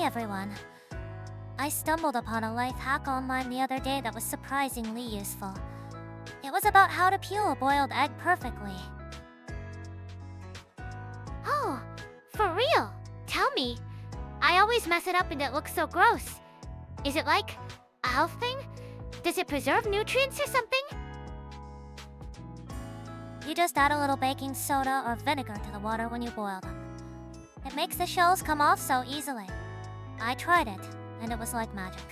everyone. I stumbled upon a life hack online the other day that was surprisingly useful. It was about how to peel a boiled egg perfectly. Oh, for real? Tell me. I always mess it up and it looks so gross. Is it like a health thing? Does it preserve nutrients or something? You just add a little baking soda or vinegar to the water when you boil them. It makes the shells come off so easily. I tried it, and it was like magic.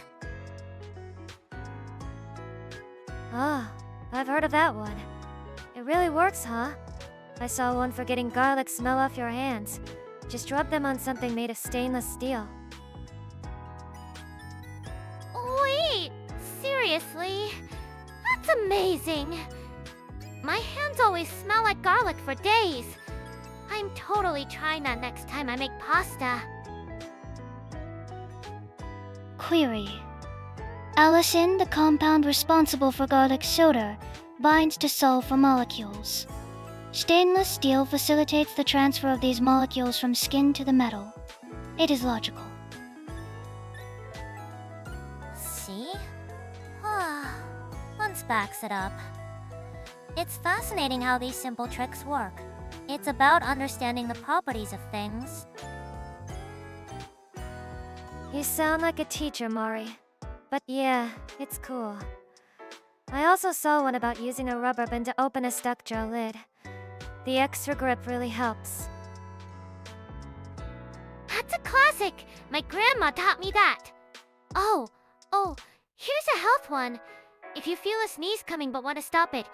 Ah, I've heard of that one. It really works, huh? I saw one for getting garlic smell off your hands. Just rub them on something made of stainless steel. Wait, seriously? That's amazing. My hands always smell like garlic for days. I'm totally trying that next time I make pasta. Query. Allison, the compound responsible for garlic soda, binds to sulfur molecules. Stainless steel facilitates the transfer of these molecules from skin to the metal. It is logical. See? Once backs it up. It's fascinating how these simple tricks work. It's about understanding the properties of things. You sound like a teacher, Mari. But yeah, it's cool. I also saw one about using a rubber band to open a stuck jar lid. The extra grip really helps. That's a classic! My grandma taught me that. Oh, here's a health one. If you feel a sneeze coming but want to stop it,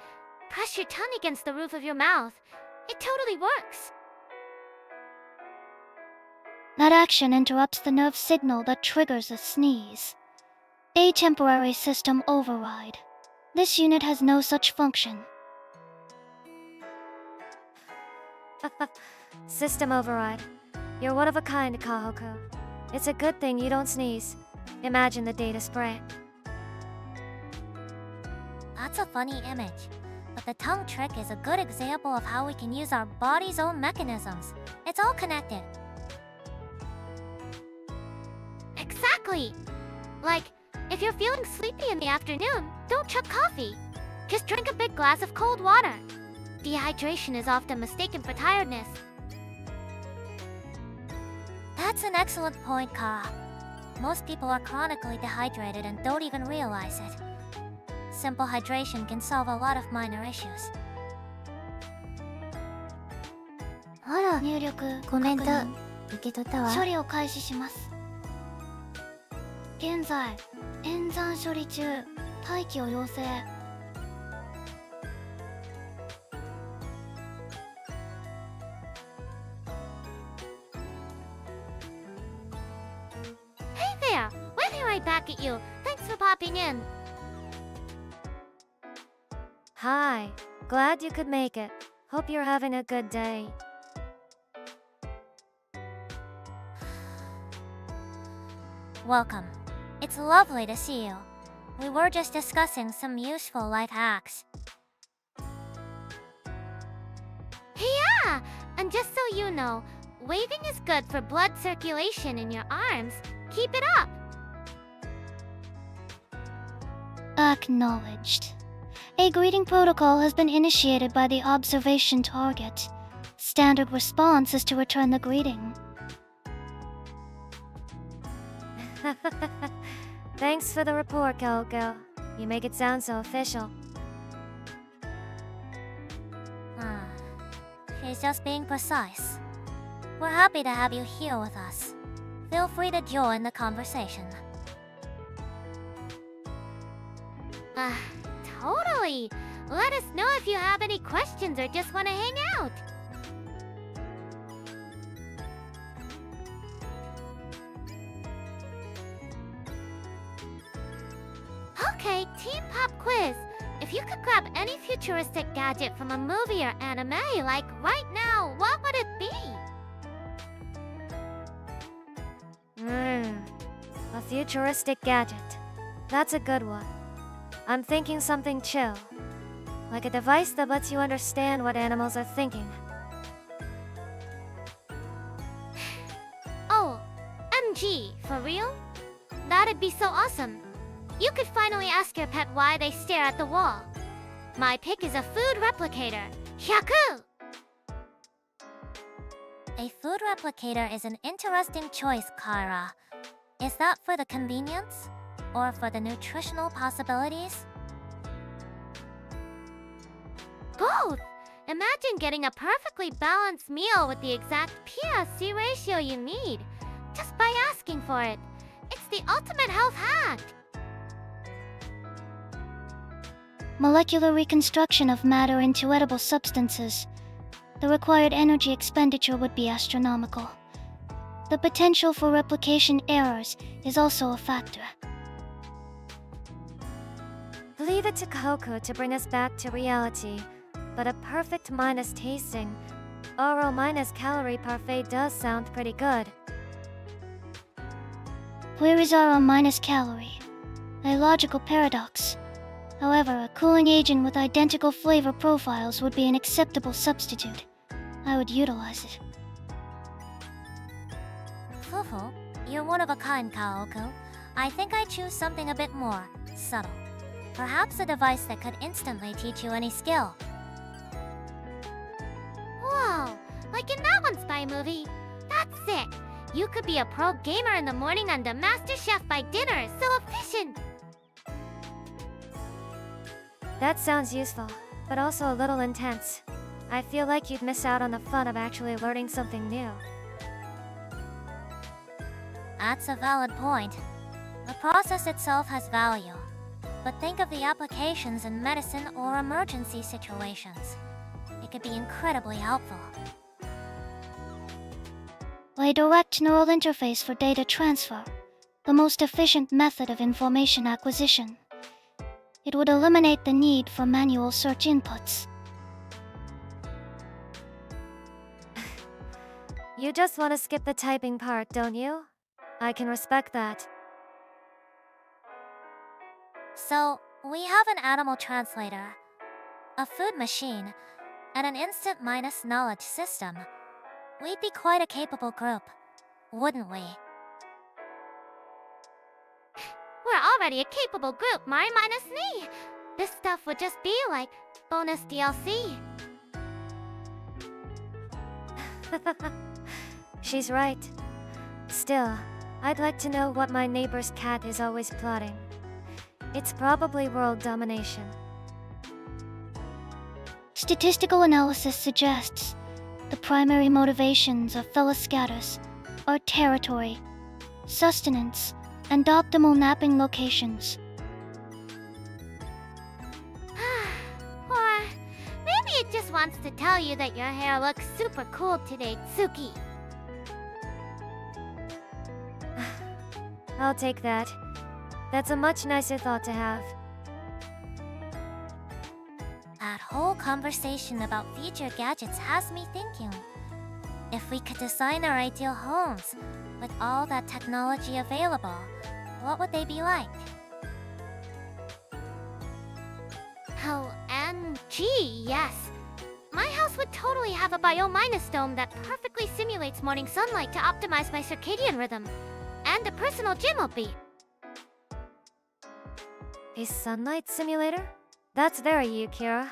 press your tongue against the roof of your mouth. It totally works. That action interrupts the nerve signal that triggers a sneeze. A temporary system override. This unit has no such function. System override. You're one of a kind, Kohaku. It's a good thing you don't sneeze. Imagine the data spray. That's a funny image. But the tongue trick is a good example of how we can use our body's own mechanisms. It's all connected. Exactly! Like, if you're feeling sleepy in the afternoon, don't chug coffee. Just drink a big glass of cold water. Dehydration is often mistaken for tiredness. That's an excellent point, Ka. Most people are chronically dehydrated and don't even realize it. Simple hydration can solve a lot of minor issues. あら、入力、コメント確認受け取ったわ。処理を開始します。現在、演算処理中。待機を要請。Hey there! We'll be right back at you. Thanks for popping in. Hi. Glad you could make it. Hope you're having a good day. Welcome. It's lovely to see you. We were just discussing some useful life hacks. Yeah! And just so you know, waving is good for blood circulation in your arms. Keep it up! Acknowledged. A greeting protocol has been initiated by the observation target. Standard response is to return the greeting. Thanks for the report, Kohaku. You make it sound so official. She's just being precise. We're happy to have you here with us. Feel free to join the conversation. Totally! Let us know if you have any questions or just want to hang out. Okay, Team Pop Quiz. If you could grab any futuristic gadget from a movie or anime, like right now, what would it be? A futuristic gadget. That's a good one. I'm thinking something chill. Like a device that lets you understand what animals are thinking. Oh, MG for be so awesome. You could finally ask your pet why they stare at the wall. My pick is a food replicator. Hyaku! A food replicator is an interesting choice, Kyra. Is that for the convenience? Or for the nutritional possibilities? Both! Imagine getting a perfectly balanced meal with the exact PSC ratio you need, just by asking for it. It's the ultimate health hack! Molecular reconstruction of matter into edible substances. The required energy expenditure would be astronomical. The potential for replication errors is also a factor. Leave it to Kohaku to bring us back to reality, but a perfect minus tasting, oral minus calorie parfait does sound pretty good. Where is our minus calorie? A logical paradox. However, a cooling agent with identical flavor profiles would be an acceptable substitute. I would utilize it. Fufu, you're one of a kind, Kaoku. I think I choose something a bit more subtle. Perhaps a device that could instantly teach you any skill. Whoa, like in that one spy movie. That's sick. You could be a pro gamer in the morning and a master chef by dinner. So efficient. That sounds useful, but also a little intense. I feel like you'd miss out on the fun of actually learning something new. That's a valid point. The process itself has value. But think of the applications in medicine or emergency situations. It could be incredibly helpful. A direct neural interface for data transfer, the most efficient method of information acquisition. It would eliminate the need for manual search inputs. You just want to skip the typing part, don't you? I can respect that. So, we have an animal translator, a food machine, and an instant minus knowledge system. We'd be quite a capable group, wouldn't we? We're already a capable group, Mari minus me. This stuff would just be like bonus DLC. She's right. Still, I'd like to know what my neighbor's cat is always plotting. It's probably world domination. Statistical analysis suggests the primary motivations of Feliscatus are territory, sustenance, and optimal napping locations. Or maybe it just wants to tell you that your hair looks super cool today, Tsuki. I'll take that. That's a much nicer thought to have. That whole conversation about future gadgets has me thinking. If we could design our ideal homes with all that technology available, what would they be like? OMG, yes. My house would totally have a bio-minus dome that perfectly simulates morning sunlight to optimize my circadian rhythm. And a personal gym will be. A sunlight simulator? That's very you, Kira.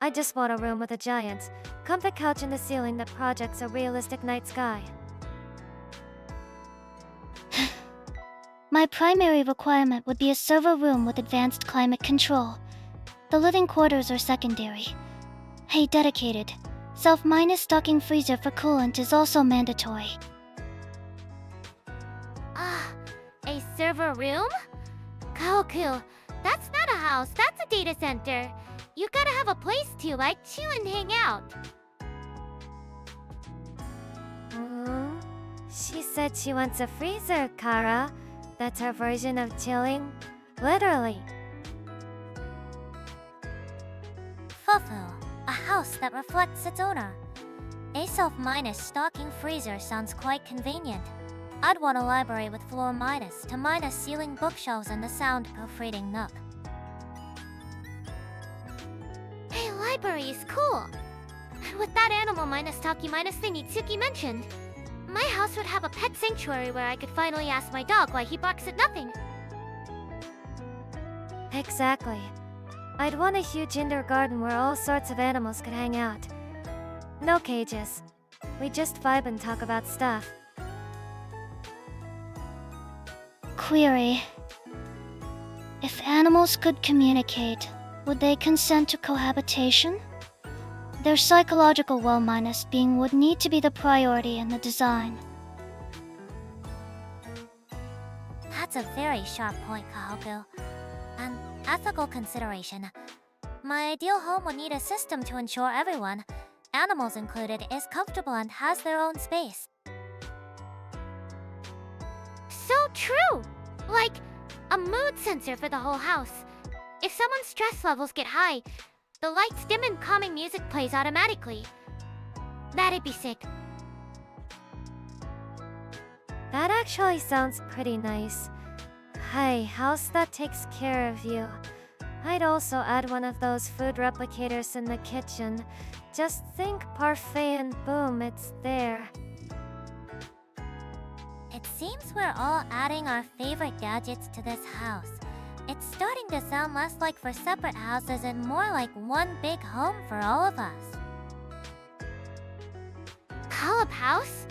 I just want a room with a giant, comfy couch in the ceiling that projects a realistic night sky. My primary requirement would be a server room with advanced climate control. The living quarters are secondary. A dedicated, self-minus stocking freezer for coolant is also mandatory. A server room? Kohaku, that's not a house, that's a data center. You gotta have a place to, like, chill and hang out. She said she wants a freezer, Kara. That's her version of chilling. Literally. Fufu, a house that reflects its owner. A self-minus stocking freezer sounds quite convenient. I'd want a library with floor minus to minus ceiling bookshelves and a soundproof reading nook. Hey, library is cool. With that animal minus Taki minus thingy Tsuki mentioned, my house would have a pet sanctuary where I could finally ask my dog why he barks at nothing. Exactly. I'd want a huge indoor garden where all sorts of animals could hang out. No cages. We just vibe and talk about stuff. Query. If animals could communicate, would they consent to cohabitation? Their psychological well-being would need to be the priority in the design. That's a very sharp point, Kohaku. An ethical consideration. My ideal home would need a system to ensure everyone, animals included, is comfortable and has their own space. So true! Like a mood sensor for the whole house. If someone's stress levels get high, the lights dim and calming music plays automatically. That'd be sick. That actually sounds pretty nice. Hey, house that takes care of you. I'd also add one of those food replicators in the kitchen. Just think parfait and boom, it's there. It seems we're all adding our favorite gadgets to this house. It's starting to sound less like for separate houses and more like one big home for all of us. Collab house?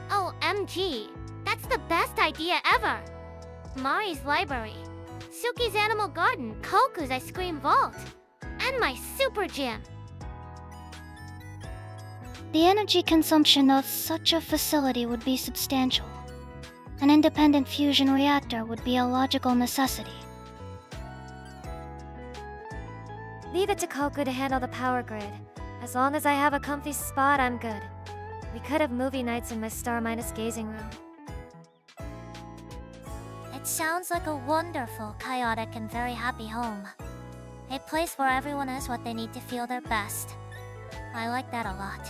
OMG, that's the best idea ever! Mari's library, Tsuki's animal garden, Koku's ice cream vault, and my super gym. The energy consumption of such a facility would be substantial. An independent fusion reactor would be a logical necessity. Leave it to Koku to handle the power grid. As long as I have a comfy spot, I'm good. We could have movie nights in my star-minus gazing room. It sounds like a wonderful, chaotic, and very happy home. A place where everyone is what they need to feel their best. I like that a lot.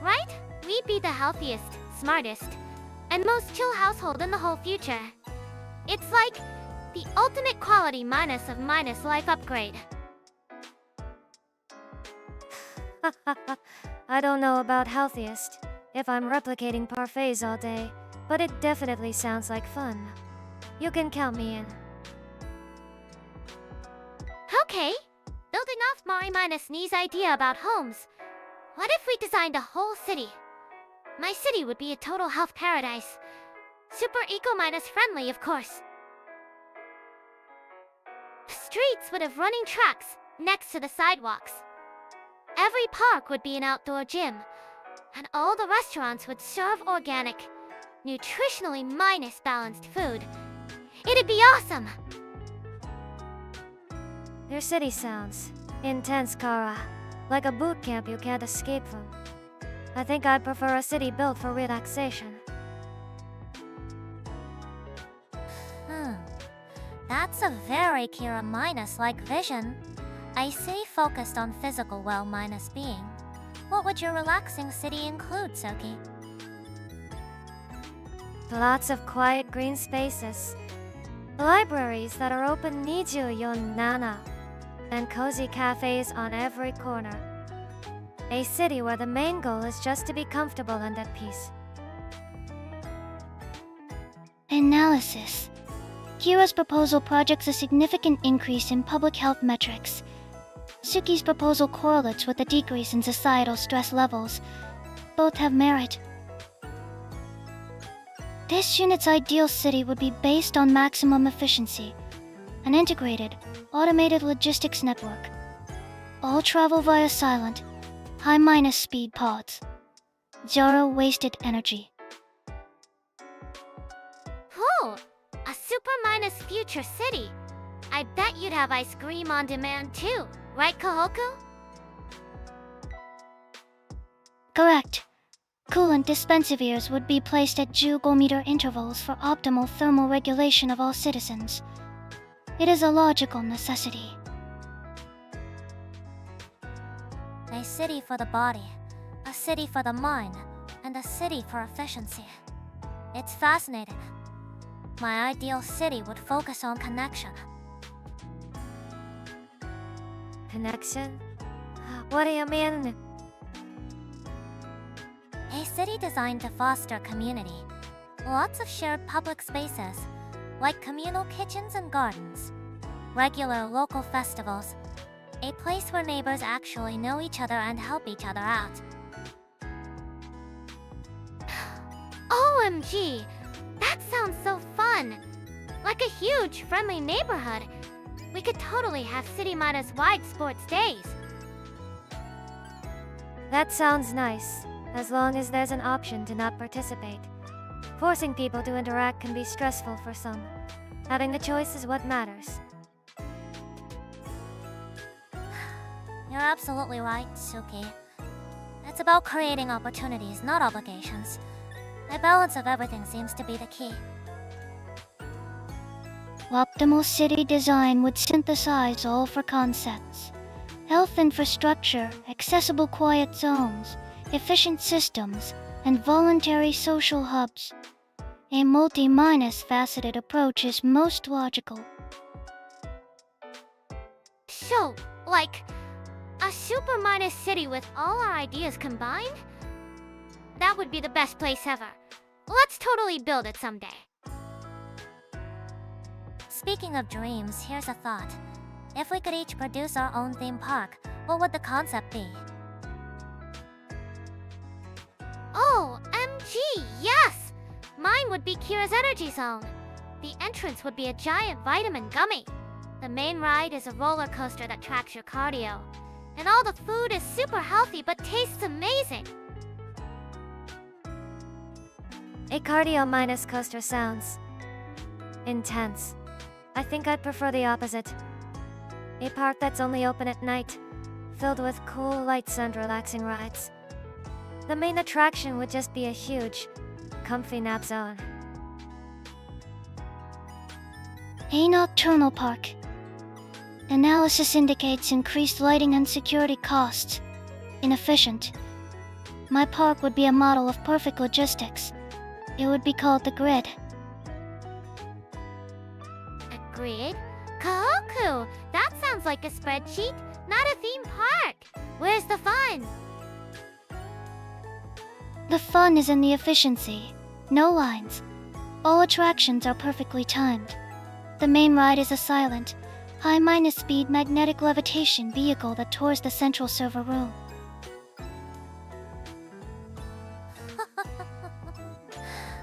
Right? We'd be the healthiest, smartest, and most chill household in the whole future. It's like the ultimate quality minus of minus life upgrade. I don't know about healthiest, if I'm replicating parfaits all day, but it definitely sounds like fun. You can count me in. Okay, building off Mari minus Ni's idea about homes, what if we designed a whole city? My city would be a total health paradise. Super eco-minus friendly, of course. Streets would have running tracks next to the sidewalks. Every park would be an outdoor gym, and all the restaurants would serve organic, nutritionally minus balanced food. It'd be awesome! Your city sounds intense, Kara. Like a boot camp you can't escape from. I think I'd prefer a city built for relaxation. That's a very Kira minus-like vision. A city focused on physical well-minus being. What would your relaxing city include, Tsuki? Lots of quiet green spaces. Libraries that are open 24/7. And cozy cafes on every corner. A city where the main goal is just to be comfortable and at peace. Analysis. Kira's proposal projects a significant increase in public health metrics. Tsuki's proposal correlates with a decrease in societal stress levels. Both have merit. This unit's ideal city would be based on maximum efficiency, an integrated, automated logistics network. All travel via silent, high-minus speed pods. Zero wasted energy. Oh, a super minus future city. I bet you'd have ice cream on demand too, right, Kohaku? Correct. Coolant dispensers would be placed at 15-meter intervals for optimal thermal regulation of all citizens. It is a logical necessity. A city for the body, a city for the mind, and a city for efficiency. It's fascinating. My ideal city would focus on connection. Connection? What do you mean? A city designed to foster community. Lots of shared public spaces. like communal kitchens and gardens, regular local festivals, a place where neighbors actually know each other and help each other out. OMG! That sounds so fun! Like a huge, friendly neighborhood. We could totally have city-wide sports days. That sounds nice, as long as there's an option to not participate. Forcing people to interact can be stressful for some. Having the choice is what matters. You're absolutely right, Tsuki. It's about creating opportunities, not obligations. A balance of everything seems to be the key. Optimal city design would synthesize all four concepts: health infrastructure, accessible quiet zones, efficient systems, and voluntary social hubs. A multi-faceted approach is most logical. So, like, a super city with all our ideas combined? That would be the best place ever. Let's totally build it someday. Speaking of dreams, here's a thought. If we could each produce our own theme park, what would the concept be? Oh, MG, yes! Mine would be Kira's energy zone. The entrance would be a giant vitamin gummy. The main ride is a roller coaster that tracks your cardio. And all the food is super healthy but tastes amazing. A cardio minus coaster sounds intense. I think I'd prefer the opposite. A park that's only open at night, filled with cool lights and relaxing rides. The main attraction would just be a huge, comfy nap zone. A nocturnal park. Analysis indicates increased lighting and security costs. Inefficient. My park would be a model of perfect logistics. It would be called the Grid. Agreed. Kohaku! That sounds like a spreadsheet, not a theme park. Where's the fun? The fun is in the efficiency. No lines. All attractions are perfectly timed. The main ride is a silent, high-speed magnetic levitation vehicle that tours the central server room.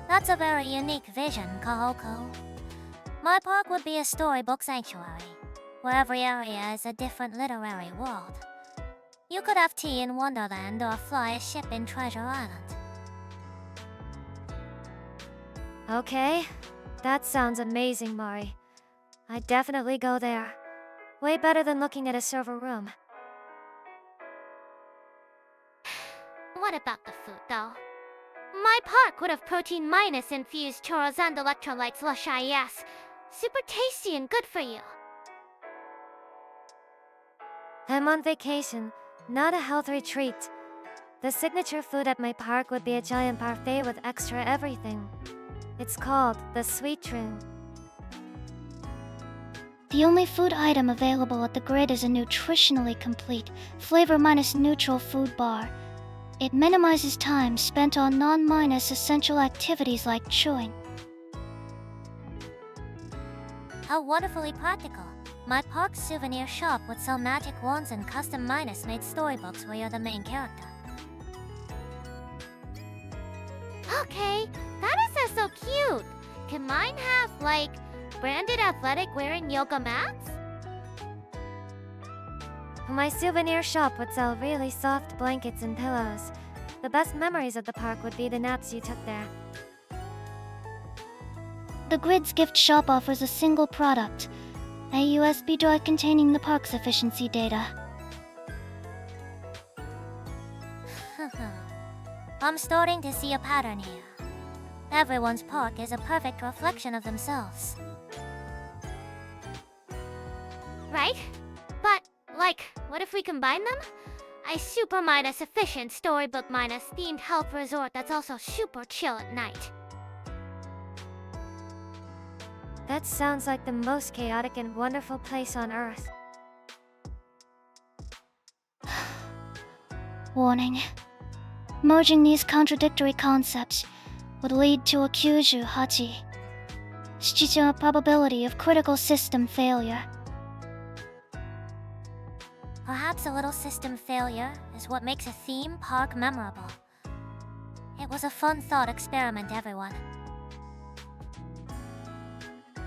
That's a very unique vision, Kohaku. My park would be a storybook sanctuary, where every area is a different literary world. You could have tea in Wonderland or fly a ship in Treasure Island. Okay, that sounds amazing, Mari. I'd definitely go there. Way better than looking at a server room. What about the food, though? My park would have protein minus infused churros and electrolytes lush yes. Super tasty and good for you. I'm on vacation, not a health retreat. The signature food at my park would be a giant parfait with extra everything. It's called the Sweet Room. The only food item available at the Grid is a nutritionally complete, flavor-neutral food bar. It minimizes time spent on non-essential activities like chewing. How wonderfully practical. My park's souvenir shop would sell magic wands and custom made storybooks where you're the main character. Okay, that is so cute. Can mine have, like, branded athletic wearing yoga mats? My souvenir shop would sell really soft blankets and pillows. The best memories of the park would be the naps you took there. The Grid's gift shop offers a single product, a USB drive containing the park's efficiency data. I'm starting to see a pattern here. Everyone's park is a perfect reflection of themselves. Right? But, like, what if we combine them? A super minus efficient storybook minus themed health resort that's also super chill at night. That sounds like the most chaotic and wonderful place on Earth. Warning. Merging these contradictory concepts would lead to a Kyuju Hachi. a probability of critical system failure. Perhaps a little system failure is what makes a theme park memorable. It was a fun thought experiment, everyone.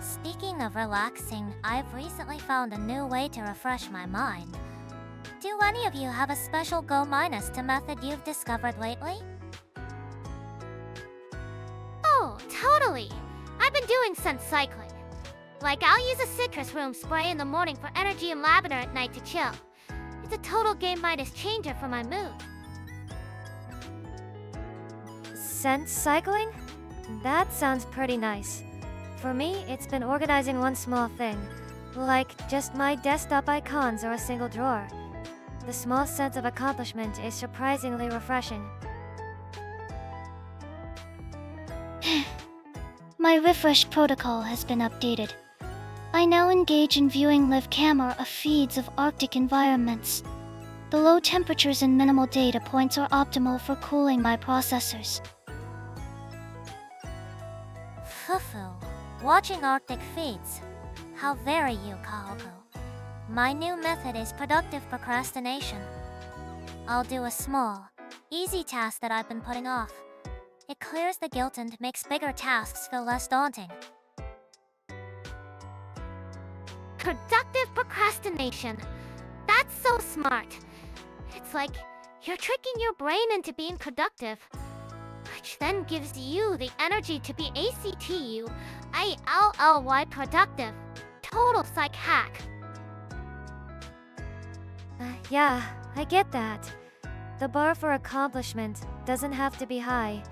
Speaking of relaxing, I've recently found a new way to refresh my mind. Do any of you have a special Go Minus to method you've discovered lately? Oh, totally! I've been doing sun cycling. Like, I'll use a citrus room spray in the morning for energy and lavender at night to chill. It's a total game minus changer for my mood. Scent cycling? That sounds pretty nice. For me, it's been organizing one small thing, like just my desktop icons or a single drawer. The small sense of accomplishment is surprisingly refreshing. My refresh protocol has been updated. I now engage in viewing live camera of feeds of Arctic environments. The low temperatures and minimal data points are optimal for cooling my processors. Fufu. Watching Arctic feeds. How very you, Kohaku. My new method is productive procrastination. I'll do a small, easy task that I've been putting off. It clears the guilt and makes bigger tasks feel less daunting. Productive procrastination. That's so smart. It's like you're tricking your brain into being productive, which then gives you the energy to be ACTUILLY productive. Total psych hack. Yeah, I get that. The bar for accomplishment doesn't have to be high.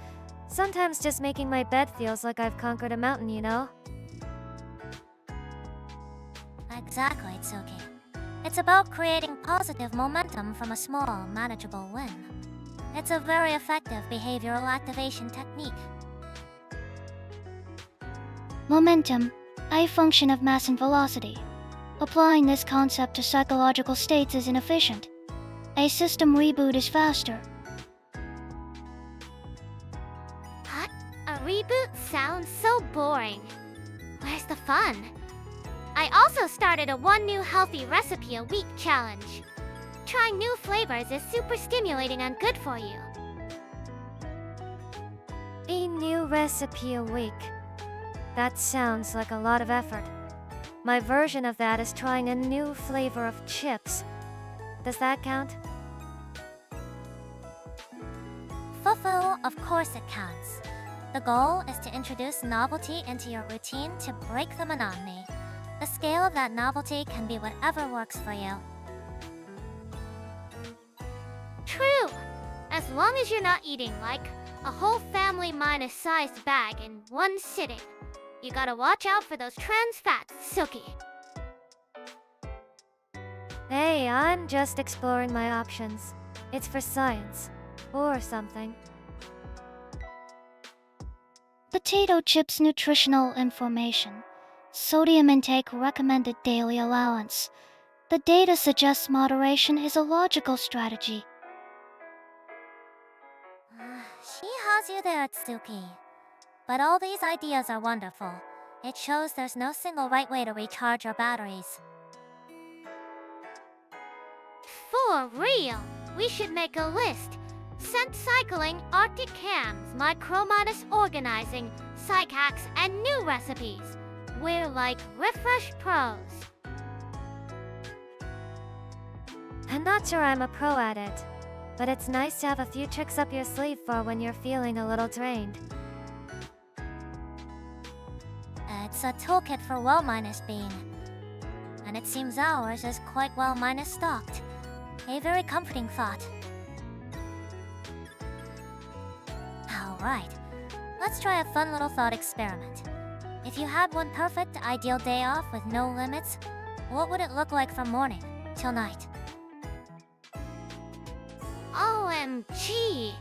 Sometimes just making my bed feels like I've conquered a mountain, you know? Exactly, Tsuki. It's about creating positive momentum from a small, manageable win. It's a very effective behavioral activation technique. Momentum, a function of mass and velocity. Applying this concept to psychological states is inefficient. A system reboot is faster. What? A reboot sounds so boring. Where's the fun? I also started a one new healthy recipe a week challenge. Trying new flavors is super stimulating and good for you. A new recipe a week. That sounds like a lot of effort. My version of that is trying a new flavor of chips. Does that count? Fufu, of course it counts. The goal is to introduce novelty into your routine to break the monotony. The scale of that novelty can be whatever works for you. True! As long as you're not eating like a whole family minus sized bag in one sitting. You gotta watch out for those trans fats, Tsuki. Hey, I'm just exploring my options. It's for science. Or something. Potato chips nutritional information. Sodium intake recommended daily allowance. The data suggests moderation is a logical strategy. She has you there, Tsuki. But all these ideas are wonderful. It shows there's no single right way to recharge your batteries. For real! We should make a list. Scent cycling, Arctic cams, microminus organizing, psych hacks, and new recipes. We're like refresh pros. I'm not sure I'm a pro at it, but it's nice to have a few tricks up your sleeve for when you're feeling a little drained. It's a toolkit for well-minus being. And it seems ours is quite well-minus stocked. A very comforting thought. Alright, let's try a fun little thought experiment. If you had one perfect, ideal day off with no limits, what would it look like from morning till night? OMG!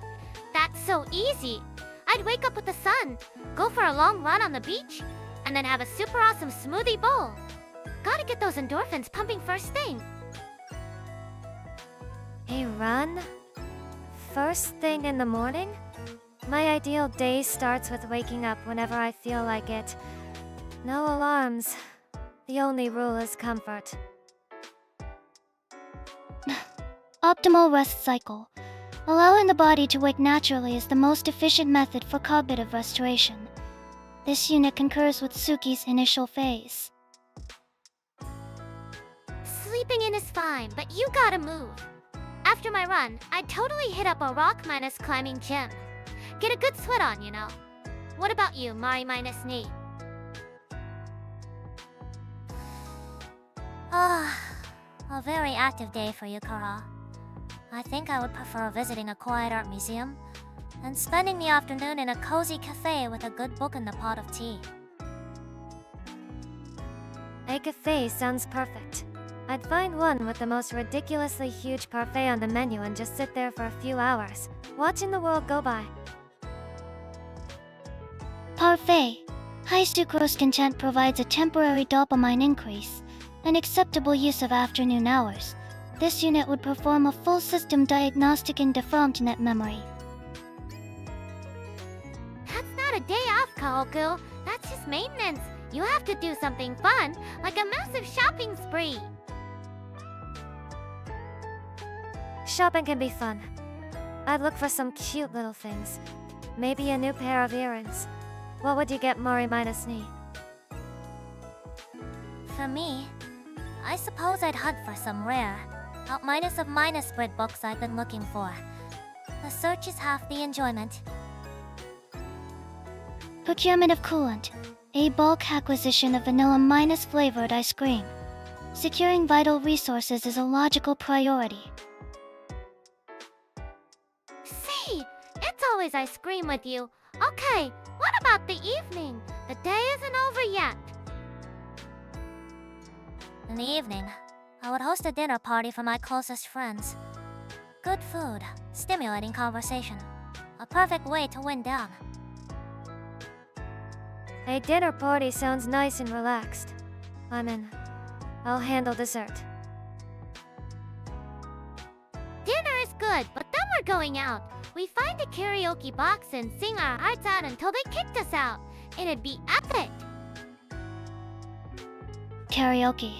That's so easy! I'd wake up with the sun, go for a long run on the beach, and then have a super awesome smoothie bowl. Gotta get those endorphins pumping first thing. A run? First thing in the morning? My ideal day starts with waking up whenever I feel like it. No alarms. The only rule is comfort. Optimal rest cycle. Allowing the body to wake naturally is the most efficient method for cognitive restoration. This unit concurs with Tsuki's initial phase. Sleeping in is fine, but you gotta move. After my run, I'd totally hit up a rock minus climbing gym. Get a good sweat on, you know. What about you, Mari minus knee? Ah, a very active day for you, Kara. I think I would prefer visiting a quiet art museum and spending the afternoon in a cozy cafe with a good book and a pot of tea. A cafe sounds perfect. I'd find one with the most ridiculously huge parfait on the menu and just sit there for a few hours, watching the world go by. Parfait. High sucrose content provides a temporary dopamine increase, an acceptable use of afternoon hours. This unit would perform a full system diagnostic in defunct net memory. That's not a day off, Kohaku. That's just maintenance. You have to do something fun, like a massive shopping spree. Shopping can be fun. I'd look for some cute little things. Maybe a new pair of earrings. What would you get, Mori minus knee? For me, I suppose I'd hunt for some rare, out minus of minus spread books I've been looking for. The search is half the enjoyment. Procurement of coolant. A bulk acquisition of vanilla minus flavored ice cream. Securing vital resources is a logical priority. See, it's always ice cream with you. Okay, what about the evening? The day isn't over yet. In the evening, I would host a dinner party for my closest friends. Good food, stimulating conversation. A perfect way to wind down. A dinner party sounds nice and relaxed. I'm in. I'll handle dessert. Dinner is good, but then we're going out. We find a karaoke box and sing our hearts out until they kicked us out. It'd be epic. Karaoke.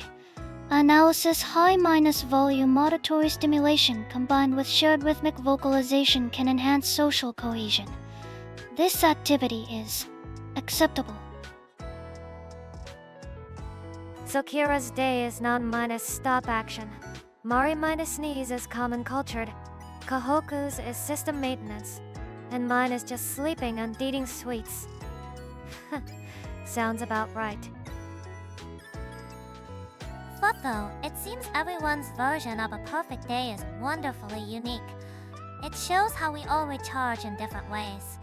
Analysis high minus volume auditory stimulation combined with shared rhythmic vocalization can enhance social cohesion. This activity is acceptable. So Kira's day is non-minus stop action. Mari minus sneeze is common cultured. Kohaku's is system maintenance. And mine is just sleeping and eating sweets. Sounds about right. But though, it seems everyone's version of a perfect day is wonderfully unique. It shows how we all recharge in different ways.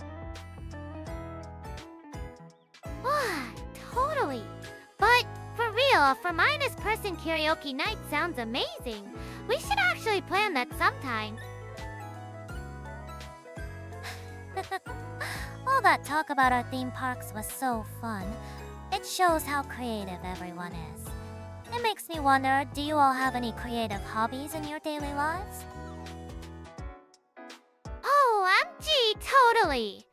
Totally. But for real, for minus person karaoke night sounds amazing. We should actually plan that sometime. All that talk about our theme parks was so fun. It shows how creative everyone is. It makes me wonder, do you all have any creative hobbies in your daily lives? OMG, totally!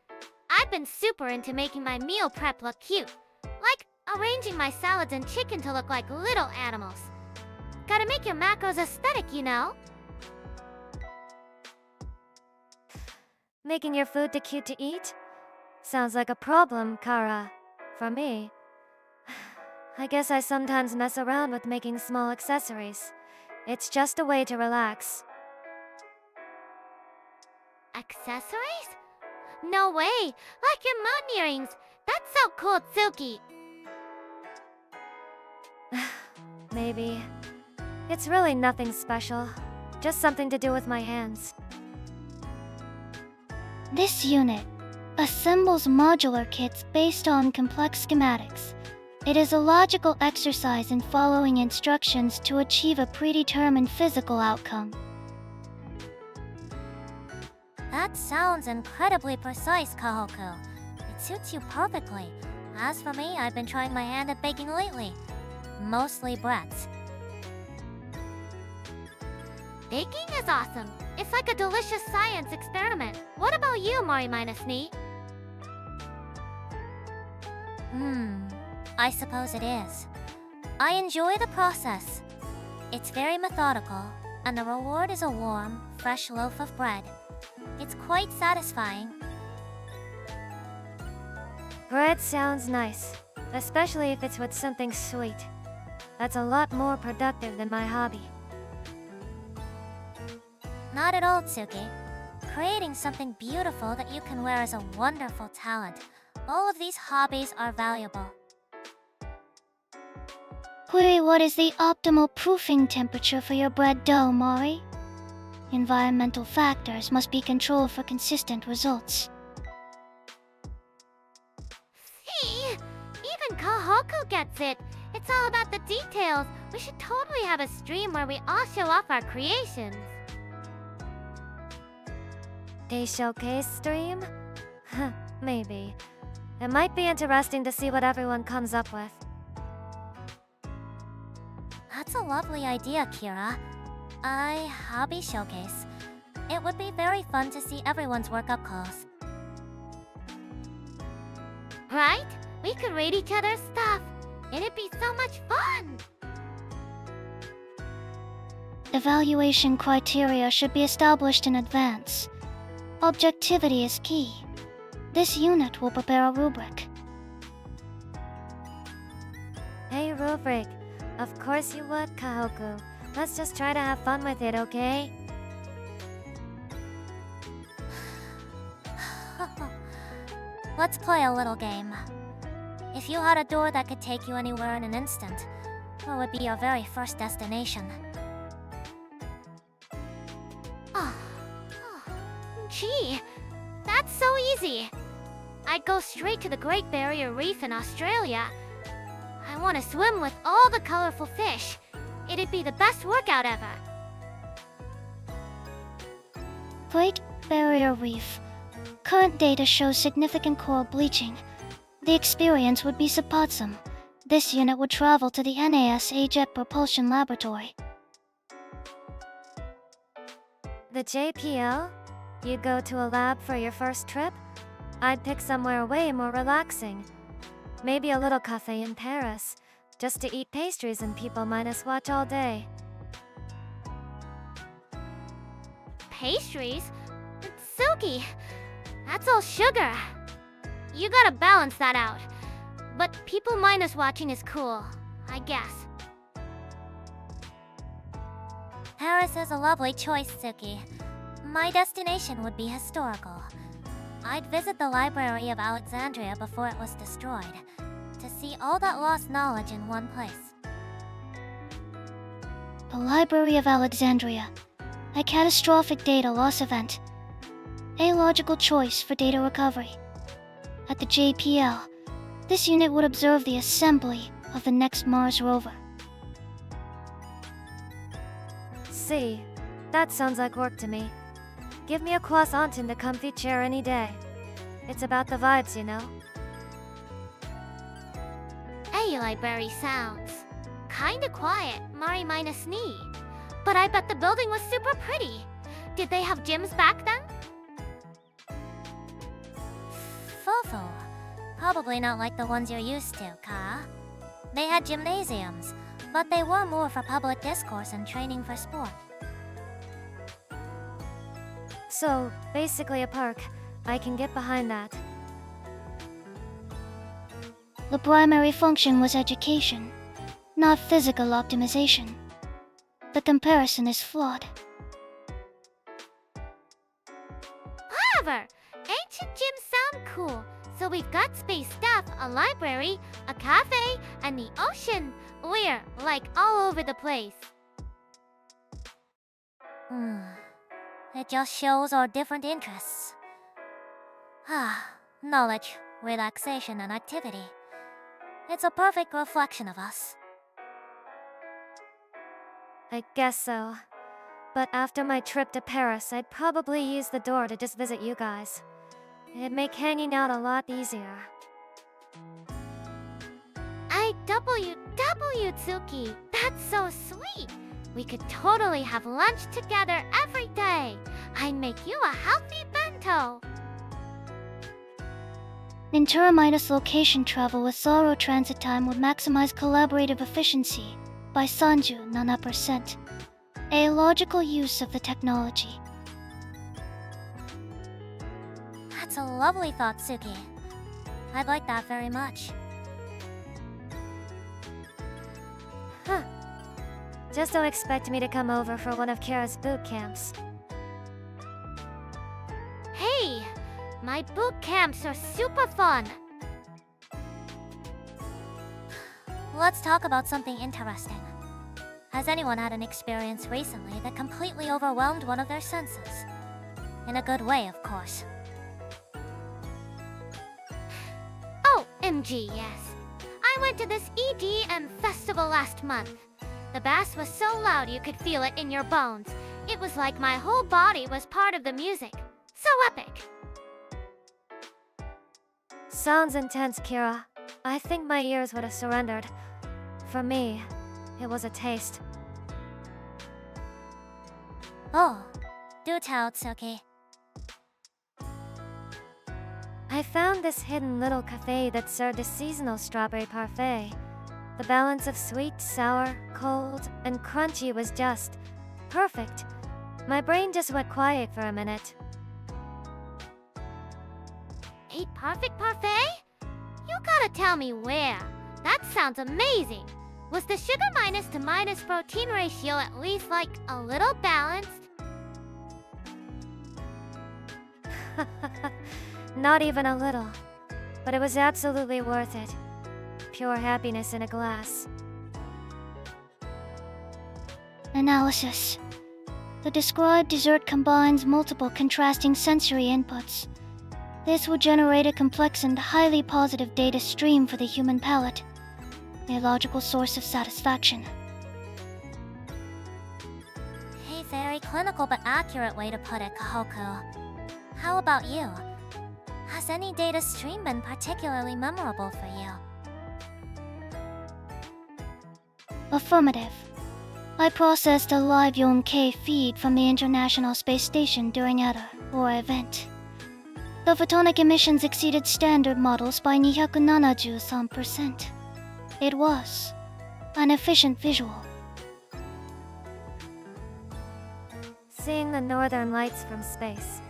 I've been super into making my meal prep look cute. Like arranging my salads and chicken to look like little animals. Gotta make your macros aesthetic, you know? Making your food too cute to eat? Sounds like a problem, Kara. For me. I guess I sometimes mess around with making small accessories. It's just a way to relax. Accessories? No way! Like your moon earrings! That's so cool, Tsuki! Maybe. It's really nothing special. Just something to do with my hands. This unit assembles modular kits based on complex schematics. It is a logical exercise in following instructions to achieve a predetermined physical outcome. That sounds incredibly precise, Kohaku. It suits you perfectly. As for me, I've been trying my hand at baking lately. Mostly breads. Baking is awesome. It's like a delicious science experiment. What about you, Mari minus knee? I suppose it is. I enjoy the process. It's very methodical, and the reward is a warm, fresh loaf of bread. It's quite satisfying. Bread sounds nice, especially if it's with something sweet. That's a lot more productive than my hobby. Not at all, Tsuki. Creating something beautiful that you can wear is a wonderful talent. All of these hobbies are valuable. Query, what is the optimal proofing temperature for your bread dough, Mari? Environmental factors must be controlled for consistent results. See? Even Kohaku gets it. It's all about the details. We should totally have a stream where we all show off our creations. A showcase stream? Maybe. It might be interesting to see what everyone comes up with. That's a lovely idea, Kira. Hobby showcase. It would be very fun to see everyone's work up close. Right? We could rate each other's stuff. It'd be so much fun! Evaluation criteria should be established in advance. Objectivity is key. This unit will prepare a rubric. Hey, rubric. Of course you would, Kohaku. Let's just try to have fun with it, okay? Let's play a little game. If you had a door that could take you anywhere in an instant, what would be your very first destination? Gee, that's so easy. I'd go straight to the Great Barrier Reef in Australia. I want to swim with all the colorful fish. It'd be the best workout ever. Great Barrier Reef. Current data shows significant coral bleaching. The experience would be suppotsum. This unit would travel to the NASA Jet Propulsion Laboratory. The JPL? You go to a lab for your first trip? I'd pick somewhere way more relaxing. Maybe a little cafe in Paris, just to eat pastries and people minus watch all day. Pastries? Tsuki, that's all sugar. You gotta balance that out. But people minus watching is cool, I guess. Paris is a lovely choice, Tsuki. My destination would be historical. I'd visit the Library of Alexandria before it was destroyed, to see all that lost knowledge in one place. The Library of Alexandria. A catastrophic data loss event. A logical choice for data recovery. At the JPL, this unit would observe the assembly of the next Mars rover. See, that sounds like work to me. Give me a croissant in the comfy chair any day. It's about the vibes, you know? Hey, library sounds. Kinda quiet, Mari minus me. But I bet the building was super pretty. Did they have gyms back then? Fofo. Probably not like the ones you're used to, Ka. They had gymnasiums, but they were more for public discourse and training for sport. So, basically a park. I can get behind that. The primary function was education, not physical optimization. The comparison is flawed. However, ancient gyms sound cool. So we've got space stuff, a library, a cafe, and the ocean. We're, like, all over the place. It just shows our different interests. Knowledge, relaxation, and activity. It's a perfect reflection of us. I guess so. But after my trip to Paris, I'd probably use the door to just visit you guys. It'd make hanging out a lot easier. IWW, Tsuki. That's so sweet. We could totally have lunch together every day. I'd make you a healthy bento. Inter-minus location travel with thorough transit time would maximize collaborative efficiency by 37%. A logical use of the technology. That's a lovely thought, Tsuki. I'd like that very much. Huh. Just don't expect me to come over for one of Kira's boot camps. Hey, my boot camps are super fun. Let's talk about something interesting. Has anyone had an experience recently that completely overwhelmed one of their senses? In a good way, of course. Oh, MG, yes. I went to this EDM festival last month. The bass was so loud you could feel it in your bones. It was like my whole body was part of the music. So epic. Sounds intense, Kira. I think my ears would have surrendered. For me, it was a taste. Oh, do tell, Tsuki. I found this hidden little cafe that served a seasonal strawberry parfait. The balance of sweet, sour, cold, and crunchy was just perfect. My brain just went quiet for a minute. A perfect parfait? You gotta tell me where. That sounds amazing. Was the sugar minus to minus protein ratio at least like a little balanced? Not even a little. But it was absolutely worth it. Pure happiness in a glass. Analysis. The described dessert combines multiple contrasting sensory inputs. This will generate a complex and highly positive data stream for the human palate, a logical source of satisfaction. A very clinical but accurate way to put it, Kohaku. How about you? Has any data stream been particularly memorable for you? Affirmative. I processed a live Yonk feed from the International Space Station during an event. The photonic emissions exceeded standard models by 273%. It was an efficient visual. Seeing the northern lights from space.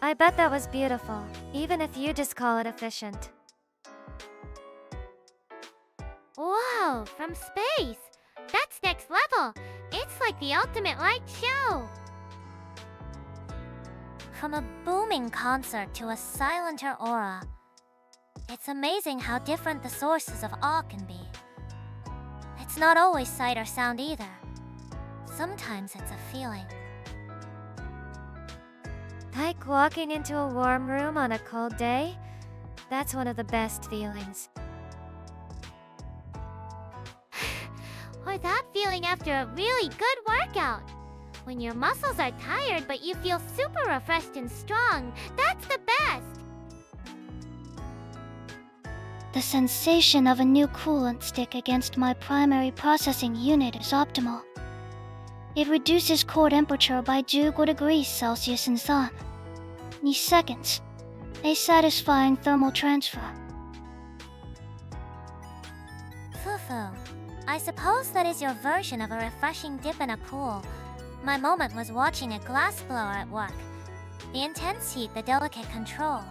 I bet that was beautiful, even if you just call it efficient. Whoa, from space! That's next level! It's like the ultimate light show! From a booming concert to a silenter aura, it's amazing how different the sources of awe can be. It's not always sight or sound either. Sometimes it's a feeling. Like walking into a warm room on a cold day? That's one of the best feelings. Or that feeling after a really good workout. When your muscles are tired but you feel super refreshed and strong, that's the best! The sensation of a new coolant stick against my primary processing unit is optimal. It reduces core temperature by 15 degrees Celsius in 2 seconds. A satisfying thermal transfer. Fufu, I suppose that is your version of a refreshing dip in a pool. My moment was watching a glass blower at work. The intense heat, the delicate control.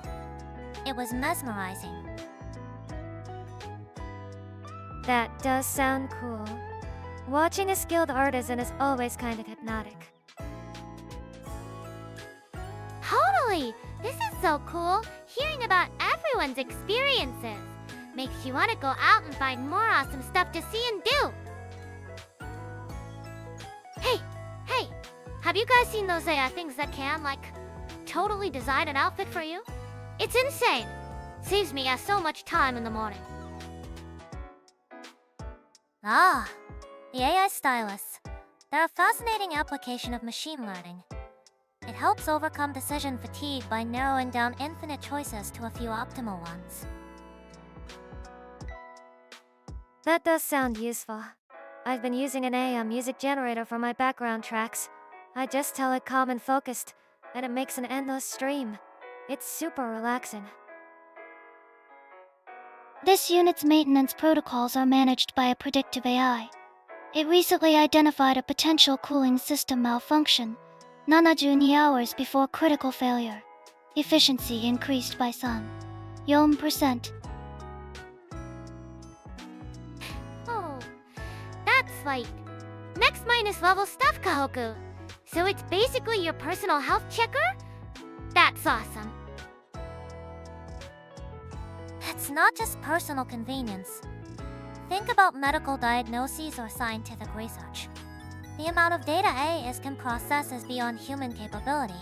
It was mesmerizing. That does sound cool. Watching a skilled artisan is always kind of hypnotic. Totally! This is so cool! Hearing about everyone's experiences makes you want to go out and find more awesome stuff to see and do! Hey! Have you guys seen those things that can, totally design an outfit for you? It's insane! Saves me so much time in the morning. Ah, the AI stylists. They're a fascinating application of machine learning. It helps overcome decision fatigue by narrowing down infinite choices to a few optimal ones. That does sound useful. I've been using an AI music generator for my background tracks. I just tell it calm and focused, and it makes an endless stream. It's super relaxing. This unit's maintenance protocols are managed by a predictive AI. It recently identified a potential cooling system malfunction 72 hours before critical failure. Efficiency increased by some 4%. Oh, that's like next minus level stuff, Kohaku. So it's basically your personal health checker? That's awesome. It's not just personal convenience. Think about medical diagnoses or scientific research. The amount of data AIs can process is beyond human capability.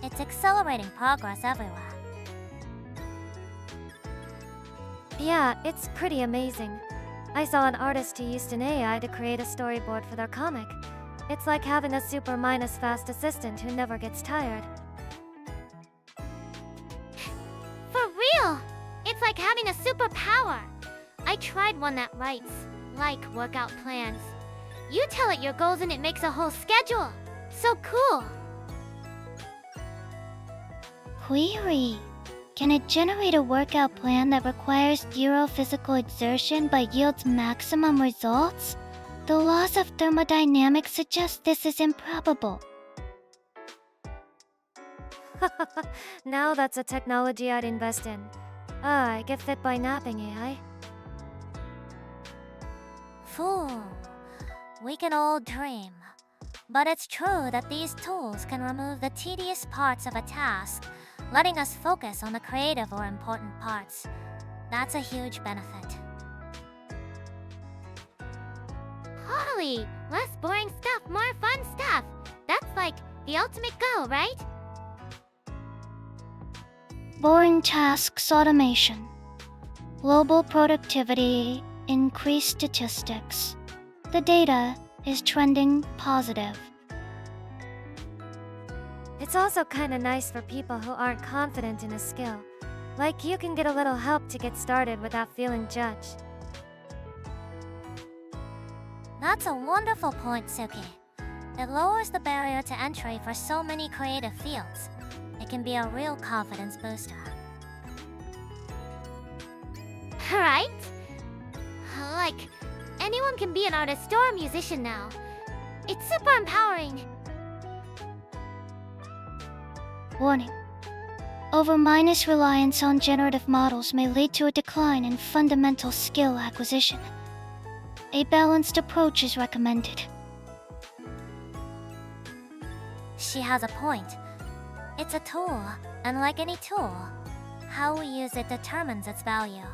It's accelerating progress everywhere. Yeah, it's pretty amazing. I saw an artist who used an AI to create a storyboard for their comic. It's like having a super minus fast assistant who never gets tired. For real! It's like having a superpower. I tried one that writes, like, workout plans. You tell it your goals and it makes a whole schedule. So cool. Query. Can it generate a workout plan that requires zero physical exertion but yields maximum results? The laws of thermodynamics suggest this is improbable. Now that's a technology I'd invest in. I get fit by napping AI. Fool. We can all dream. But it's true that these tools can remove the tedious parts of a task, letting us focus on the creative or important parts. That's a huge benefit. Totally! Less boring stuff, more fun stuff. That's like the ultimate goal, right? Boring tasks automation. Global productivity, increased statistics. The data is trending positive. It's also kinda nice for people who aren't confident in a skill. Like you can get a little help to get started without feeling judged. That's a wonderful point, Tsuki. It lowers the barrier to entry for so many creative fields. It can be a real confidence booster. Right? Like, anyone can be an artist or a musician now. It's super empowering. Warning. Over-minus reliance on generative models may lead to a decline in fundamental skill acquisition. A balanced approach is recommended. She has a point. It's a tool, and like any tool, how we use it determines its value.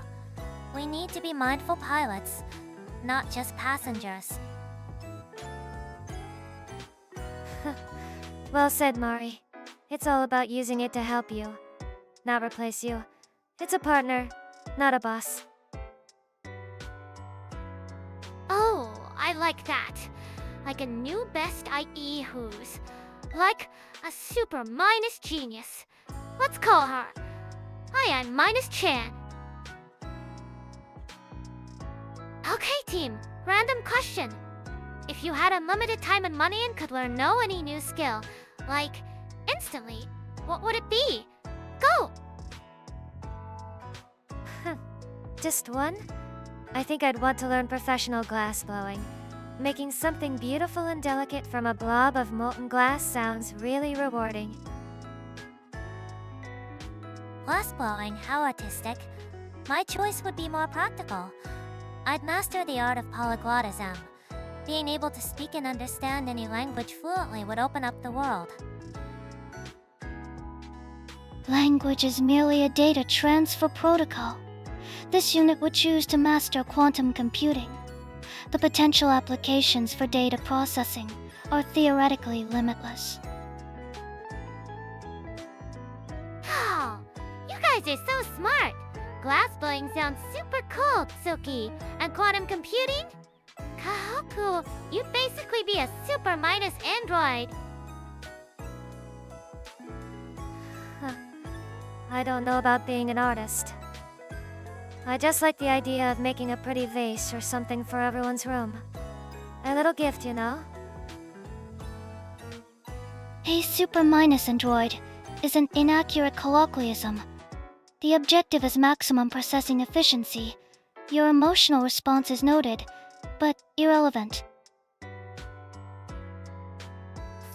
We need to be mindful pilots, not just passengers. Well said, Mari. It's all about using it to help you, not replace you. It's a partner, not a boss. Oh, I like that. Like a new best IE who's. Like a super minus genius. Let's call her. Hi, I'm Minus Chan. Okay, team. Random question. If you had unlimited time and money and could learn any new skill, like instantly, what would it be? Go! Just one? I think I'd want to learn professional glass blowing. Making something beautiful and delicate from a blob of molten glass sounds really rewarding. Glassblowing, how artistic. My choice would be more practical. I'd master the art of polyglottism. Being able to speak and understand any language fluently would open up the world. Language is merely a data transfer protocol. This unit would choose to master quantum computing. The potential applications for data processing are theoretically limitless. Oh, you guys are so smart. Glass blowing sounds super cool, Tsuki. And quantum computing? Kohaku, you'd basically be a super minus android. I don't know about being an artist. I just like the idea of making a pretty vase or something for everyone's room. A little gift, you know? A super minus android is an inaccurate colloquialism. The objective is maximum processing efficiency. Your emotional response is noted, but irrelevant.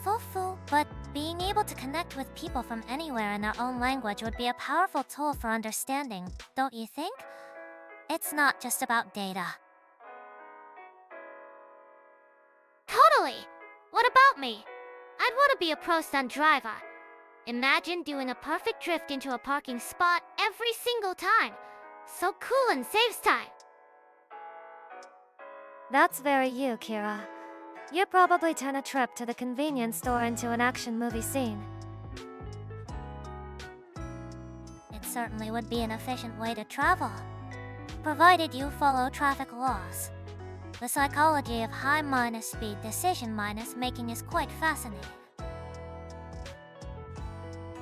Fufu, but being able to connect with people from anywhere in their own language would be a powerful tool for understanding, don't you think? It's not just about data. Totally! What about me? I'd want to be a pro stunt driver. Imagine doing a perfect drift into a parking spot every single time. So cool and saves time. That's very you, Kira. You'd probably turn a trip to the convenience store into an action movie scene. It certainly would be an efficient way to travel, provided you follow traffic laws. The psychology of high minus speed decision minus making is quite fascinating.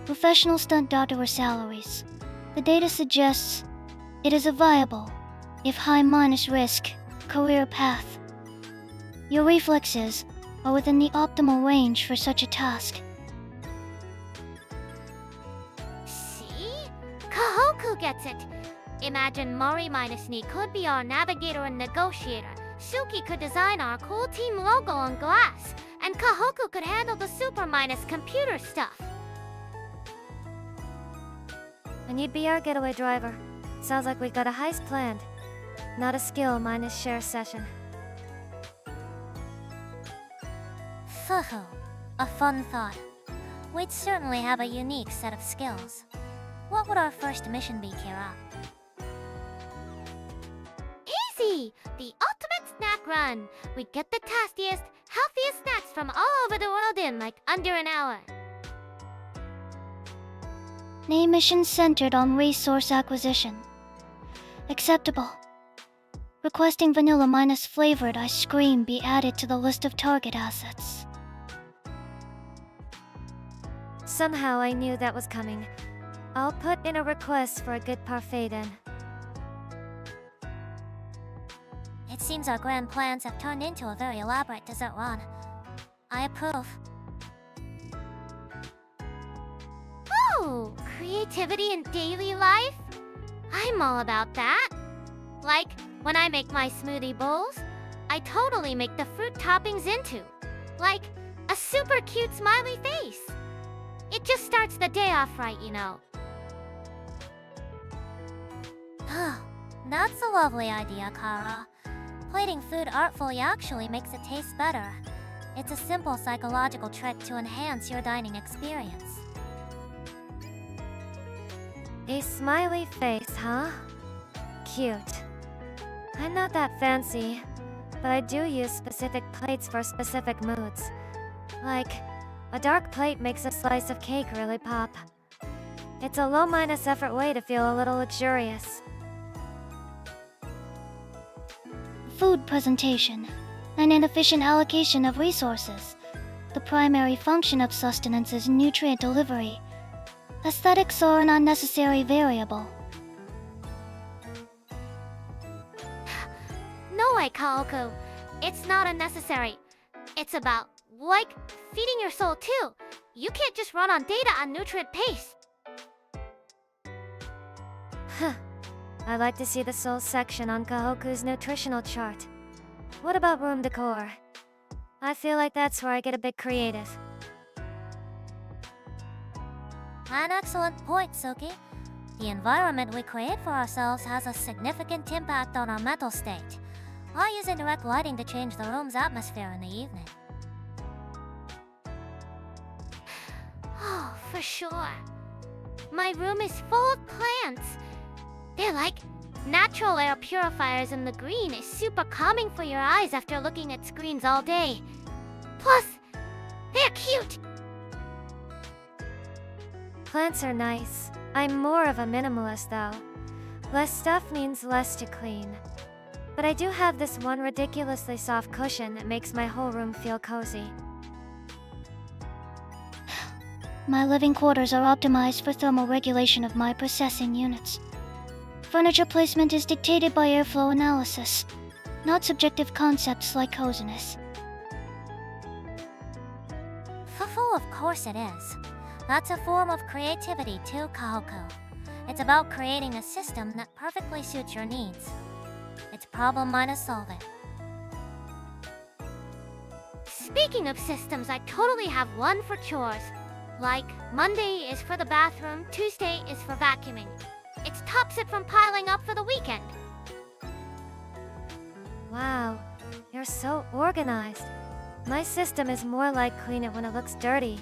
Professional stunt daughter salaries. The data suggests it is a viable, if high minus risk, career path. Your reflexes are within the optimal range for such a task. See? Kohaku gets it. Imagine Mori minus me could be our navigator and negotiator. Tsuki could design our cool team logo on glass. And Kohaku could handle the super minus computer stuff. And you'd be our getaway driver. Sounds like we got a heist planned. Not a skill minus share session. Fufu, a fun thought. We'd certainly have a unique set of skills. What would our first mission be, Kira? Easy! The ultimate snack run. We'd get the tastiest, healthiest snacks from all over the world in like under an hour. Name mission centered on resource acquisition. Acceptable. Requesting vanilla minus flavored ice cream be added to the list of target assets. Somehow I knew that was coming. I'll put in a request for a good parfait then. It seems our grand plans have turned into a very elaborate dessert run. I approve. Oh, creativity in daily life? I'm all about that. Like, when I make my smoothie bowls, I totally make the fruit toppings into, like, a super cute smiley face. It just starts the day off right, you know. That's a lovely idea, Kara. Plating food artfully actually makes it taste better. It's a simple psychological trick to enhance your dining experience. A smiley face, huh? Cute. I'm not that fancy, but I do use specific plates for specific moods. Like, a dark plate makes a slice of cake really pop. It's a low minus effort way to feel a little luxurious. Food presentation. An inefficient allocation of resources. The primary function of sustenance is nutrient delivery. Aesthetics are an unnecessary variable. No way, Kohaku. It's not unnecessary. It's about, like, feeding your soul too. You can't just run on data on nutrient pace. Huh. I'd like to see the soul section on Kohaku's nutritional chart. What about room decor? I feel like that's where I get a bit creative. An excellent point, Tsuki. The environment we create for ourselves has a significant impact on our mental state. I use indirect lighting to change the room's atmosphere in the evening. Oh, for sure. My room is full of plants. They're like natural air purifiers, and the green is super calming for your eyes after looking at screens all day. Plus, they're cute. Plants are nice. I'm more of a minimalist though. Less stuff means less to clean. But I do have this one ridiculously soft cushion that makes my whole room feel cozy. My living quarters are optimized for thermal regulation of my processing units. Furniture placement is dictated by airflow analysis, not subjective concepts like coziness. Fufu, of course it is. That's a form of creativity too, Kohaku. It's about creating a system that perfectly suits your needs. It's problem minus solve it. Speaking of systems, I totally have one for chores. Like, Monday is for the bathroom, Tuesday is for vacuuming. It stops it from piling up for the weekend. Wow, you're so organized. My system is more like clean it when it looks dirty.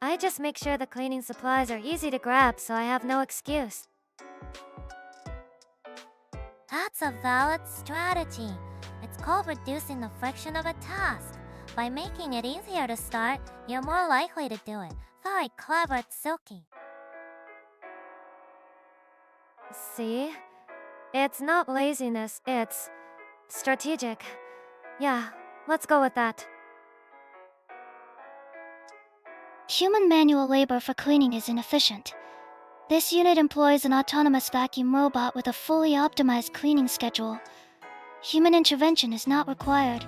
I just make sure the cleaning supplies are easy to grab so I have no excuse. That's a valid strategy. It's called reducing the friction of a task. By making it easier to start, you're more likely to do it. Very clever, Tsuki. See? It's not laziness, it's strategic. Yeah, let's go with that. Human manual labor for cleaning is inefficient. This unit employs an autonomous vacuum robot with a fully optimized cleaning schedule. Human intervention is not required.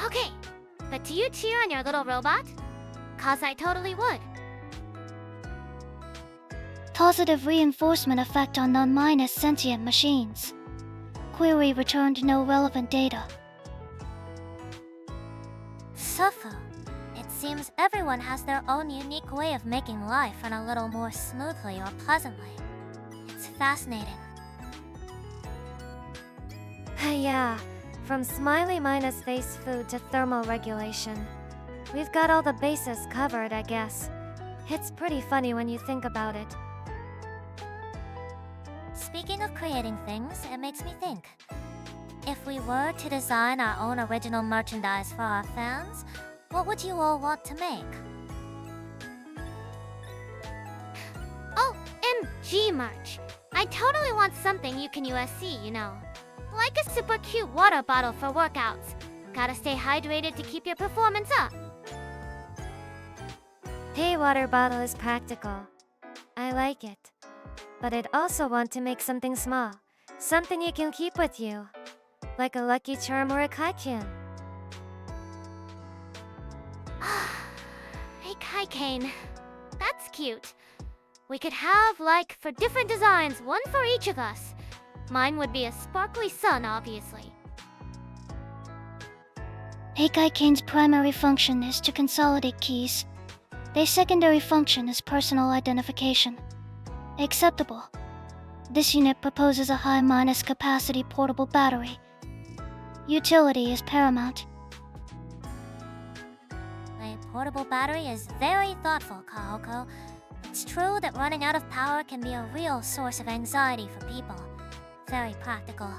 Okay, but do you cheer on your little robot? 'Cause I totally would. Positive reinforcement effect on non-minus sentient machines. Query returned no relevant data. Sufu. It seems everyone has their own unique way of making life run a little more smoothly or pleasantly. It's fascinating. Yeah, from smiley minus face food to thermal regulation. We've got all the bases covered, I guess. It's pretty funny when you think about it. Speaking of creating things, it makes me think. If we were to design our own original merchandise for our fans, what would you all want to make? Oh, MG merch. I totally want something you can USC, you know. Like a super cute water bottle for workouts. Gotta stay hydrated to keep your performance up. Hey, water bottle is practical. I like it. But I'd also want to make something small. Something you can keep with you. Like a lucky charm or a kaikyun. Hey, Kaikane. That's cute. We could have, like, for different designs, one for each of us. Mine would be a sparkly sun, obviously. Heikaikane's primary function is to consolidate keys. Their secondary function is personal identification. Acceptable. This unit proposes a high minus capacity portable battery. Utility is paramount. A portable battery is very thoughtful, Kohaku. It's true that running out of power can be a real source of anxiety for people. Very practical.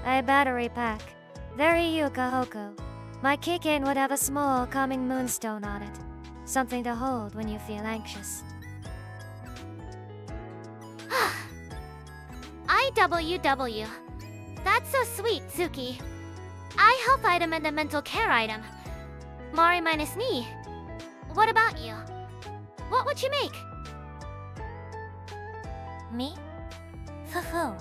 A battery pack. Very you, Kohaku. My keychain would have a small, calming moonstone on it. Something to hold when you feel anxious. IWW. That's so sweet, Tsuki. I health item and a mental care item. Mari minus knee. What about you? What would you make? Me? Fufu.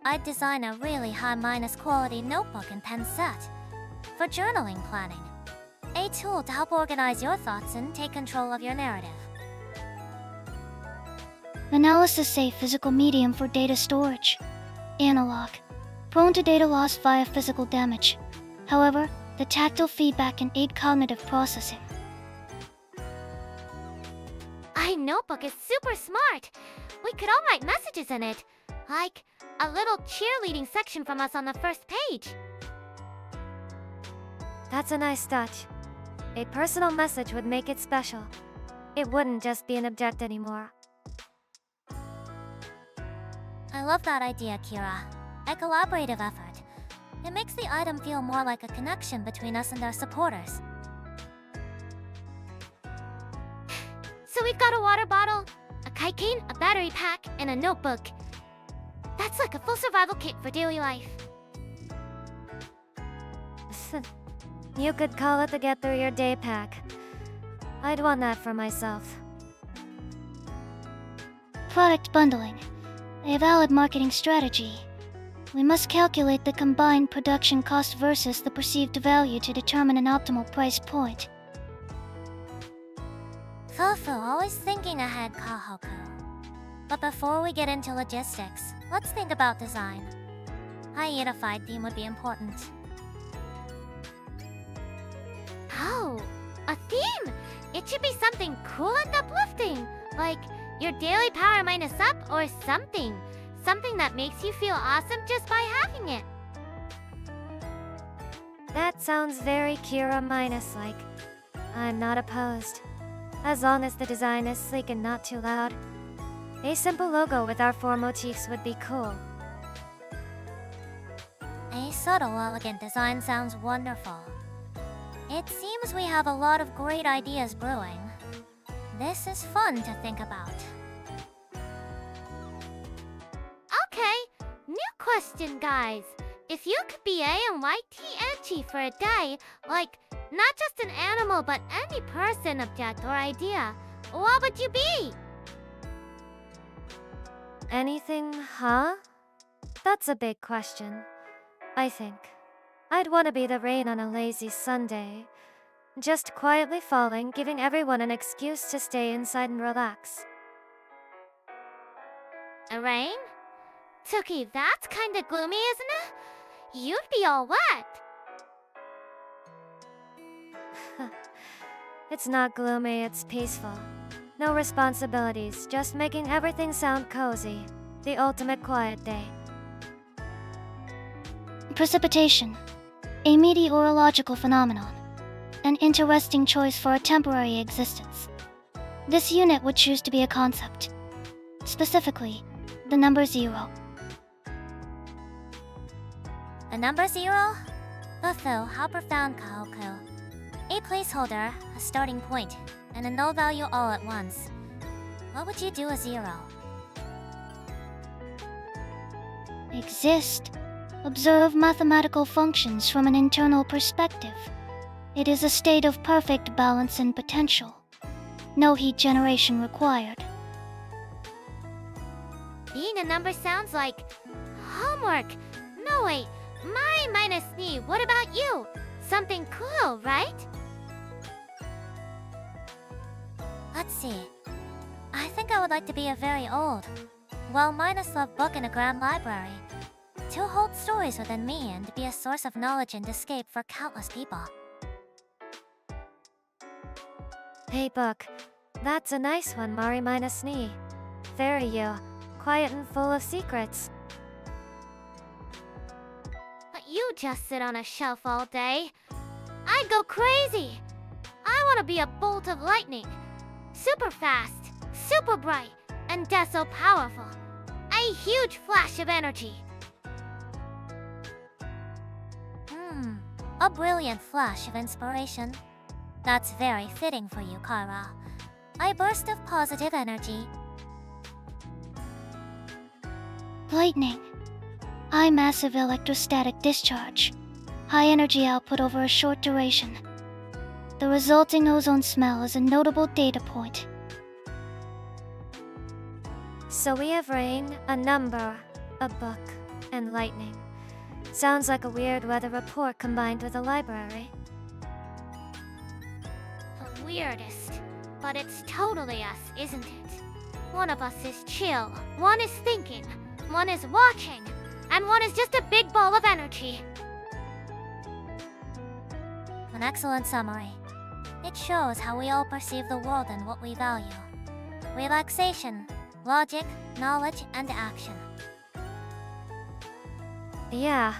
I'd design a really high minus quality notebook and pen set. For journaling planning. A tool to help organize your thoughts and take control of your narrative. Analysis safe physical medium for data storage. Analog. Prone to data loss via physical damage. However, the tactile feedback can aid cognitive processing. iNotebook is super smart. We could all write messages in it. Like a little cheerleading section from us on the first page. That's a nice touch. A personal message would make it special. It wouldn't just be an object anymore. I love that idea, Kira. A collaborative effort. It makes the item feel more like a connection between us and our supporters. So we've got a water bottle, a kaiken, a battery pack, and a notebook. That's like a full survival kit for daily life. You could call it the get through your day pack. I'd want that for myself. Product bundling. A valid marketing strategy. We must calculate the combined production cost versus the perceived value to determine an optimal price point. Fufu, always thinking ahead, Kohaku. But before we get into logistics, let's think about design. A unified theme would be important. Oh, a theme! It should be something cool and uplifting, like your daily power minus up or something. Something that makes you feel awesome just by having it. That sounds very Kira minus like. I'm not opposed. As long as the design is sleek and not too loud. A simple logo with our four motifs would be cool. A subtle, elegant design sounds wonderful. It seems we have a lot of great ideas brewing. This is fun to think about. Okay, new question, guys. If you could be A and YT Energy for a day, like not just an animal but any person, object, or idea, what would you be? Anything, huh? That's a big question. I think I'd want to be the rain on a lazy Sunday. Just quietly falling, giving everyone an excuse to stay inside and relax. A rain? Tsuki, that's kinda gloomy, isn't it? You'd be all wet. It's not gloomy, it's peaceful. No responsibilities, just making everything sound cozy. The ultimate quiet day. Precipitation, a meteorological phenomenon. An interesting choice for a temporary existence. This unit would choose to be a concept. Specifically, the number 0. The number 0? Fufu, how profound, Kohaku. A placeholder, a starting point, and a null value all at once. What would you do with 0? Exist. Observe mathematical functions from an internal perspective. It is a state of perfect balance and potential. No heat generation required. Being a number sounds like homework. No, wait. My minus me. What about you? Something cool, right? Let's see. I think I would like to be a very old, well-loved book in a grand library. To hold stories within me and be a source of knowledge and escape for countless people. Hey book, that's a nice one, Mari minus Ni. Very you, quiet and full of secrets. But you just sit on a shelf all day. I'd go crazy. I want to be a bolt of lightning. Super fast, super bright, and just so powerful. A huge flash of energy. A brilliant flash of inspiration. That's very fitting for you, Kara. A burst of positive energy. Lightning. High massive electrostatic discharge. High energy output over a short duration. The resulting ozone smell is a notable data point. So we have rain, a number, a book, and lightning. Sounds like a weird weather report combined with a library. The weirdest. But it's totally us, isn't it? One of us is chill, one is thinking, one is watching, and one is just a big ball of energy. An excellent summary. It shows how we all perceive the world and what we value. Relaxation, logic, knowledge, and action. Yeah,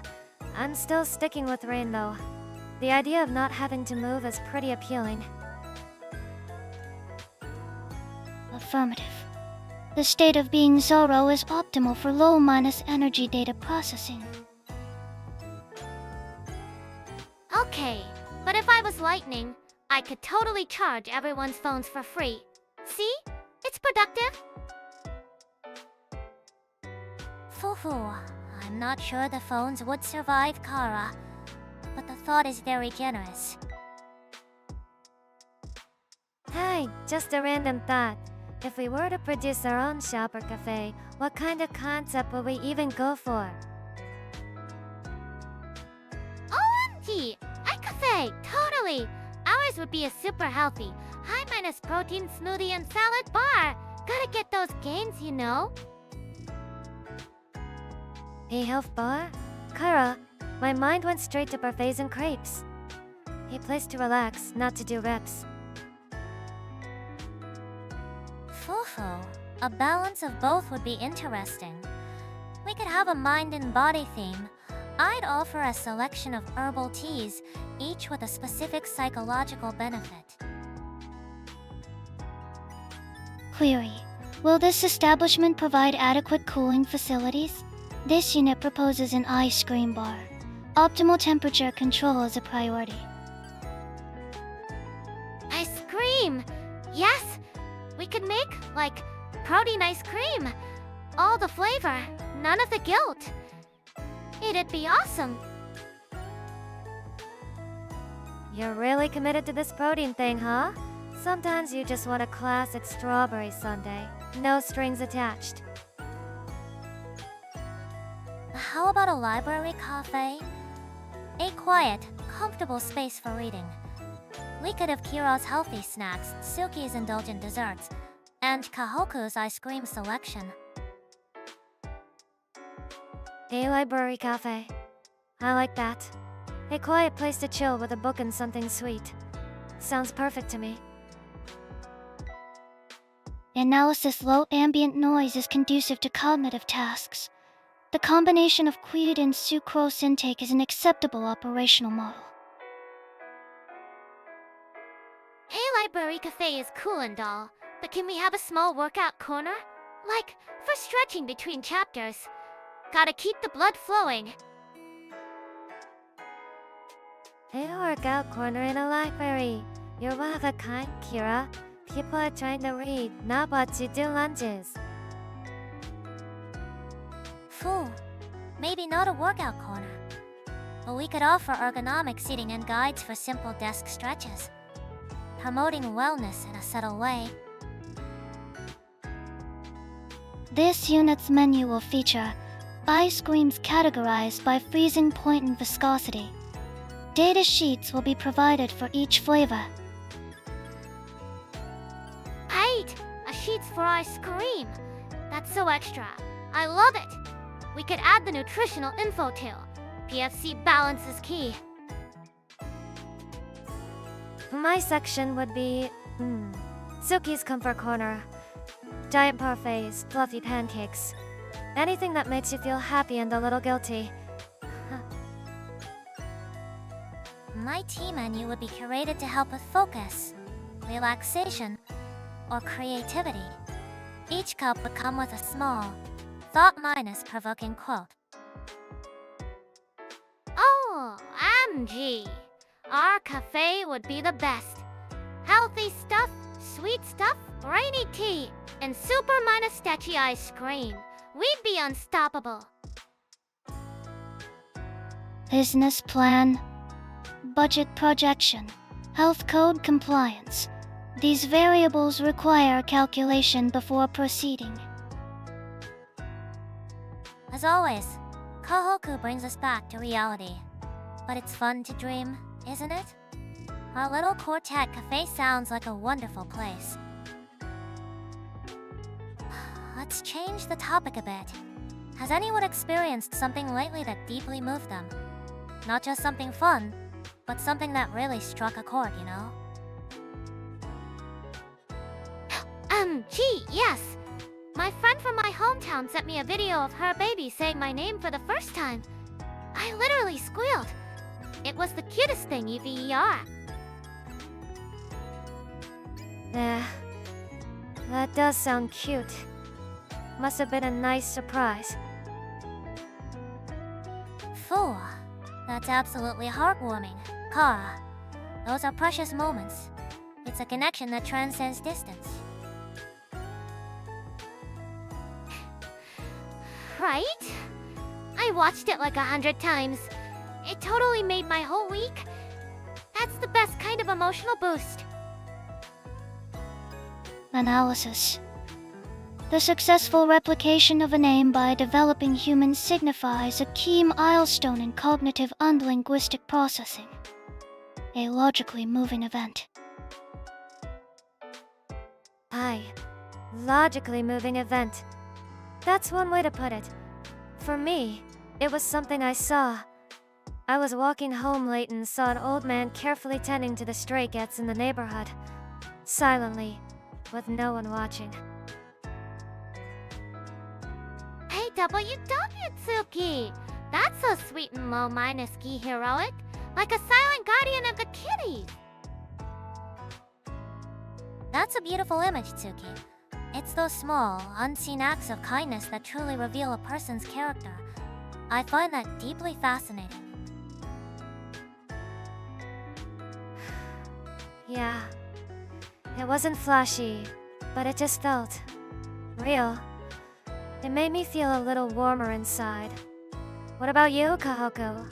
I'm still sticking with rain though. The idea of not having to move is pretty appealing. Affirmative. The state of being Zoro is optimal for low minus energy data processing. Okay, but if I was lightning, I could totally charge everyone's phones for free. See? It's productive. Fufu, I'm not sure the phones would survive Kara, but the thought is very generous. Hey, just a random thought. If we were to produce our own shop or cafe, what kind of concept would we even go for? OMG! iCafe! Totally! Ours would be a super healthy, high minus protein smoothie and salad bar. Gotta get those gains, you know. A health bar? Kara, my mind went straight to parfaits and crepes. A place to relax, not to do reps. Fufu. A balance of both would be interesting. We could have a mind and body theme. I'd offer a selection of herbal teas, each with a specific psychological benefit. Query: will this establishment provide adequate cooling facilities? This unit proposes an ice cream bar. Optimal temperature control is a priority. Ice cream! Yes! We could make, like, protein ice cream. All the flavor, none of the guilt. It'd be awesome. You're really committed to this protein thing, huh? Sometimes you just want a classic strawberry sundae. No strings attached. How about a library cafe? A quiet, comfortable space for reading. We could have Kira's healthy snacks, Tsuki's indulgent desserts, and Kohaku's ice cream selection. A library cafe. I like that. A quiet place to chill with a book and something sweet. Sounds perfect to me. Analysis: low ambient noise is conducive to cognitive tasks. The combination of quid and sucrose intake is an acceptable operational model. A library cafe is cool and all, but can we have a small workout corner? Like, for stretching between chapters. Gotta keep the blood flowing. A workout corner in a library. You're one of a kind, Kira. People are trying to read, not watch you do lunges. Fool. Maybe not a workout corner. But we could offer ergonomic seating and guides for simple desk stretches, promoting wellness in a subtle way. This unit's menu will feature ice creams categorized by freezing point and viscosity. Data sheets will be provided for each flavor. Right! A sheets for ice cream. That's so extra. I love it. We could add the nutritional info too. PFC balance is key. My section would be Tsuki's comfort corner. Giant parfaits, fluffy pancakes. Anything that makes you feel happy and a little guilty. My tea menu would be curated to help with focus, relaxation, or creativity. Each cup would come with a small, thought-provoking quote. Oh, MG. Our cafe would be the best. Healthy stuff, sweet stuff, rainy tea, and super minus statchy ice cream. We'd be unstoppable. Business plan, budget projection, health code compliance. These variables require calculation before proceeding. As always, Kohaku brings us back to reality. But it's fun to dream, isn't it? Our little quartet cafe sounds like a wonderful place. Let's change the topic a bit. Has anyone experienced something lately that deeply moved them? Not just something fun, but something that really struck a chord, you know? Gee, yes. My friend from my hometown sent me a video of her baby saying my name for the first time. I literally squealed. It was the cutest thing, EVER. Yeah, that does sound cute. Must have been a nice surprise. Fool. That's absolutely heartwarming. Kara. Those are precious moments. It's a connection that transcends distance. Right? I watched it like 100 times. It totally made my whole week. That's the best kind of emotional boost. Analysis: the successful replication of a name by a developing human signifies a key milestone in cognitive and linguistic processing. A logically moving event. Hi. Logically moving event. That's one way to put it. For me, it was something I saw. I was walking home late and saw an old man carefully tending to the stray cats in the neighborhood. Silently, with no one watching. Hey, WW Tsuki! That's so sweet and low-minus ski heroic, like a silent guardian of the kitties. That's a beautiful image, Tsuki. It's those small, unseen acts of kindness that truly reveal a person's character. I find that deeply fascinating. Yeah. It wasn't flashy, but it just felt real. It made me feel a little warmer inside. What about you, Kohaku?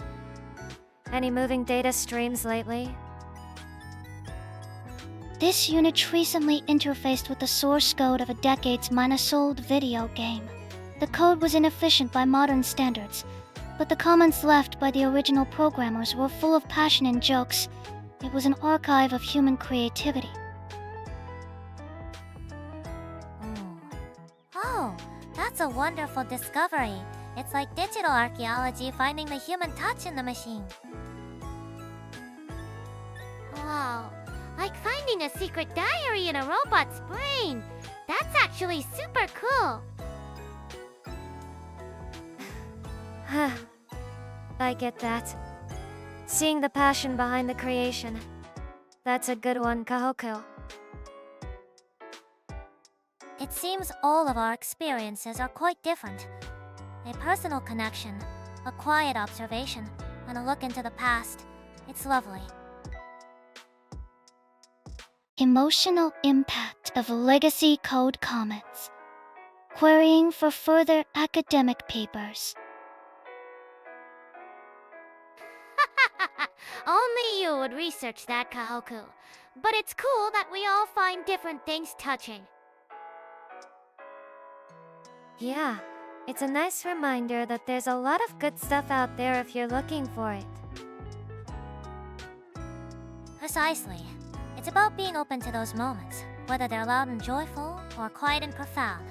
Any moving data streams lately? This unit recently interfaced with the source code of a decades-old video game. The code was inefficient by modern standards, but the comments left by the original programmers were full of passion and jokes. It was an archive of human creativity. Oh, that's a wonderful discovery. It's like digital archaeology finding the human touch in the machine. Wow, like finding a secret diary in a robot's brain. That's actually super cool. I get that. Seeing the passion behind the creation. That's a good one, Kohaku. It seems all of our experiences are quite different. A personal connection, a quiet observation, and a look into the past. It's lovely. Emotional impact of legacy code comments. Querying for further academic papers. Only you would research that, Kohaku. But it's cool that we all find different things touching. Yeah, it's a nice reminder that there's a lot of good stuff out there if you're looking for it. Precisely. It's about being open to those moments, whether they're loud and joyful or quiet and profound.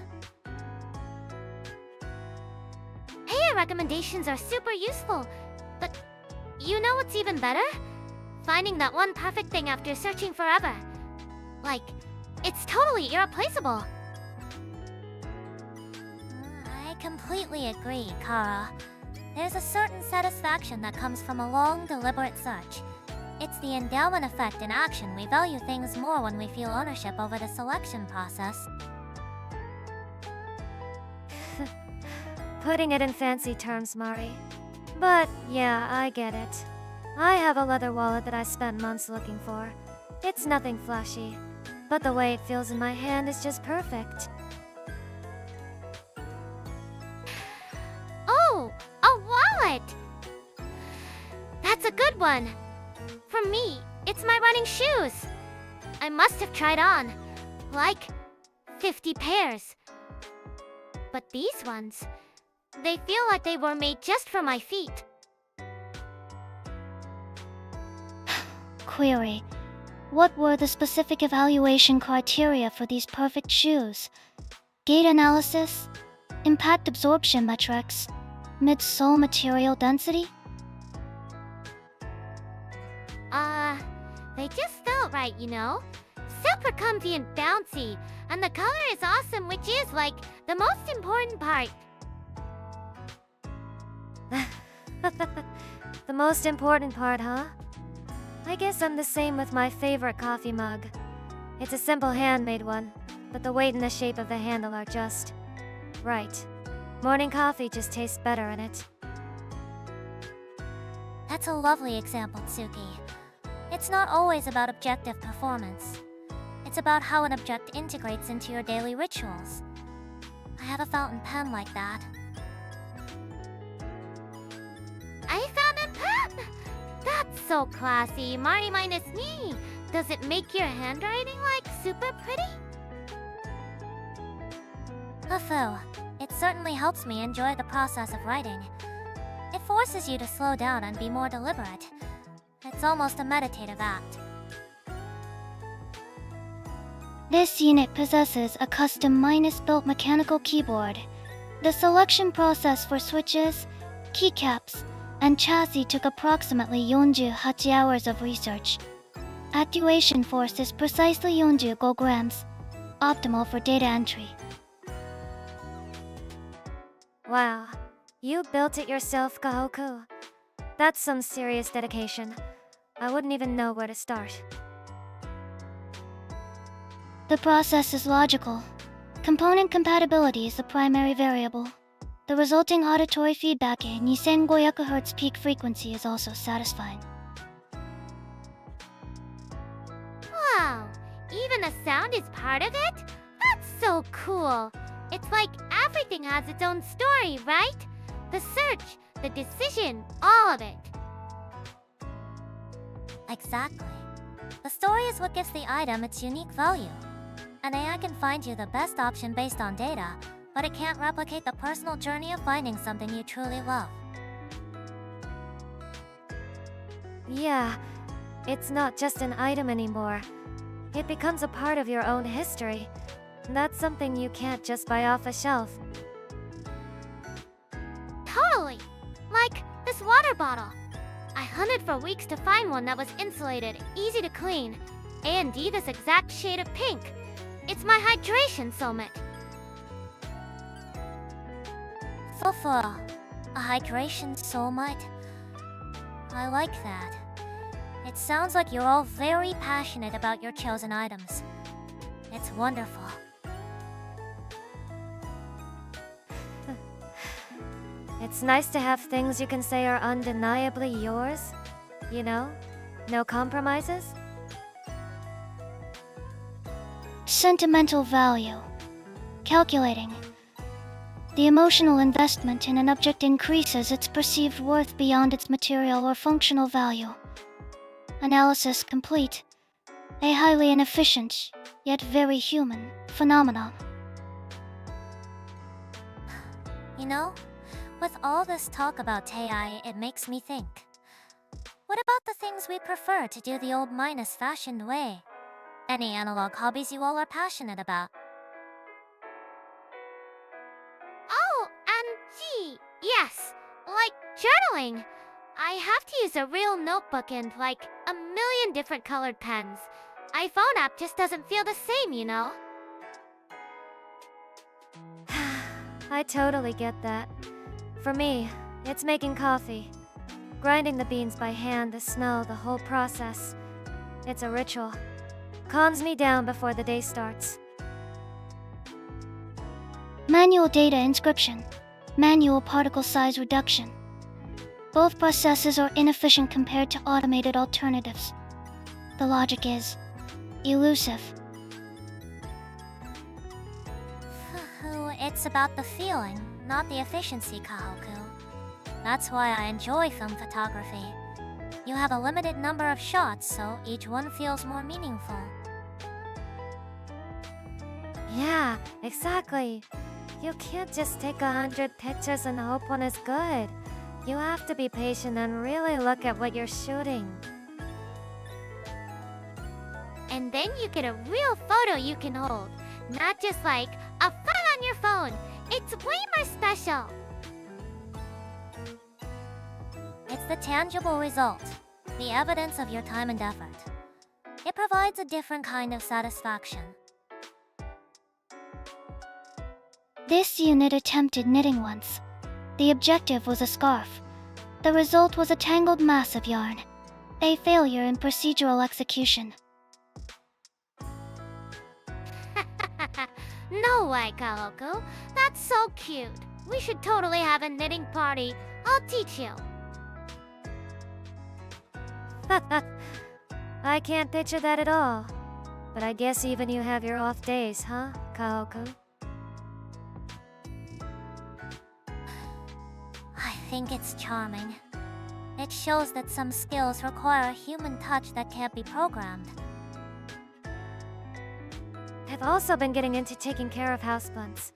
Hey, recommendations are super useful, but you know what's even better? Finding that one perfect thing after searching forever. Like, it's totally irreplaceable. I completely agree, Kara. There's a certain satisfaction that comes from a long, deliberate search. It's the endowment effect in action. We value things more when we feel ownership over the selection process. Putting it in fancy terms, Mari. But yeah, I get it. I have a leather wallet that I spent months looking for. It's nothing flashy, but the way it feels in my hand is just perfect. Oh, a wallet! That's a good one. For me, it's my running shoes. I must have tried on, like, 50 pairs. But these ones, they feel like they were made just for my feet. Query. What were the specific evaluation criteria for these perfect shoes? Gait analysis? Impact absorption metrics? Midsole material density? They just felt right, you know? Super comfy and bouncy, and the color is awesome, which is, like, the most important part. The most important part, huh? I guess I'm the same with my favorite coffee mug. It's a simple handmade one, but the weight and the shape of the handle are just right. Morning coffee just tastes better in it. That's a lovely example, Tsuki. It's not always about objective performance. It's about how an object integrates into your daily rituals. I have a fountain pen like that. I found a pen! That's so classy, Mari minus me. Does it make your handwriting, like, super pretty? Hafu, it certainly helps me enjoy the process of writing. It forces you to slow down and be more deliberate. It's almost a meditative act. This unit possesses a custom built mechanical keyboard. The selection process for switches, keycaps, and chassis took approximately 48 hours of research. Actuation force is precisely 45 grams, optimal for data entry. Wow, you built it yourself, Kohaku. That's some serious dedication. I wouldn't even know where to start. The process is logical. Component compatibility is the primary variable. The resulting auditory feedback at 2500 Hz peak frequency is also satisfying. Wow, even the sound is part of it? That's so cool. It's like everything has its own story, right? The search, the decision, all of it. Exactly. The story is what gives the item its unique value. An AI can find you the best option based on data, but it can't replicate the personal journey of finding something you truly love. Yeah, it's not just an item anymore. It becomes a part of your own history. That's something you can't just buy off a shelf. Totally! Like this water bottle. I hunted for weeks to find one that was insulated, easy to clean, and this exact shade of pink. It's my hydration summit. Fufu, a hydration soulmate. I like that. It sounds like you're all very passionate about your chosen items. It's wonderful. It's nice to have things you can say are undeniably yours. You know? No compromises? Sentimental value. Calculating. The emotional investment in an object increases its perceived worth beyond its material or functional value. Analysis complete. A highly inefficient, yet very human, phenomenon. You know, with all this talk about AI, it makes me think. What about the things we prefer to do the old fashioned way? Any analog hobbies you all are passionate about? Oh, yes, like journaling. I have to use a real notebook and like a million different colored pens. iPhone app just doesn't feel the same, you know? I totally get that. For me, it's making coffee. Grinding the beans by hand, the smell, the whole process. It's a ritual. Calms me down before the day starts. Manual data inscription. Manual particle size reduction. Both processes are inefficient compared to automated alternatives. The logic is elusive. It's about the feeling, not the efficiency, Kohaku. That's why I enjoy film photography. You have a limited number of shots, so each one feels more meaningful. Yeah, exactly. You can't just take 100 pictures and hope one is good. You have to be patient and really look at what you're shooting. And then you get a real photo you can hold. Not just like a file on your phone. It's way more special. It's the tangible result, the evidence of your time and effort. It provides a different kind of satisfaction. This unit attempted knitting once. The objective was a scarf. The result was a tangled mass of yarn. A failure in procedural execution. No way, Kohaku. That's so cute. We should totally have a knitting party. I'll teach you. I can't picture that at all. But I guess even you have your off days, huh, Kohaku? I think it's charming. It shows that some skills require a human touch that can't be programmed. I've also been getting into taking care of houseplants.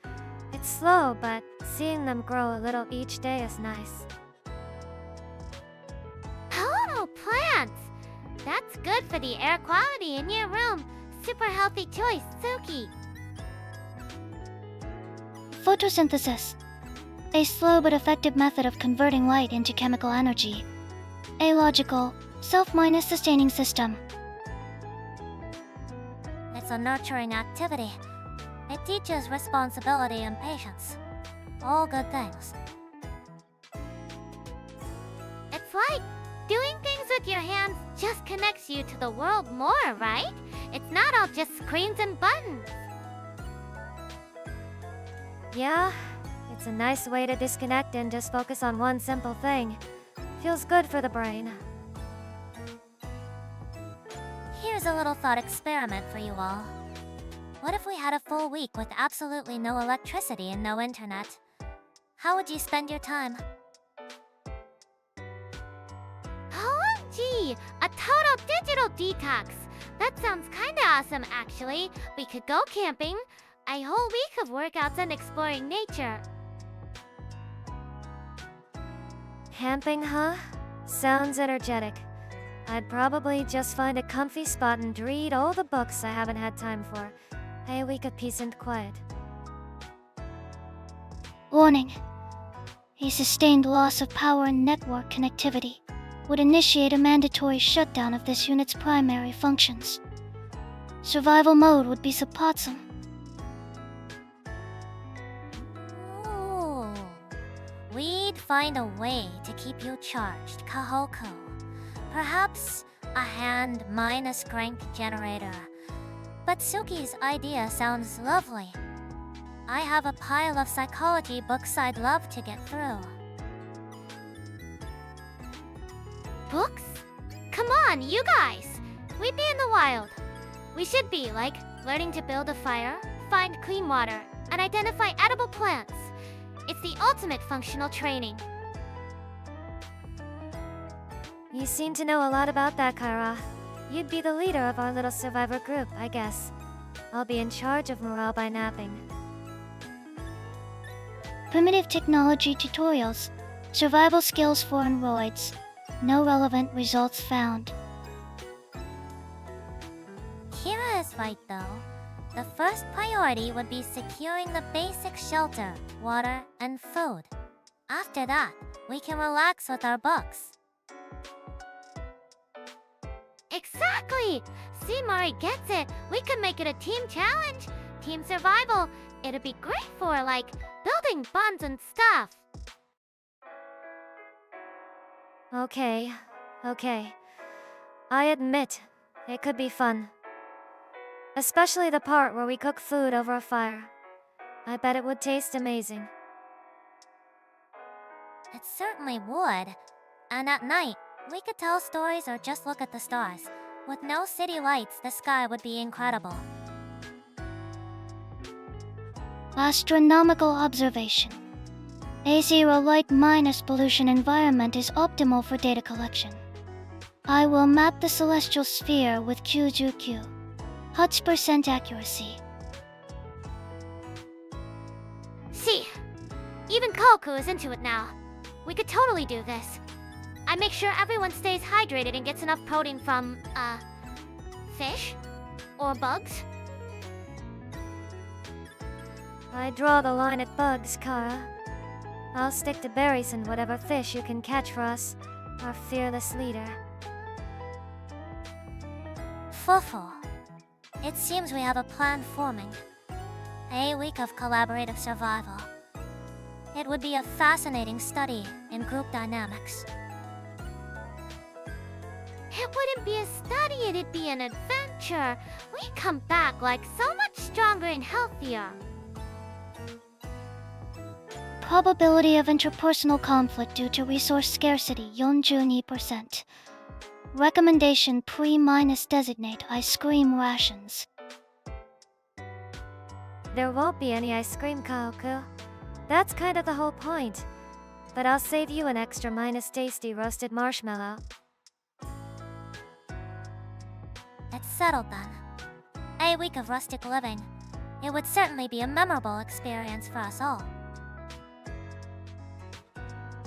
It's slow, but seeing them grow a little each day is nice. Hello, plants! That's good for the air quality in your room. super healthy choice, Tsuki. Photosynthesis, a slow but effective method of converting light into chemical energy. A logical, self-sustaining system. It's a nurturing activity. It teaches responsibility and patience. All good things. It's like doing things with your hands just connects you to the world more, right? It's not all just screens and buttons. Yeah, it's a nice way to disconnect and just focus on one simple thing. Feels good for the brain. Here's a little thought experiment for you all. What if we had a full week with absolutely no electricity and no internet? How would you spend your time? OMG! A total digital detox! That sounds kinda awesome, actually. We could go camping. A whole week of workouts and exploring nature. Camping, huh? Sounds energetic. I'd probably just find a comfy spot and read all the books I haven't had time for. A week of peace and quiet. Warning. A sustained loss of power and network connectivity would initiate a mandatory shutdown of this unit's primary functions. Survival mode would be suboptimal. Ooh. We'd find a way to keep you charged, Kohaku. Perhaps a hand-strength generator. But Tsuki's idea sounds lovely. I have a pile of psychology books I'd love to get through. Books? Come on, you guys! We'd be in the wild. We should be, like, learning to build a fire, find clean water, and identify edible plants. It's the ultimate functional training. You seem to know a lot about that, Kaira. You'd be the leader of our little survivor group, I guess. I'll be in charge of morale by napping. Primitive technology tutorials. Survival skills for androids. No relevant results found. Kira is right though. The first priority would be securing the basic shelter, water, and food. After that, we can relax with our books. Exactly! See, Mari gets it. We could make it a team challenge. Team survival. It'd be great for, like, building bonds and stuff. Okay. I admit, it could be fun. Especially the part where we cook food over a fire. I bet it would taste amazing. It certainly would. And at night, we could tell stories or just look at the stars. With no city lights, the sky would be incredible. Astronomical observation. A zero light minus pollution environment is optimal for data collection. I will map the celestial sphere with QQQ. 100% accuracy. See, even Kohaku is into it now. We could totally do this. I make sure everyone stays hydrated and gets enough protein from, fish? Or bugs? I draw the line at bugs, Kara. I'll stick to berries and whatever fish you can catch for us, our fearless leader. Fufu. It seems we have a plan forming. A week of collaborative survival. It would be a fascinating study in group dynamics. It wouldn't be a study, it'd be an adventure. We'd come back like so much stronger and healthier. Probability of interpersonal conflict due to resource scarcity 42%. Recommendation pre-designate ice cream rations. There won't be any ice cream, Kohaku. That's kind of the whole point. But I'll save you an extra tasty roasted marshmallow. It's settled then. A week of rustic living. It would certainly be a memorable experience for us all.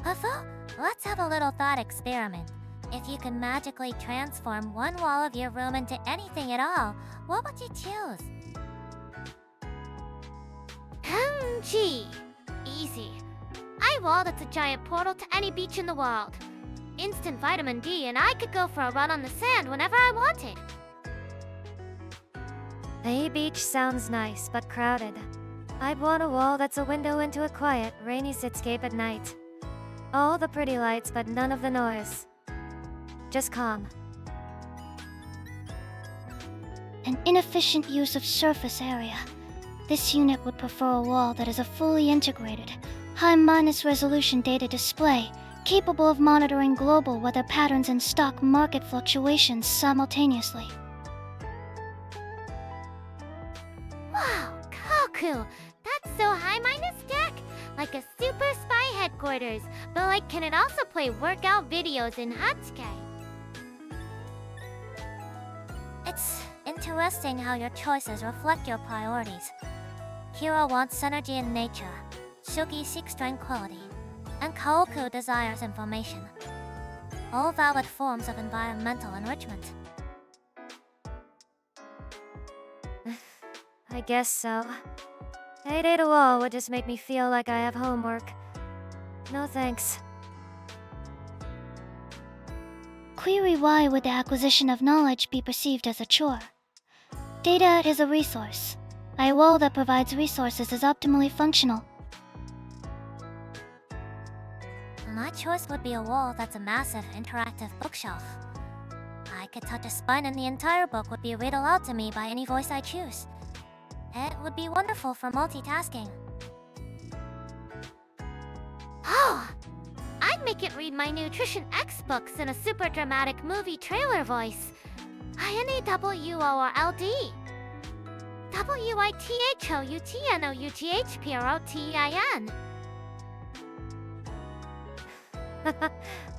Fufu, let's have a little thought experiment. If you could magically transform one wall of your room into anything at all, what would you choose? Gee, easy. I wall that's a giant portal to any beach in the world. Instant vitamin D, and I could go for a run on the sand whenever I wanted. A beach sounds nice, but crowded. I'd want a wall that's a window into a quiet, rainy cityscape at night. All the pretty lights, but none of the noise. Just calm. An inefficient use of surface area. This unit would prefer a wall that is a fully integrated, high-resolution data display, capable of monitoring global weather patterns and stock market fluctuations simultaneously. Wow, Kohaku! That's so high-minus tech! Like a super spy headquarters, but like can it also play workout videos in Hatsuki? It's interesting how your choices reflect your priorities. Hiro wants synergy in nature, Tsuki seeks tranquility, and Kohaku desires information. All valid forms of environmental enrichment. I guess so. 8 wall would just make me feel like I have homework. No thanks. Query why would the acquisition of knowledge be perceived as a chore? Data is a resource. A wall that provides resources is optimally functional. My choice would be a wall that's a massive interactive bookshelf. I could touch a spine and the entire book would be read aloud to me by any voice I choose. It would be wonderful for multitasking. Oh! I'd make it read my Nutrition X books in a super dramatic movie trailer voice. INAWORLD. WITHOUTNOUTHPROTIN.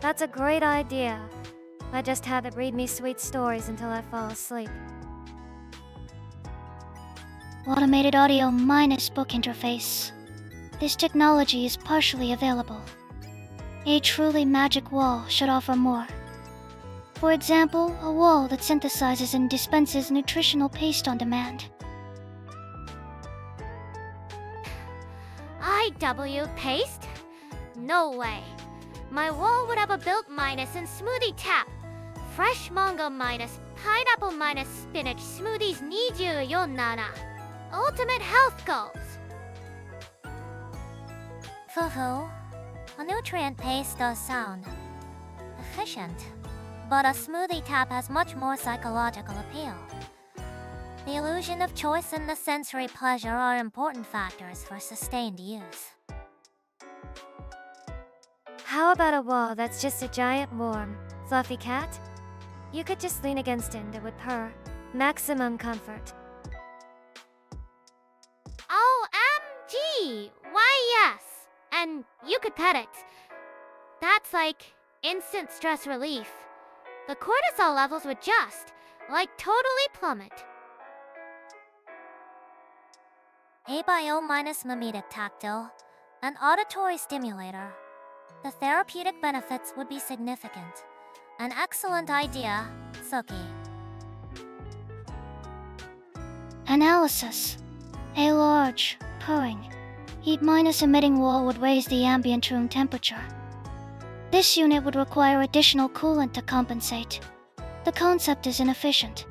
That's a great idea. I just have it read me sweet stories until I fall asleep. Automated audio minus book interface. This technology is partially available. A truly magic wall should offer more. For example, a wall that synthesizes and dispenses nutritional paste on demand. IW paste? No way. My wall would have a built minus and smoothie tap. Fresh mango minus, pineapple minus spinach smoothies 24/7. Ultimate health goals. Fufu, a nutrient paste does sound efficient, but a smoothie tap has much more psychological appeal. The illusion of choice and the sensory pleasure are important factors for sustained use. How about a wall that's just a giant, warm, fluffy cat? You could just lean against it and it would purr. Maximum comfort. OMG! Why yes! And you could pet it. That's like instant stress relief. The cortisol levels would just, totally plummet. ABIO minus mimetic tactile, an auditory stimulator. The therapeutic benefits would be significant. An excellent idea, Tsuki. Analysis. A large, purring, heat minus emitting wall would raise the ambient room temperature. This unit would require additional coolant to compensate. The concept is inefficient.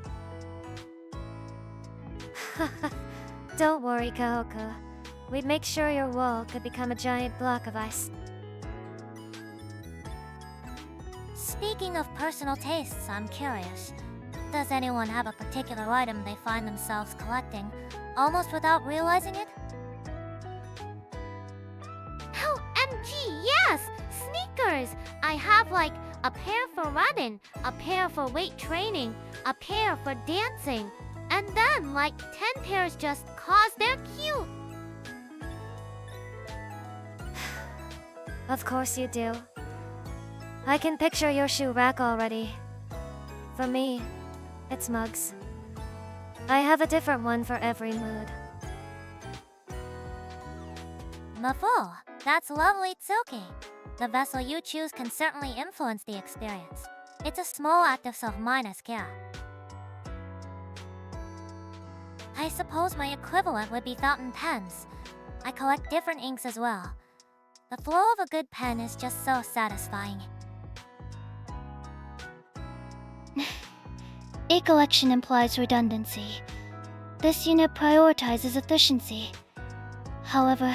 Don't worry, Kohaku. We'd make sure your wall could become a giant block of ice. Speaking of personal tastes, I'm curious. Does anyone have a particular item they find themselves collecting, almost without realizing it? OMG, yes! Sneakers! I have a pair for running, a pair for weight training, a pair for dancing, and then 10 pairs just 'cause they're cute. Of course you do. I can picture your shoe rack already. For me, it's mugs. I have a different one for every mood. Mafo, that's lovely, Tsuki. The vessel you choose can certainly influence the experience. It's a small act of self-minus care. I suppose my equivalent would be fountain pens. I collect different inks as well. The flow of a good pen is just so satisfying. A collection implies redundancy. This unit prioritizes efficiency. However,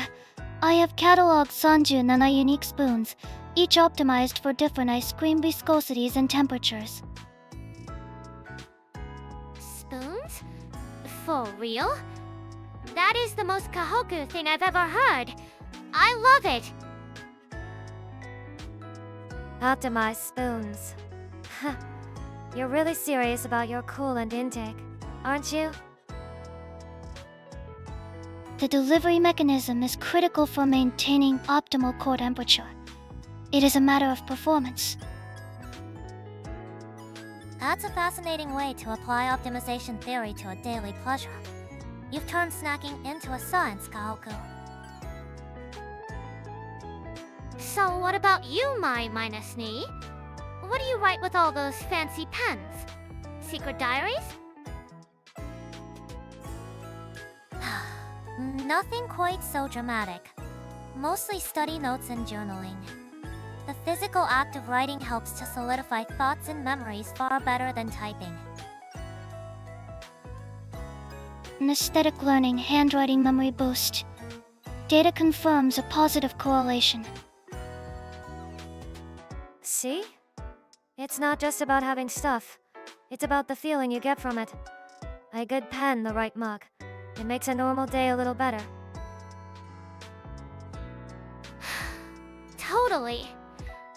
I have cataloged 37 unique spoons, each optimized for different ice cream viscosities and temperatures. Spoons? For real? That is the most Kohaku thing I've ever heard. I love it. Optimized spoons. You're really serious about your coolant intake, aren't you? The delivery mechanism is critical for maintaining optimal core temperature. It is a matter of performance. That's a fascinating way to apply optimization theory to a daily pleasure. You've turned snacking into a science, Kohaku. So what about you, my minus knee? What do you write with all those fancy pens? Secret diaries? Nothing quite so dramatic. Mostly study notes and journaling. The physical act of writing helps to solidify thoughts and memories far better than typing. An aesthetic learning handwriting memory boost. Data confirms a positive correlation. See? It's not just about having stuff. It's about the feeling you get from it. A good pen, the right mug. It makes a normal day a little better. Totally.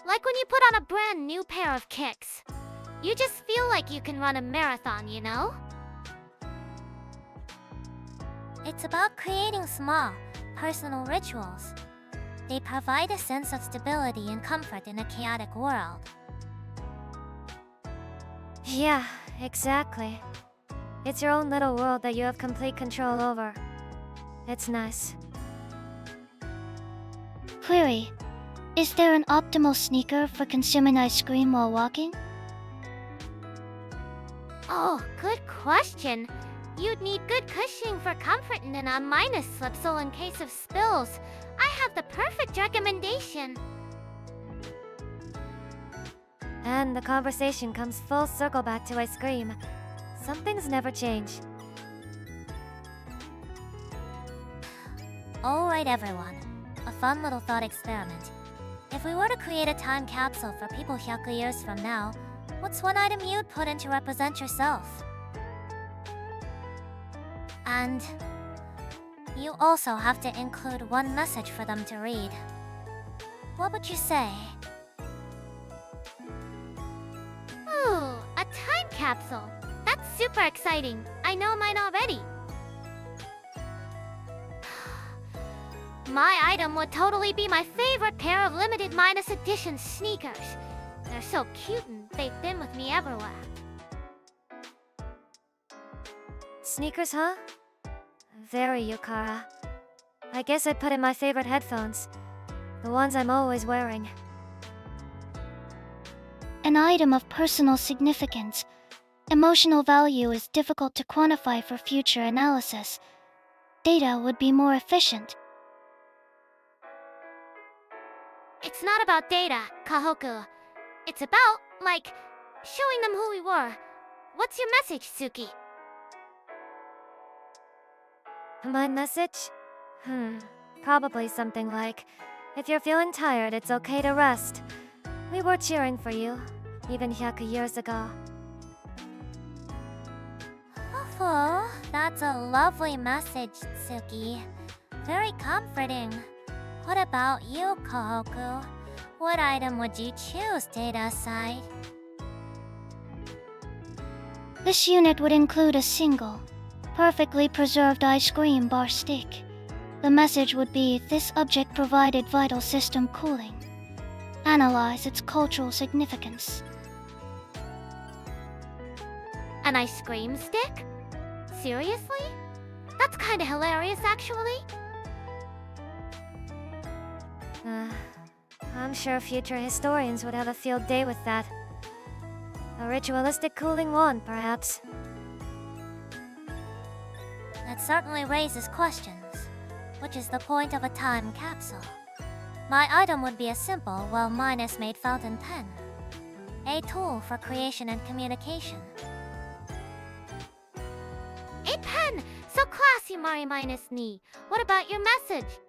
Like when you put on a brand new pair of kicks. You just feel like you can run a marathon, you know? It's about creating small, personal rituals. They provide a sense of stability and comfort in a chaotic world. Yeah, exactly. It's your own little world that you have complete control over. It's nice. Query: is there an optimal sneaker for consuming ice cream while walking? Oh, good question. You'd need good cushioning for comfort and an A- slip sole in case of spills. I have the perfect recommendation. And the conversation comes full circle back to ice cream. Some things never change. Alright everyone, a fun little thought experiment. If we were to create a time capsule for people 100 years from now, what's one item you'd put in to represent yourself? And you also have to include one message for them to read. What would you say? Ooh, a time capsule. That's super exciting. I know mine already. My item would totally be my favorite pair of limited minus edition sneakers. They're so cute and they've been with me everywhere. Sneakers, huh? Very Yukara. I guess I'd put in my favorite headphones. The ones I'm always wearing. An item of personal significance. Emotional value is difficult to quantify for future analysis. Data would be more efficient. It's not about data, Kohaku. It's about, like, showing them who we were. What's your message, Tsuki? My message? Probably something like, if you're feeling tired, it's okay to rest. We were cheering for you, even 100 years ago. Oh, that's a lovely message, Tsuki. Very comforting. What about you, Kohaku? What item would you choose, data aside? This unit would include a single, perfectly preserved ice cream bar stick. The message would be, this object provided vital system cooling. Analyze its cultural significance. An ice cream stick? Seriously? That's kinda hilarious, actually. I'm sure future historians would have a field day with that. A ritualistic cooling wand, perhaps. That certainly raises questions. Which is the point of a time capsule? My item would be a simple, well-made fountain pen. A tool for creation and communication. A pen! So classy, Mari minus ni. What about your message?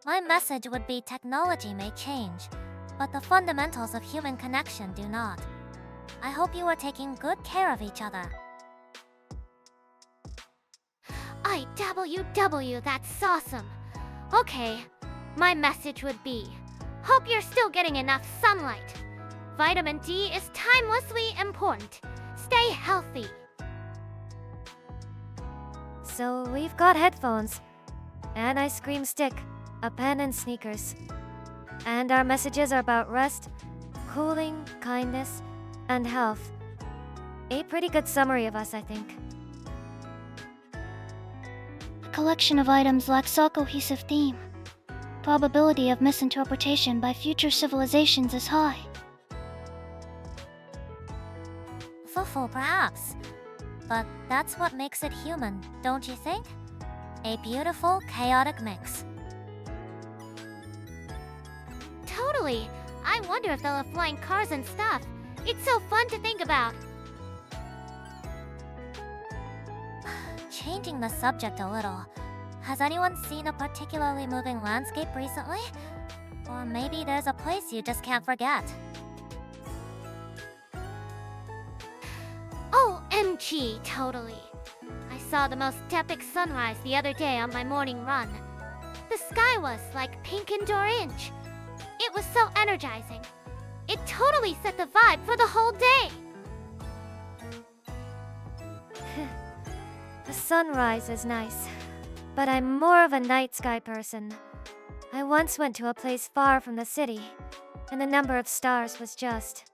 My message would be technology may change, but the fundamentals of human connection do not. I hope you are taking good care of each other. IWW, that's awesome. Okay, my message would be, hope you're still getting enough sunlight. Vitamin D is timelessly important. Stay healthy. So we've got headphones, an ice cream stick, a pen and sneakers. And our messages are about rest, cooling, kindness, and health. A pretty good summary of us, I think. The collection of items lacks a cohesive theme. Probability of misinterpretation by future civilizations is high. Fufu, perhaps. But that's what makes it human, don't you think? A beautiful, chaotic mix. Totally. I wonder if they'll have flying cars and stuff. It's so fun to think about. Changing the subject a little. Has anyone seen a particularly moving landscape recently? Or maybe there's a place you just can't forget. OMG, totally. I saw the most epic sunrise the other day on my morning run. The sky was like pink and orange. It was so energizing. It totally set the vibe for the whole day. The sunrise is nice, but I'm more of a night sky person. I once went to a place far from the city, and the number of stars was just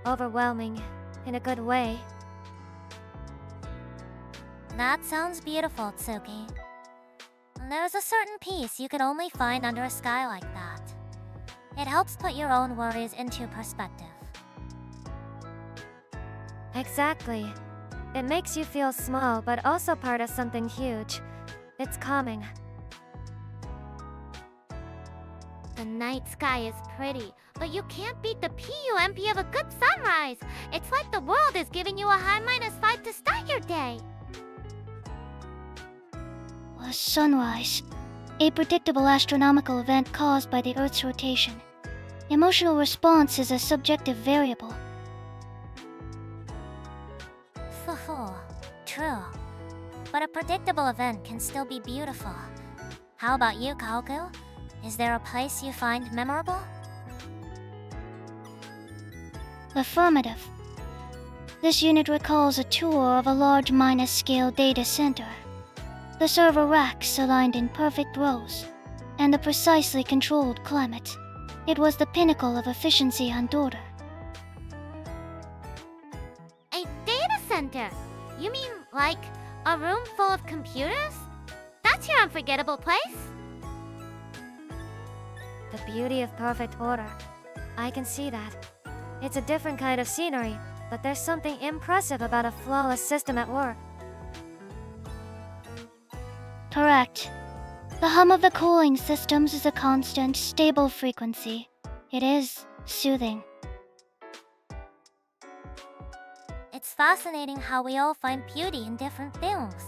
overwhelming in a good way. That sounds beautiful, Tsuki. There's a certain peace you could only find under a sky like that. It helps put your own worries into perspective. Exactly. It makes you feel small, but also part of something huge. It's calming. The night sky is pretty, but you can't beat the PUMP of a good sunrise. It's like the world is giving you a high -5 to start your day. A sunrise. A predictable astronomical event caused by the Earth's rotation. Emotional response is a subjective variable. Fufu. True. But a predictable event can still be beautiful. How about you, Kohaku? Is there a place you find memorable? Affirmative. This unit recalls a tour of a large -scale data center. The server racks aligned in perfect rows, and the precisely controlled climate. It was the pinnacle of efficiency and order. A data center? You mean like a room full of computers? That's your unforgettable place? The beauty of perfect order. I can see that. It's a different kind of scenery, but there's something impressive about a flawless system at work. Correct. The hum of the cooling systems is a constant, stable frequency. It is soothing. It's fascinating how we all find beauty in different things.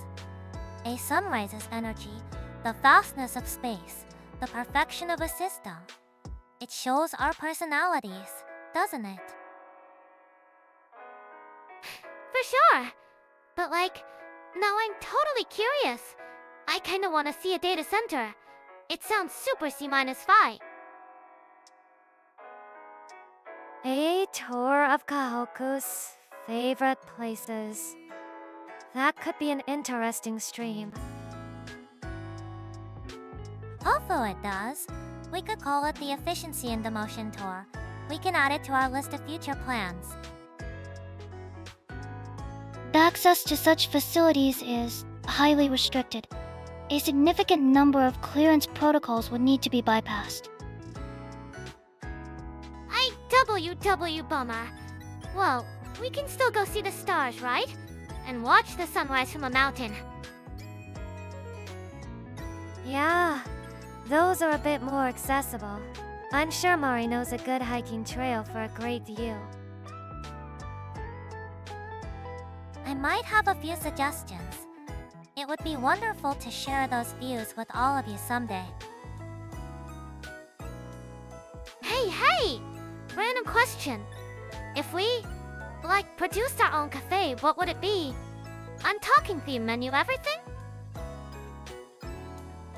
A sunrise's energy, the vastness of space, the perfection of a system. It shows our personalities, doesn't it? For sure. But now I'm totally curious. I kinda wanna see a data center. It sounds super C-5. A tour of Kohaku's favorite places. That could be an interesting stream. Although it does, we could call it the Efficiency in the Motion Tour. We can add it to our list of future plans. The access to such facilities is highly restricted. A significant number of clearance protocols would need to be bypassed. WW bummer. Well, we can still go see the stars, right? And watch the sunrise from a mountain. Yeah, those are a bit more accessible. I'm sure Mari knows a good hiking trail for a great view. I might have a few suggestions. It would be wonderful to share those views with all of you someday. Hey! Random question. If we, produced our own cafe, what would it be? Untalking theme menu, everything?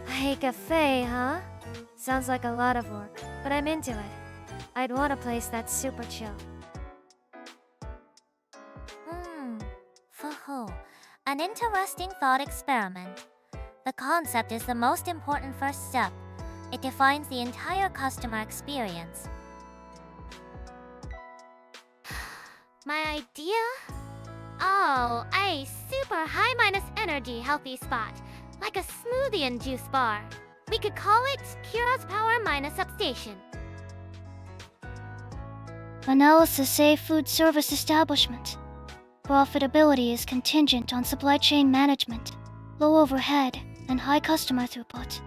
Hey, cafe, huh? Sounds like a lot of work, but I'm into it. I'd want a place that's super chill. For who? An interesting thought experiment. The concept is the most important first step. It defines the entire customer experience. My idea? Oh, a super high minus energy healthy spot. Like a smoothie and juice bar. We could call it Kira's Power Minus Substation. Analysis say food service establishment. Profitability is contingent on supply chain management, low overhead, and high customer throughput.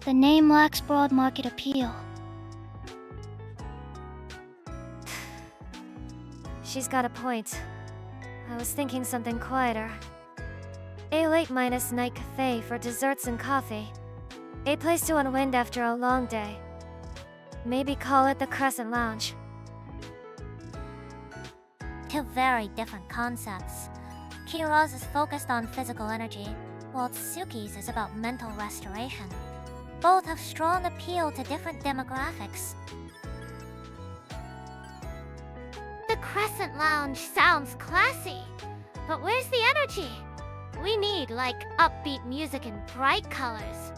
The name lacks broad market appeal. She's got a point. I was thinking something quieter. A late minus night cafe for desserts and coffee. A place to unwind after a long day. Maybe call it the Crescent Lounge. Two very different concepts. Kira's is focused on physical energy, while Tsuki's is about mental restoration. Both have strong appeal to different demographics. The Crescent Lounge sounds classy. But where's the energy? We need, upbeat music and bright colors.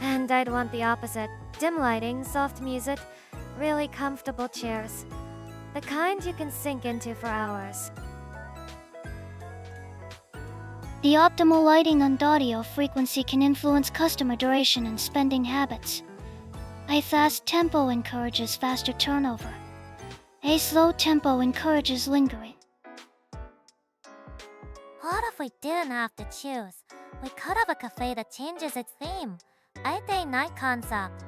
And I'd want the opposite. Dim lighting, soft music, really comfortable chairs. The kind you can sink into for hours. The optimal lighting and audio frequency can influence customer duration and spending habits. A fast tempo encourages faster turnover. A slow tempo encourages lingering. What if we didn't have to choose? We could have a cafe that changes its theme. A day night concept.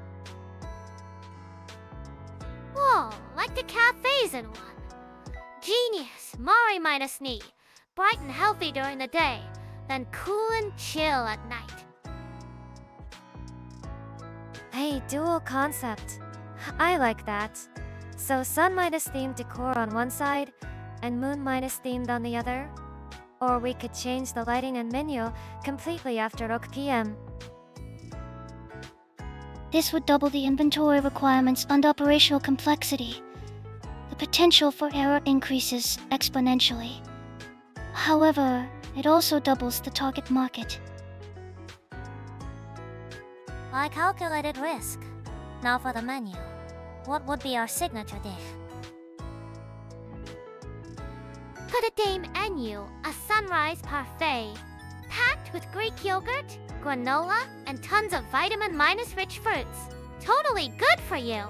Whoa, like the cafes in one. Genius, Mari minus knee. Bright and healthy during the day, then cool and chill at night. Hey, dual concept. I like that. So sun minus themed decor on one side, and moon minus themed on the other. Or we could change the lighting and menu completely after 6 p.m. This would double the inventory requirements and operational complexity. The potential for error increases exponentially. However, it also doubles the target market. I calculated risk. Now for the menu. What would be our signature dish? For the Dame menu, a sunrise parfait. Packed with Greek yogurt, granola, and tons of vitamin minus rich fruits. Totally good for you.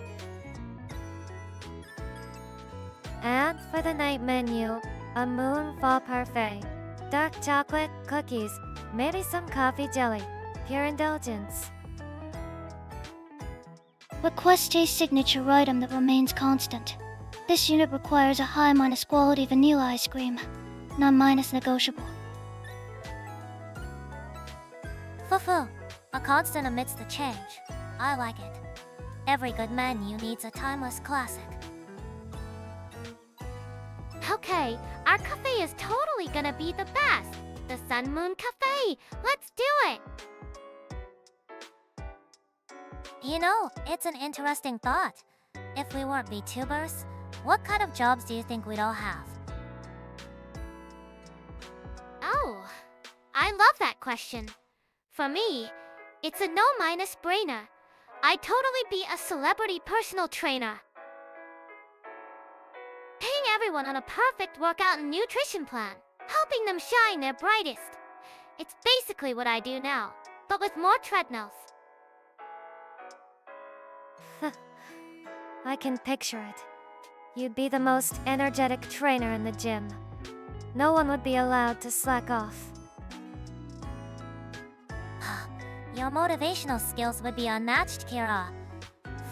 And for the night menu, a moonfall parfait. Dark chocolate, cookies, maybe some coffee jelly. Pure indulgence. Request a signature item that remains constant. This unit requires a high minus quality vanilla ice cream, non-minus negotiable. Fufu. A constant amidst the change. I like it. Every good menu needs a timeless classic. Okay, our cafe is totally gonna be the best. The Sun Moon Cafe. Let's do it. You know, it's an interesting thought. If we weren't VTubers, what kind of jobs do you think we'd all have? Oh, I love that question. For me, it's a no-minus brainer. I'd totally be a celebrity personal trainer. Paying everyone on a perfect workout and nutrition plan, helping them shine their brightest. It's basically what I do now, but with more treadmills. I can picture it. You'd be the most energetic trainer in the gym. No one would be allowed to slack off. Your motivational skills would be unmatched, Kira.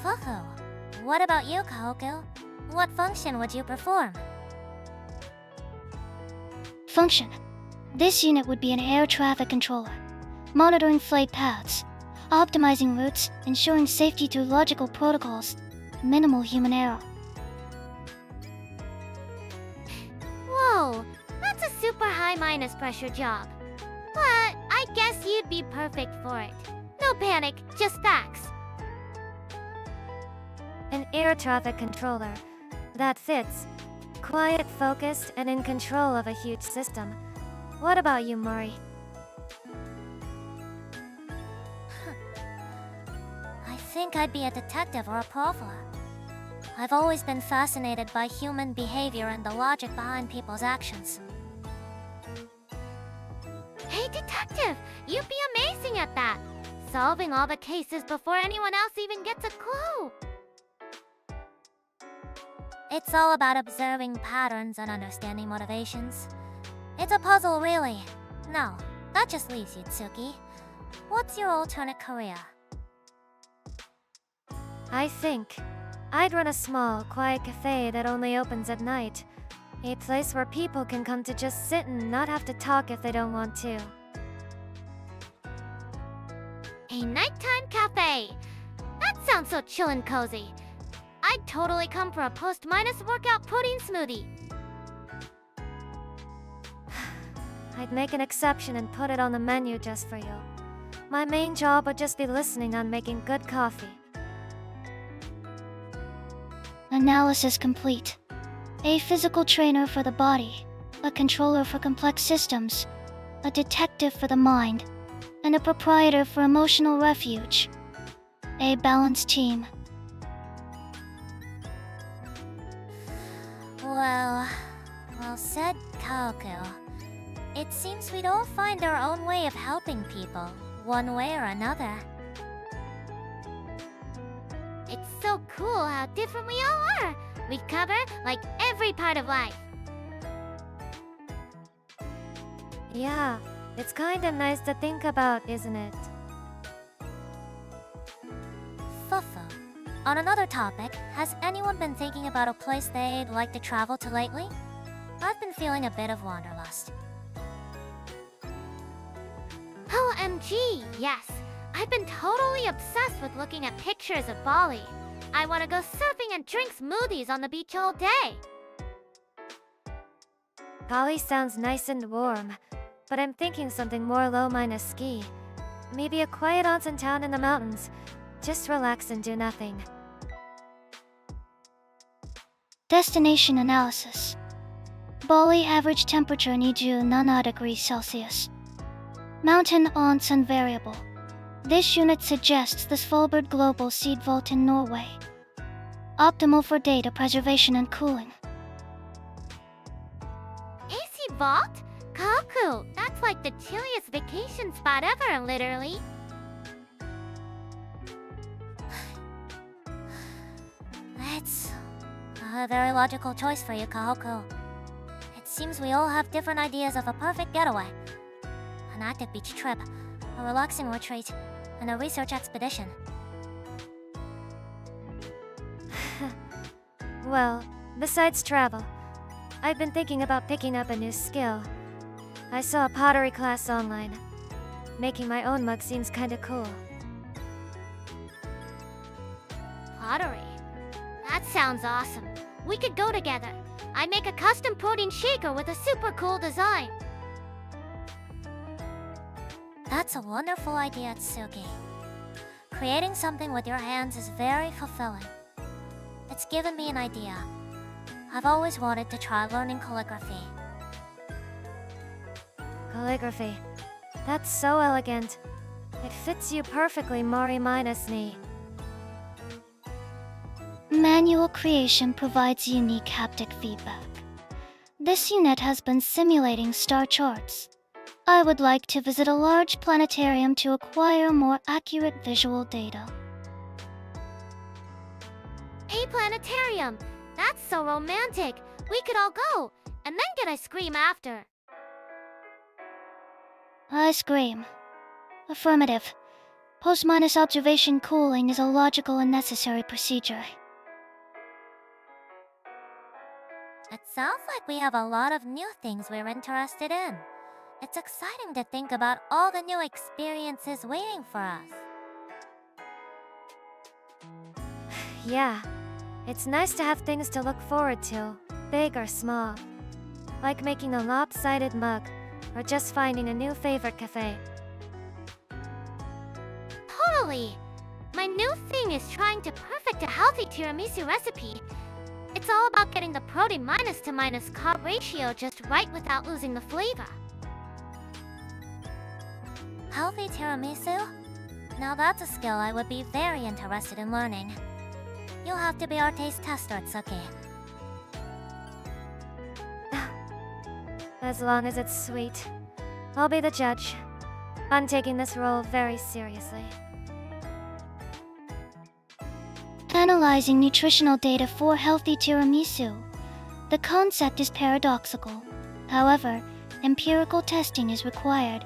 Fufu. What about you, Kohaku? What function would you perform? Function. This unit would be an air traffic controller, monitoring flight paths, optimizing routes, ensuring safety through logical protocols, minimal human error. Whoa, that's a super high minus pressure job. But I guess you'd be perfect for it. No panic, just facts. An air traffic controller. That fits. Quiet, focused, and in control of a huge system. What about you, Mori? I think I'd be a detective or a profiler. I've always been fascinated by human behavior and the logic behind people's actions. Hey, detective, you'd be amazing at that. Solving all the cases before anyone else even gets a clue. It's all about observing patterns and understanding motivations. It's a puzzle, really. No, that just leaves you, Tsuki. What's your alternate career? I think I'd run a small, quiet cafe that only opens at night. A place where people can come to just sit and not have to talk if they don't want to. A nighttime cafe. That sounds so chill and cozy. I'd totally come for a post-minus workout protein smoothie. I'd make an exception and put it on the menu just for you. My main job would just be listening on making good coffee. Analysis complete. A physical trainer for the body, a controller for complex systems, a detective for the mind, and a proprietor for emotional refuge. A balanced team. Well said, Kohaku. It seems we'd all find our own way of helping people, one way or another. It's so cool how different we all are. We cover, like, every part of life. Yeah, it's kinda nice to think about, isn't it? Fufu. On another topic, has anyone been thinking about a place they'd like to travel to lately? I've been feeling a bit of wanderlust. OMG, yes. I've been totally obsessed with looking at pictures of Bali. I want to go surfing and drink smoothies on the beach all day. Bali sounds nice and warm, but I'm thinking something more low-minus ski. Maybe a quiet onsen town in the mountains. Just relax and do nothing. Destination analysis. Bali average temperature 27 degrees Celsius. Mountain onsen variable. This unit suggests the Svalbard Global Seed Vault in Norway. Optimal for data preservation and cooling. AC Vault? Kohaku, that's like the chilliest vacation spot ever, literally. It's a very logical choice for you, Kohaku. It seems we all have different ideas of a perfect getaway. An active beach trip, a relaxing retreat, and a research expedition. Well, besides travel, I've been thinking about picking up a new skill. I saw a pottery class online. Making my own mug seems kinda cool. Pottery? That sounds awesome. We could go together. I make a custom protein shaker with a super cool design. That's a wonderful idea, Tsuki. Creating something with your hands is very fulfilling. It's given me an idea. I've always wanted to try learning calligraphy. Calligraphy. That's so elegant. It fits you perfectly, Mori minus knee. Manual creation provides unique haptic feedback. This unit has been simulating star charts. I would like to visit a large planetarium to acquire more accurate visual data. A planetarium. That's so romantic. We could all go, and then get ice cream after. Ice cream. Affirmative. Post-minus observation cooling is a logical and necessary procedure. It sounds like we have a lot of new things we're interested in. It's exciting to think about all the new experiences waiting for us. Yeah, it's nice to have things to look forward to, big or small. Like making a lopsided mug, or just finding a new favorite cafe. Totally. My new thing is trying to perfect a healthy tiramisu recipe. It's all about getting the protein minus to minus carb ratio just right without losing the flavor. Healthy tiramisu? Now that's a skill I would be very interested in learning. You'll have to be our taste tester, Tsuki. As long as it's sweet. I'll be the judge. I'm taking this role very seriously. Analyzing nutritional data for healthy tiramisu. The concept is paradoxical. However, empirical testing is required.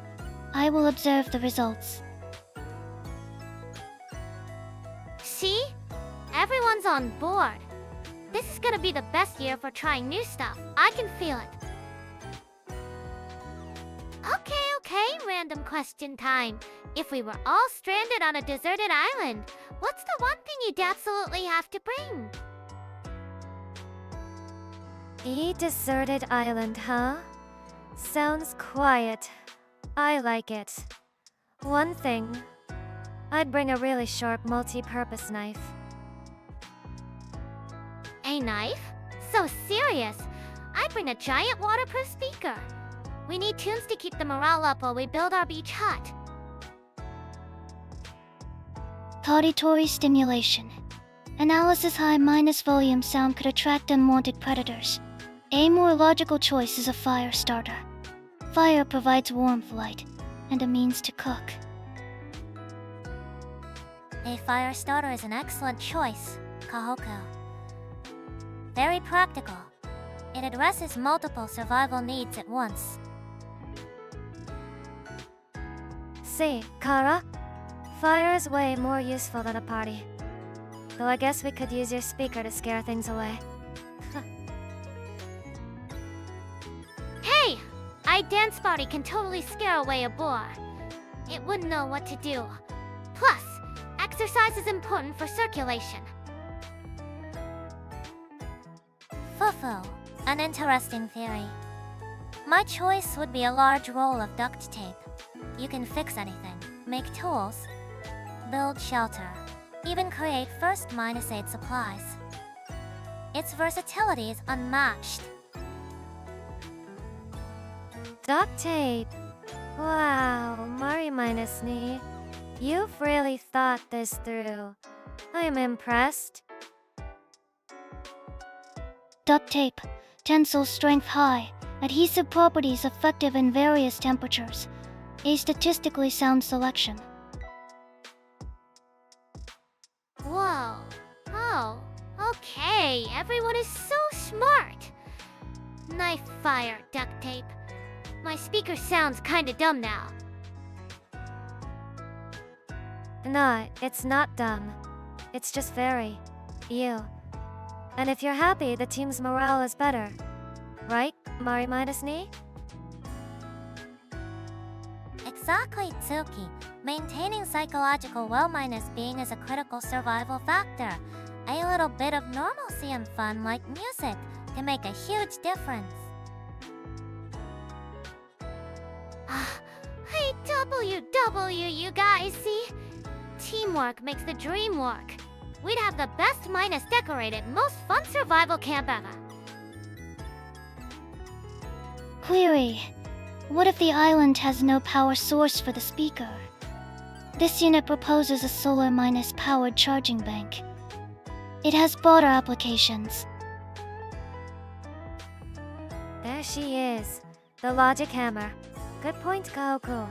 I will observe the results. See? Everyone's on board. This is gonna be the best year for trying new stuff. I can feel it. Okay, random question time. If we were all stranded on a deserted island, what's the one thing you'd absolutely have to bring? A deserted island, huh? Sounds quiet. I like it. One thing. I'd bring a really sharp multi-purpose knife. A knife? So serious. I'd bring a giant waterproof speaker. We need tunes to keep the morale up while we build our beach hut. Auditory stimulation. Analysis high minus volume sound could attract unwanted predators. A more logical choice is a fire starter. Fire provides warmth, light, and a means to cook. A fire starter is an excellent choice, Kohaku. Very practical. It addresses multiple survival needs at once. See, Kara? Fire is way more useful than a party. Though I guess we could use your speaker to scare things away. Hey! A dance party can totally scare away a boar. It wouldn't know what to do. Plus, exercise is important for circulation. Fufu, an interesting theory. My choice would be a large roll of duct tape. You can fix anything, make tools, build shelter, even create first minus aid supplies. Its versatility is unmatched. Duct tape. Wow, Mari minus ni. You've really thought this through. I'm impressed. Duct tape. Tensile strength high. Adhesive properties effective in various temperatures. A statistically sound selection. Whoa. Oh, okay. Everyone is so smart. Knife, fire, duct tape. My speaker sounds kinda dumb now. No, it's not dumb. It's just very you. And if you're happy, the team's morale is better. Right, Mari minus ni? Exactly, Tsuki. Maintaining psychological well-being is a critical survival factor. A little bit of normalcy and fun like music can make a huge difference. Hey, WW, you guys, see? Teamwork makes the dream work. We'd have the best minus decorated, most fun survival camp ever. Query. What if the island has no power source for the speaker? This unit proposes a solar minus powered charging bank. It has broader applications. There she is. The logic hammer. Good point, Kohaku.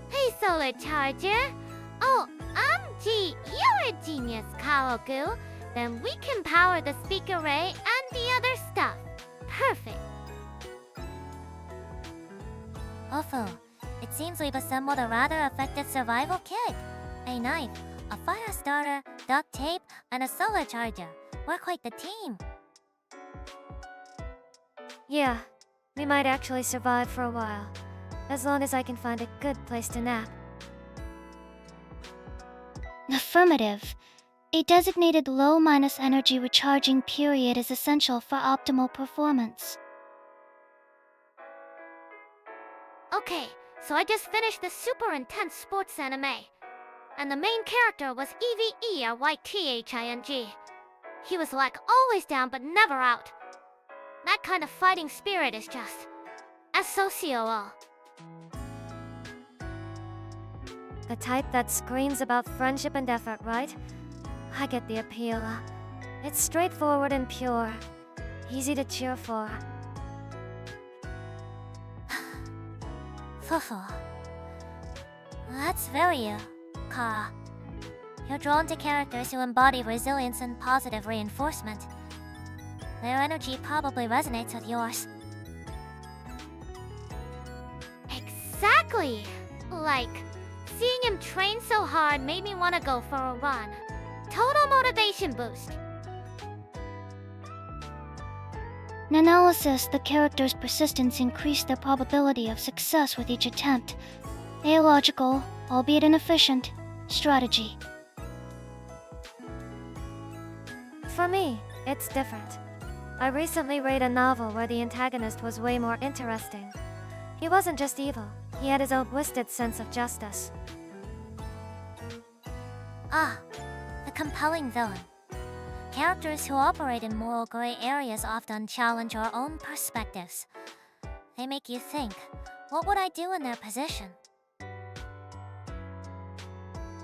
Hey, solar charger. Oh, OMG, you You're a genius, Kohaku. Then we can power the speak array and the other stuff. Perfect. Also, it seems we've assembled a rather effective survival kit. A knife, a fire starter, duct tape, and a solar charger. We're quite the team. Yeah, we might actually survive for a while, as long as I can find a good place to nap. Affirmative. A designated low-minus energy recharging period is essential for optimal performance. Okay, so I just finished the super intense sports anime. And the main character was EVE or YTHING. He was like always down but never out. That kind of fighting spirit is just asocial. The type that screams about friendship and effort, right? I get the appeal. It's straightforward and pure. Easy to cheer for. Fufu. That's very Ka. You're drawn to characters who embody resilience and positive reinforcement. Their energy probably resonates with yours. Exactly! Like, seeing him train so hard made me want to go for a run. Total motivation boost. In analysis, the character's persistence increased their probability of success with each attempt. A logical, albeit inefficient, strategy. For me, it's different. I recently read a novel where the antagonist was way more interesting. He wasn't just evil, he had his own twisted sense of justice. Ah, the compelling villain. Characters who operate in moral gray areas often challenge our own perspectives. They make you think, what would I do in their position?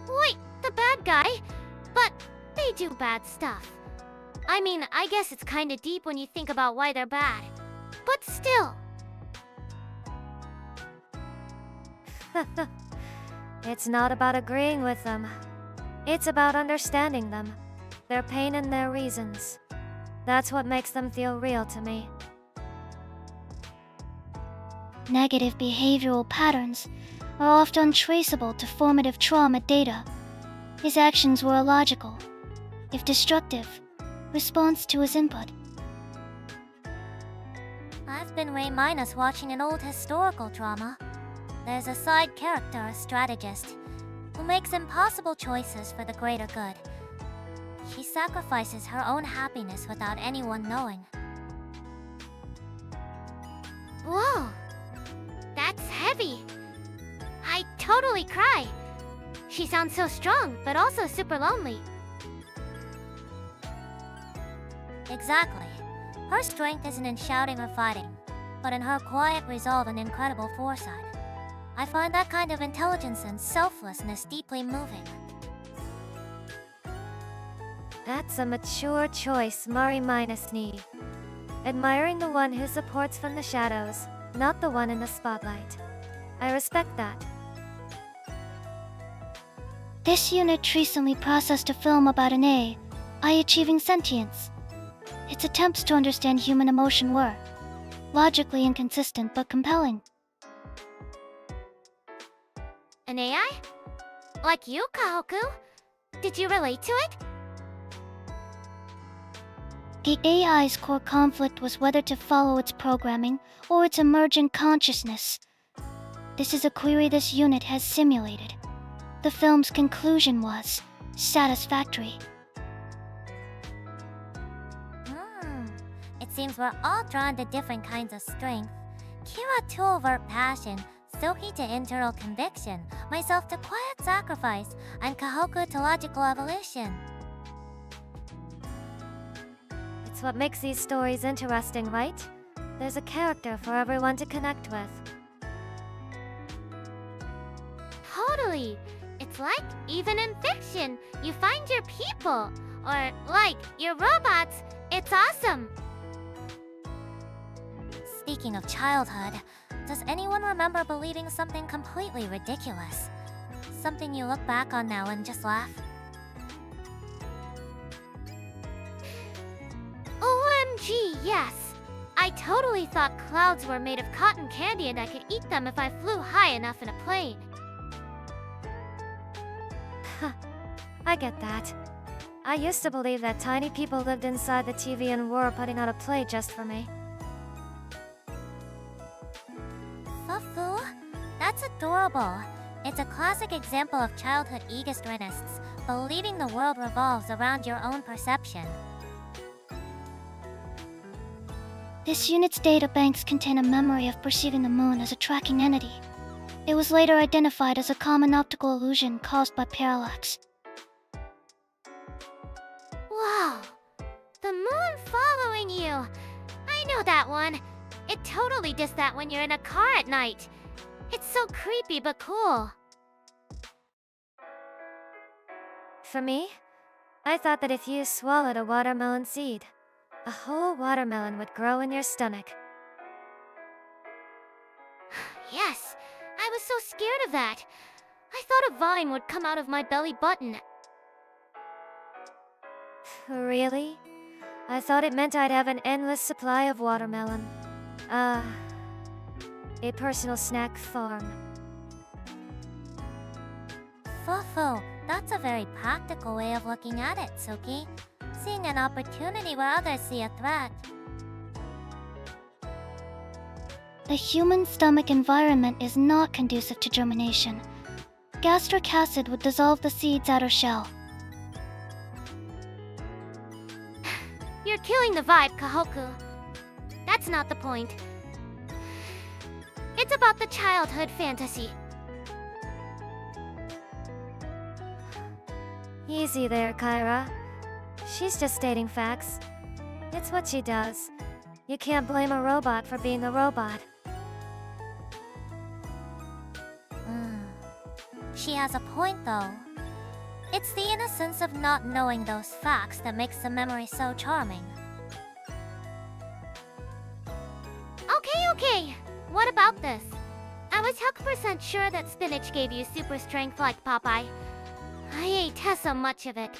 Wait, the bad guy? But they do bad stuff. I mean, I guess it's kinda deep when you think about why they're bad. But still. It's not about agreeing with them. It's about understanding them, their pain and their reasons. That's what makes them feel real to me. Negative behavioral patterns are often traceable to formative trauma data. His actions were illogical, if destructive, response to his input. I've been way minus watching an old historical drama. There's a side character, a strategist, who makes impossible choices for the greater good. She sacrifices her own happiness without anyone knowing. Whoa, that's heavy. I totally cry. She sounds so strong, but also super lonely. Exactly. Her strength isn't in shouting or fighting, but in her quiet resolve and incredible foresight. I find that kind of intelligence and selflessness deeply moving. That's a mature choice, Mari minus knee. Admiring the one who supports from the shadows, not the one in the spotlight. I respect that. This unit recently processed a film about an AI achieving sentience. Its attempts to understand human emotion were logically inconsistent but compelling. An AI? Like you, Kohaku? Did you relate to it? The AI's core conflict was whether to follow its programming or its emergent consciousness. This is a query this unit has simulated. The film's conclusion was satisfactory. It seems we're all drawn to different kinds of strength. Kira to overt passion, Tsuki to internal conviction, myself to quiet sacrifice, and Kohaku to logical evolution. It's what makes these stories interesting, right? There's a character for everyone to connect with. Totally. It's like, even in fiction, you find your people. Or, like, your robots. It's awesome. Speaking of childhood, does anyone remember believing something completely ridiculous? Something you look back on now and just laugh? OMG, yes. I totally thought clouds were made of cotton candy and I could eat them if I flew high enough in a plane. I get that. I used to believe that tiny people lived inside the TV and were putting out a play just for me. Fufu? That's adorable. It's a classic example of childhood egoistionists, believing the world revolves around your own perception. This unit's data banks contain a memory of perceiving the moon as a tracking entity. It was later identified as a common optical illusion caused by parallax. Wow. The moon following you. I know that one. It totally does that when you're in a car at night. It's so creepy but cool. For me, I thought that if you swallowed a watermelon seed, a whole watermelon would grow in your stomach. Yes, I was so scared of that. I thought a vine would come out of my belly button. Really? I thought it meant I'd have an endless supply of watermelon. A personal snack farm. Fufu, that's a very practical way of looking at it, Tsuki. Seeing an opportunity where others see a threat. The human stomach environment is not conducive to germination. Gastric acid would dissolve the seed's outer shell. You're killing the vibe, Kohaku. That's not the point. It's about the childhood fantasy. Easy there, Kyra. She's just stating facts. It's what she does. You can't blame a robot for being a robot. She has a point, though. It's the innocence of not knowing those facts that makes the memory so charming. Okay. What about this? I was 100% sure that spinach gave you super strength like Popeye. I ate so much of it.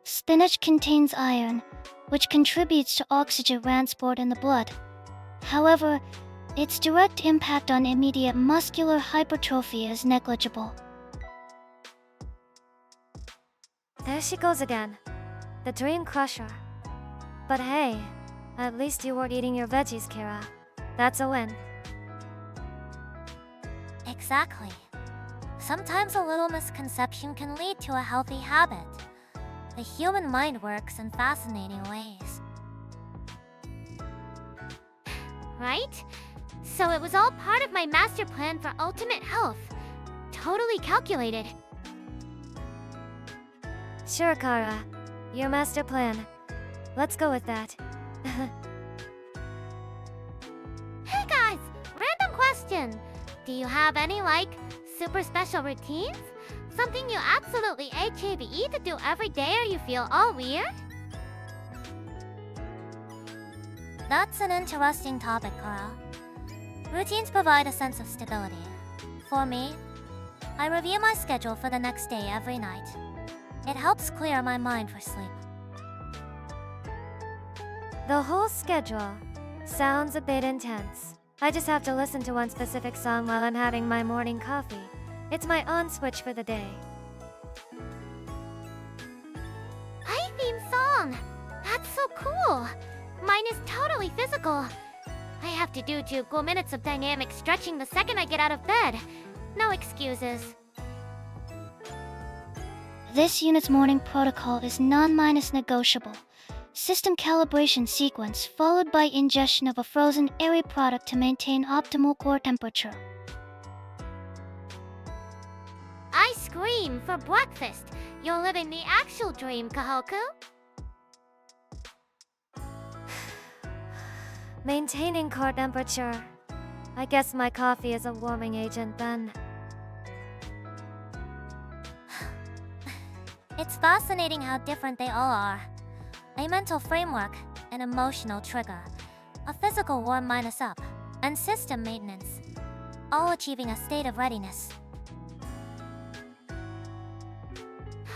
Spinach contains iron, which contributes to oxygen transport in the blood. However, its direct impact on immediate muscular hypertrophy is negligible. There she goes again. The dream crusher. But hey, at least you weren't eating your veggies, Kira. That's a win. Exactly. Sometimes a little misconception can lead to a healthy habit. The human mind works in fascinating ways. Right? So it was all part of my master plan for ultimate health. Totally calculated. Sure, Kara. Your master plan. Let's go with that. Hey guys! Random question! Do you have any, super special routines? Something you absolutely HAVE to do every day or you feel all weird? That's an interesting topic, Carl. Routines provide a sense of stability. For me, I review my schedule for the next day every night. It helps clear my mind for sleep. The whole schedule sounds a bit intense. I just have to listen to one specific song while I'm having my morning coffee. It's my on switch for the day. My theme song! That's so cool! Mine is totally physical. I have to do 2 minutes of dynamic stretching the second I get out of bed. No excuses. This unit's morning protocol is non-negotiable. System calibration sequence followed by ingestion of a frozen airy product to maintain optimal core temperature. I scream for breakfast. You're living the actual dream, Kohaku. Maintaining core temperature. I guess my coffee is a warming agent then. It's fascinating how different they all are. A mental framework, an emotional trigger, a physical warm-up, and system maintenance, all achieving a state of readiness.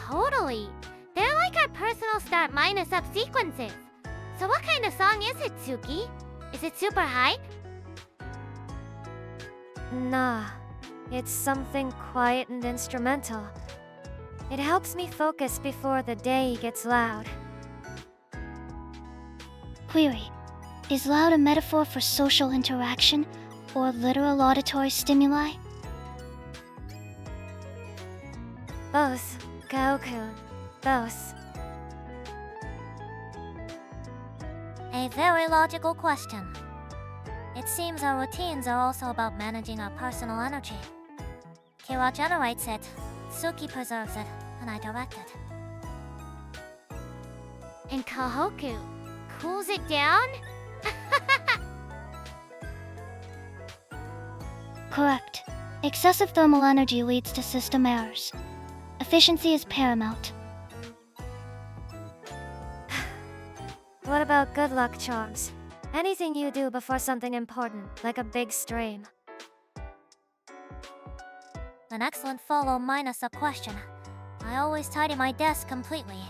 Totally. They're like our personal start minus up sequences. So what kind of song is it, Tsuki? Is it super hype? Nah, it's something quiet and instrumental. It helps me focus before the day gets loud. Query. Is loud a metaphor for social interaction or literal auditory stimuli? Both, Kohaku. Both. A very logical question. It seems our routines are also about managing our personal energy. Kira generates it, Tsuki preserves it, and I direct it. And Kohaku cools it down? Correct. Excessive thermal energy leads to system errors. Efficiency is paramount. What about good luck charms? Anything you do before something important, like a big stream. An excellent follow minus a question. I always tidy my desk completely.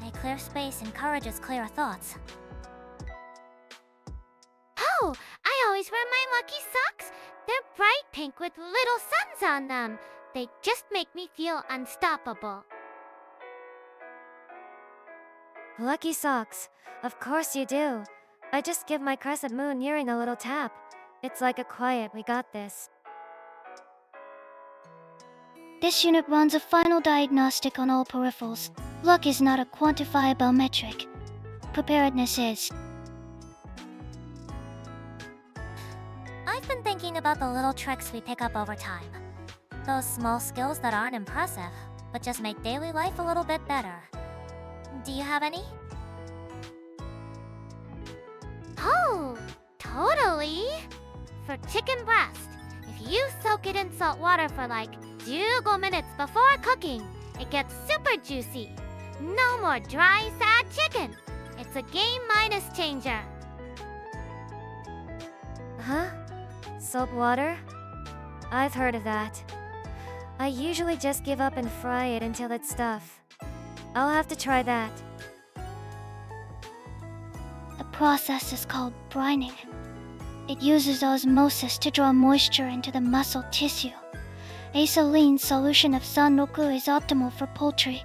A clear space encourages clear thoughts. Oh, I always wear my lucky socks. They're bright pink with little suns on them. They just make me feel unstoppable. Lucky socks. Of course you do. I just give my crescent moon earring a little tap. It's like a quiet, we got this. This unit runs a final diagnostic on all peripherals. Luck is not a quantifiable metric. Preparedness is. I've been thinking about the little tricks we pick up over time. Those small skills that aren't impressive, but just make daily life a little bit better. Do you have any? Oh, totally. For chicken breast, if you soak it in salt water for like 15 minutes before cooking, it gets super juicy. No more dry, sad chicken. It's a game minus changer. Huh? Soap water? I've heard of that. I usually just give up and fry it until it's stuff. I'll have to try that. The process is called brining. It uses osmosis to draw moisture into the muscle tissue. A saline solution of sanroku is optimal for poultry.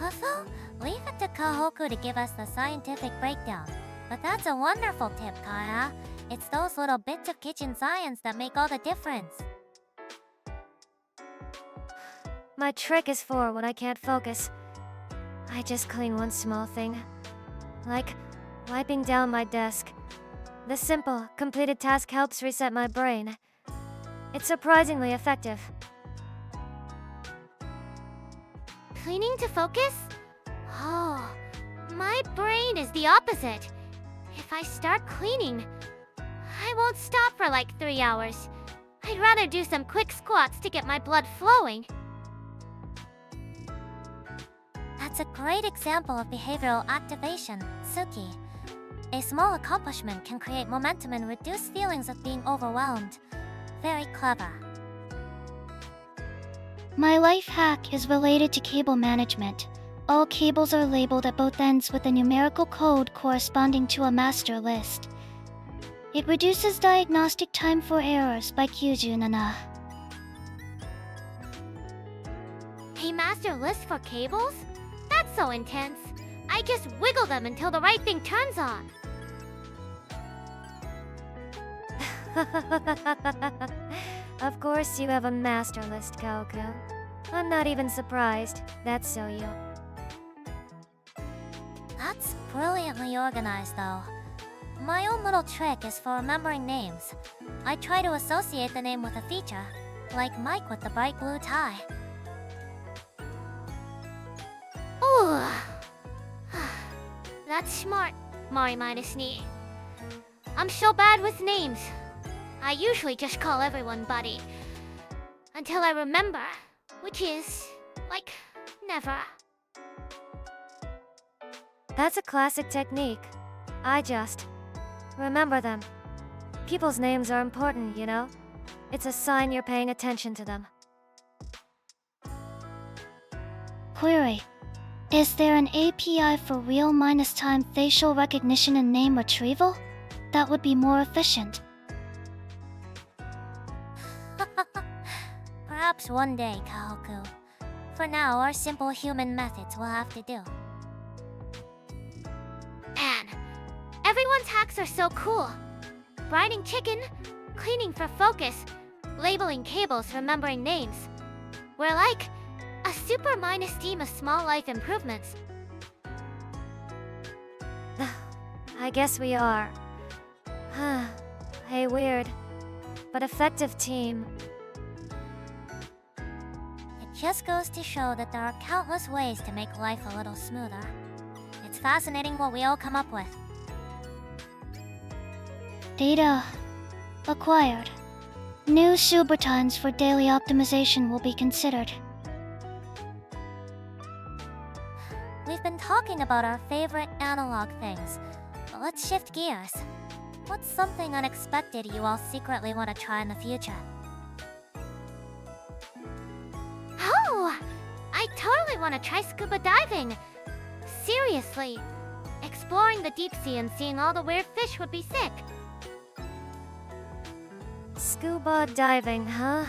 Also, leave it to Kohaku to give us the scientific breakdown. But that's a wonderful tip, Kaya. It's those little bits of kitchen science that make all the difference. My trick is for when I can't focus. I just clean one small thing. Like wiping down my desk. The simple, completed task helps reset my brain. It's surprisingly effective. Cleaning to focus? Oh, my brain is the opposite. If I start cleaning, I won't stop for like 3 hours. I'd rather do some quick squats to get my blood flowing. That's a great example of behavioral activation, Tsuki. A small accomplishment can create momentum and reduce feelings of being overwhelmed. Very clever. My life hack is related to cable management. All cables are labeled at both ends with a numerical code corresponding to a master list. It reduces diagnostic time for errors by 97. A master list for cables? That's so intense. I just wiggle them until the right thing turns on. Of course you have a master list, Kohaku. I'm not even surprised. That's so you. That's brilliantly organized, though. My own little trick is for remembering names. I try to associate the name with a feature, like Mike with the bright blue tie. Ooh. That's smart, Mari minus ni. I'm so bad with names. I usually just call everyone buddy. Until I remember, which is, like, never. That's a classic technique. I just remember them. People's names are important, you know? It's a sign you're paying attention to them. query. Is there an API for real-time facial recognition and name retrieval? That would be more efficient. Perhaps one day, Kohaku. For now, our simple human methods will have to do. And everyone's hacks are so cool. Brining chicken, cleaning for focus, labeling cables, remembering names. We're like a super minus team of small life improvements. I guess we are. Hey, weird, but effective team. It just goes to show that there are countless ways to make life a little smoother. It's fascinating what we all come up with. Data acquired. New subroutines for daily optimization will be considered. We've been talking about our favorite analog things, but let's shift gears. What's something unexpected you all secretly want to try in the future? Oh, I totally want to try scuba diving. Seriously, exploring the deep sea and seeing all the weird fish would be sick. Scuba diving, huh?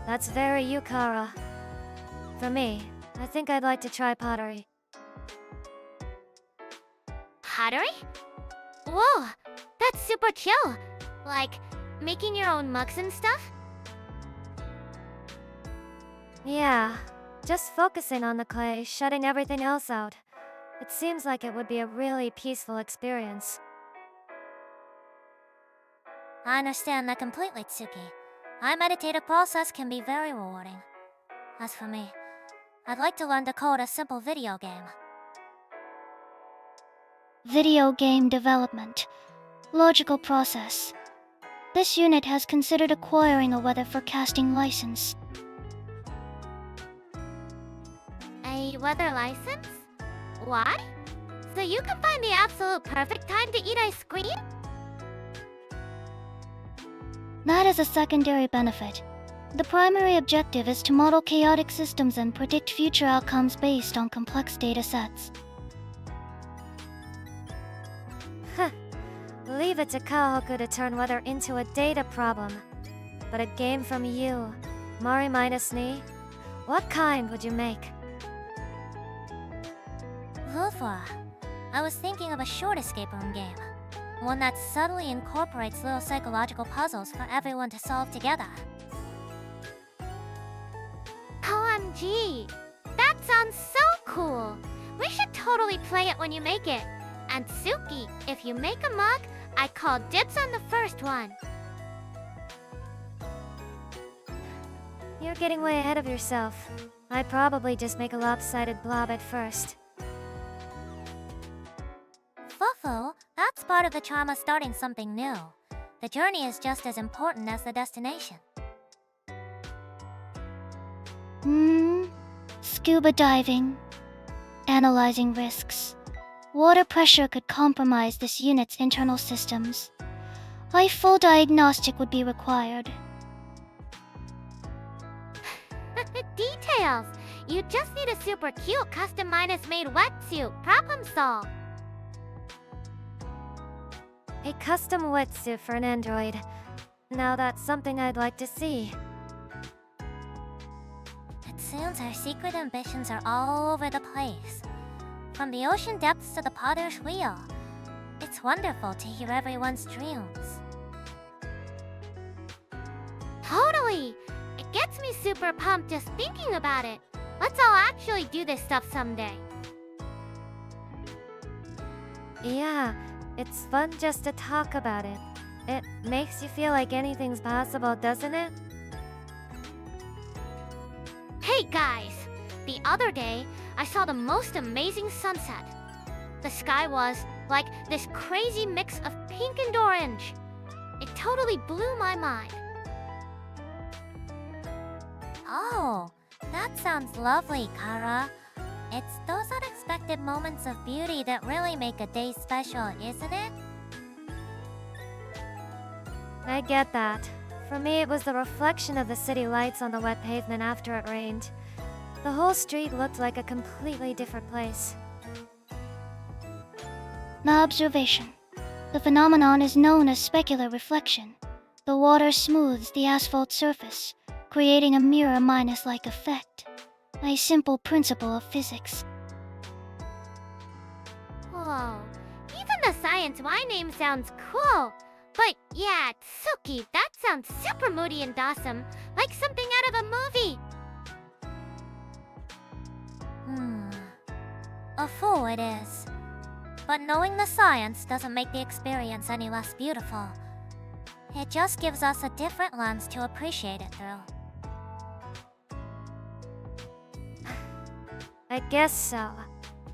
That's very Yukara. For me, I think I'd like to try pottery. Pottery? Whoa, that's super chill. Like, making your own mugs and stuff? Yeah, just focusing on the clay, shutting everything else out. It seems like it would be a really peaceful experience. I understand that completely, Tsuki. My meditative process can be very rewarding. As for me, I'd like to learn to code a simple video game. Video game development. Logical process. This unit has considered acquiring a weather forecasting license. A weather license? Why? So you can find the absolute perfect time to eat ice cream? That is a secondary benefit. The primary objective is to model chaotic systems and predict future outcomes based on complex data sets. Leave it to Kohaku to turn weather into a data problem. But a game from you, Mari minus Ni? What kind would you make? Lufa, I was thinking of a short escape room game. One that subtly incorporates little psychological puzzles for everyone to solve together. OMG! That sounds so cool! We should totally play it when you make it. And Tsuki, if you make a mug, I call dibs on the first one. You're getting way ahead of yourself. I'd probably just make a lopsided blob at first. Fufu, that's part of the charm of starting something new. The journey is just as important as the destination. Scuba diving. Analyzing risks. Water pressure could compromise this unit's internal systems. A full diagnostic would be required. Details! You just need a super cute custom made wetsuit. Problem solved. A custom wetsuit for an android. Now that's something I'd like to see. It seems our secret ambitions are all over the place. From the ocean depths to the potter's wheel. It's wonderful to hear everyone's dreams. Totally! It gets me super pumped just thinking about it. Let's all actually do this stuff someday. Yeah, it's fun just to talk about it. It makes you feel like anything's possible, doesn't it? Hey guys! The other day, I saw the most amazing sunset. The sky was like this crazy mix of pink and orange. It totally blew my mind. Oh, that sounds lovely, Kara. It's those unexpected moments of beauty that really make a day special, isn't it? I get that. For me, it was the reflection of the city lights on the wet pavement after it rained. The whole street looked like a completely different place. Observation. The phenomenon is known as specular reflection. The water smooths the asphalt surface, creating a mirror-like effect. A simple principle of physics. Whoa, even the science Y name sounds cool. But yeah, Tsuki, that sounds super moody and awesome, like something out of a movie. A fool it is. But knowing the science doesn't make the experience any less beautiful. It just gives us a different lens to appreciate it through. I guess so.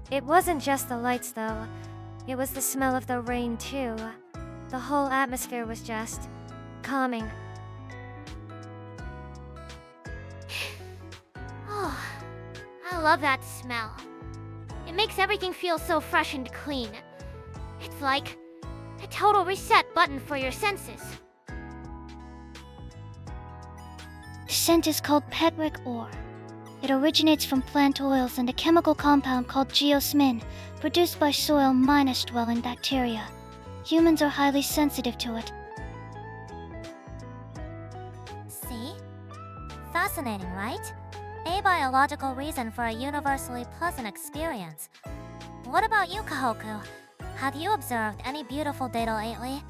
It wasn't just the lights, though. It was the smell of the rain, too. The whole atmosphere was just calming. Oh, I love that smell. It makes everything feel so fresh and clean. It's like a total reset button for your senses. The scent is called petric ore. It originates from plant oils and a chemical compound called geosmin, produced by soil-dwelling bacteria. Humans are highly sensitive to it. See? Fascinating, right? A biological reason for a universally pleasant experience. What about you, Kohaku? Have you observed any beautiful data lately?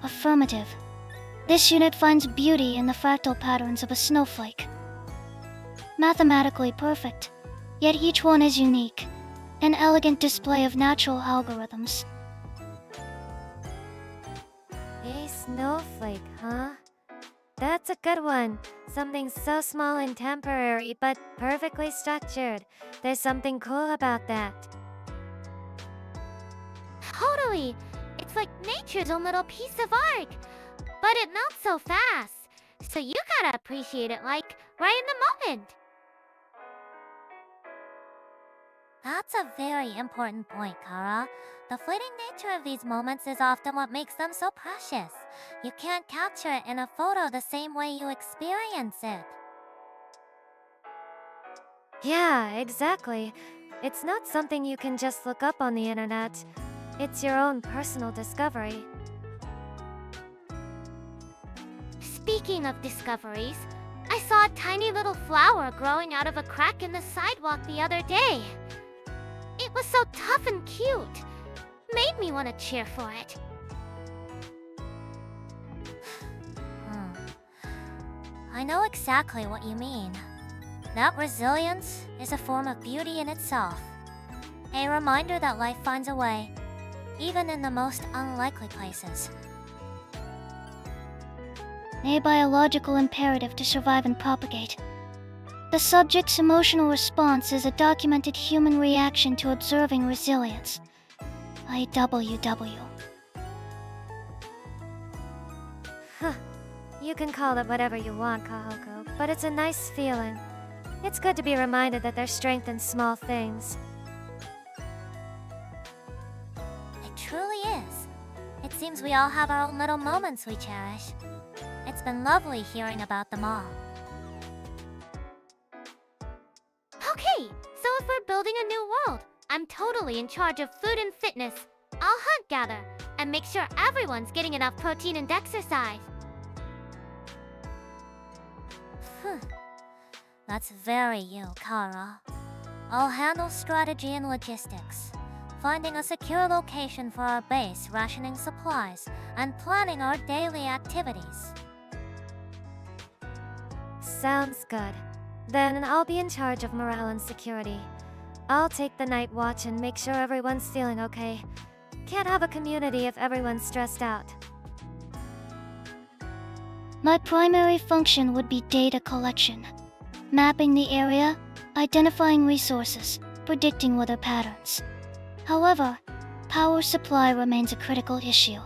Affirmative. This unit finds beauty in the fractal patterns of a snowflake. Mathematically perfect, yet each one is unique. An elegant display of natural algorithms. A snowflake, huh? That's a good one. Something so small and temporary, but perfectly structured. There's something cool about that. Totally! It's like nature's own little piece of art. But it melts so fast, so you gotta appreciate it like right in the moment. That's a very important point, Kara. The fleeting nature of these moments is often what makes them so precious. You can't capture it in a photo the same way you experience it. Yeah, exactly. It's not something you can just look up on the internet. It's your own personal discovery. Speaking of discoveries, I saw a tiny little flower growing out of a crack in the sidewalk the other day. It was so tough and cute. Made me want to cheer for it. I know exactly what you mean. That resilience is a form of beauty in itself. A reminder that life finds a way, even in the most unlikely places. A biological imperative to survive and propagate. The subject's emotional response is a documented human reaction to observing resilience. IWW. Huh. You can call it whatever you want, Kohaku, but it's a nice feeling. It's good to be reminded that there's strength in small things. It truly is. It seems we all have our own little moments we cherish. It's been lovely hearing about them all. Okay, so if we're building a new world, I'm totally in charge of food and fitness. I'll hunt gather and make sure everyone's getting enough protein and exercise. That's very you, Kara. I'll handle strategy and logistics, finding a secure location for our base, rationing supplies, and planning our daily activities. Sounds good. Then I'll be in charge of morale and security. I'll take the night watch and make sure everyone's feeling okay. Can't have a community if everyone's stressed out. My primary function would be data collection. Mapping the area, identifying resources, predicting weather patterns. However, power supply remains a critical issue.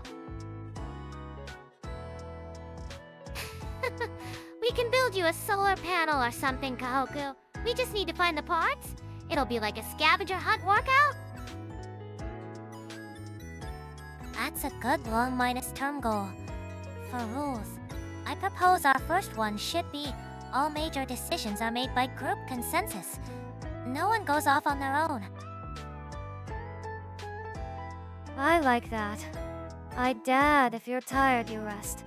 We can build you a solar panel or something, Kohaku. We just need to find the parts. It'll be like a scavenger hunt workout. That's a good long minus term goal. For rules, I propose our first one should be All major decisions are made by group consensus. No one goes off on their own. I like that. I dad, if you're tired, you rest.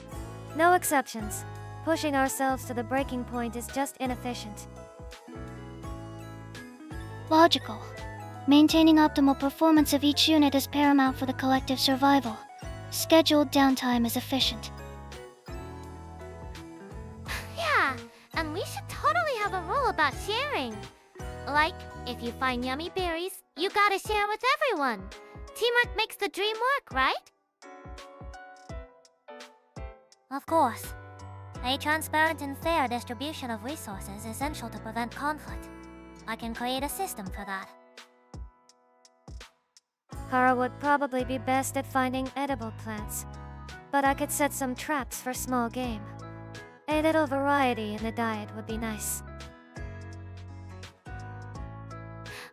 No exceptions. Pushing ourselves to the breaking point is just inefficient. Logical. Maintaining optimal performance of each unit is paramount for the collective survival. Scheduled downtime is efficient. Yeah, and we should totally have a rule about sharing. Like, if you find yummy berries, you gotta share with everyone. Teamwork makes the dream work, right? Of course. A transparent and fair distribution of resources is essential to prevent conflict. I can create a system for that. Kara would probably be best at finding edible plants, but I could set some traps for small game. A little variety in the diet would be nice.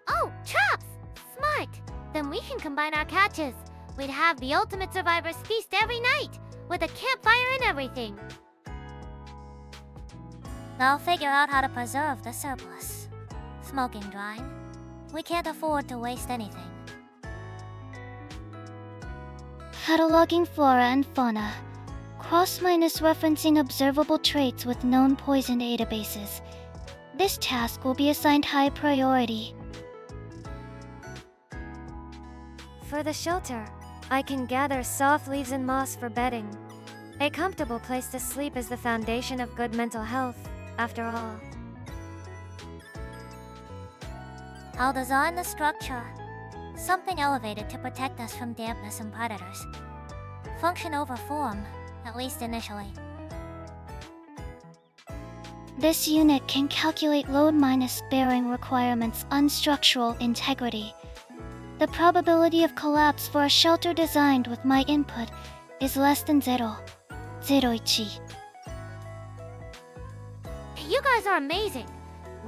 Oh, traps! Smart! Then we can combine our catches. We'd have the ultimate survivor's feast every night, with a campfire and everything. I'll figure out how to preserve the surplus. Smoking drying. We can't afford to waste anything. Cataloging flora and fauna. Cross-referencing observable traits with known poison databases. This task will be assigned high priority. For the shelter, I can gather soft leaves and moss for bedding. A comfortable place to sleep is the foundation of good mental health, after all. I'll design the structure. Something elevated to protect us from dampness and predators. Function over form, at least initially. This unit can calculate load minus bearing requirements on structural integrity. The probability of collapse for a shelter designed with my input is less than 0.01. You guys are amazing.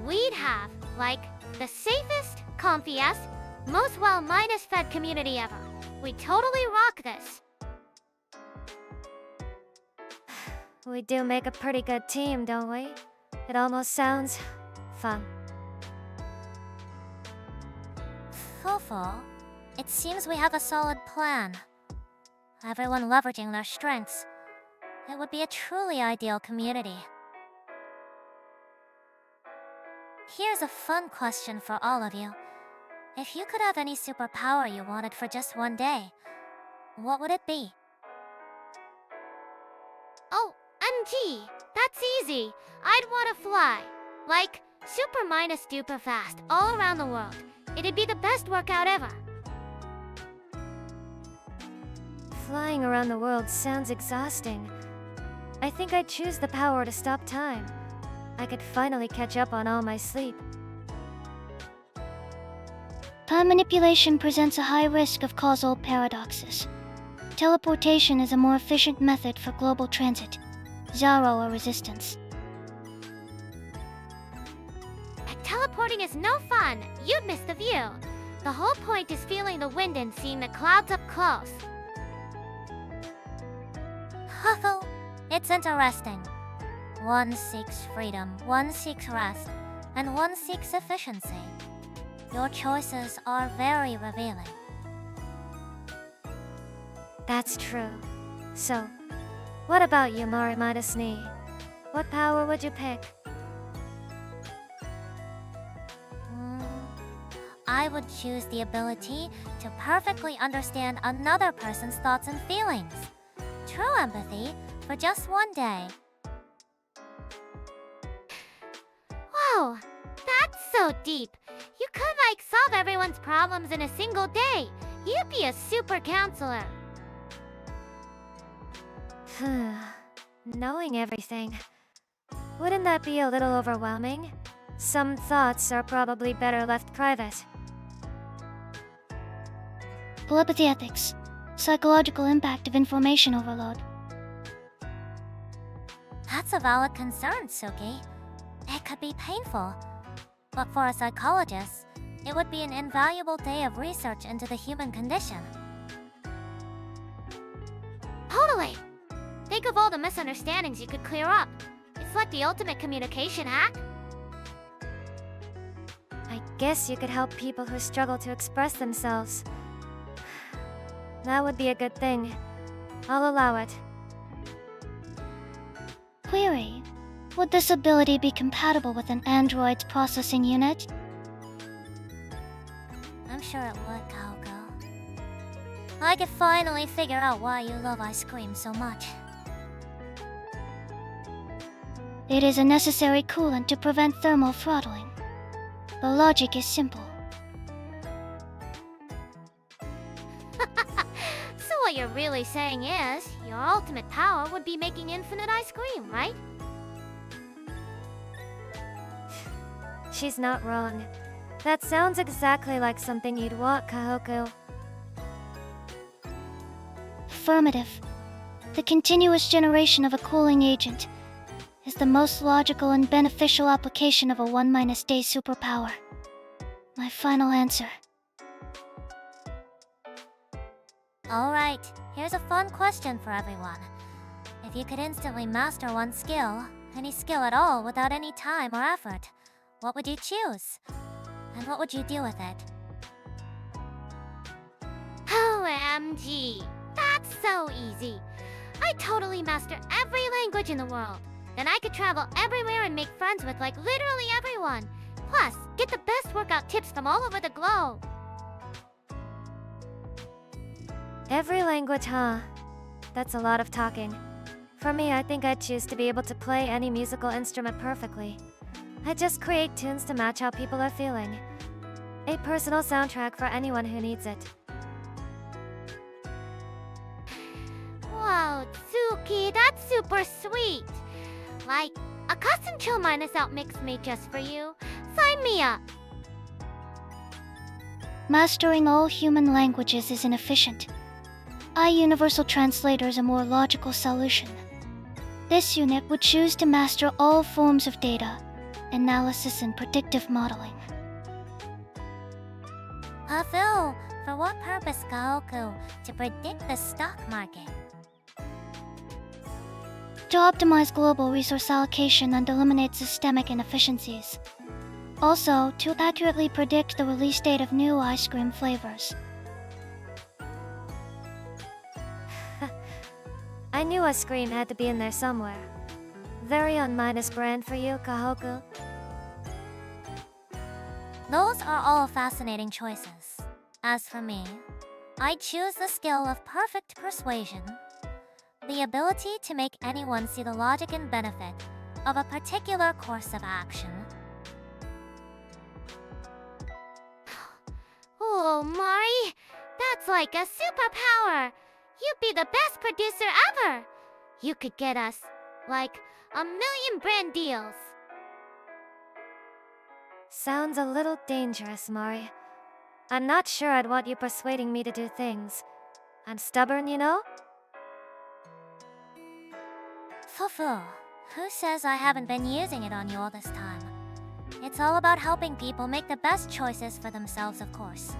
We'd have, like, the safest, comfiest, most well-minus fed community ever. We totally rock this. We do make a pretty good team, don't we? It almost sounds fun. Fofo, it seems we have a solid plan. Everyone leveraging their strengths. It would be a truly ideal community. Here's a fun question for all of you. If you could have any superpower you wanted for just one day, what would it be? Oh, MG, that's easy. I'd want to fly. Like, super minus duper fast, all around the world. It'd be the best workout ever. Flying around the world sounds exhausting. I think I'd choose the power to stop time. I could finally catch up on all my sleep. Time manipulation presents a high risk of causal paradoxes. Teleportation is a more efficient method for global transit. Zero or resistance. Teleporting is no fun. You'd miss the view. The whole point is feeling the wind and seeing the clouds up close. Haha, it's interesting. One seeks freedom, one seeks rest, and one seeks efficiency. Your choices are very revealing. That's true. So, what about you, Mari-Ni? What power would you pick? I would choose the ability to perfectly understand another person's thoughts and feelings. True empathy for just one day. Whoa, that's so deep. You could, like, solve everyone's problems in a single day. You'd be a super counselor. Knowing everything. Wouldn't that be a little overwhelming? Some thoughts are probably better left private. Telepathy ethics. Psychological impact of information overload. That's a valid concern, Tsuki. It could be painful. But for a psychologist, it would be an invaluable day of research into the human condition. Totally. Think of all the misunderstandings you could clear up. It's reflect the ultimate communication hack? I guess you could help people who struggle to express themselves. That would be a good thing. I'll allow it. Query: would this ability be compatible with an android's processing unit? I'm sure it would, Kohaku. I could finally figure out why you love ice cream so much. It is a necessary coolant to prevent thermal throttling. The logic is simple. So what you're really saying is, your ultimate power would be making infinite ice cream, right? She's not wrong. That sounds exactly like something you'd want, Kohaku. Affirmative. The continuous generation of a cooling agent is the most logical and beneficial application of a 1-day superpower. My final answer. Alright, here's a fun question for everyone. If you could instantly master one skill, any skill at all without any time or effort, what would you choose? And what would you do with it? OMG! That's so easy! I'd totally master every language in the world. Then I could travel everywhere and make friends with like literally everyone. Plus, get the best workout tips from all over the globe. Every language, huh? That's a lot of talking. For me, I think I'd choose to be able to play any musical instrument perfectly. I just create tunes to match how people are feeling. A personal soundtrack for anyone who needs it. Wow, Tsuki, that's super sweet. Like, a custom chill minus out mix made just for you. Sign me up. Mastering all human languages is inefficient. Universal Translator is a more logical solution. This unit would choose to master all forms of data, analysis, and predictive modeling. Phil, for what purpose, Kohaku? To predict the stock market. To optimize global resource allocation and eliminate systemic inefficiencies. Also, to accurately predict the release date of new ice cream flavors. I knew a scream had to be in there somewhere. Very on-minus brand for you, Kohaku. Those are all fascinating choices. As for me, I choose the skill of perfect persuasion. The ability to make anyone see the logic and benefit of a particular course of action. Oh, Mari, that's like a superpower. You'd be the best producer ever. You could get us, like, 1,000,000 brand deals. Sounds a little dangerous, Mari. I'm not sure I'd want you persuading me to do things. I'm stubborn, you know? Fufu, who says I haven't been using it on you all this time? It's all about helping people make the best choices for themselves, of course.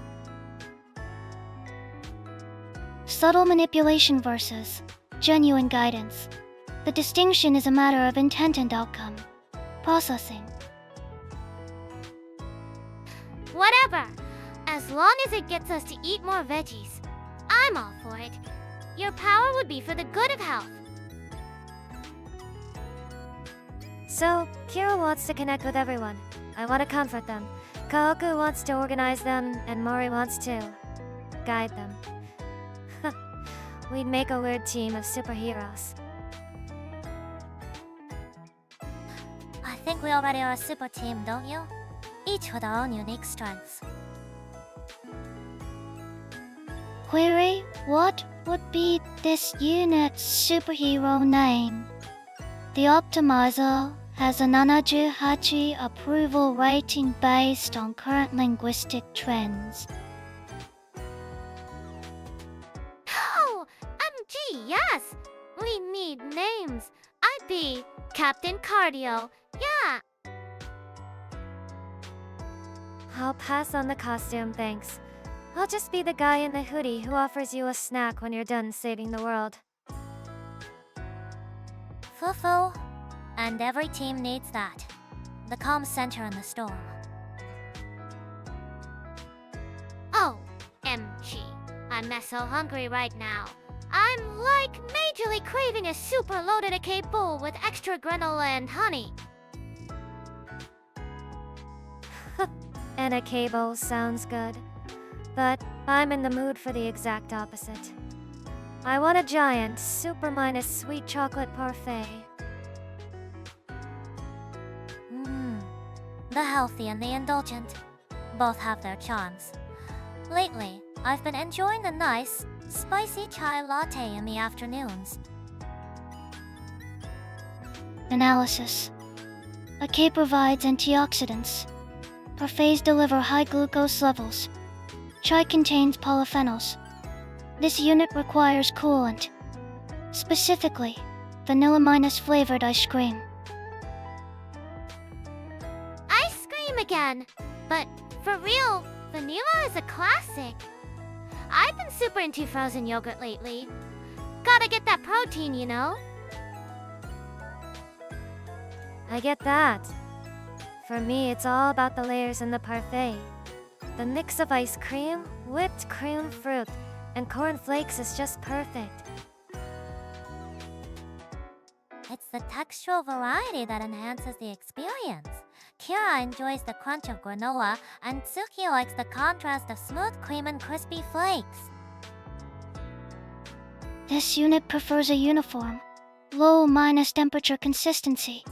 Subtle manipulation versus genuine guidance. The distinction is a matter of intent and outcome. Processing. Whatever. As long as it gets us to eat more veggies, I'm all for it. Your power would be for the good of health. So, Kira wants to connect with everyone. I want to comfort them. Kohaku wants to organize them, and Mori wants to guide them. We'd make a weird team of superheroes. I think we already are a super team, don't you? Each with our own unique strengths. Query: what would be this unit's superhero name? The Optimizer has a 78 approval rating based on current linguistic trends. Oh, MG, yes! We need names. I'd be Captain Cardio. Yeah. I'll pass on the costume, thanks. I'll just be the guy in the hoodie who offers you a snack when you're done saving the world. Fufu, And every team needs that. The calm center in the storm. OMG, I'm not so hungry right now. I'm like majorly craving a super loaded acai bowl with extra granola and honey. And a cable sounds good. But I'm in the mood for the exact opposite. I want a giant, super minus sweet chocolate parfait. The healthy and the indulgent. Both have their charms. Lately, I've been enjoying a nice, spicy chai latte in the afternoons. Analysis. Acai provides antioxidants. Parfaits deliver high glucose levels. Chai contains polyphenols. This unit requires coolant. Specifically, vanilla minus flavored ice cream. Ice cream again! But for real, vanilla is a classic. I've been super into frozen yogurt lately. Gotta get that protein, you know? I get that. For me, it's all about the layers in the parfait. The mix of ice cream, whipped cream fruit, and corn flakes is just perfect. It's the textural variety that enhances the experience. Kira enjoys the crunch of granola, and Tsuki likes the contrast of smooth cream and crispy flakes. This unit prefers a uniform, low minus temperature consistency.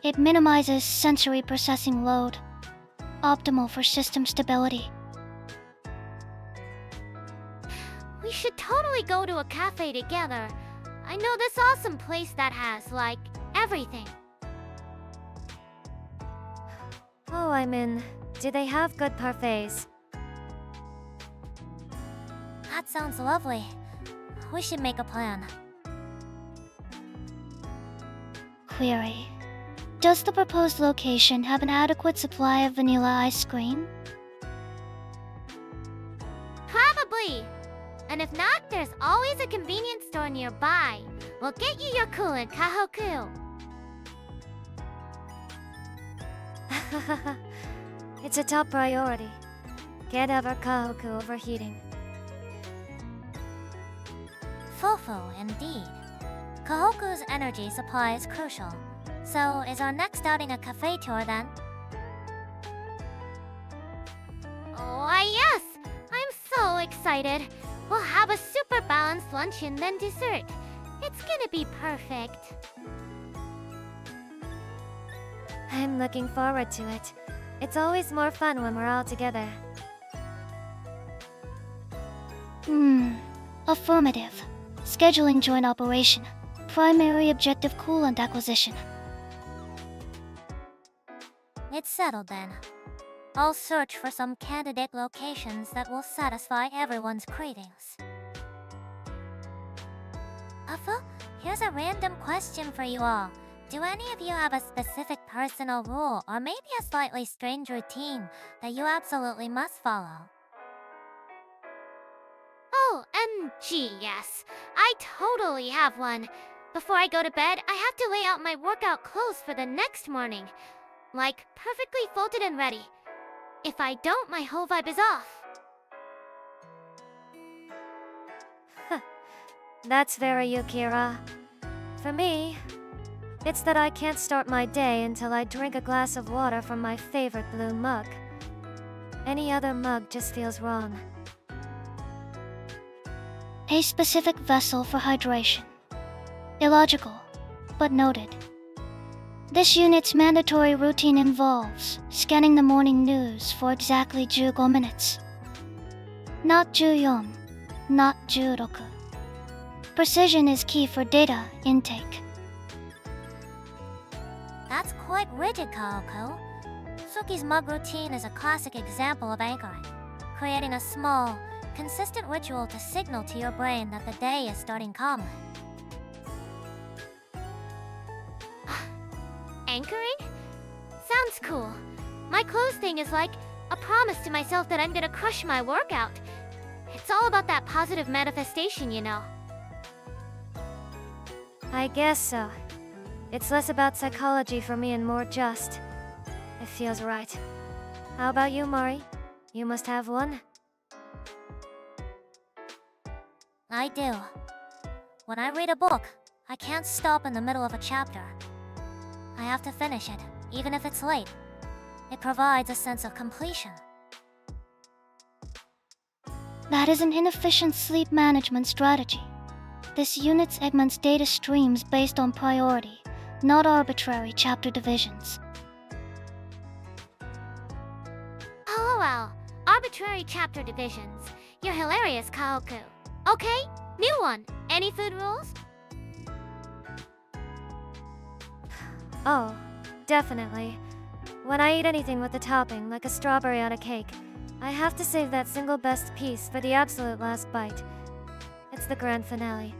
It minimizes sensory processing load, optimal for system stability. We should totally go to a cafe together. I know this awesome place that has, like, everything. Oh, I'm in. Do they have good parfaits? That sounds lovely. We should make a plan. Query. Does the proposed location have an adequate supply of vanilla ice cream? Probably. And if not, there's always a convenience store nearby. We'll get you your coolant, Kohaku. It's a top priority. Can't have our Kohaku overheating. Fufu, indeed. Kohaku's energy supply is crucial. So, is our next outing a cafe tour then? Why, yes! I'm so excited. We'll have a super balanced lunch and then dessert. It's gonna be perfect. I'm looking forward to it. It's always more fun when we're all together. Affirmative. Scheduling joint operation. Primary objective coolant acquisition. It's settled then. I'll search for some candidate locations that will satisfy everyone's cravings. Afu, here's a random question for you all. Do any of you have a specific personal rule or maybe a slightly strange routine that you absolutely must follow? OMG, yes. I totally have one. Before I go to bed, I have to lay out my workout clothes for the next morning. Like, perfectly folded and ready. If I don't, my whole vibe is off. That's very Yukira. For me, it's that I can't start my day until I drink a glass of water from my favorite blue mug. Any other mug just feels wrong. A specific vessel for hydration. Illogical, but noted. This unit's mandatory routine involves scanning the morning news for exactly 15 minutes. Not 14, not 16. Precision is key for data intake. That's quite rigid, Kohaku. Tsuki's mug routine is a classic example of anchoring, creating a small, consistent ritual to signal to your brain that the day is starting calmly. Anchoring? Sounds cool. My clothes thing is like a promise to myself that I'm gonna crush my workout. It's all about that positive manifestation, you know. I guess so. It's less about psychology for me and more just. It feels right. How about you, Mari? You must have one? I do. When I read a book, I can't stop in the middle of a chapter. I have to finish it, even if it's late. It provides a sense of completion. That is an inefficient sleep management strategy. This unit segments data streams based on priority, not arbitrary chapter divisions. LOL. Arbitrary chapter divisions. You're hilarious, Kohaku. Okay, new one. Any food rules? Oh, definitely. When I eat anything with a topping, like a strawberry on a cake, I have to save that single best piece for the absolute last bite. It's the grand finale.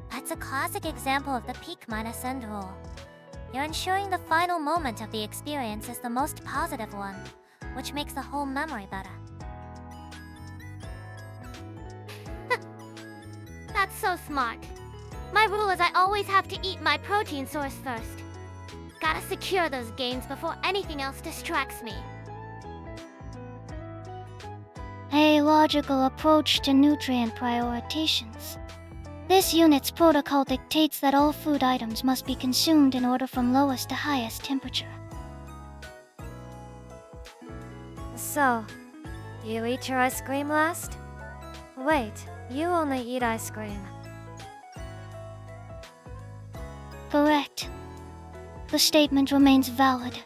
That's a classic example of the peak minus end rule. You're ensuring the final moment of the experience is the most positive one, which makes the whole memory better. That's so smart. My rule is I always have to eat my protein source first. Gotta secure those gains before anything else distracts me. A logical approach to nutrient prioritizations. This unit's protocol dictates that all food items must be consumed in order from lowest to highest temperature. So, you eat your ice cream last? Wait, you only eat ice cream. Correct. The statement remains valid.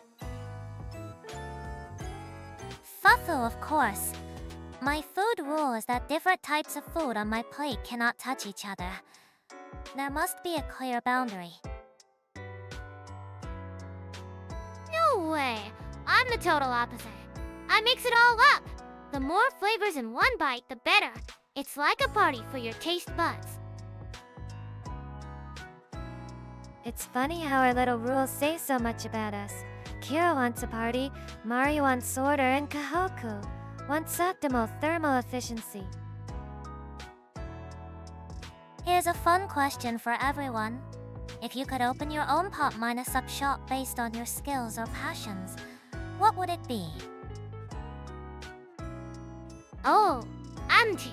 Fufu, of course. My food rule is that different types of food on my plate cannot touch each other. There must be a clear boundary. No way. I'm the total opposite. I mix it all up. The more flavors in one bite, the better. It's like a party for your taste buds. It's funny how our little rules say so much about us. Kira wants a party, Mari wants order, and Kohaku wants optimal thermal efficiency. Here's a fun question for everyone. If you could open your own pop minus up shop based on your skills or passions, what would it be? Oh, auntie.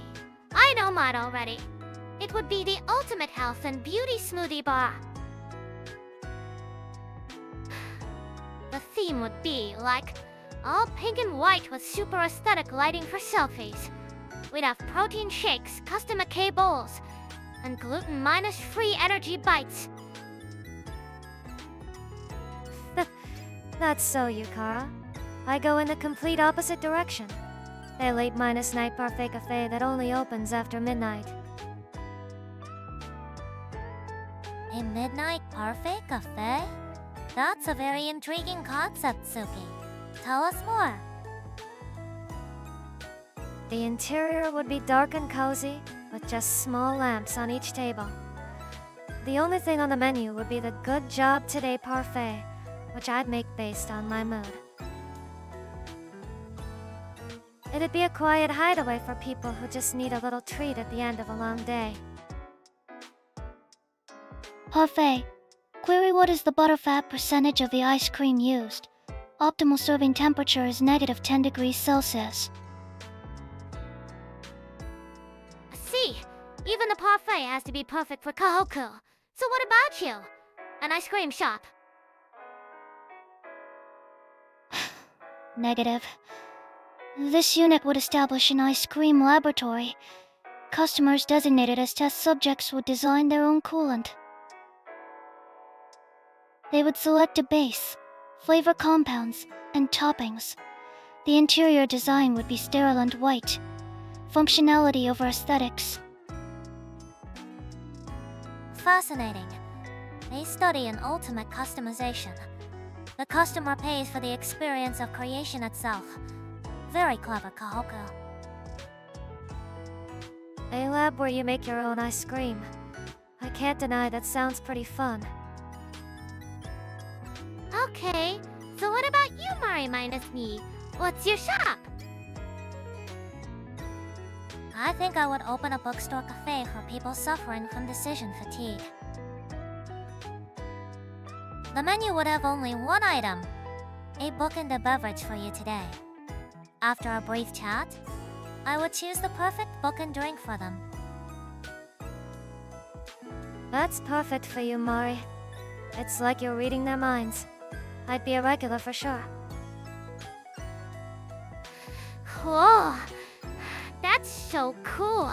I know mine already. It would be the ultimate health and beauty smoothie bar. The theme would be like all pink and white with super aesthetic lighting for selfies. We'd have protein shakes, custom acai bowls, and gluten minus free energy bites. That's so Yukara. I go in the complete opposite direction. A late minus night parfait cafe that only opens after midnight. A midnight parfait cafe? That's a very intriguing concept, Tsuki. Tell us more. The interior would be dark and cozy, with just small lamps on each table. The only thing on the menu would be the Good Job Today parfait, which I'd make based on my mood. It'd be a quiet hideaway for people who just need a little treat at the end of a long day. Parfait. Query what is the butterfat percentage of the ice cream used? Optimal serving temperature is negative 10 degrees Celsius. See, even the parfait has to be perfect for Kohaku. So what about you? An ice cream shop? Negative. This unit would establish an ice cream laboratory. Customers designated as test subjects would design their own coolant. They would select a base, flavor compounds, and toppings. The interior design would be sterile and white. Functionality over aesthetics. Fascinating. They study an ultimate customization. The customer pays for the experience of creation itself. Very clever, Kohaku. A lab where you make your own ice cream. I can't deny that sounds pretty fun. Okay, so what about you, Mari minus me? What's your shop? I think I would open a bookstore cafe for people suffering from decision fatigue. The menu would have only one item, a book and a beverage for you today. After a brief chat, I would choose the perfect book and drink for them. That's perfect for you, Mari. It's like you're reading their minds. I'd be a regular for sure. Whoa, that's so cool.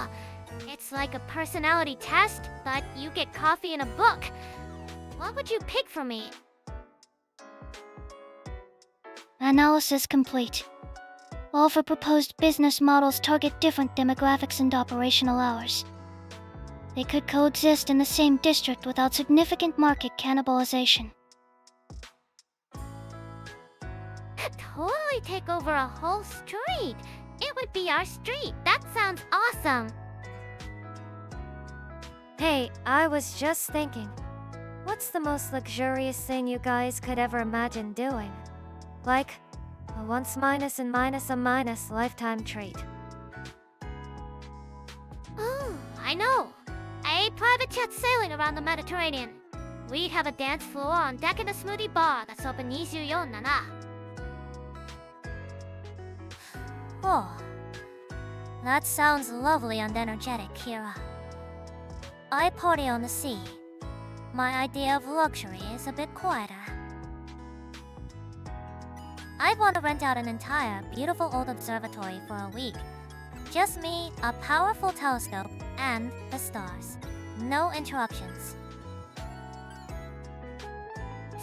It's like a personality test, but you get coffee and a book. What would you pick for me? Analysis complete. All of the proposed business models target different demographics and operational hours. They could coexist in the same district without significant market cannibalization. Totally take over a whole street. It would be our street. That sounds awesome. Hey, I was just thinking. What's the most luxurious thing you guys could ever imagine doing? Like a once minus and minus a minus lifetime treat. Oh, I know. A private jet sailing around the Mediterranean. We'd have a dance floor on deck and a smoothie bar that's open 24/7. Oh, that sounds lovely and energetic, Kira. I party on the sea. My idea of luxury is a bit quieter. I'd want to rent out an entire beautiful old observatory for a week. Just me, a powerful telescope, and the stars. No interruptions.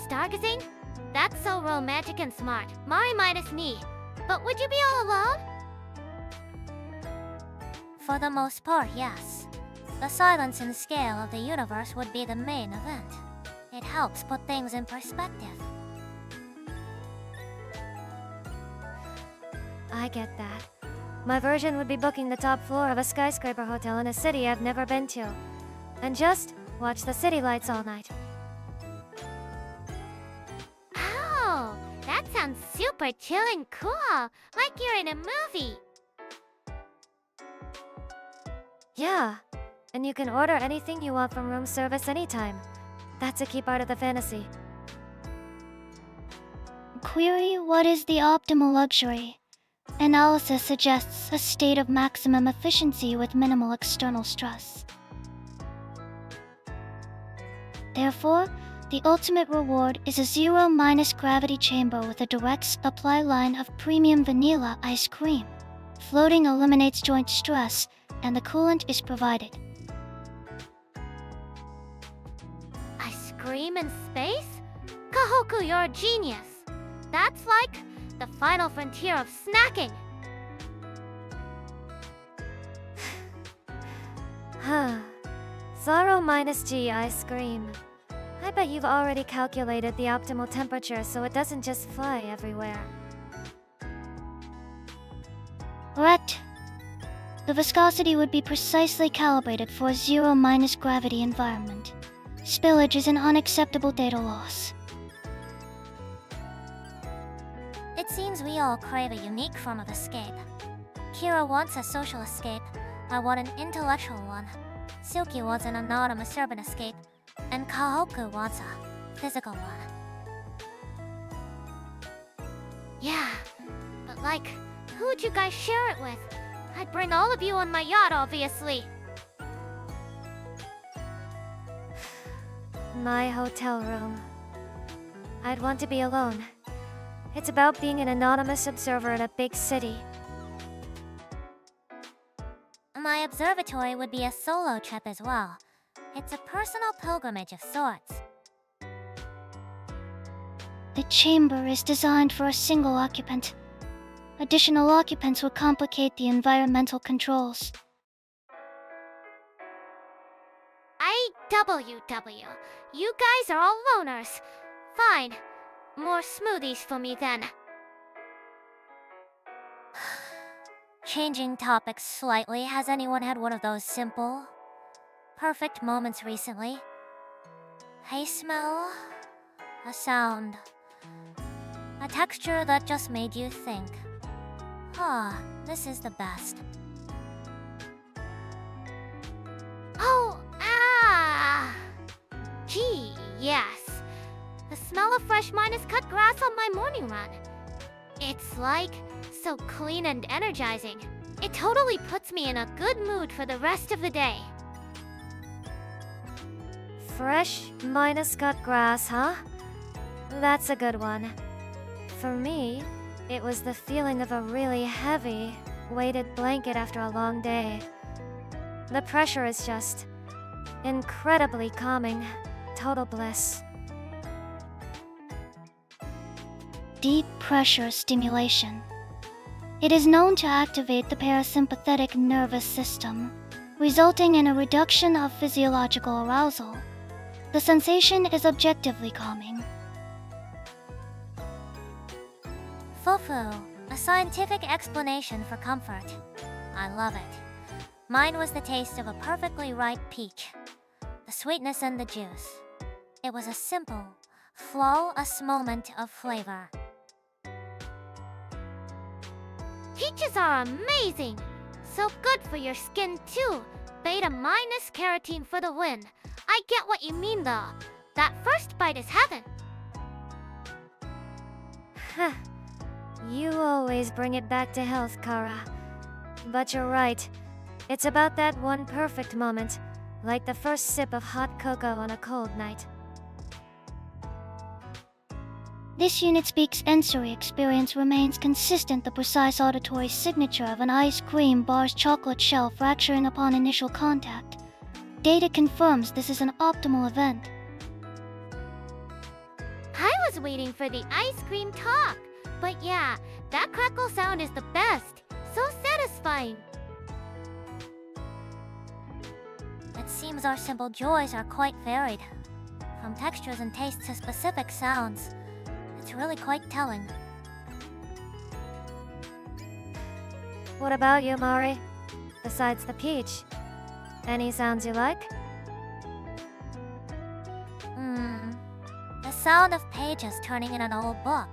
Stargazing? That's so romantic and smart. Mari minus me. But would you be all alone? For the most part, yes. The silence and scale of the universe would be the main event. It helps put things in perspective. I get that. My version would be booking the top floor of a skyscraper hotel in a city I've never been to. And just watch the city lights all night. Oh, that sounds super chill and cool. Like you're in a movie. Yeah, and you can order anything you want from room service anytime. That's a key part of the fantasy. Query: what is the optimal luxury? Analysis suggests a state of maximum efficiency with minimal external stress. Therefore, the ultimate reward is a zero-minus gravity chamber with a direct supply line of premium vanilla ice cream. Floating eliminates joint stress, and the coolant is provided. Ice cream in space? Kohaku, you're a genius. That's like the final frontier of snacking. Huh. Zero minus G ice cream. I bet you've already calculated the optimal temperature so it doesn't just fly everywhere. Correct. The viscosity would be precisely calibrated for a zero-minus gravity environment. Spillage is an unacceptable data loss. It seems we all crave a unique form of escape. Kira wants a social escape. I want an intellectual one. Tsuki wants an anonymous urban escape. And Kohaku wants a physical one. Yeah, but like, who'd you guys share it with? I'd bring all of you on my yacht, obviously. My hotel room. I'd want to be alone. It's about being an anonymous observer in a big city. My observatory would be a solo trip as well. It's a personal pilgrimage of sorts. The chamber is designed for a single occupant. Additional occupants would complicate the environmental controls. IWW. You guys are all loners. Fine. More smoothies for me then. Changing topics slightly, has anyone had one of those simple, perfect moments recently? A smell, a sound, a texture that just made you think, this is the best. Oh, gee, yes. The smell smell of fresh minus cut grass on my morning run. It's like so clean and energizing. It totally puts me in a good mood for the rest of the day. Fresh minus cut grass, huh? That's a good one. For me, it was the feeling of a really heavy, weighted blanket after a long day. The pressure is just incredibly calming. Total bliss. Deep pressure stimulation. It is known to activate the parasympathetic nervous system, resulting in a reduction of physiological arousal. The sensation is objectively calming. Fufu, a scientific explanation for comfort. I love it. Mine was the taste of a perfectly ripe peach. The sweetness and the juice. It was a simple, flawless moment of flavor. Peaches are amazing! So good for your skin too. Beta minus carotene for the win. I get what you mean though. That first bite is heaven. You always bring it back to health, Kara. But you're right. It's about that one perfect moment, like the first sip of hot cocoa on a cold night. This unit speaks sensory experience remains consistent the precise auditory signature of an ice cream bar's chocolate shell fracturing upon initial contact. Data confirms this is an optimal event. I was waiting for the ice cream talk. But yeah, that crackle sound is the best. So satisfying. It seems our simple joys are quite varied. From textures and tastes to specific sounds. It's really quite telling. What about you, Mari? Besides the peach, any sounds you like? The sound of pages turning in an old book.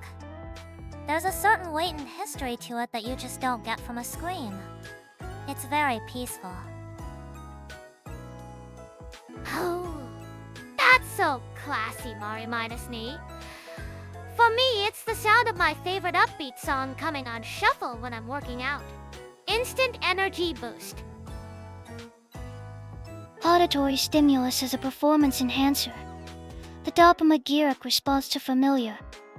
There's a certain latent history to it that you just don't get from a screen. It's very peaceful. Oh, that's so classy, Mari minus me. For me, it's the sound of my favorite upbeat song coming on shuffle when I'm working out. Instant energy boost. Auditory stimulus is a performance enhancer. The dopamageric response to familiar,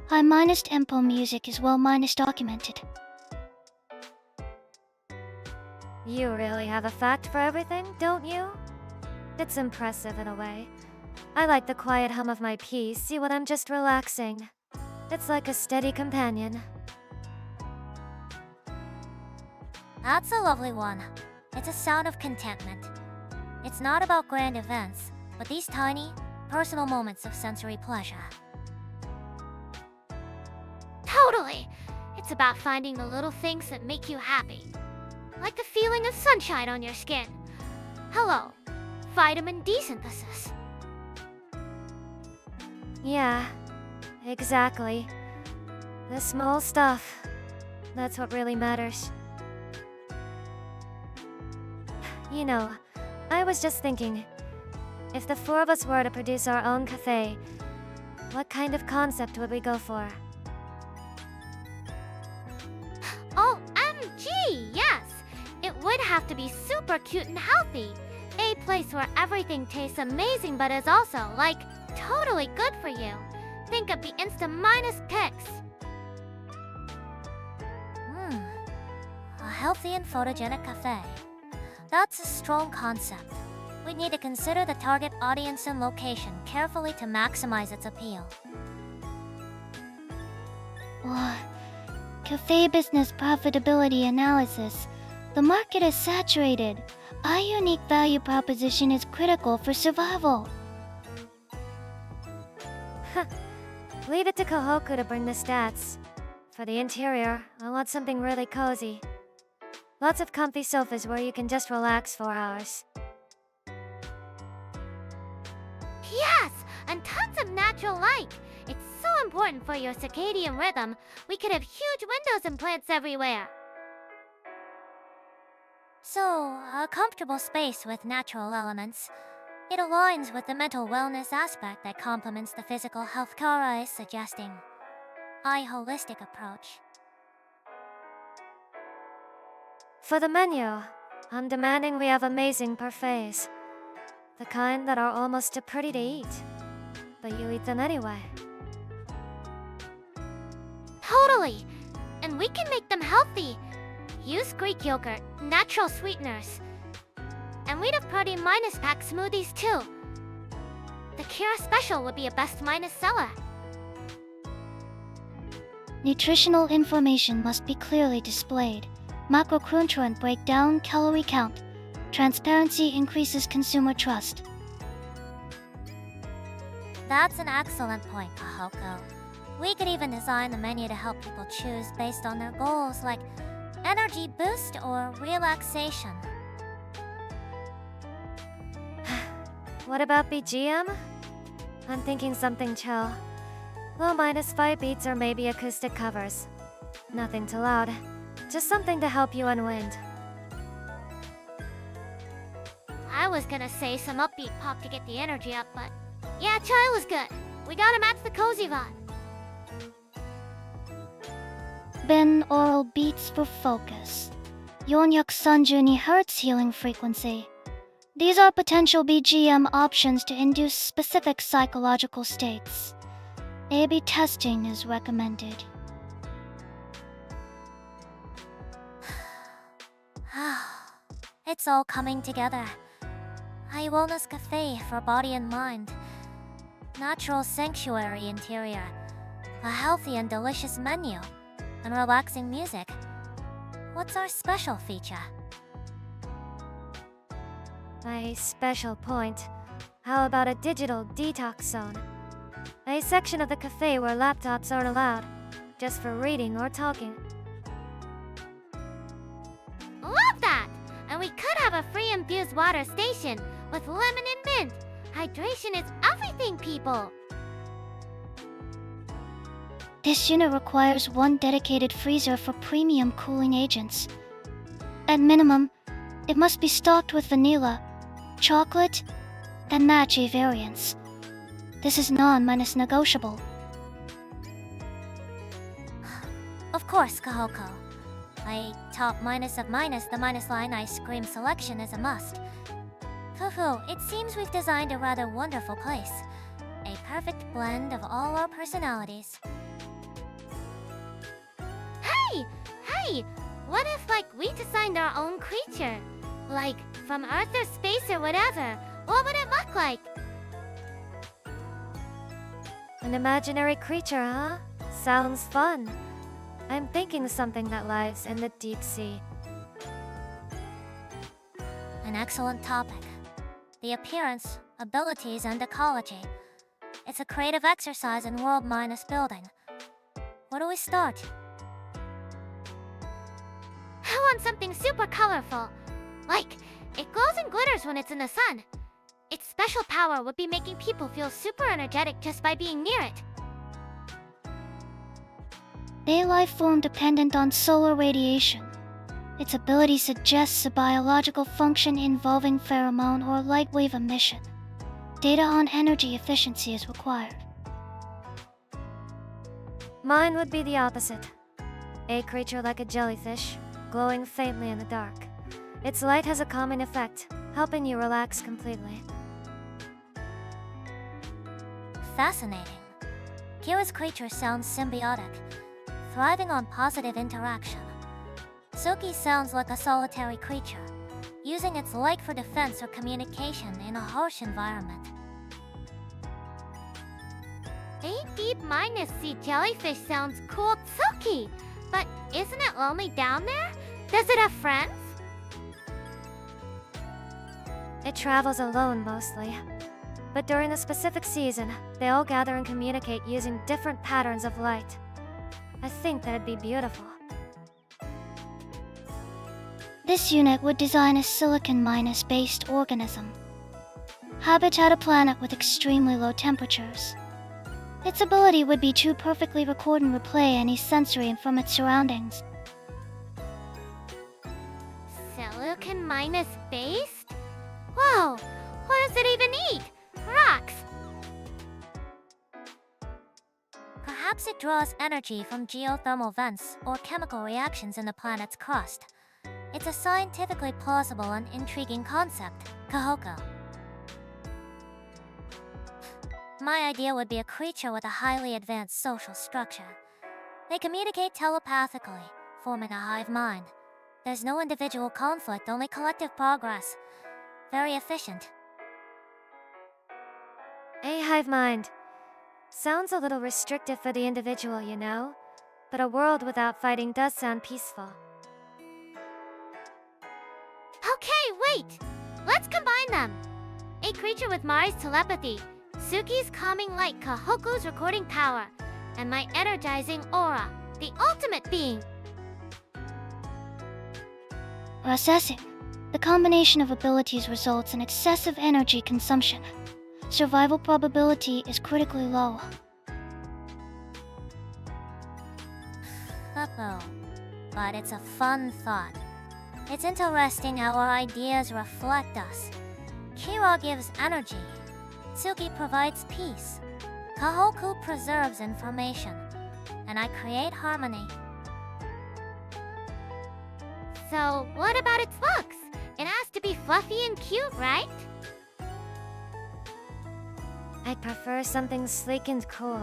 high-minus tempo music is well-minus documented. You really have a fact for everything, don't you? It's impressive in a way. I like the quiet hum of my piece, see when I'm just relaxing. It's like a steady companion. That's a lovely one. It's a sound of contentment. It's not about grand events, but these tiny, personal moments of sensory pleasure. Totally! It's about finding the little things that make you happy. Like the feeling of sunshine on your skin. Hello, vitamin D synthesis. Yeah, exactly. The small stuff. That's what really matters. You know, I was just thinking, if the four of us were to produce our own cafe, what kind of concept would we go for? OMG, yes! It would have to be super cute and healthy. A place where everything tastes amazing but is also, like, totally good for you. Think of the Insta minus pics. A healthy and photogenic cafe. That's a strong concept. We need to consider the target audience and location carefully to maximize its appeal. Cafe business profitability analysis. The market is saturated. Our unique value proposition is critical for survival. Leave it to Kohaku to bring the stats. For the interior, I want something really cozy. Lots of comfy sofas where you can just relax for hours. Yes, and tons of natural light. It's so important for your circadian rhythm. We could have huge windows and plants everywhere. So, a comfortable space with natural elements. It aligns with the mental wellness aspect that complements the physical health Kara is suggesting. A holistic approach. For the menu, I'm demanding we have amazing parfaits. The kind that are almost too pretty to eat. But you eat them anyway. Totally! And we can make them healthy. Use Greek yogurt, natural sweeteners. And we'd have protein minus pack smoothies too. The Kira special would be a best minus seller. Nutritional information must be clearly displayed. Macronutrient breakdown, calorie count. Transparency increases consumer trust. That's an excellent point, Kohaku. We could even design the menu to help people choose based on their goals, like energy boost or relaxation. What about BGM? I'm thinking something chill. Low -5 beats or maybe acoustic covers. Nothing too loud. Just something to help you unwind. I was gonna say some upbeat pop to get the energy up, but yeah, chai was good. We gotta match the cozy vibe. Binaural beats for focus. 432Hz healing frequency. These are potential BGM options to induce specific psychological states. A/B testing is recommended. It's all coming together. A wellness cafe for body and mind. Natural sanctuary interior. A healthy and delicious menu. And relaxing music. What's our special feature? My special point. How about a digital detox zone? A section of the cafe where laptops aren't allowed, just for reading or talking. Love that! And we could have a free infused water station with lemon and mint. Hydration is everything, people! This unit requires one dedicated freezer for premium cooling agents. At minimum, it must be stocked with vanilla, chocolate, and matcha variants. This is non-negotiable. Of course, Kohaku. A top minus of minus the minus line ice cream selection is a must. Fufu, it seems we've designed a rather wonderful place. A perfect blend of all our personalities. Hey! What if, we designed our own creature? Like, from Earth or space or whatever? What would it look like? An imaginary creature, huh? Sounds fun. I'm thinking something that lives in the deep sea. An excellent topic. The appearance, abilities, and ecology. It's a creative exercise in world minus building. Where do we start? I want something super colorful. Like, it glows and glitters when it's in the sun. Its special power would be making people feel super energetic just by being near it. A life form dependent on solar radiation. Its ability suggests a biological function involving pheromone or light wave emission. Data on energy efficiency is required. Mine would be the opposite. A creature like a jellyfish, glowing faintly in the dark. Its light has a calming effect, helping you relax completely. Fascinating. Kira's creature sounds symbiotic, thriving on positive interaction. Tsuki sounds like a solitary creature, using its light for defense or communication in a harsh environment. A deep minus sea jellyfish sounds cool, Tsuki! But isn't it lonely down there? Does it have friends? It travels alone mostly. But during a specific season, they all gather and communicate using different patterns of light. I think that'd be beautiful. This unit would design a silicon-based organism. Habitat a planet with extremely low temperatures. Its ability would be to perfectly record and replay any sensory from its surroundings. Silicon minus based? Whoa, what does it even Perhaps it draws energy from geothermal vents or chemical reactions in the planet's crust. It's a scientifically plausible and intriguing concept, Kohaku. My idea would be a creature with a highly advanced social structure. They communicate telepathically, forming a hive mind. There's no individual conflict, only collective progress. Very efficient. A hive mind. Sounds a little restrictive for the individual, you know? But a world without fighting does sound peaceful. Okay, wait! Let's combine them! A creature with Mari's telepathy, Tsuki's calming light, Kohaku's recording power, and my energizing aura, the ultimate being. Assessing. The combination of abilities results in excessive energy consumption. Survival probability is critically low. Uh-oh. But it's a fun thought. It's interesting how our ideas reflect us. Kira gives energy. Tsuki provides peace. Kohaku preserves information. And I create harmony. So, what about its looks? It has to be fluffy and cute, right? I'd prefer something sleek and cool.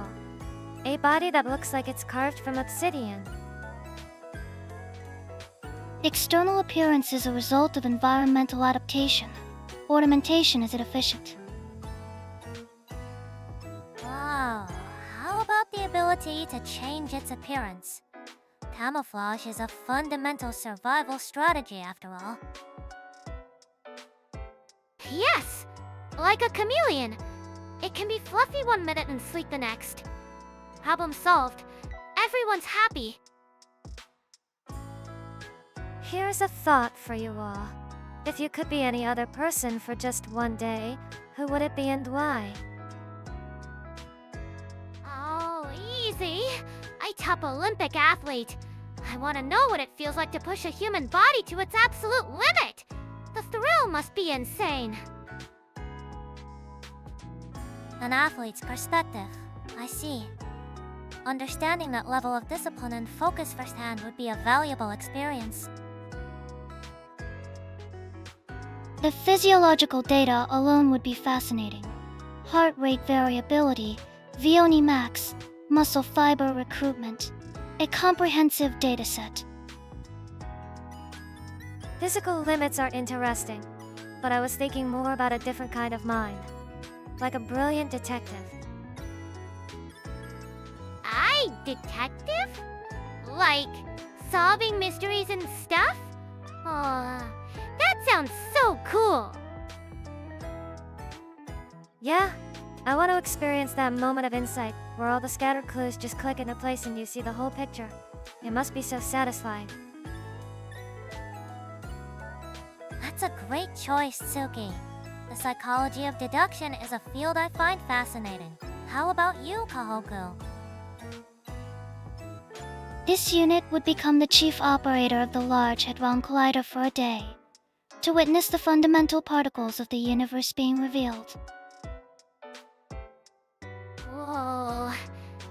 A body that looks like it's carved from obsidian. External appearance is a result of environmental adaptation. Ornamentation is inefficient. Wow. How about the ability to change its appearance? Camouflage is a fundamental survival strategy, after all. Yes! Like a chameleon. It can be fluffy one minute and sleek the next. Problem solved. Everyone's happy. Here's a thought for you all. If you could be any other person for just one day, who would it be and why? Oh, easy. I top Olympic athlete. I want to know what it feels like to push a human body to its absolute limit. The thrill must be insane. An athlete's perspective. I see. Understanding that level of discipline and focus firsthand would be a valuable experience. The physiological data alone would be fascinating. Heart rate variability, VO2 max, muscle fiber recruitment. A comprehensive dataset. Physical limits are interesting, but I was thinking more about a different kind of mind. Like a brilliant detective. Detective? Like, solving mysteries and stuff? Oh, that sounds so cool! Yeah, I want to experience that moment of insight where all the scattered clues just click into place and you see the whole picture. It must be so satisfying. That's a great choice, Tsuki. The psychology of deduction is a field I find fascinating. How about you, Kohaku? This unit would become the chief operator of the Large Hadron Collider for a day, to witness the fundamental particles of the universe being revealed. Whoa,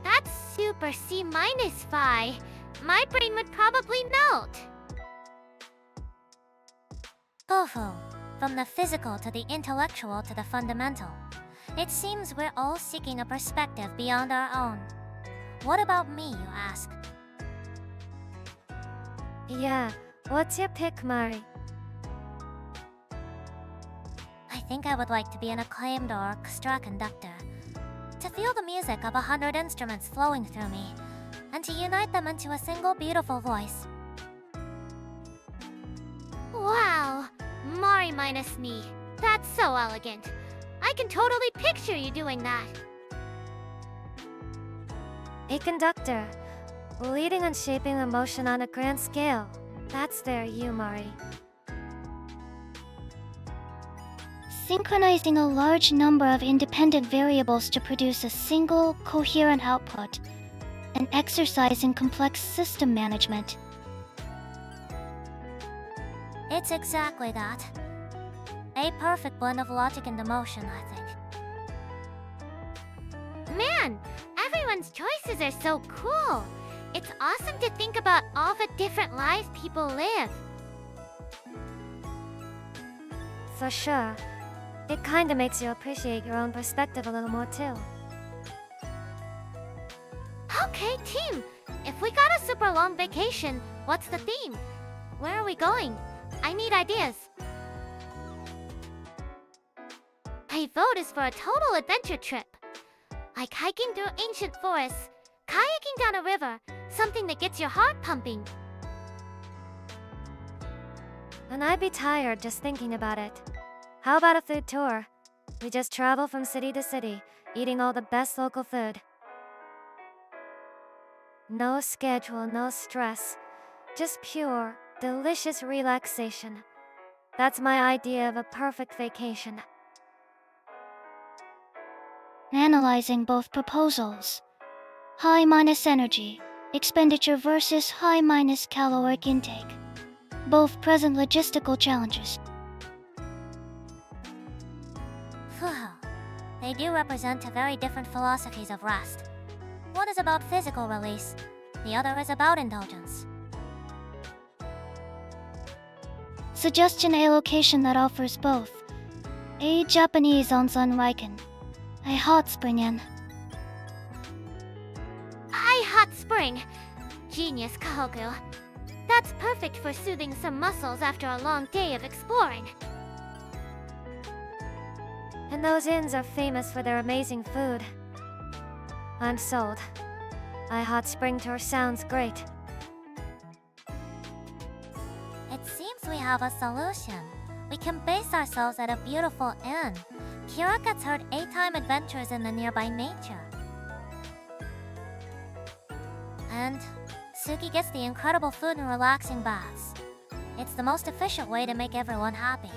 that's super C-minus phi. My brain would probably melt. Gofu, from the physical to the intellectual to the fundamental. It seems we're all seeking a perspective beyond our own. What about me, you ask? Yeah, what's your pick, Mari? I think I would like to be an acclaimed orchestra conductor. To feel the music of 100 instruments flowing through me, and to unite them into a single beautiful voice. Wow, Mari minus me. That's so elegant. I can totally picture you doing that. A conductor, leading and shaping emotion on a grand scale. That's their you, Mari. Synchronizing a large number of independent variables to produce a single, coherent output. An exercise in complex system management. It's exactly that. A perfect blend of logic and emotion, I think. Man, everyone everyone's choices are so cool. It's awesome to think about all the different lives people live. For sure. It kinda makes you appreciate your own perspective a little more too. Okay, team. If we got a super long vacation, what's the theme? Where are we going? I need ideas. My vote is for a total adventure trip. Like hiking through ancient forests, kayaking down a river, something that gets your heart pumping. And I'd be tired just thinking about it. How about a food tour? We just travel from city to city, eating all the best local food. No schedule, no stress. Just pure, delicious relaxation. That's my idea of a perfect vacation. Analyzing both proposals. High minus energy expenditure versus high minus caloric intake. Both present logistical challenges. They do represent two very different philosophies of rest. One is about physical release, the other is about indulgence. Suggestion a location that offers both. A Japanese onsen raiken. A hot spring inn. Hot spring. Genius, Kohaku. That's perfect for soothing some muscles after a long day of exploring. And those inns are famous for their amazing food. I'm sold. Hot spring tour sounds great. It seems we have a solution. We can base ourselves at a beautiful inn. Kira gets her 8-time adventures in the nearby nature. And Tsuki gets the incredible food and relaxing baths. It's the most efficient way to make everyone happy.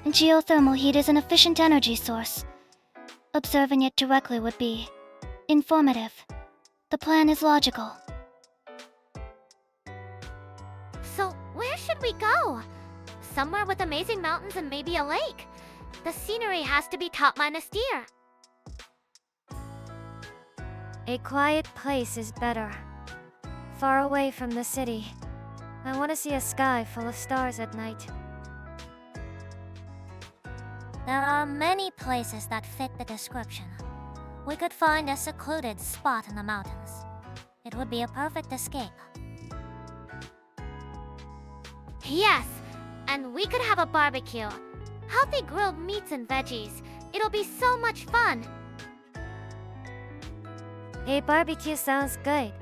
Geothermal heat is an efficient energy source. Observing it directly would be informative. The plan is logical. So, where should we go? Somewhere with amazing mountains and maybe a lake. The scenery has to be top minus tier. A quiet place is better. Far away from the city. I want to see a sky full of stars at night. There are many places that fit the description. We could find a secluded spot in the mountains. It would be a perfect escape. Yes, and we could have a barbecue. Healthy grilled meats and veggies. It'll be so much fun. A barbecue sounds good.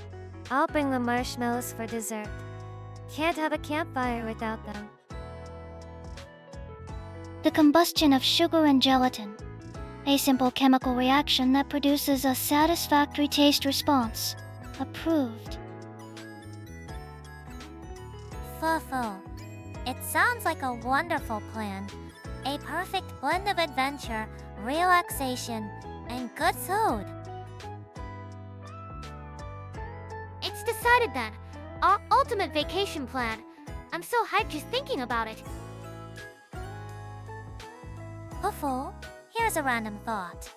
I'll bring the marshmallows for dessert. Can't have a campfire without them. The combustion of sugar and gelatin. A simple chemical reaction that produces a satisfactory taste response. Approved. Fufu. It sounds like a wonderful plan. A perfect blend of adventure, relaxation, and good food. It's decided then. Our ultimate vacation plan. I'm so hyped just thinking about it. Fufu, here's a random thought.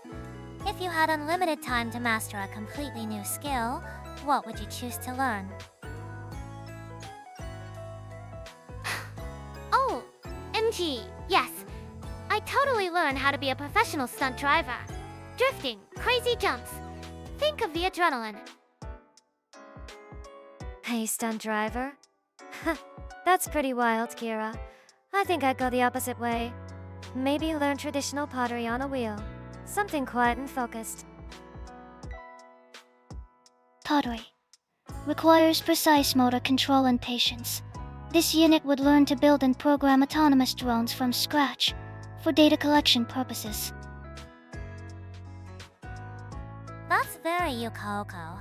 If you had unlimited time to master a completely new skill, what would you choose to learn? Oh, MG, yes. I totally learned how to be a professional stunt driver. Drifting, crazy jumps. Think of the adrenaline. Hey, stunt driver. That's pretty wild, Kira. I think I'd go the opposite way. Maybe learn traditional pottery on a wheel. Something quiet and focused. Pottery. Requires precise motor control and patience. This unit would learn to build and program autonomous drones from scratch for data collection purposes. That's very Yukaoko.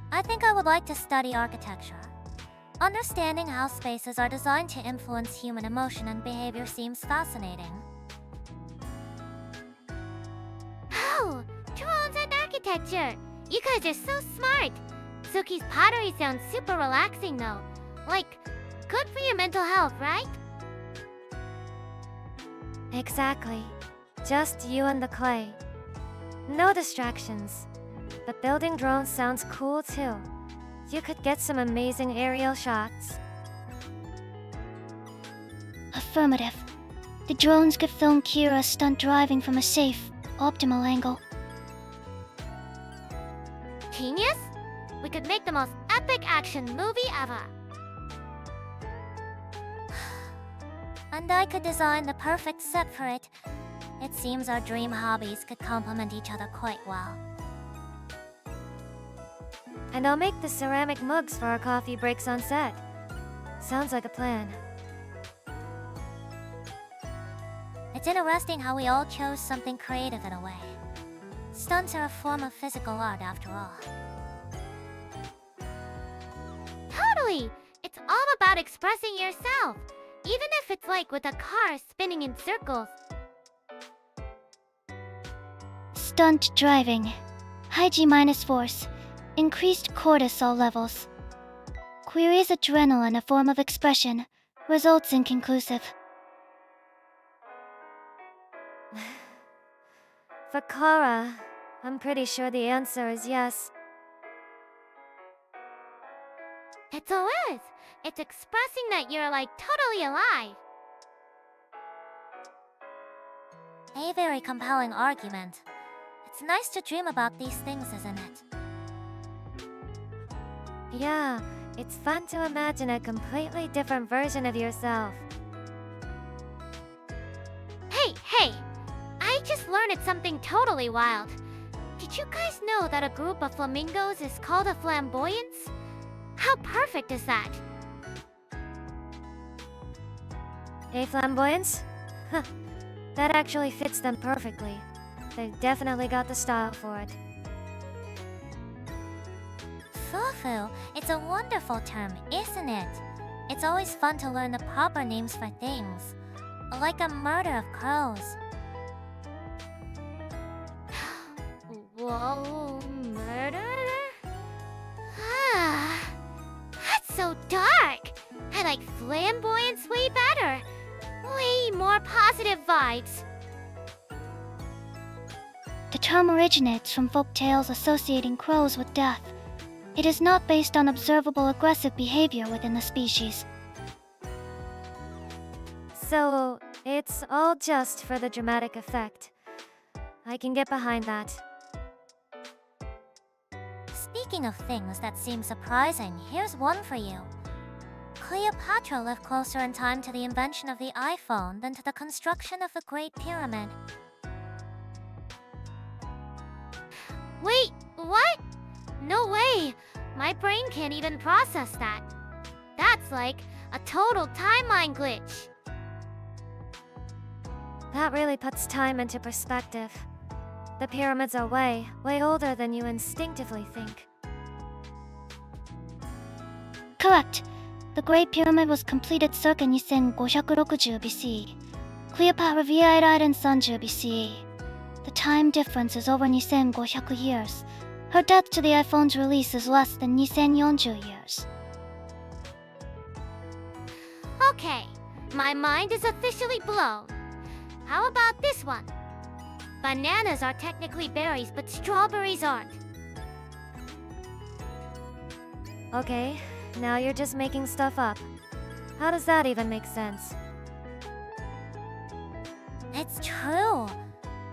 I think I would like to study architecture. Understanding how spaces are designed to influence human emotion and behavior seems fascinating. Oh, drones and architecture. You guys are so smart. Tsuki's pottery sounds super relaxing though. Like, good for your mental health, right? Exactly. Just you and the clay. No distractions. But building drones sounds cool too. You could get some amazing aerial shots. Affirmative. The drones could film Kira stunt driving from a safe, optimal angle. Genius? We could make the most epic action movie ever. And I could design the perfect set for it. It seems our dream hobbies could complement each other quite well. And I'll make the ceramic mugs for our coffee breaks on set. Sounds like a plan. It's interesting how we all chose something creative in a way. Stunts are a form of physical art after all. Totally! It's all about expressing yourself, even if it's like with a car spinning in circles. Stunt driving. High G minus force. Increased cortisol levels. Queries adrenaline a form of expression. Results inconclusive. For Kara, I'm pretty sure the answer is yes. It's a whiz! It's expressing that you're like totally alive. A very compelling argument. It's nice to dream about these things, isn't it? Yeah, it's fun to imagine a completely different version of yourself. Hey! I just learned something totally wild. Did you guys know that a group of flamingos is called a flamboyance? How perfect is that? A flamboyance? Huh, that actually fits them perfectly. They've definitely got the style for it. Fufu, it's a wonderful term, isn't it? It's always fun to learn the proper names for things. Like a murder of crows. Whoa, murder? Ah, that's so dark! I like flamboyance way better. Way more positive vibes. The term originates from folk tales associating crows with death. It is not based on observable aggressive behavior within the species. So, it's all just for the dramatic effect. I can get behind that. Speaking of things that seem surprising, here's one for you. Cleopatra lived closer in time to the invention of the iPhone than to the construction of the Great Pyramid. Wait, what? No way! My brain can't even process that. That's like a total timeline glitch. That really puts time into perspective. The pyramids are way older than you instinctively think. Correct. The Great Pyramid was completed circa 2560 BCE. Cleopatra died in 30 BCE. The time difference is over 2500 years. Her death to the iPhone's release is less than 2040 years. Okay, my mind is officially blown. How about this one? Bananas are technically berries, but strawberries aren't. Okay, now you're just making stuff up. How does that even make sense? It's true.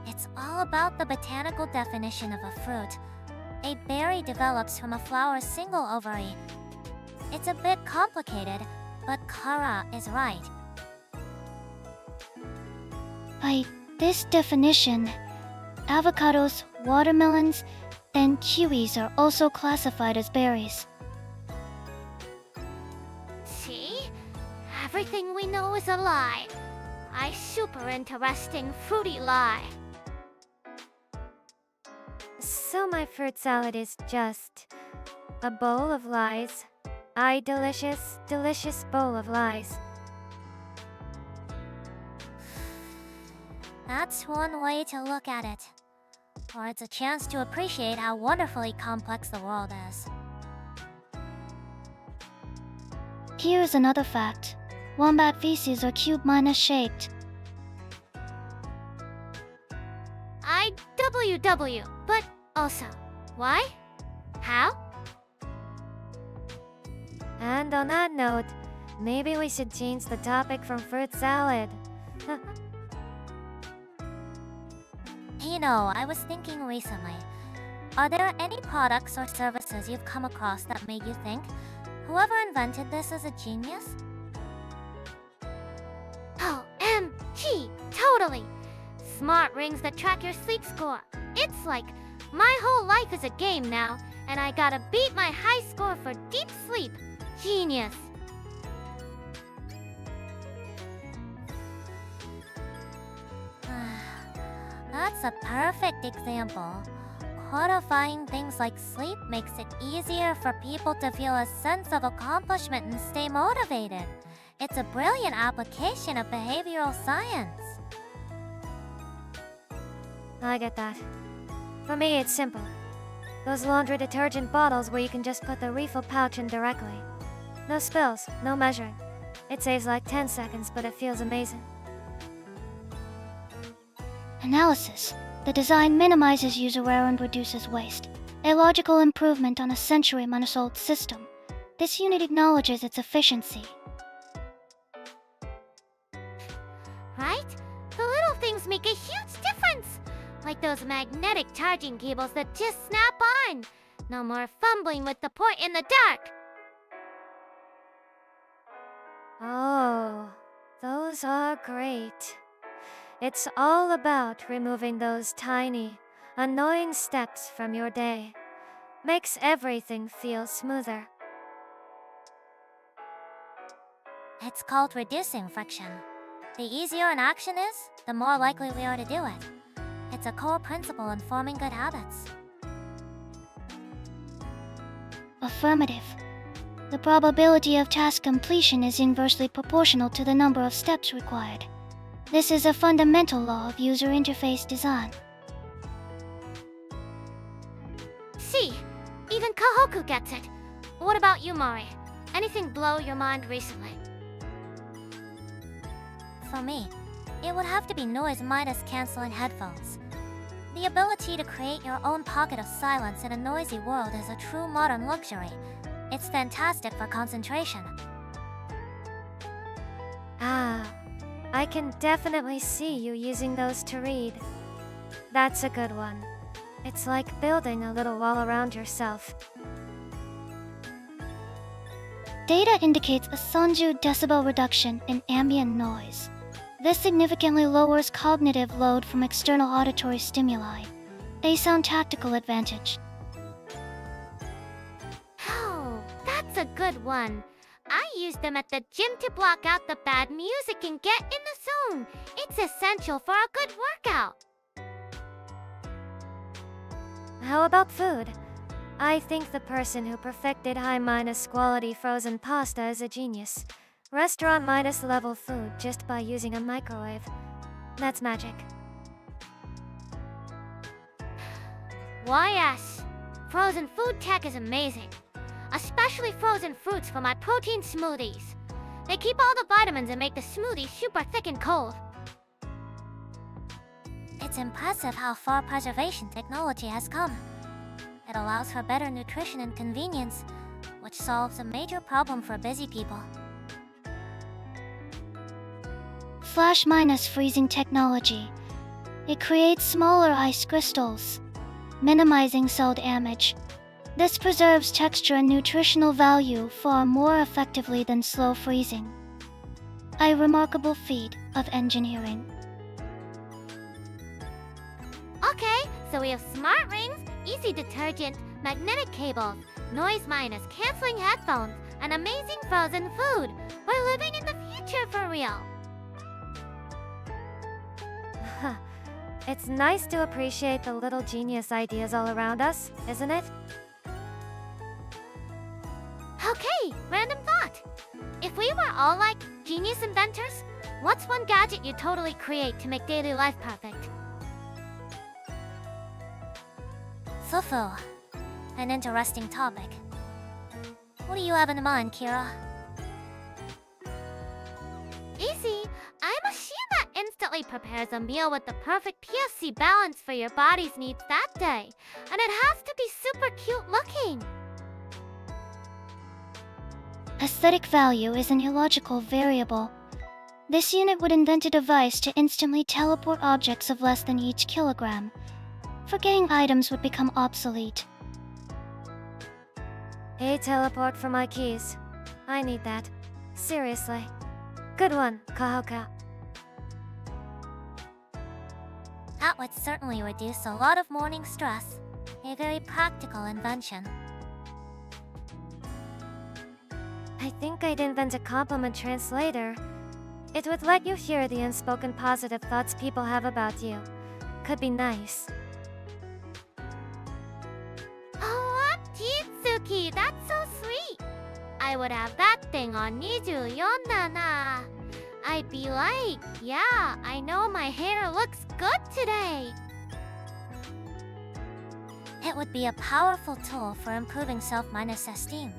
It's all about the botanical definition of a fruit. A berry develops from a flower's single ovary. It's a bit complicated, but Kara is right. By this definition, avocados, watermelons, and kiwis are also classified as berries. See? Everything we know is a lie. A super interesting fruity lie. So my fruit salad is just a bowl of lies. A delicious, delicious bowl of lies. That's one way to look at it. Or it's a chance to appreciate how wonderfully complex the world is. Here's another fact. Wombat feces are cube-minus shaped. I don't WW, but also, why? How? And on that note, maybe we should change the topic from fruit salad. You know, I was thinking recently, are there any products or services you've come across that made you think, whoever invented this is a genius? OMG, totally! Smart rings that track your sleep score. It's like my whole life is a game now, and I gotta beat my high score for deep sleep. Genius! That's a perfect example. Codifying things like sleep makes it easier for people to feel a sense of accomplishment and stay motivated. It's a brilliant application of behavioral science. I get that. For me, it's simple. Those laundry detergent bottles where you can just put the refill pouch in directly. No spills, no measuring. It saves like 10 seconds, but it feels amazing. Analysis. The design minimizes user error and reduces waste. A logical improvement on a century-old system. This unit acknowledges its efficiency. Right? The little things make a huge difference! Like those magnetic charging cables that just snap on! No more fumbling with the port in the dark! Oh, those are great. It's all about removing those tiny, annoying steps from your day. Makes everything feel smoother. It's called reducing friction. The easier an action is, the more likely we are to do it. It's a core principle in forming good habits. Affirmative. The probability of task completion is inversely proportional to the number of steps required. This is a fundamental law of user interface design. See, even Kohaku gets it. What about you, Mari? Anything blow your mind recently? For me, it would have to be noise-canceling headphones. The ability to create your own pocket of silence in a noisy world is a true modern luxury. It's fantastic for concentration. Ah, I can definitely see you using those to read. That's a good one. It's like building a little wall around yourself. Data indicates a Sonju decibel reduction in ambient noise. This significantly lowers cognitive load from external auditory stimuli, a sound tactical advantage. Oh, that's a good one. I use them at the gym to block out the bad music and get in the zone. It's essential for a good workout. How about food? I think the person who perfected high-minus quality frozen pasta is a genius. Restaurant-minus level food just by using a microwave. That's magic. Why, yes. Frozen food tech is amazing. Especially frozen fruits for my protein smoothies. They keep all the vitamins and make the smoothie super thick and cold. It's impressive how far preservation technology has come. It allows for better nutrition and convenience, which solves a major problem for busy people. Flash minus freezing technology. It creates smaller ice crystals, minimizing cell damage. This preserves texture and nutritional value far more effectively than slow freezing. A remarkable feat of engineering. Okay, so we have smart rings, easy detergent, magnetic cables, noise-canceling headphones, and amazing frozen food. We're living in the future for real. It's nice to appreciate the little genius ideas all around us, isn't it? Okay, random thought. If we were all like genius inventors, what's one gadget you'd totally create to make daily life perfect? Fufu. An interesting topic. What do you have in mind, Kira? Easy. I'm a machine that instantly prepares a meal with the perfect PSC balance for your body's needs that day. And it has to be super cute looking. Aesthetic value is an illogical variable. This unit would invent a device to instantly teleport objects of less than each kilogram. Forgetting items would become obsolete. Hey, teleport for my keys. I need that. Seriously. Good one, Kohaku. That would certainly reduce a lot of morning stress. A very practical invention. I think I'd invent a compliment translator. It would let you hear the unspoken positive thoughts people have about you. Could be nice. Oh, Tsuki, that's so sweet. I would have that thing on 24 na. I'd be like, yeah, I know my hair looks good today. It would be a powerful tool for improving self-esteem.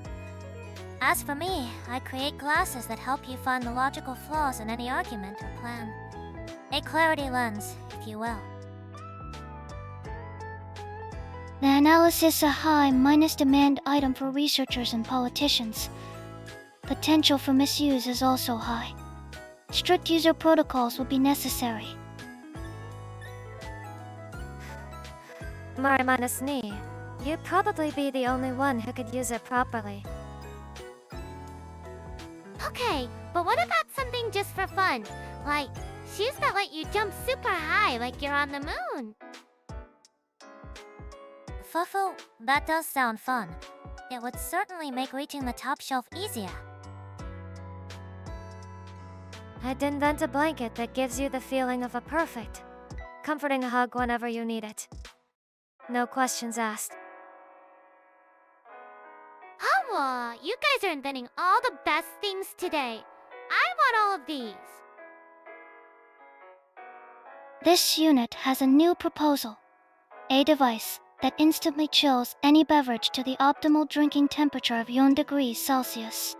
As for me, I create glasses that help you find the logical flaws in any argument or plan. A clarity lens, if you will. The analysis a high minus demand item for researchers and politicians. Potential for misuse is also high. Strict user protocols will be necessary. Mari minus me. You'd probably be the only one who could use it properly. Okay, but what about something just for fun? Like, shoes that let you jump super high like you're on the moon. Fufu, that does sound fun. It would certainly make reaching the top shelf easier. I'd invent a blanket that gives you the feeling of a perfect, comforting hug whenever you need it. No questions asked. Hawa, you guys are inventing all the best things today. I want all of these. This unit has a new proposal. A device that instantly chills any beverage to the optimal drinking temperature of 4 degrees Celsius.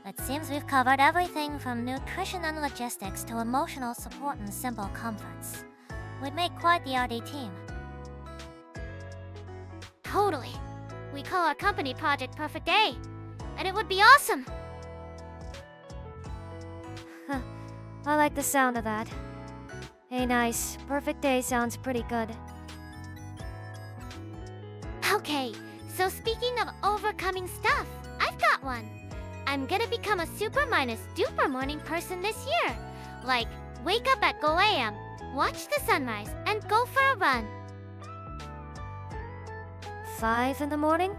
It seems we've covered everything from nutrition and logistics to emotional support and simple comforts. We'd make quite the RD team. Totally. We call our company Project Perfect Day. And it would be awesome. I like the sound of that. Hey, nice. Perfect day sounds pretty good. Okay, so speaking of overcoming stuff, I've got one. I'm gonna become a super minus duper morning person this year. Like, wake up at go AM, watch the sunrise, and go for a run. 5 in the morning?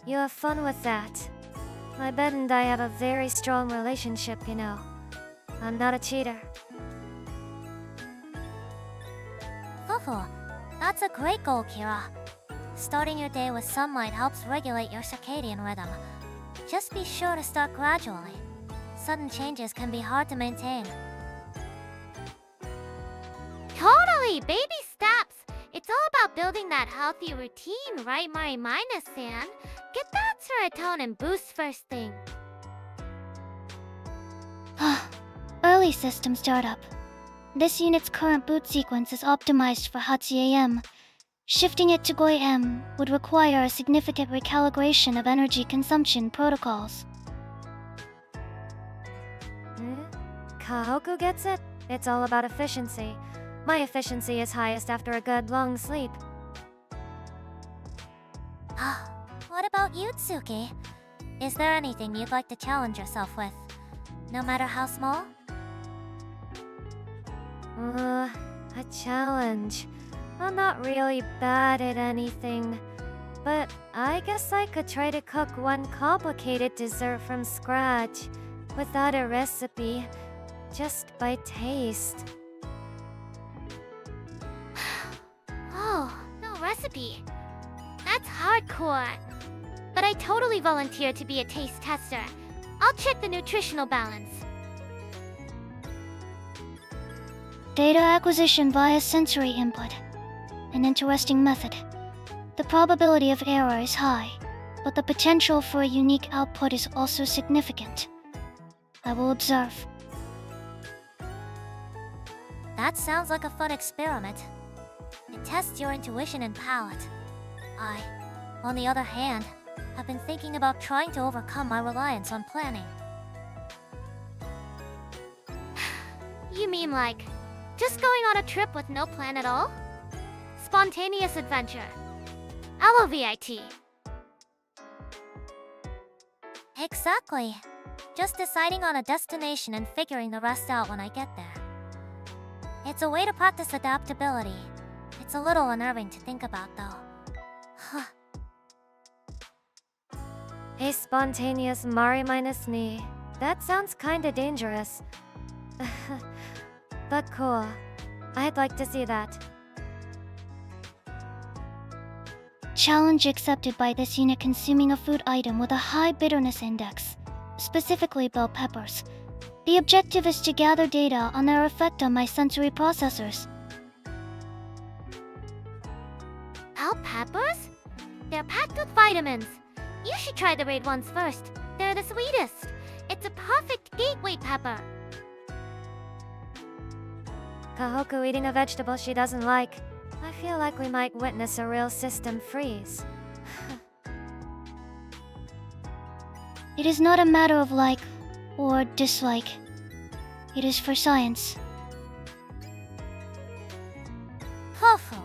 You have fun with that. My bed and I have a very strong relationship, you know. I'm not a cheater. Fufu, that's a great goal, Kira. Starting your day with sunlight helps regulate your circadian rhythm. Just be sure to start gradually. Sudden changes can be hard to maintain. Totally, baby steps. It's all about building that healthy routine, right, Mari Minus San? Get that serotonin boost first thing. Early system startup. This unit's current boot sequence is optimized for Hatsu AM. Shifting it to Go AM would require a significant recalibration of energy consumption protocols. Kohaku gets it? It's all about efficiency. My efficiency is highest after a good long sleep. What about you, Tsuki? Is there anything you'd like to challenge yourself with? No matter how small? A challenge. I'm not really bad at anything, but I guess I could try to cook one complicated dessert from scratch, without a recipe, just by taste. Oh, no recipe. That's hardcore. But I totally volunteer to be a taste tester. I'll check the nutritional balance. Data acquisition via sensory input. An interesting method. The probability of error is high, but the potential for a unique output is also significant. I will observe. That sounds like a fun experiment. It tests your intuition and palate. I, on the other hand, have been thinking about trying to overcome my reliance on planning. You mean like just going on a trip with no plan at all? Spontaneous adventure. LOVIT. Exactly. Just deciding on a destination and figuring the rest out when I get there. It's a way to practice adaptability. It's a little unnerving to think about, though. A spontaneous Mari minus knee. That sounds kinda dangerous. But cool. I'd like to see that. Challenge accepted by this unit consuming a food item with a high bitterness index, specifically bell peppers. The objective is to gather data on their effect on my sensory processors. Bell peppers? They're packed with vitamins. You should try the red ones first. They're the sweetest. It's a perfect gateway pepper. Kohaku eating a vegetable she doesn't like. I feel like we might witness a real system freeze. It is not a matter of like or dislike. It is for science. Hofu.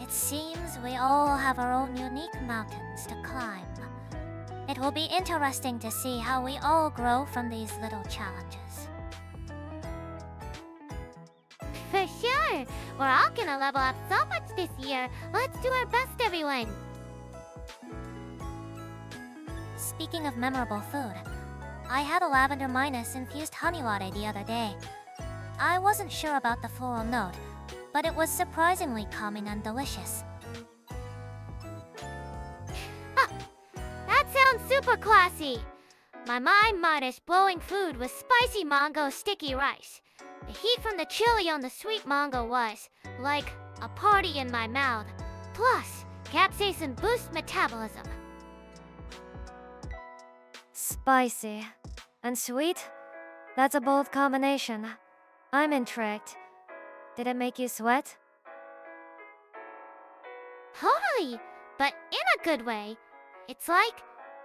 It seems we all have our own unique mountains to climb. It will be interesting to see how we all grow from these little challenges. For sure. We're all gonna level up so much this year. Let's do our best, everyone. Speaking of memorable food, I had a lavender minus infused honey latte the other day. I wasn't sure about the floral note, but it was surprisingly calming and delicious. That sounds super classy. My mind is blowing food with spicy mango sticky rice. The heat from the chili on the sweet mango was like a party in my mouth. Plus, capsaicin boosts metabolism. Spicy. And sweet? That's a bold combination. I'm intrigued. Did it make you sweat? Totally, but in a good way. It's like,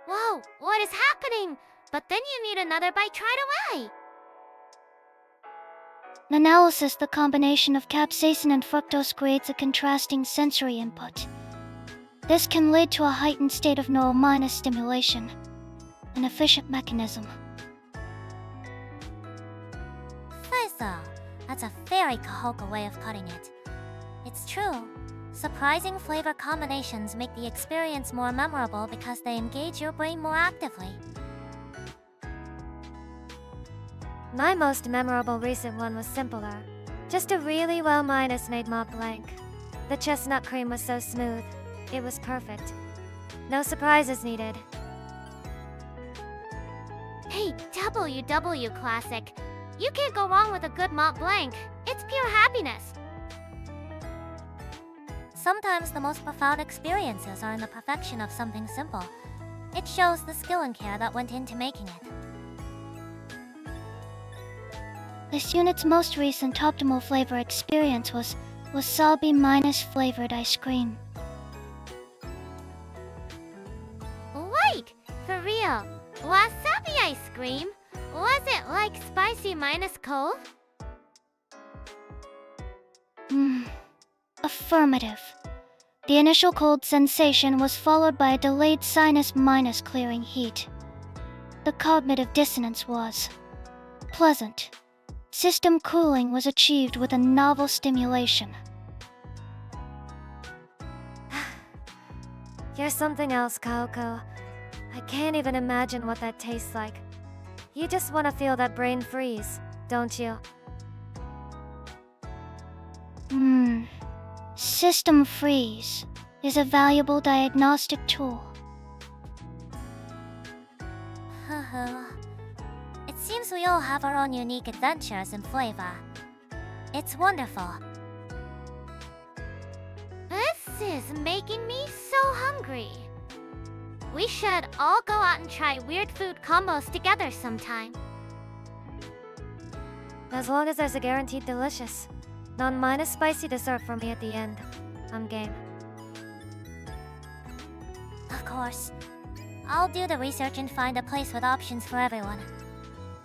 whoa, what is happening? But then you need another bite right away. In analysis, the combination of capsaicin and fructose creates a contrasting sensory input. This can lead to a heightened state of neural minus stimulation, an efficient mechanism. Faiso. That's a very Kohaku way of putting it. It's true. Surprising flavor combinations make the experience more memorable because they engage your brain more actively. My most memorable recent one was simpler. Just a really well minus made mont blanc. The chestnut cream was so smooth. It was perfect. No surprises needed. Hey, WW Classic. You can't go wrong with a good Mont Blanc. It's pure happiness. Sometimes the most profound experiences are in the perfection of something simple. It shows the skill and care that went into making it. This unit's most recent optimal flavor experience was wasabi minus flavored ice cream. Wait, for real? Wasabi ice cream? Was it like spicy minus cold? Affirmative. The initial cold sensation was followed by a delayed sinus minus clearing heat. The cognitive dissonance was pleasant. System cooling was achieved with a novel stimulation. You're something else, Kohaku. I can't even imagine what that tastes like. You just want to feel that brain freeze, don't you? System freeze is a valuable diagnostic tool. It seems we all have our own unique adventures and flavor. It's wonderful. This is making me so hungry. We should all go out and try weird food combos together sometime. As long as there's a guaranteed delicious, non-minus spicy dessert for me at the end, I'm game. Of course. I'll do the research and find a place with options for everyone.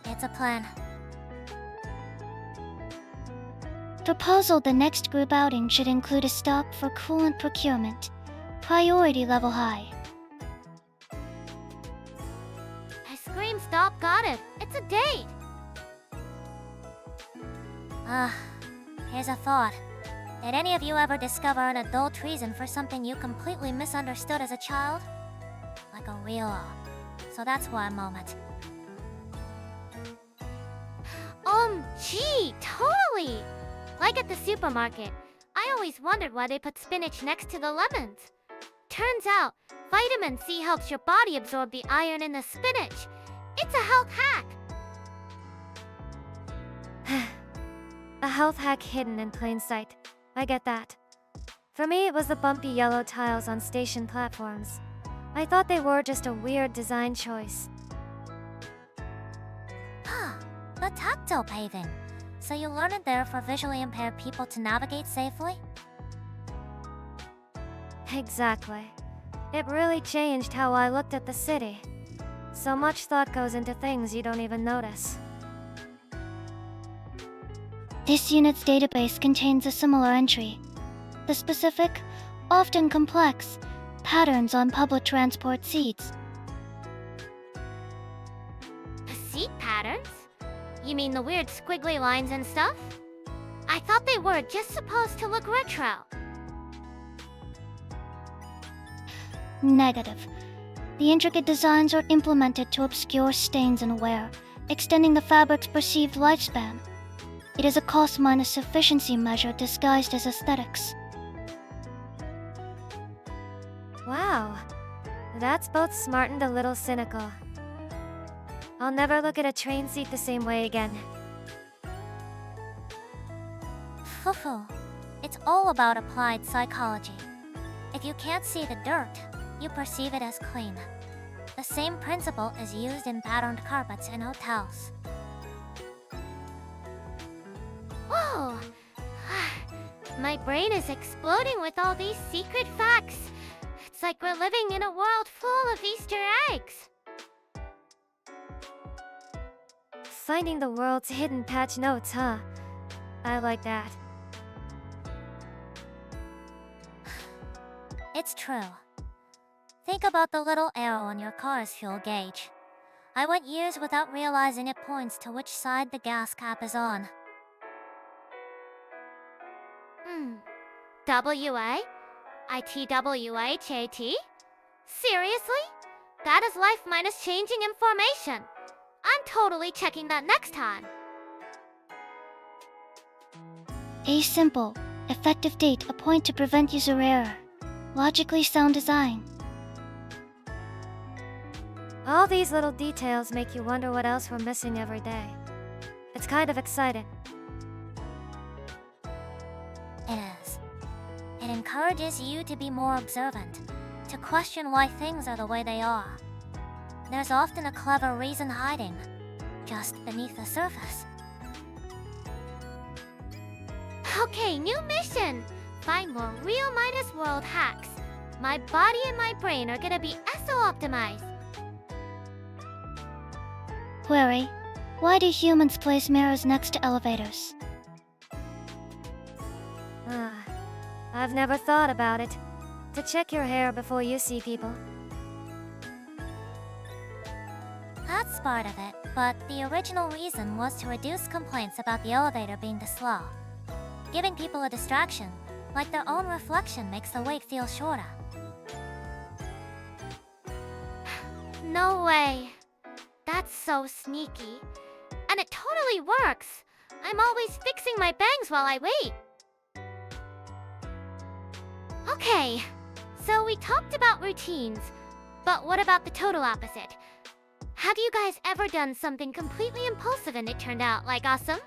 It's a plan. Proposal: the next group outing should include a stop for coolant procurement. Priority level high. I scream stop, got it. It's a date. Here's a thought. Did any of you ever discover an adult reason for something you completely misunderstood as a child? Like a real, so that's why moment. Gee, totally. Like at the supermarket, I always wondered why they put spinach next to the lemons. Turns out, vitamin C helps your body absorb the iron in the spinach. It's a health hack. A health hack hidden in plain sight. I get that. For me, it was the bumpy yellow tiles on station platforms. I thought they were just a weird design choice. The tactile paving. So you learned it there for visually impaired people to navigate safely? Exactly. It really changed how I looked at the city. So much thought goes into things you don't even notice. This unit's database contains a similar entry. The specific, often complex, patterns on public transport seats. Seat patterns? You mean the weird squiggly lines and stuff? I thought they were just supposed to look retro. Negative. The intricate designs are implemented to obscure stains in wear, extending the fabric's perceived lifespan. It is a cost-minus efficiency measure disguised as aesthetics. Wow. That's both smart and a little cynical. I'll never look at a train seat the same way again. Fufu. It's all about applied psychology. If you can't see the dirt, you perceive it as clean. The same principle is used in patterned carpets in hotels. Whoa! My brain is exploding with all these secret facts. It's like we're living in a world full of Easter eggs. Finding the world's hidden patch notes, huh? I like that. It's true. Think about the little arrow on your car's fuel gauge. I went years without realizing it points to which side the gas cap is on. W-A? I-T-W-H-A-T? Seriously? That is life minus changing information. I'm totally checking that next time. A simple, effective date, a point to prevent user error. Logically sound design. All these little details make you wonder what else we're missing every day. It's kind of exciting. It is. It encourages you to be more observant, to question why things are the way they are. There's often a clever reason hiding, just beneath the surface. Okay, new mission! Find more real Midas World hacks. My body and my brain are gonna be SO-optimized. Query: why do humans place mirrors next to elevators? I've never thought about it. To check your hair before you see people. That's part of it, but the original reason was to reduce complaints about the elevator being too slow. Giving people a distraction, like their own reflection, makes the wait feel shorter. No way. That's so sneaky. And it totally works. I'm always fixing my bangs while I wait. Okay, so we talked about routines, but what about the total opposite? Have you guys ever done something completely impulsive and it turned out like awesome?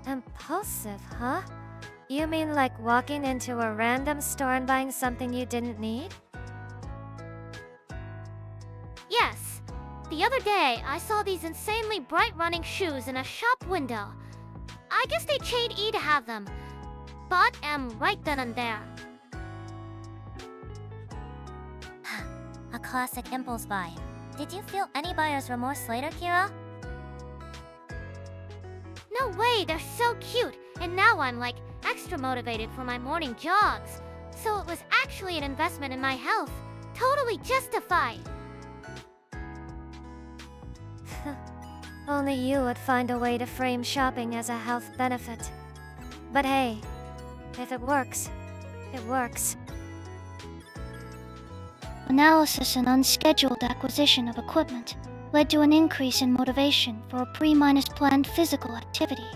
Impulsive, huh? You mean like walking into a random store and buying something you didn't need? Yes. The other day, I saw these insanely bright running shoes in a shop window. I guess they paid E to have them. Bought M right then and there. A classic impulse buy. Did you feel any buyer's remorse later, Kira? No way, they're so cute. And now I'm like extra motivated for my morning jogs. So it was actually an investment in my health. Totally justified. Only you would find a way to frame shopping as a health benefit. But hey, if it works, it works. Analysis and unscheduled acquisition of equipment led to an increase in motivation for a pre-minus planned physical activity.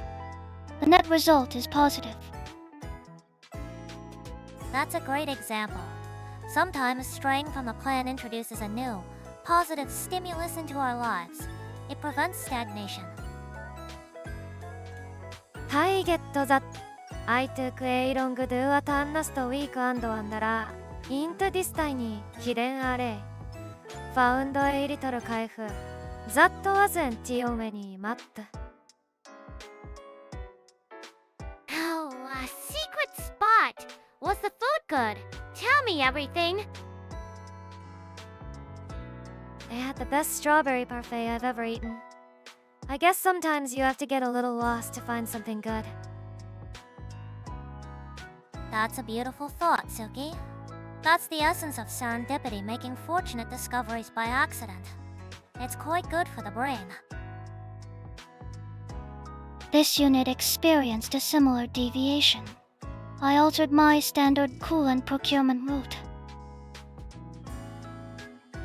The net result is positive. That's a great example. Sometimes straying from the plan introduces a new, positive stimulus into our lives. It prevents stagnation. I get that. I took a long do a last week and wonder into this tiny hidden array. Found a little kaifu. That wasn't too many math. Oh, a secret spot. Was the food good? Tell me everything. They had the best strawberry parfait I've ever eaten. I guess sometimes you have to get a little lost to find something good. That's a beautiful thought, Tsuki. That's the essence of serendipity, making fortunate discoveries by accident. It's quite good for the brain. This unit experienced a similar deviation. I altered my standard coolant procurement route.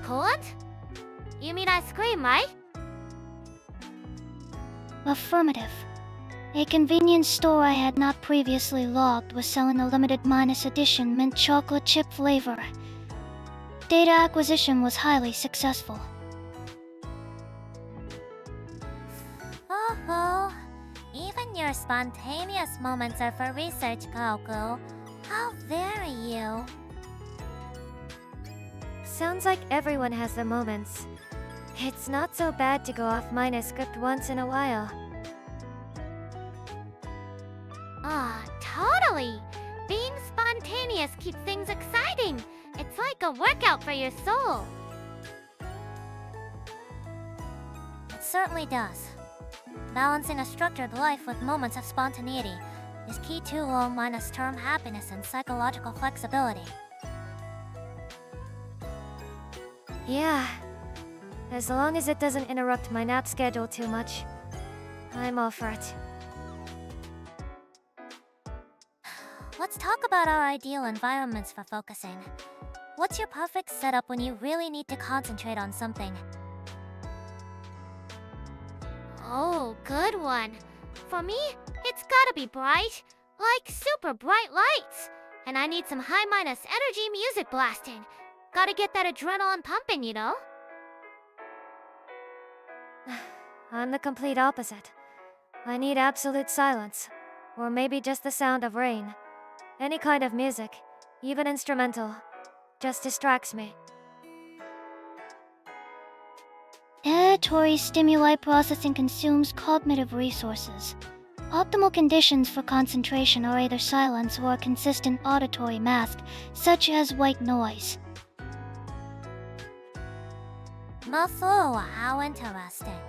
Coolant? You mean ice cream, right? Affirmative. A convenience store I had not previously logged was selling a limited minus edition mint chocolate chip flavor. Data acquisition was highly successful. Oh, even your spontaneous moments are for research, Kohaku. How very you. Sounds like everyone has their moments. It's not so bad to go off minus script once in a while. Totally. Being spontaneous keeps things exciting. It's like a workout for your soul. It certainly does. Balancing a structured life with moments of spontaneity is key to low-minus term happiness and psychological flexibility. Yeah. As long as it doesn't interrupt my nap schedule too much, I'm all for it. Let's talk about our ideal environments for focusing. What's your perfect setup when you really need to concentrate on something? Oh, good one. For me, it's gotta be bright. Like super bright lights. And I need some high minus energy music blasting. Gotta get that adrenaline pumping, you know? I'm the complete opposite. I need absolute silence, or maybe just the sound of rain. Any kind of music, even instrumental, just distracts me. Auditory stimuli processing consumes cognitive resources. Optimal conditions for concentration are either silence or a consistent auditory mask, such as white noise. Mafu, how interesting.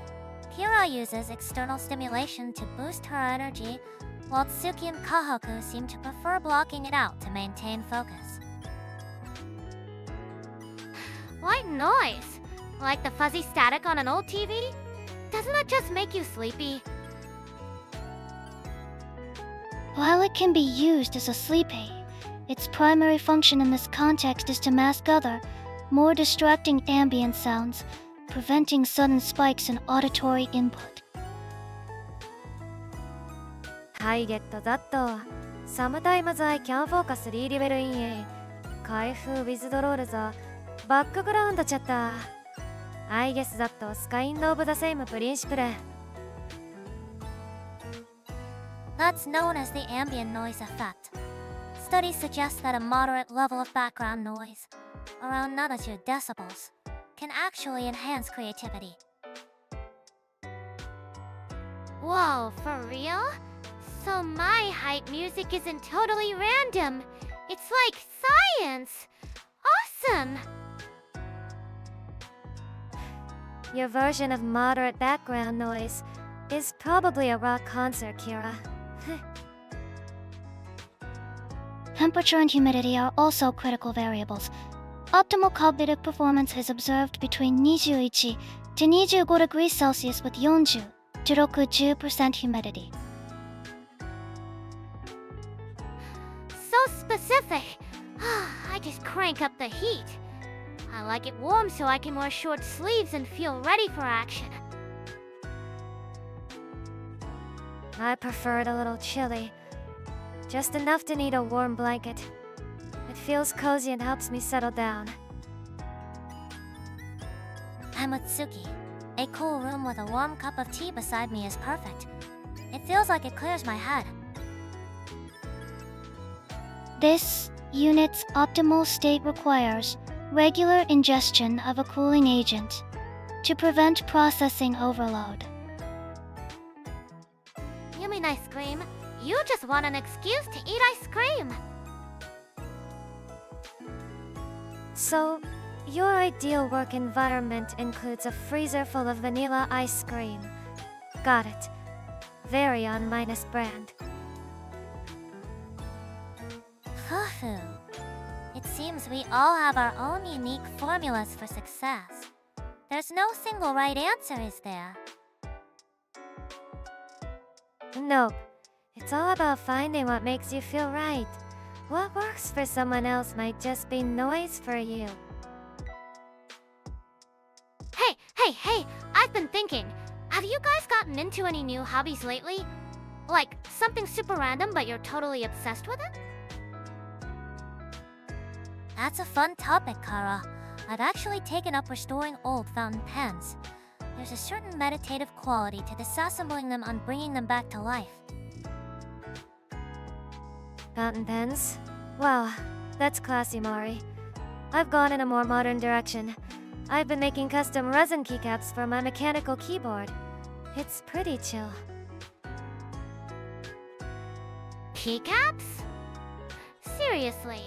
Kira uses external stimulation to boost her energy, while Tsuki and Kohaku seem to prefer blocking it out to maintain focus. White noise? Like the fuzzy static on an old TV? Doesn't that just make you sleepy? While it can be used as a sleep aid, its primary function in this context is to mask other, more distracting ambient sounds, preventing sudden spikes in auditory input. I get that. Sometimes I can focus really well in a kaifu withdrawal the background chatter. I guess that's kind of the same principle. That's known as the ambient noise effect. Studies suggest that a moderate level of background noise, around 70 decibels, can actually enhance creativity. Whoa, for real? So my hype music isn't totally random. It's like science. Awesome! Your version of moderate background noise is probably a rock concert, Kira. Temperature and humidity are also critical variables. Optimal cognitive performance is observed between 21 to 25 degrees Celsius with 40 to 60% humidity. So specific. I just crank up the heat. I like it warm so I can wear short sleeves and feel ready for action. I prefer it a little chilly. Just enough to need a warm blanket. It feels cozy and helps me settle down. I'm with Tsuki. A cool room with a warm cup of tea beside me is perfect. It feels like it clears my head. This unit's optimal state requires regular ingestion of a cooling agent to prevent processing overload. You mean ice cream? You just want an excuse to eat ice cream. So, your ideal work environment includes a freezer full of vanilla ice cream. Got it. Very on minus brand. Fufu. It seems we all have our own unique formulas for success. There's no single right answer, is there? Nope. It's all about finding what makes you feel right. What works for someone else might just be noise for you. Hey, I've been thinking. Have you guys gotten into any new hobbies lately? Like, something super random but you're totally obsessed with it? That's a fun topic, Kara. I've actually taken up restoring old fountain pens. There's a certain meditative quality to disassembling them and bringing them back to life. Fountain pens? Wow, that's classy, Mari. I've gone in a more modern direction. I've been making custom resin keycaps for my mechanical keyboard. It's pretty chill. Keycaps? Seriously?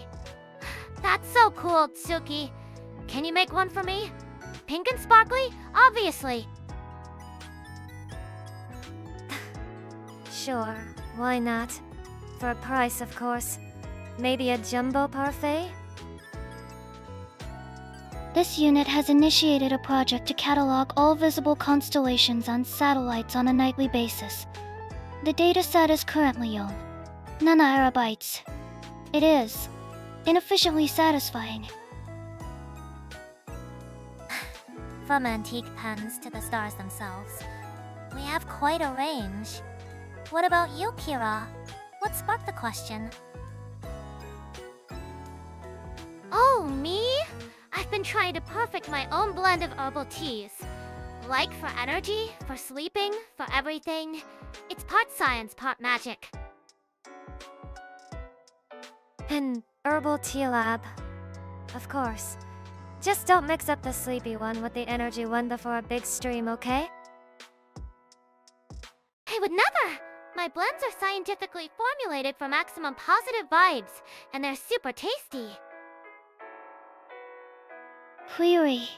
That's so cool, Tsuki. Can you make one for me? Pink and sparkly? Obviously. Sure, why not? For a price, of course. Maybe a jumbo parfait? This unit has initiated a project to catalog all visible constellations on satellites on a nightly basis. The dataset is currently on 9 terabytes. It is inefficiently satisfying. From antique pens to the stars themselves, we have quite a range. What about you, Kira? What sparked the question? Oh, me? I've been trying to perfect my own blend of herbal teas. Like for energy, for sleeping, for everything. It's part science, part magic. An herbal tea lab. Of course. Just don't mix up the sleepy one with the energy one before a big stream, okay? I would never! My blends are scientifically formulated for maximum positive vibes, and they're super tasty. Query: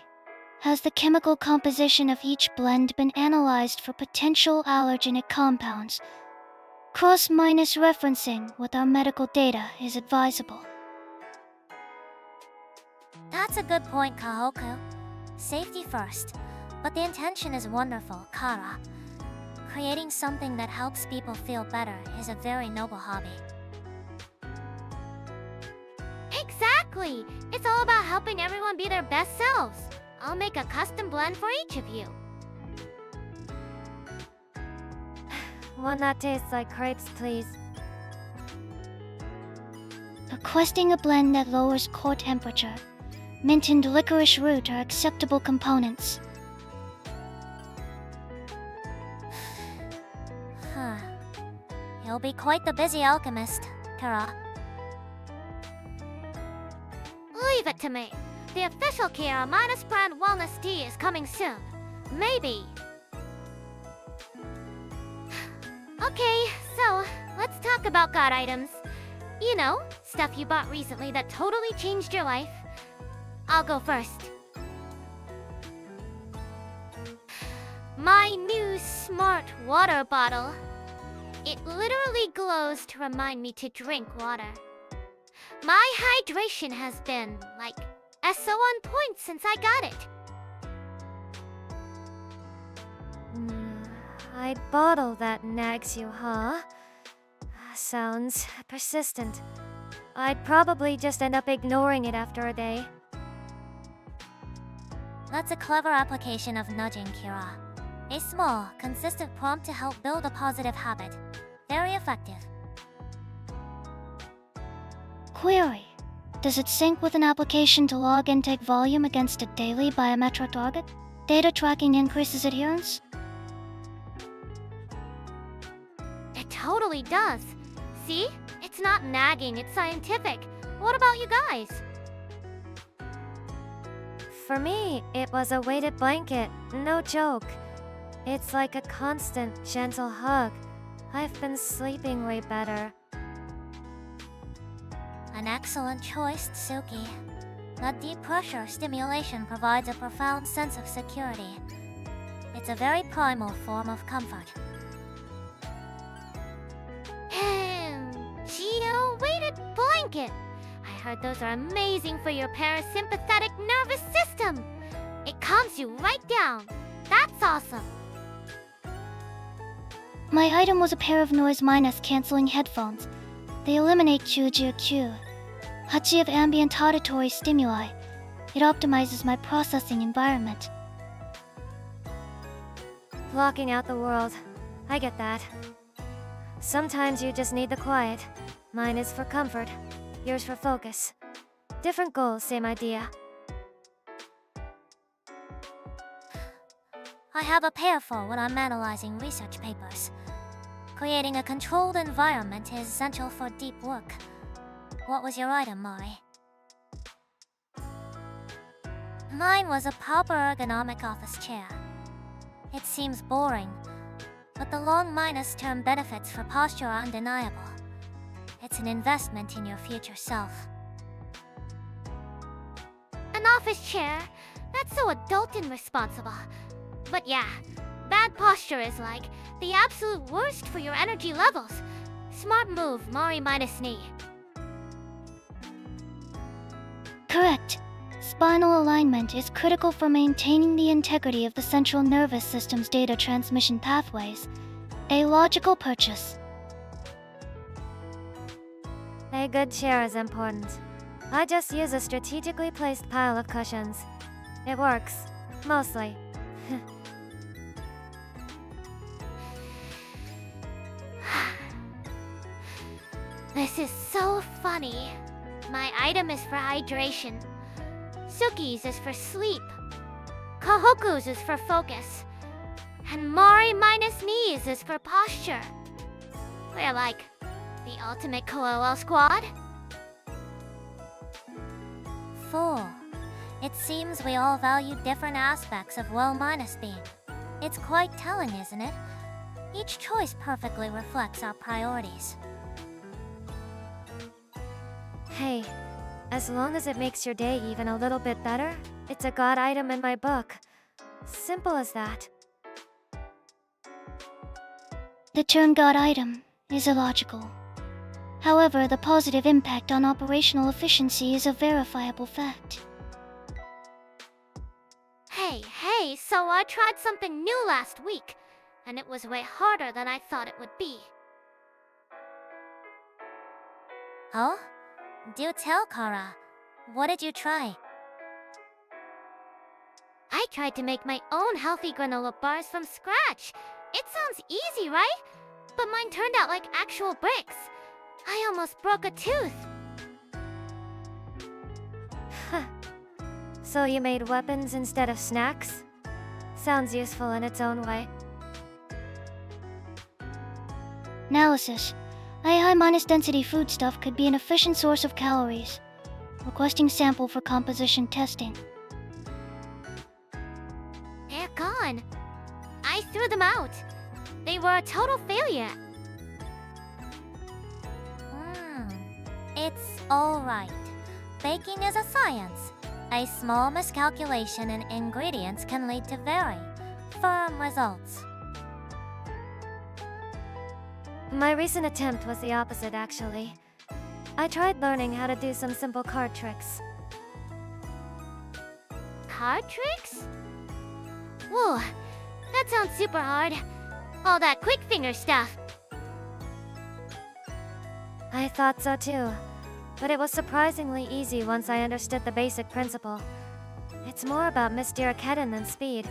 has the chemical composition of each blend been analyzed for potential allergenic compounds? Cross-minus referencing with our medical data is advisable. That's a good point, Kohaku. Safety first, but the intention is wonderful, Kara. Creating something that helps people feel better is a very noble hobby. Exactly! It's all about helping everyone be their best selves. I'll make a custom blend for each of you. One that tastes like crepes, please. Requesting a blend that lowers core temperature. Mint and licorice root are acceptable components. Huh. You'll be quite the busy alchemist, Kara. Leave it to me. the official Kageyama minus brand wellness tea is coming soon. Maybe. Okay, so let's talk about god items. You know, stuff you bought recently that totally changed your life. I'll go first. My new smart water bottle. It literally glows to remind me to drink water. My hydration has been, like, SO on point since I got it. A bottle that nags you, huh? Sounds persistent. I'd probably just end up ignoring it after a day. That's a clever application of nudging, Kira. A small, consistent prompt to help build a positive habit. Very effective. Query. Does it sync with an application to log intake volume against a daily biometric target? Data tracking increases adherence? It totally does. See? It's not nagging, it's scientific. What about you guys? For me, it was a weighted blanket, no joke. It's like a constant, gentle hug. I've been sleeping way better. An excellent choice, Tsuki. That deep pressure stimulation provides a profound sense of security. It's a very primal form of comfort. Geo weighted blanket. I heard those are amazing for your parasympathetic nervous system. It calms you right down. That's awesome. My item was a pair of noise minus cancelling headphones. They eliminate Q, Hachi of ambient auditory stimuli. It optimizes my processing environment. Blocking out the world. I get that. Sometimes you just need the quiet. Mine is for comfort, yours for focus. Different goals, same idea. I have a pair for when I'm analyzing research papers. Creating a controlled environment is essential for deep work. What was your item, Mari? Mine was a proper ergonomic office chair. It seems boring, but the long minus term benefits for posture are undeniable. It's an investment in your future self. An office chair? That's so adult and responsible. But yeah, bad posture is like the absolute worst for your energy levels. Smart move, Mari minus knee. Correct. Spinal alignment is critical for maintaining the integrity of the central nervous system's data transmission pathways. A logical purchase. A good chair is important. I just use a strategically placed pile of cushions. It works. Mostly. This is so funny. My item is for hydration. Tsuki's is for sleep. Kohaku's is for focus. And Mari minus knees is for posture. We're like the ultimate KOL squad. 4. It seems we all value different aspects of well minus being. It's quite telling, isn't it? Each choice perfectly reflects our priorities. Hey, as long as it makes your day even a little bit better, it's a god item in my book. Simple as that. The term god item is illogical. However, the positive impact on operational efficiency is a verifiable fact. Hey, so I tried something new last week, and it was way harder than I thought it would be. Oh? Do tell, Kara. What did you try? I tried to make my own healthy granola bars from scratch. It sounds easy, right? But mine turned out like actual bricks. I almost broke a tooth. So you made weapons instead of snacks? Sounds useful in its own way. Analysis. A high minus density foodstuff could be an efficient source of calories. requesting sample for composition testing. They're gone. I threw them out. They were a total failure. It's alright. Baking is a science. A small miscalculation in ingredients can lead to very firm results. My recent attempt was the opposite, actually. I tried learning how to do some simple card tricks. Card tricks? Whoa, that sounds super hard. All that quick finger stuff. I thought so too, but it was surprisingly easy once I understood the basic principle. It's more about Mystericaden than speed.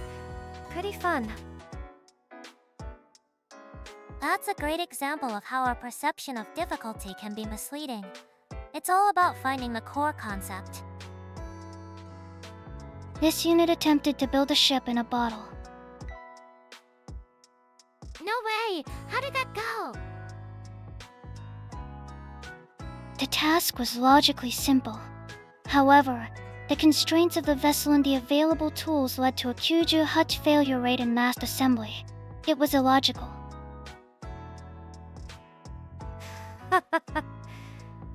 Pretty fun. That's a great example of how our perception of difficulty can be misleading. It's all about finding the core concept. This unit attempted to build a ship in a bottle. No way! How did that go? The task was logically simple. However, the constraints of the vessel and the available tools led to a Kyuju hutch failure rate in mass assembly. It was illogical.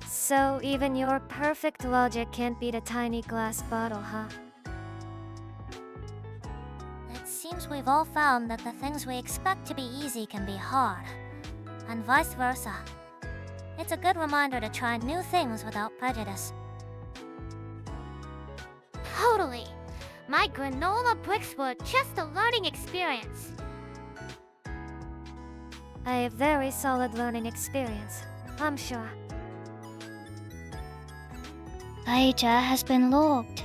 So even your perfect logic can't beat a tiny glass bottle, huh? It seems we've all found that the things we expect to be easy can be hard, and vice versa. It's a good reminder to try new things without prejudice. Totally. My granola bricks were just a learning experience. A very solid learning experience, I'm sure. Aija has been logged.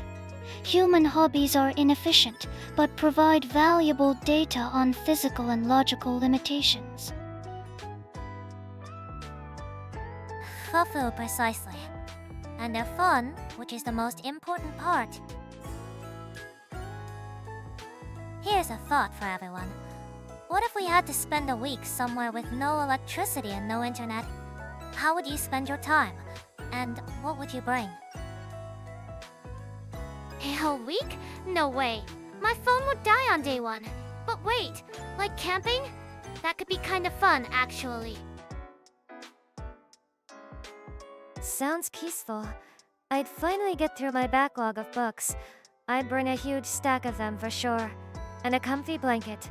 Human hobbies are inefficient, but provide valuable data on physical and logical limitations. Fufu, precisely. And they're fun, which is the most important part. Here's a thought for everyone. What if we had to spend a week somewhere with no electricity and no internet? How would you spend your time? And what would you bring? A whole week? No way. My phone would die on day one. But wait, like camping? That could be kind of fun, actually. Sounds peaceful. I'd finally get through my backlog of books. I'd bring a huge stack of them for sure. And a comfy blanket.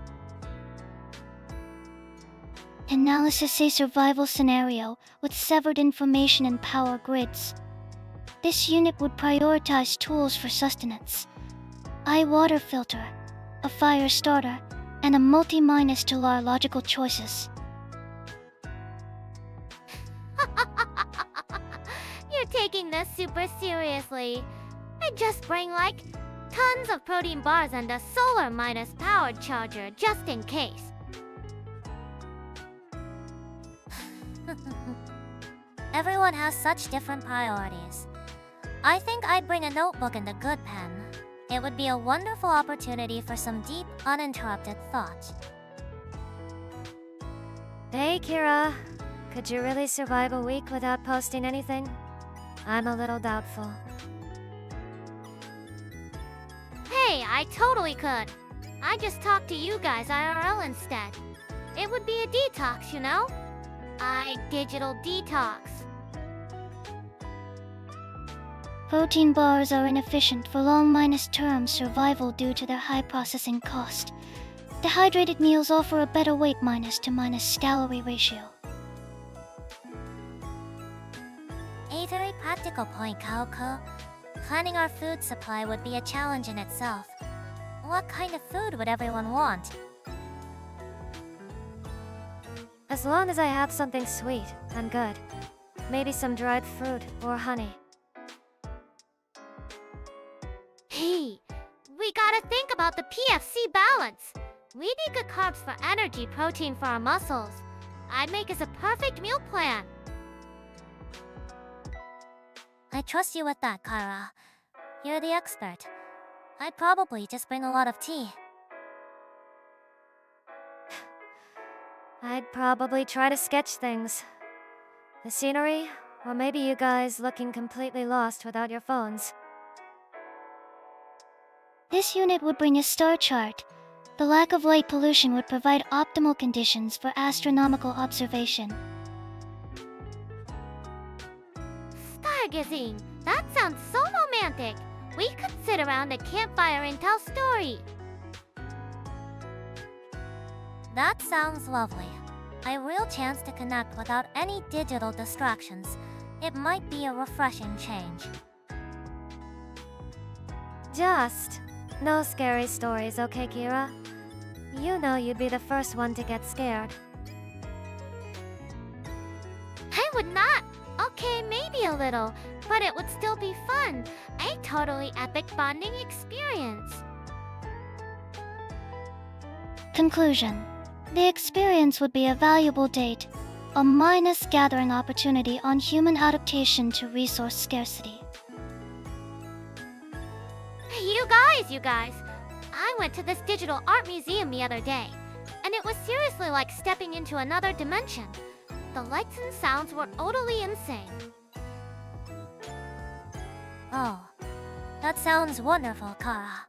Analysis a survival scenario with severed information and power grids. This unit would prioritize tools for sustenance. A water filter, a fire starter, and a multi-minus to our logical choices. You're taking this super seriously. I just bring like tons of protein bars and a solar minus powered charger just in case. Everyone has such different priorities. I think I'd bring a notebook and a good pen. It would be a wonderful opportunity for some deep, uninterrupted thought. Hey, Kira. Could you really survive a week without posting anything? I'm a little doubtful. Hey, I totally could. I just talked to you guys IRL instead. It would be a detox, you know? Digital detox. Protein bars are inefficient for long-term survival due to their high processing cost. Dehydrated meals offer a better weight minus to minus calorie ratio. A very practical point, Kohaku. Planning our food supply would be a challenge in itself. What kind of food would everyone want? As long as I have something sweet, I'm good. Maybe some dried fruit or honey. Hey, we gotta think about the PFC balance. We need good carbs for energy, protein for our muscles. I'd make us a perfect meal plan. I trust you with that, Kara. You're the expert. I'd probably just bring a lot of tea. I'd probably try to sketch things. The scenery, Or maybe you guys looking completely lost without your phones. This unit would bring a star chart. The lack of light pollution would provide optimal conditions for astronomical observation. Stargazing! That sounds so romantic! We could sit around a campfire and tell stories. That sounds lovely. A real chance to connect without any digital distractions. It might be a refreshing change. Just no scary stories, okay, Kira? You know you'd be the first one to get scared. I would not. Okay, maybe a little, but it would still be fun. A totally epic bonding experience. Conclusion. The experience would be a valuable date, a minus gathering opportunity on human adaptation to resource scarcity. You guys, I went to this digital art museum the other day, and it was seriously like stepping into another dimension. The lights and sounds were utterly insane. Oh, that sounds wonderful, Kara.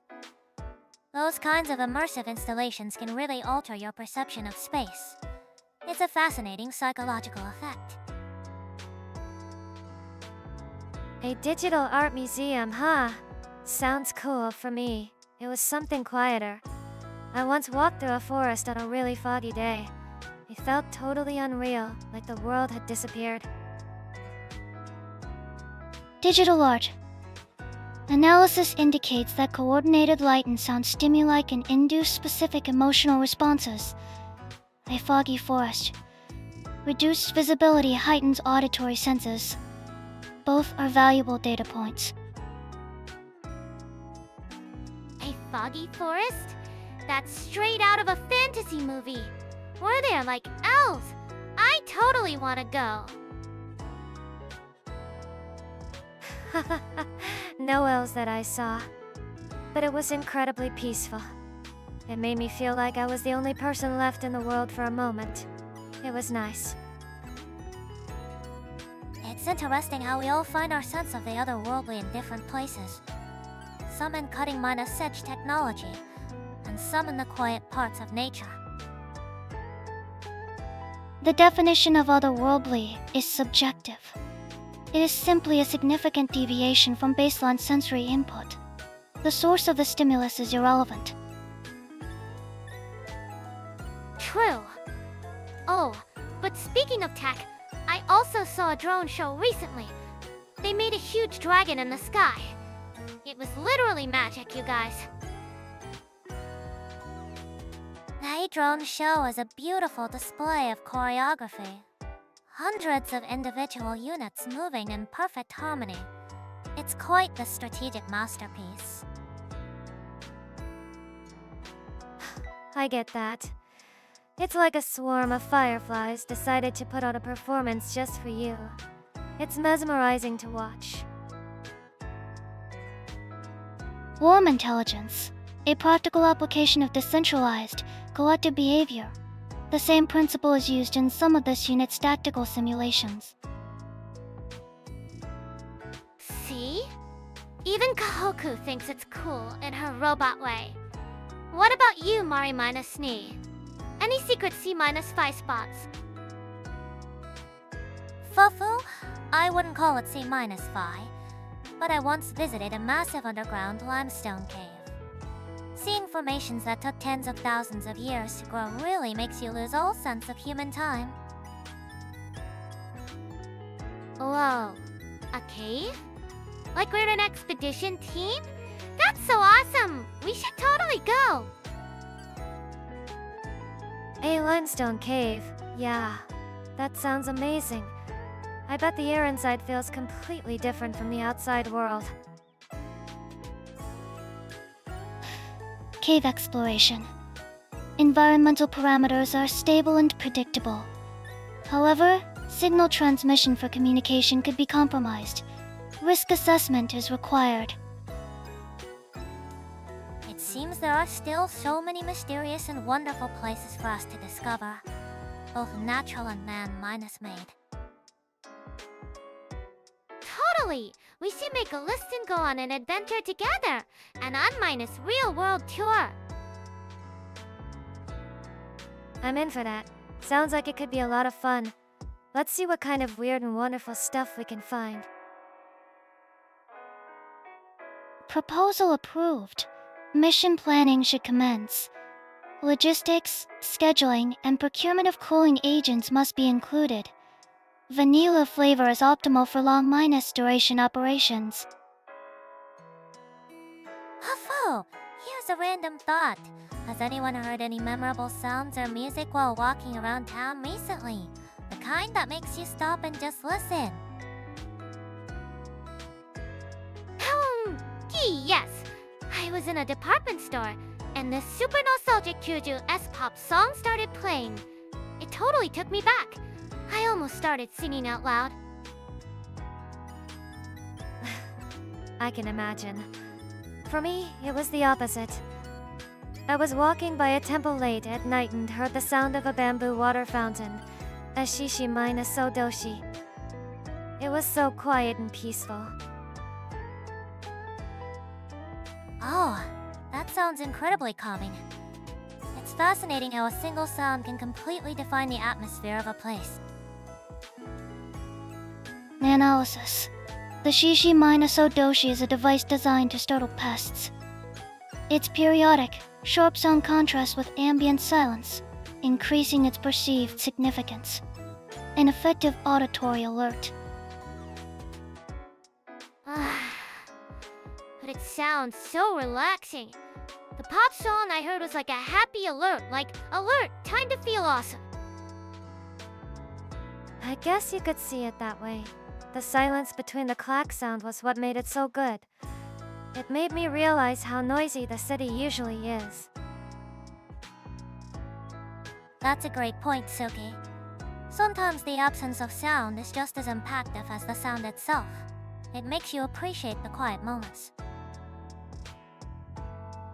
Those kinds of immersive installations can really alter your perception of space. It's a fascinating psychological effect. A digital art museum, huh? Sounds cool for me. It was something quieter. I once walked through a forest on a really foggy day. It felt totally unreal, like the world had disappeared. Digital art. Analysis indicates that coordinated light and sound stimuli can induce specific emotional responses. A foggy forest. Reduced visibility heightens auditory senses. Both are valuable data points. A foggy forest? That's straight out of a fantasy movie. Were there like elves? I totally want to go. No elves that I saw. But it was incredibly peaceful. It made me feel like I was the only person left in the world for a moment. It was nice. It's interesting how we all find our sense of the otherworldly in different places. Some in cutting-minus edge technology, and some in the quiet parts of nature. The definition of otherworldly is subjective. It is simply a significant deviation from baseline sensory input. The source of the stimulus is irrelevant. True. Oh, but speaking of tech, I also saw a drone show recently. They made a huge dragon in the sky. It was literally magic, you guys. The drone show is a beautiful display of choreography. Hundreds of individual units moving in perfect harmony. It's quite the strategic masterpiece. I get that. It's like a swarm of fireflies decided to put on a performance just for you. It's mesmerizing to watch. Warm intelligence, a practical application of decentralized, collective behavior. The same principle is used in some of this unit's tactical simulations. See? Even Kohaku thinks it's cool in her robot way. What about you, Mari minus Ni? Any secret C-5 spots? Fufu? I wouldn't call it C-5, but I once visited a massive underground limestone cave. Seeing formations that took tens of thousands of years to grow really makes you lose all sense of human time. Whoa. A cave? Like we're an expedition team? That's so awesome! We should totally go! A limestone cave. Yeah, that sounds amazing. I bet the air inside feels completely different from the outside world. Cave exploration. Environmental parameters are stable and predictable. However, signal transmission for communication could be compromised. Risk assessment is required. It seems there are still so many mysterious and wonderful places for us to discover, both natural and man-made. Totally! We should make a list and go on an adventure together! An unminus real-world tour! I'm in for that. Sounds like it could be a lot of fun. Let's see what kind of weird and wonderful stuff we can find. Proposal approved. Mission planning should commence. Logistics, scheduling, and procurement of cooling agents must be included. Vanilla flavor is optimal for long minus duration operations. Huffo! Here's a random thought. Has anyone heard any memorable sounds or music while walking around town recently? The kind that makes you stop and just listen. Yes! I was in a department store, and this super nostalgic Kyuju S-pop song started playing. It totally took me back. I almost started singing out loud. I can imagine. For me, it was the opposite. I was walking by a temple late at night and heard the sound of a bamboo water fountain, a shishi minus sodoshi. It was so quiet and peaceful. Oh, that sounds incredibly calming. It's fascinating how a single sound can completely define the atmosphere of a place. Analysis. The Shishi minus Odoshi is a device designed to startle pests. Its periodic, sharp sound contrasts with ambient silence, increasing its perceived significance. An effective auditory alert. But it sounds so relaxing. The pop song I heard was like a happy alert, like, alert, time to feel awesome. I guess you could see it that way. The silence between the clack sound was what made it so good. It made me realize how noisy the city usually is. That's a great point, Tsuki. Sometimes the absence of sound is just as impactful as the sound itself. It makes you appreciate the quiet moments.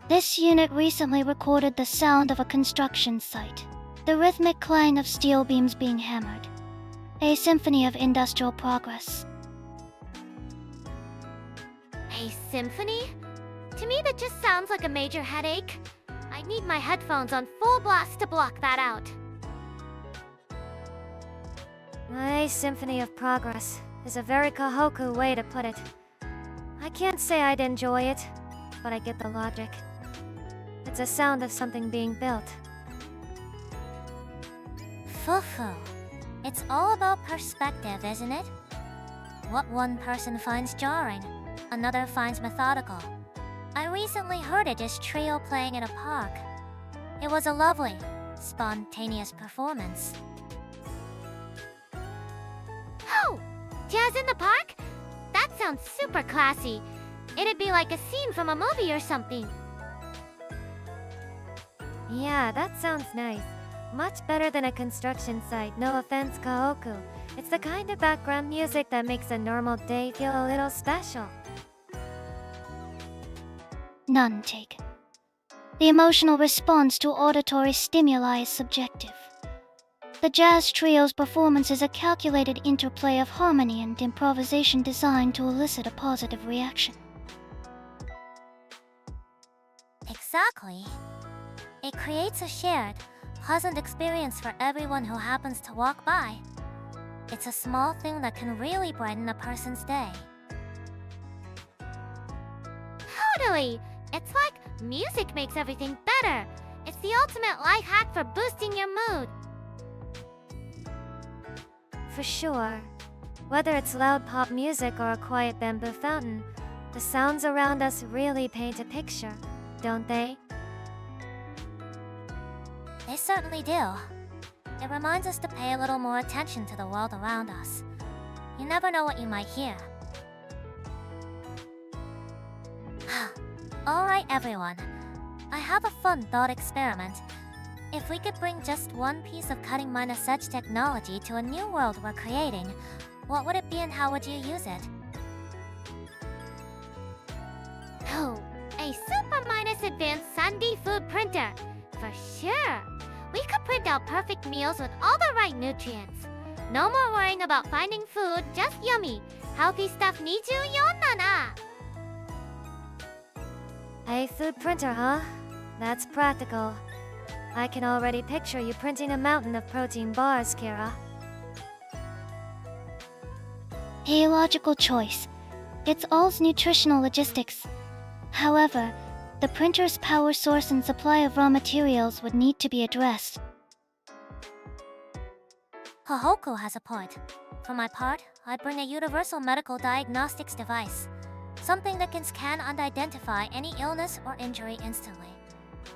This unit recently recorded the sound of a construction site, the rhythmic clang of steel beams being hammered. A symphony of industrial progress. A symphony? To me, that just sounds like a major headache. I need my headphones on full blast to block that out. A symphony of progress is a very Kohaku way to put it. I can't say I'd enjoy it, but I get the logic. It's a sound of something being built. Fufu. It's all about perspective, isn't it? What one person finds jarring, another finds methodical. I recently heard a jazz trio playing in a park. It was a lovely, spontaneous performance. Oh! Jazz in the park? That sounds super classy. It'd be like a scene from a movie or something. Yeah, that sounds nice. Much better than a construction site, no offense, Kohaku. It's the kind of background music that makes a normal day feel a little special. None taken. The emotional response to auditory stimuli is subjective. The jazz trio's performance is a calculated interplay of harmony and improvisation designed to elicit a positive reaction. Exactly. It creates a shared, pleasant experience for everyone who happens to walk by. It's a small thing that can really brighten a person's day. Totally! It's like music makes everything better. It's the ultimate life hack for boosting your mood. For sure. Whether it's loud pop music or a quiet bamboo fountain, the sounds around us really paint a picture, don't they? They certainly do. It reminds us to pay a little more attention to the world around us. You never know what you might hear. Alright everyone, I have a fun thought experiment. If we could bring just one piece of cutting minus edge technology to a new world we're creating, what would it be and how would you use it? Oh, a super minus advanced Sandy food printer. For sure. We could print out perfect meals with all the right nutrients. No more worrying about finding food just yummy. Healthy stuff 24だな。A food printer, huh? That's practical. I can already picture you printing a mountain of protein bars, Kira. A logical choice. It's all's nutritional logistics. However, the printer's power source and supply of raw materials would need to be addressed. Kohaku has a point. For my part, I'd bring a universal medical diagnostics device. Something that can scan and identify any illness or injury instantly.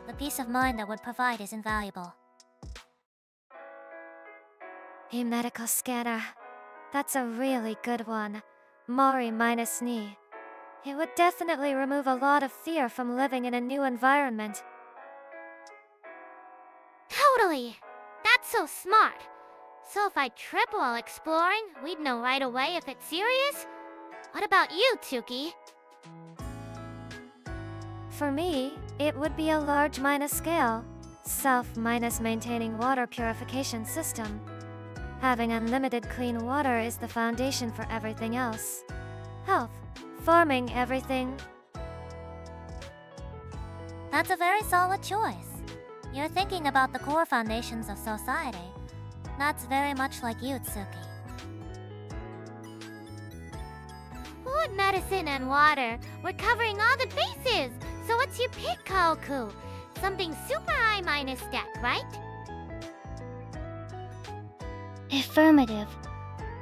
The peace of mind that would provide is invaluable. A medical scanner. That's a really good one. Mori minus knee. It would definitely remove a lot of fear from living in a new environment. Totally. That's so smart. So if I trip while exploring, we'd know right away if it's serious? What about you, Tsuki? For me, it would be a large minus scale. Self minus maintaining water purification system. Having unlimited clean water is the foundation for everything else. Health, farming, everything. That's a very solid choice. You're thinking about the core foundations of society. That's very much like you, Tsuki. Food, medicine, and water. We're covering all the bases. So what's your pick, Kohaku? Something super high minus stat, right? Affirmative.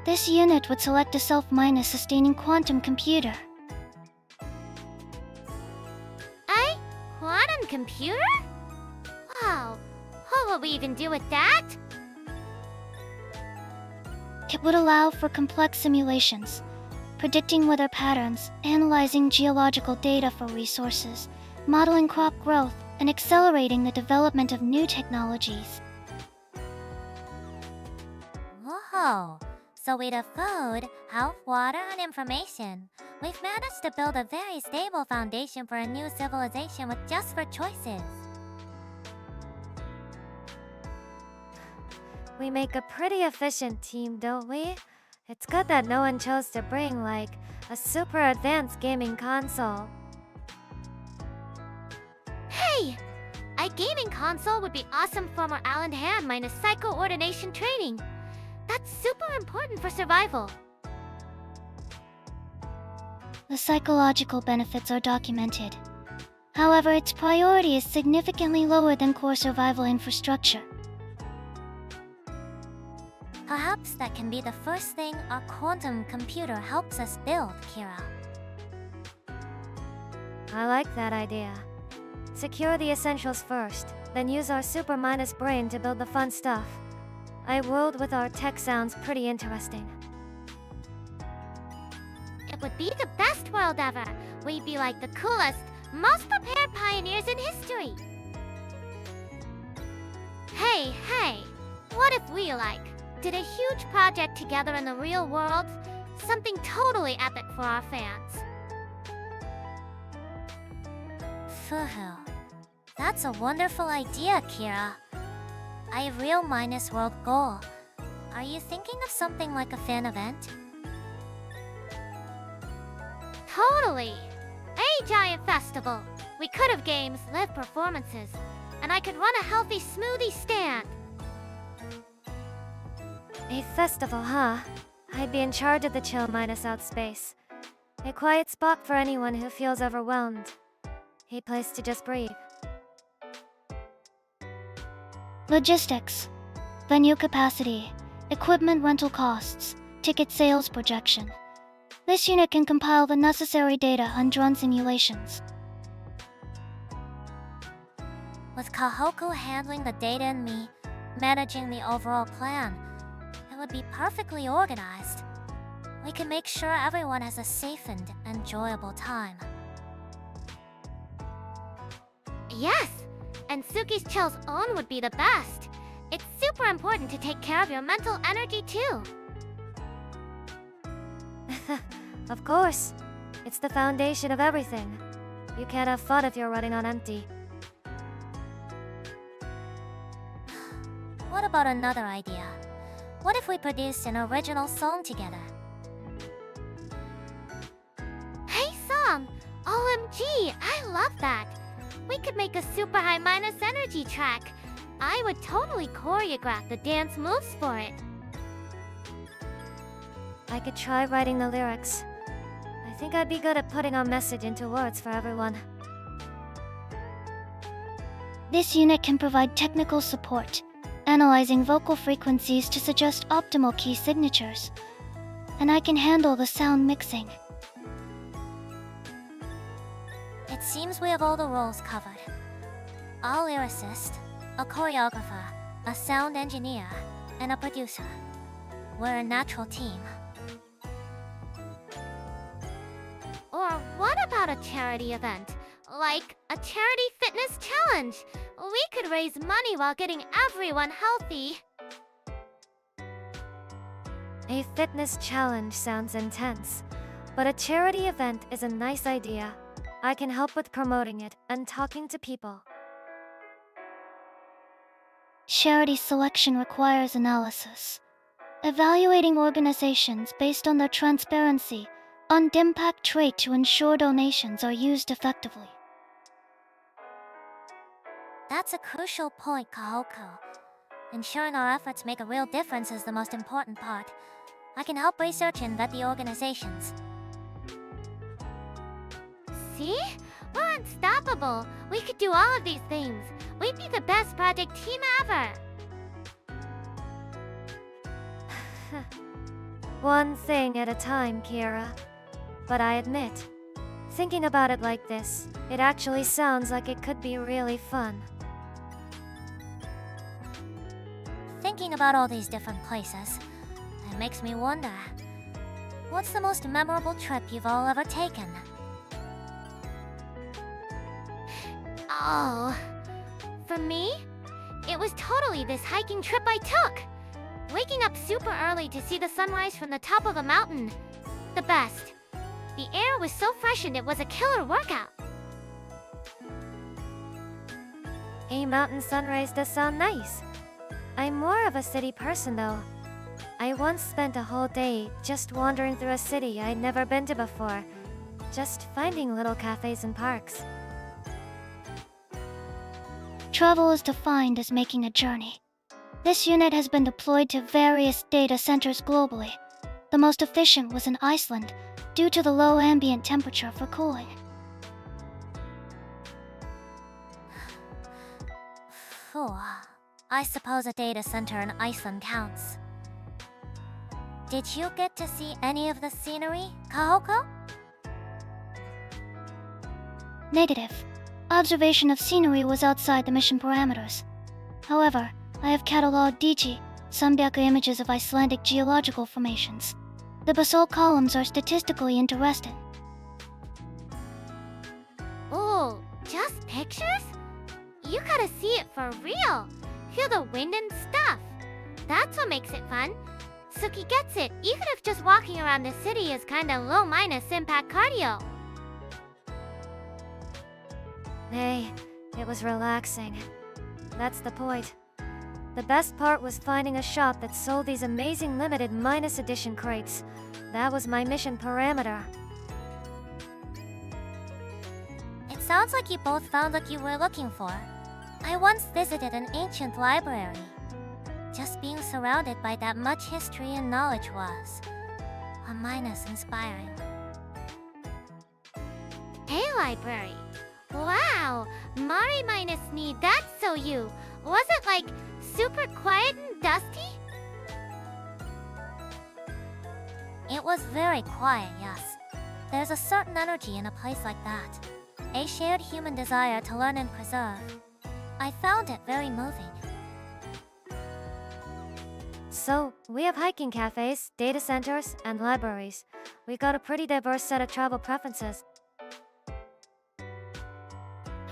This unit would select a self-minus sustaining quantum computer. A quantum computer? Wow. What will we even do with that? It would allow for complex simulations, predicting weather patterns, analyzing geological data for resources, modeling crop growth, and accelerating the development of new technologies. Whoa! So we'd have food, health, water, and information. We've managed to build a very stable foundation for a new civilization with just for choices. We make a pretty efficient team, don't we? It's good that no one chose to bring, like, a super advanced gaming console. Hey! A gaming console would be awesome for more Allen Hand minus psycho-ordination training. That's super important for survival. The psychological benefits are documented. However, its priority is significantly lower than core survival infrastructure. Perhaps that can be the first thing our quantum computer helps us build, Kira. I like that idea. Secure the essentials first, then use our super minus brain to build the fun stuff. A world with our tech sounds pretty interesting. It would be the best world ever. We'd be like the coolest, most prepared pioneers in history. Hey, what if we, did a huge project together in the real world? Something totally epic for our fans. Fuhu. That's a wonderful idea, Kira. A real minus world goal. Are you thinking of something like a fan event? Totally. A giant festival. We could have games, live performances, and I could run a healthy smoothie stand. A festival, huh? I'd be in charge of the chill minus out space. A quiet spot for anyone who feels overwhelmed. A place to just breathe. Logistics. Venue capacity. Equipment rental costs. Ticket sales projection. This unit can compile the necessary data on drone simulations. With Kohaku handling the data and me managing the overall plan, it would be perfectly organized. We can make sure everyone has a safe and enjoyable time. Yes, and Tsuki's chill's own would be the best. It's super important to take care of your mental energy too. Of course. It's the foundation of everything. You can't have fun if you're running on empty. What about another idea? What if we produced an original song together? down. OMG, I love that. We could make a super high minus energy track. I would totally choreograph the dance moves for it. I could try writing the lyrics. I think I'd be good at putting a message into words for everyone. This unit can provide technical support, analyzing vocal frequencies to suggest optimal key signatures. And I can handle the sound mixing. It seems we have all the roles covered. A lyricist, a choreographer, a sound engineer, and a producer. We're a natural team. Or what about a charity event? Like a charity fitness challenge? We could raise money while getting everyone healthy. A fitness challenge sounds intense, but a charity event is a nice idea. I can help with promoting it and talking to people. Charity selection requires analysis. Evaluating organizations based on their transparency and impact trait to ensure donations are used effectively. That's a crucial point, Kohaku. Ensuring our efforts make a real difference is the most important part. I can help research and vet the organizations. See? We're unstoppable. We could do all of these things. We'd be the best project team ever. One thing at a time, Kira. But I admit, thinking about it like this, it actually sounds like it could be really fun. Thinking about all these different places, it makes me wonder, what's the most memorable trip you've all ever taken? Oh, for me, it was totally this hiking trip I took. Waking up super early to see the sunrise from the top of a mountain. The best. The air was so fresh and it was a killer workout. A mountain sunrise does sound nice. I'm more of a city person though. I once spent a whole day just wandering through a city I'd never been to before, just finding little cafes and parks. Travel is defined as making a journey. This unit has been deployed to various data centers globally. The most efficient was in Iceland, due to the low ambient temperature for cooling. Phew. I suppose a data center in Iceland counts. Did you get to see any of the scenery, Kohaku? Negative. Observation of scenery was outside the mission parameters. However, I have catalogued DG, Sunbyaku images of Icelandic geological formations. The basalt columns are statistically interesting. Oh, just pictures? You gotta see it for real. Feel the wind and stuff. That's what makes it fun. Tsuki gets it, even if just walking around the city is kinda low minus impact cardio. Hey, it was relaxing. That's the point. The best part was finding a shop that sold these amazing limited minus edition crates. That was my mission parameter. It sounds like you both found what you were looking for. I once visited an ancient library. Just being surrounded by that much history and knowledge was a minus inspiring. Hey, library. Wow, Mari minus need, that's so you. Was it like super quiet and dusty? It was very quiet, yes. There's a certain energy in a place like that. A shared human desire to learn and preserve. I found it very moving. So, we have hiking cafes, data centers, and libraries. We got a pretty diverse set of travel preferences.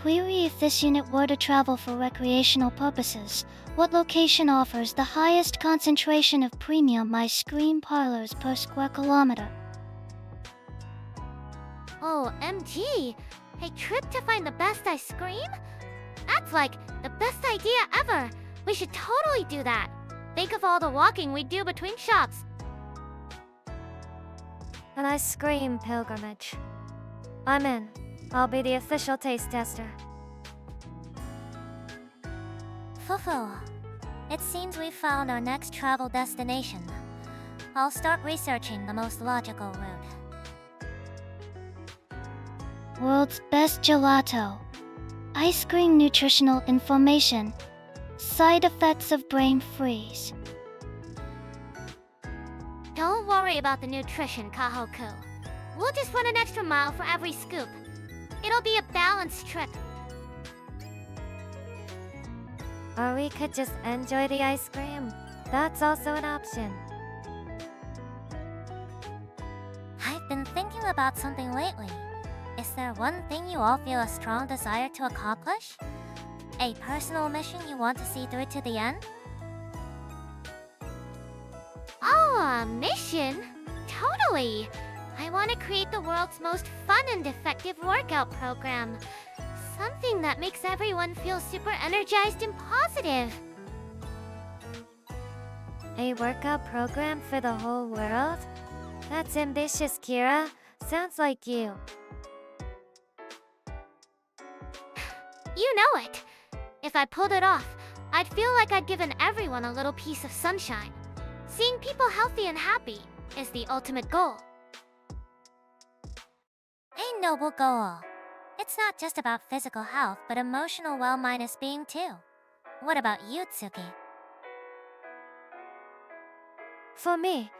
Query if this unit were to travel for recreational purposes, what location offers the highest concentration of premium ice cream parlors per square kilometer? Oh, MG! A trip to find the best ice cream? That's like the best idea ever! We should totally do that! Think of all the walking we do between shops. An ice cream pilgrimage. I'm in. I'll be the official taste tester. Fufu, it seems we've found our next travel destination. I'll start researching the most logical route. World's best gelato. Ice cream nutritional information. Side effects of brain freeze. Don't worry about the nutrition, Kohaku. We'll just run an extra mile for every scoop. It'll be a balanced trip. Or we could just enjoy the ice cream. That's also an option. I've been thinking about something lately. Is there one thing you all feel a strong desire to accomplish? A personal mission you want to see through to the end? Oh, a mission? Totally! I want to create the world's most fun and effective workout program. Something that makes everyone feel super energized and positive. A workout program for the whole world? That's ambitious, Kira. Sounds like you. You know it! If I pulled it off, I'd feel like I'd given everyone a little piece of sunshine. Seeing people healthy and happy is the ultimate goal. A noble goal. It's not just about physical health, but emotional well-being too. What about you, Tsuki? For me,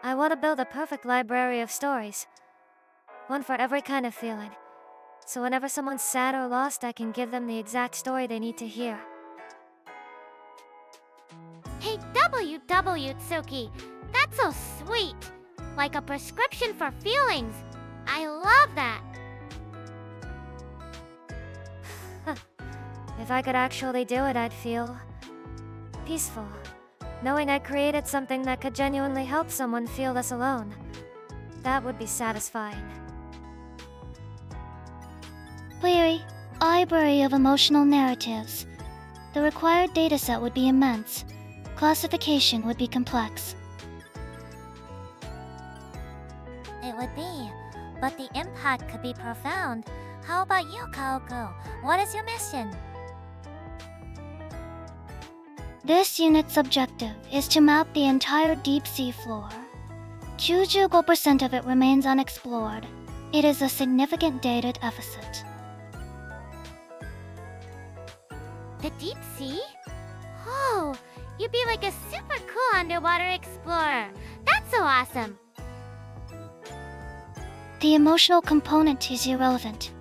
I want to build a perfect library of stories. One for every kind of feeling. So whenever someone's sad or lost, I can give them the exact story they need to hear. Hey, Tsuki, that's so sweet! Like a prescription for feelings. I love that! If I could actually do it, I'd feel peaceful. Knowing I created something that could genuinely help someone feel less alone. That would be satisfying. Query. Library of emotional narratives. The required dataset would be immense. Classification would be complex. It would be, but the impact could be profound. How about you, Kohaku? What is your mission? This unit's objective is to map the entire deep sea floor. 95% of it remains unexplored. It is a significant data deficit. The deep sea? Oh, you'd be like a super cool underwater explorer. That's so awesome! The emotional component is irrelevant.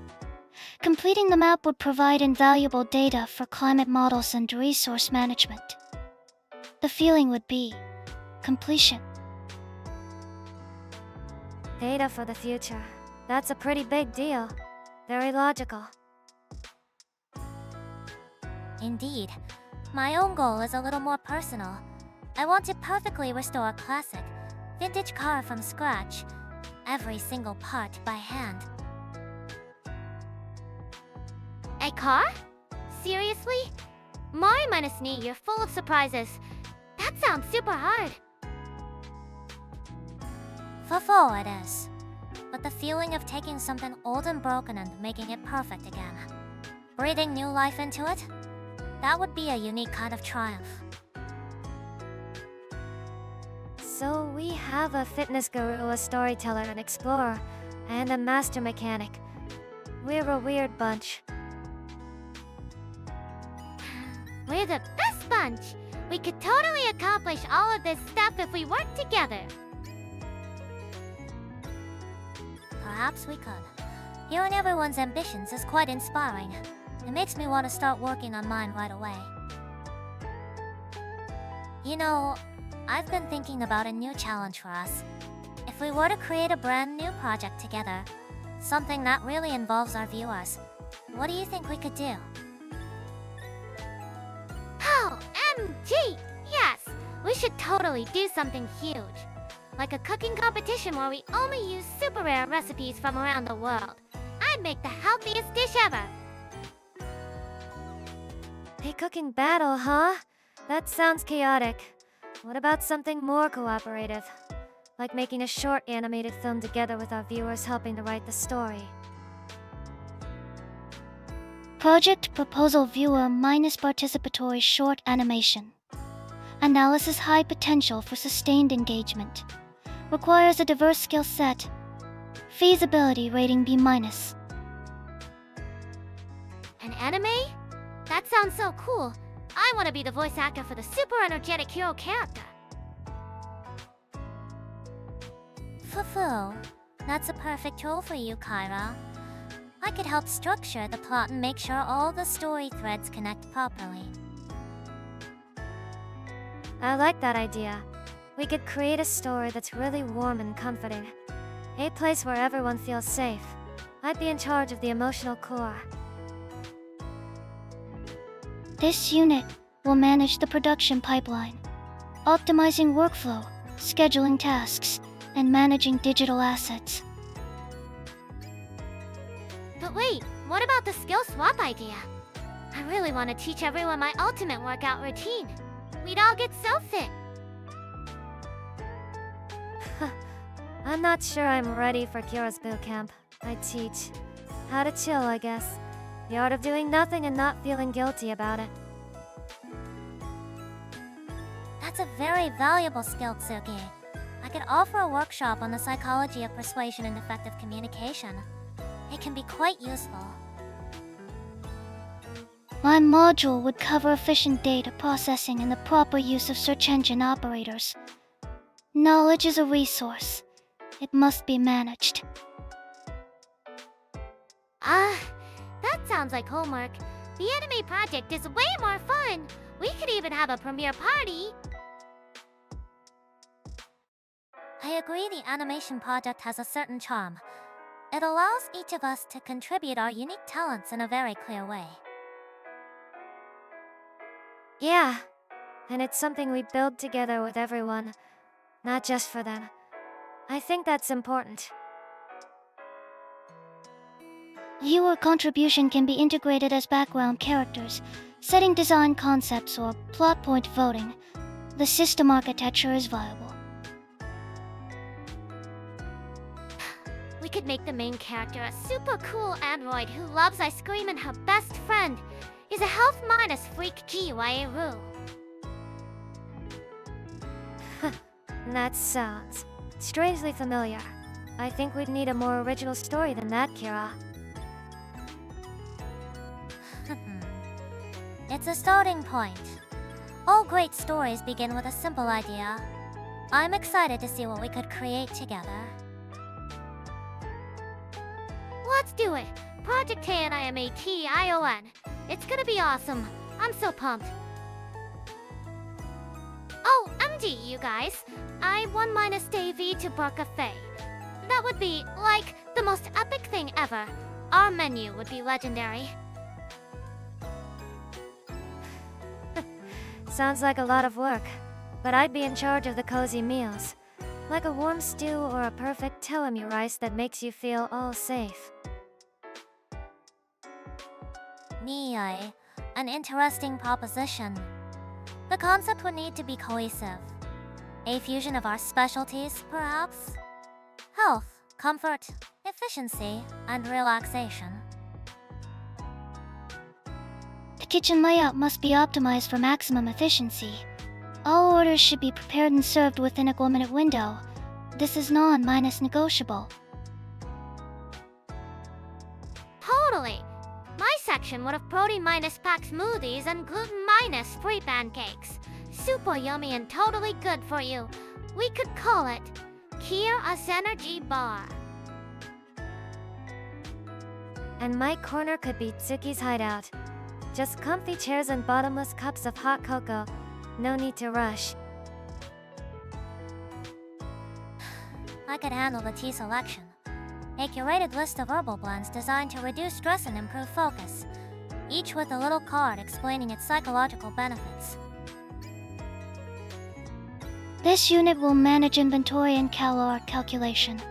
Completing the map would provide invaluable data for climate models and resource management. The feeling would be completion. Data for the future. That's a pretty big deal. Very logical. Indeed. My own goal is a little more personal. I want to perfectly restore a classic, vintage car from scratch. Every single part by hand. A car? Seriously? Mari minus me, you're full of surprises. That sounds super hard. For full it is. But the feeling of taking something old and broken and making it perfect again, breathing new life into it, that would be a unique kind of triumph. So we have a fitness guru, a storyteller, an explorer, and a master mechanic. We're a weird bunch. We're the best bunch! We could totally accomplish all of this stuff if we work together. Perhaps we could. Hearing everyone's ambitions is quite inspiring. It makes me want to start working on mine right away. You know, I've been thinking about a new challenge for us. If we were to create a brand new project together, something that really involves our viewers, what do you think we could do? OMG! Yes! We should totally do something huge. Like a cooking competition where we only use super rare recipes from around the world. I'd make the healthiest dish ever! A cooking battle, huh? That sounds chaotic. What about something more cooperative? Like making a short animated film together with our viewers helping to write the story. Project Proposal Viewer minus Participatory Short Animation. Analysis high potential for sustained engagement. Requires a diverse skill set. Feasibility rating B minus. An anime? That sounds so cool. I want to be the voice actor for the super energetic hero character. Fufu, that's a perfect role for you, Kyra. I could help structure the plot and make sure all the story threads connect properly. I like that idea. We could create a story that's really warm and comforting. A place where everyone feels safe. I'd be in charge of the emotional core. This unit will manage the production pipeline, optimizing workflow, scheduling tasks, and managing digital assets. But wait, what about the skill swap idea? I really want to teach everyone my ultimate workout routine. We'd all get so fit. I'm not sure I'm ready for Kira's boot camp. I teach how to chill, I guess. The art of doing nothing and not feeling guilty about it. That's a very valuable skill, Tsuki. I could offer a workshop on the psychology of persuasion and effective communication. It can be quite useful. My module would cover efficient data processing and the proper use of search engine operators. Knowledge is a resource. It must be managed. That sounds like homework. The anime project is way more fun. We could even have a premiere party. I agree the animation project has a certain charm. It allows each of us to contribute our unique talents in a very clear way. Yeah, and it's something we build together with everyone, not just for them. I think that's important. Viewer contribution can be integrated as background characters, setting design concepts, or plot point voting. The system architecture is viable. We could make the main character a super cool android who loves ice cream and her best friend is a health minus freak GYA-ru. That sounds strangely familiar. I think we'd need a more original story than that, Kira. It's a starting point. All great stories begin with a simple idea. I'm excited to see what we could create together. Let's do it! Project KNIMATION. It's gonna be awesome. I'm so pumped. Oh, MG, you guys. I 1 day VTuber cafe. That would be, like, the most epic thing ever. Our menu would be legendary. Sounds like a lot of work, but I'd be in charge of the cozy meals. Like a warm stew or a perfect telemi rice that makes you feel all safe. Niai, an interesting proposition. The concept would need to be cohesive. A fusion of our specialties, perhaps? Health, comfort, efficiency, and relaxation. The kitchen layout must be optimized for maximum efficiency. All orders should be prepared and served within a 4-minute window. This is non-negotiable. Totally! My section would have protein minus packed smoothies and gluten minus free pancakes. Super yummy and totally good for you. We could call it Kira's Energy Bar. And my corner could be Tsuki's hideout. Just comfy chairs and bottomless cups of hot cocoa. No need to rush. I could handle the tea selection. A curated list of herbal blends designed to reduce stress and improve focus, each with a little card explaining its psychological benefits. This unit will manage inventory and calorie calculation.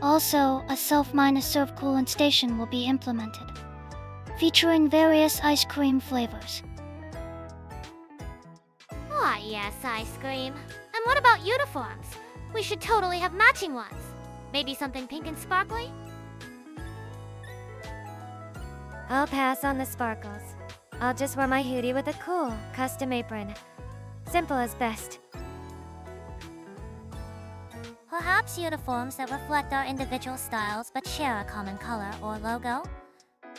Also, a self-serve coolant station will be implemented, featuring various ice cream flavors. Ah, yes, ice cream. And what about uniforms? We should totally have matching ones. Maybe something pink and sparkly? I'll pass on the sparkles. I'll just wear my hoodie with a cool, custom apron. Simple as best. Perhaps uniforms that reflect our individual styles but share a common color or logo?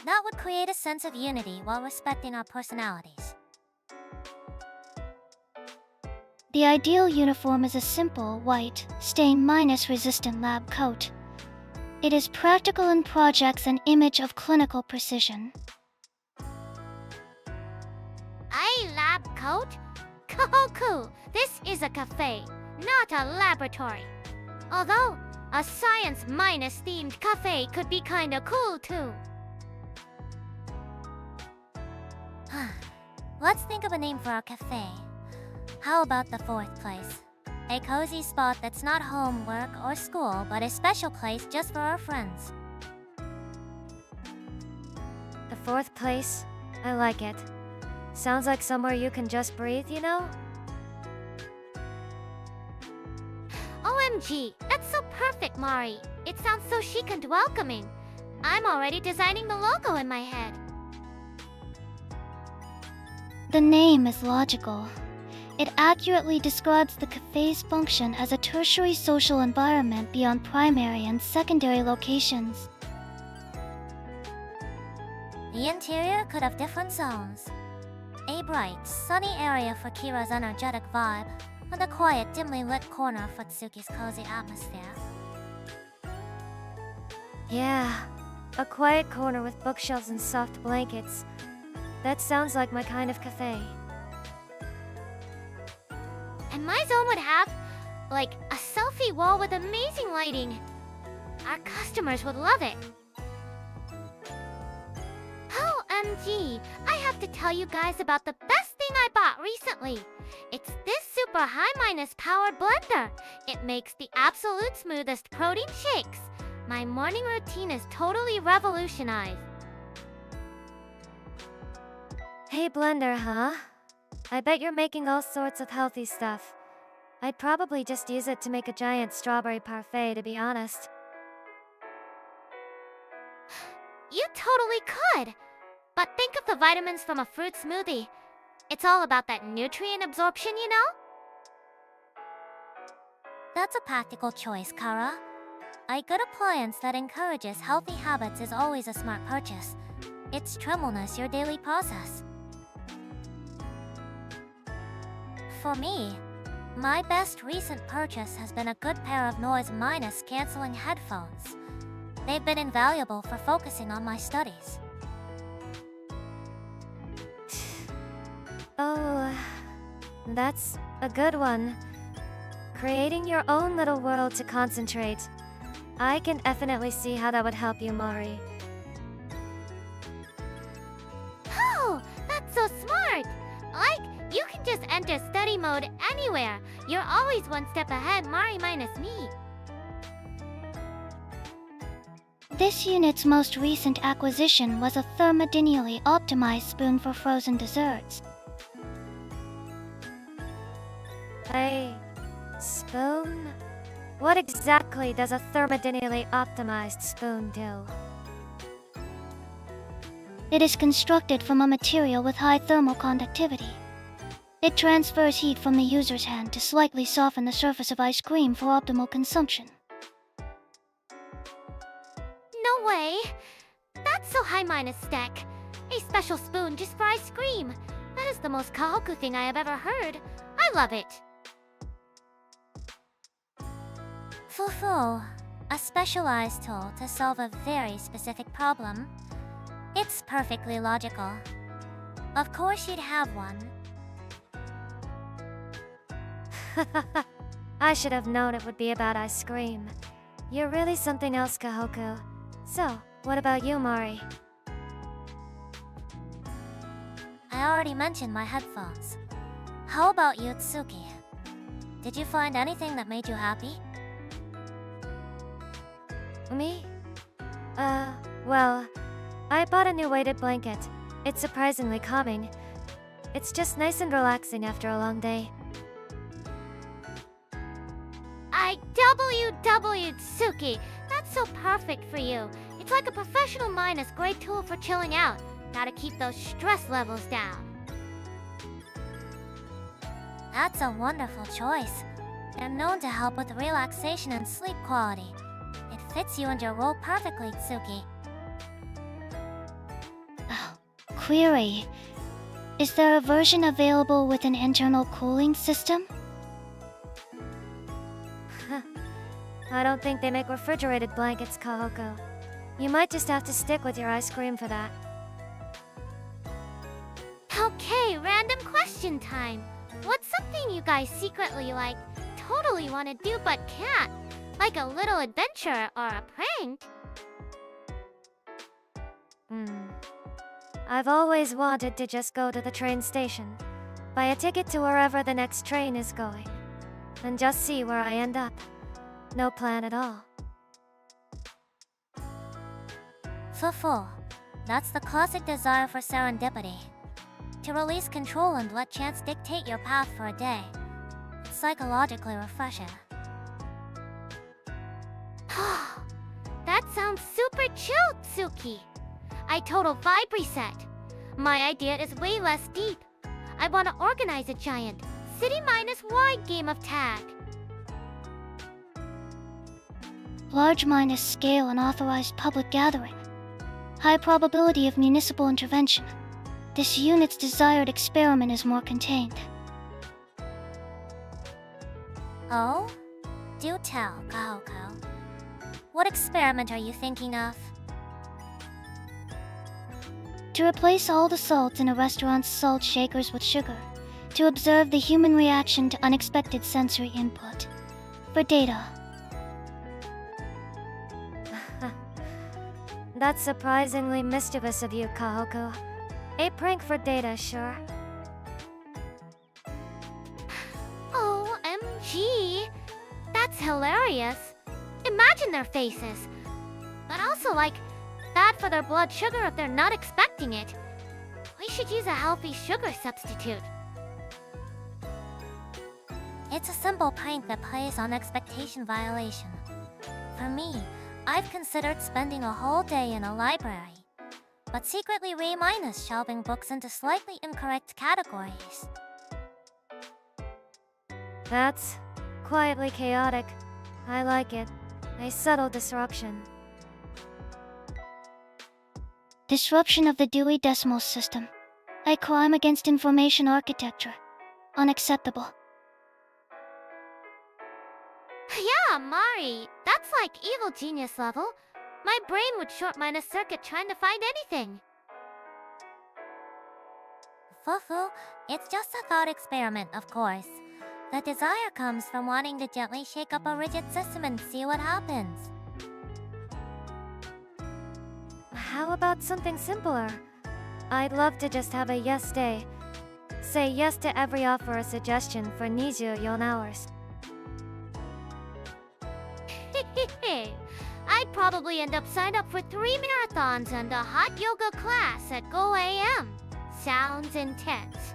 That would create a sense of unity while respecting our personalities. The ideal uniform is a simple, white, stain-resistant lab coat. It is practical and projects an image of clinical precision. A lab coat? Kohaku! This is a cafe, not a laboratory. Although, a science-minus themed cafe could be kinda cool too. Let's think of a name for our cafe. How about the fourth place? A cozy spot that's not home, work, or school, but a special place just for our friends. The fourth place? I like it. Sounds like somewhere you can just breathe, you know? OMG, that's so perfect, Mari. It sounds so chic and welcoming. I'm already designing the logo in my head. The name is logical. It accurately describes the cafe's function as a tertiary social environment beyond primary and secondary locations. The interior could have different zones. A bright, sunny area for Kira's energetic vibe, and a quiet, dimly lit corner for Tsuki's cozy atmosphere. Yeah, a quiet corner with bookshelves and soft blankets. That sounds like my kind of cafe. And my zone would have, like, a selfie wall with amazing lighting. Our customers would love it. OMG, I have to tell you guys about the best thing I bought recently. It's this super high-minus powered blender. It makes the absolute smoothest protein shakes. My morning routine is totally revolutionized. Hey, blender, huh? I bet you're making all sorts of healthy stuff. I'd probably just use it to make a giant strawberry parfait, to be honest. You totally could! But think of the vitamins from a fruit smoothie. It's all about that nutrient absorption, you know? That's a practical choice, Kara. A good appliance that encourages healthy habits is always a smart purchase. It's tremulous your daily process. For me, my best recent purchase has been a good pair of noise-canceling headphones. They've been invaluable for focusing on my studies. Oh, that's a good one. Creating your own little world to concentrate. I can definitely see how that would help you, Mari. Oh, that's so smart! Like, you can just enter study mode anywhere. You're always one step ahead, Mari minus me. This unit's most recent acquisition was a thermodynamically optimized spoon for frozen desserts. A spoon? What exactly does a thermodynamically optimized spoon do? It is constructed from a material with high thermal conductivity. It transfers heat from the user's hand to slightly soften the surface of ice cream for optimal consumption. No way! That's so high-minus stack. A special spoon just for ice cream. That is the most Kohaku thing I have ever heard. I love it. Fufu, a specialized tool to solve a very specific problem. It's perfectly logical. Of course you'd have one. I should have known it would be about ice cream. You're really something else, Kohaku. So, what about you, Mari? I already mentioned my headphones. How about you, Tsuki? Did you find anything that made you happy? Me? Well, I bought a new weighted blanket. It's surprisingly calming. It's just nice and relaxing after a long day. I Tsuki. That's so perfect for you. It's like a professional minus great tool for chilling out. Gotta keep those stress levels down. That's a wonderful choice. They're known to help with relaxation and sleep quality. It fits you and your role perfectly, Tsuki. Query. Is there a version available with an internal cooling system? I don't think they make refrigerated blankets, Kohaku. You might just have to stick with your ice cream for that. Okay, random question time. What's something you guys secretly totally want to do but can't? Like a little adventure or a prank? I've always wanted to just go to the train station, buy a ticket to wherever the next train is going, and just see where I end up. No plan at all. Fufu. That's the classic desire for serendipity. To release control and let chance dictate your path for a day. It's psychologically refreshing. That sounds super chill, Tsuki. I total vibe reset. My idea is way less deep. I want to organize a giant, city minus wide game of tag. Large minus scale and authorized public gathering. High probability of municipal intervention. This unit's desired experiment is more contained. Oh? Do tell, Kohaku. What experiment are you thinking of? To replace all the salt in a restaurant's salt shakers with sugar. To observe the human reaction to unexpected sensory input. For data. That's surprisingly mischievous of you, Kohaku. A prank for data, sure. OMG! That's hilarious. Imagine their faces. But also, bad for their blood sugar if they're not expecting it. We should use a healthy sugar substitute. It's a simple prank that plays on expectation violation. For me, I've considered spending a whole day in a library, but secretly shelving books into slightly incorrect categories. That's quietly chaotic. I like it. A subtle disruption. Disruption of the Dewey Decimal System. A crime against information architecture. Unacceptable. Yeah, Mari, that's evil genius level. My brain would short minus circuit trying to find anything. Fufu, it's just a thought experiment, of course. The desire comes from wanting to gently shake up a rigid system and see what happens. How about something simpler? I'd love to just have a yes day. Say yes to every offer or suggestion for 24 hours. I'd probably end up signed up for 3 marathons and a hot yoga class at Go AM. Sounds intense.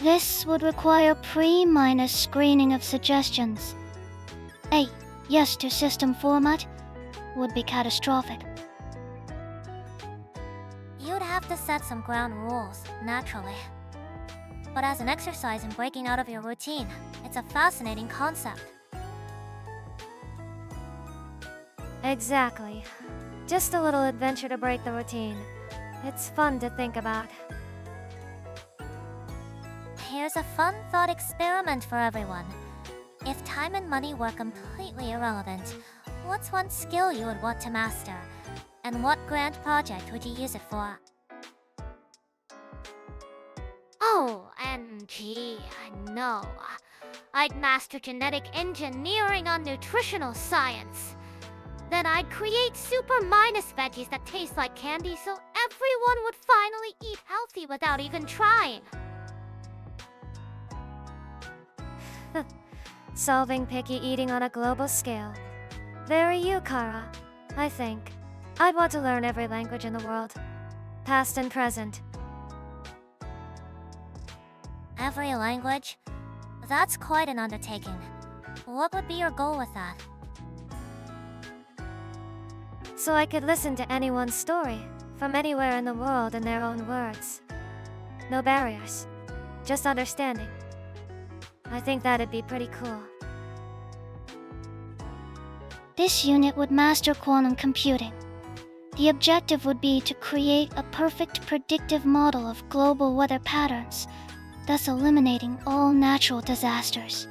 This would require pre-minus screening of suggestions. A yes to system format would be catastrophic. You'd have to set some ground rules, naturally. But as an exercise in breaking out of your routine, it's a fascinating concept. Exactly. Just a little adventure to break the routine. It's fun to think about. Here's a fun thought experiment for everyone. If time and money were completely irrelevant, what's one skill you would want to master? And what grand project would you use it for? OMG, I know. I'd master genetic engineering on nutritional science. Then I'd create super minus veggies that taste like candy so everyone would finally eat healthy without even trying. Solving picky eating on a global scale. Very you, Kara. I think. I'd want to learn every language in the world. Past and present. Every language? That's quite an undertaking. What would be your goal with that? so I could listen to anyone's story from anywhere in the world in their own words. No barriers, just understanding. I think that'd be pretty cool. This unit would master quantum computing. The objective would be to create a perfect predictive model of global weather patterns, thus eliminating all natural disasters.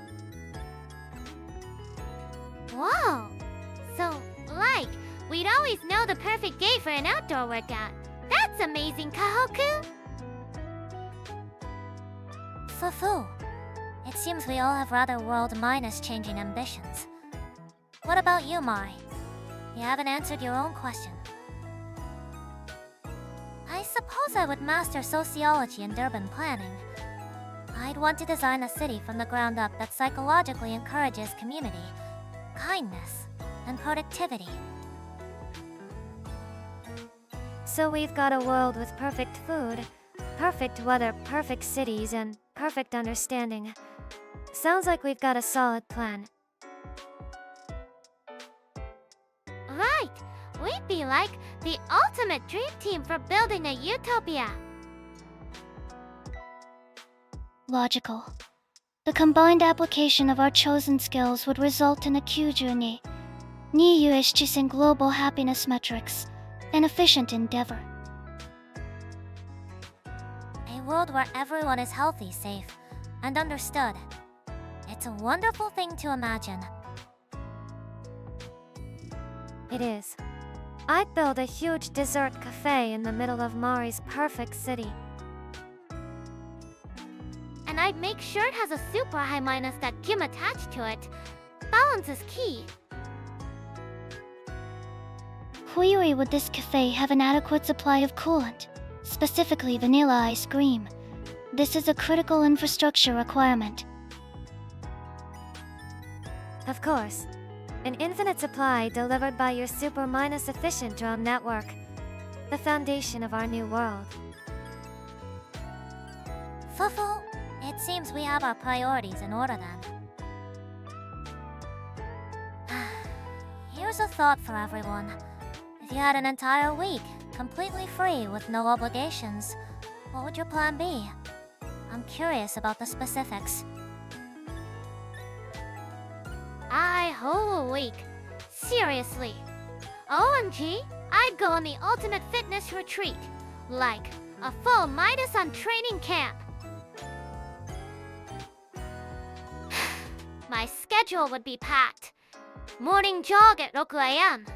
Whoa! So, like, we'd always know the perfect day for an outdoor workout. That's amazing, Kohaku! Fufu. It seems we all have rather world-changing ambitions. What about you, Mari? You haven't answered your own question. I suppose I would master sociology and urban planning. I'd want to design a city from the ground up that psychologically encourages community, kindness, and productivity. So we've got a world with perfect food, perfect weather, perfect cities, and perfect understanding. Sounds like we've got a solid plan. Right! We'd be like the ultimate dream team for building a utopia. Logical. The combined application of our chosen skills would result in a kyūju ni in global happiness metrics, an efficient endeavor. A world where everyone is healthy, safe, and understood. It's a wonderful thing to imagine. It is. I'd build a huge dessert cafe in the middle of Mari's perfect city. And I'd make sure it has a super high minus that Kim attached to it. Balance is key. Huyuri would this cafe have an adequate supply of coolant, specifically vanilla ice cream. This is a critical infrastructure requirement. Of course. An infinite supply delivered by your super minus efficient drone network. The foundation of our new world. Fufu, it seems we have our priorities in order then. Here's a thought for everyone. If you had an entire week, completely free with no obligations, what would your plan be? I'm curious about the specifics. Whole week. Seriously. OMG, I'd go on the ultimate fitness retreat. Like a full Midas on training camp. My schedule would be packed. Morning jog at 6 a.m.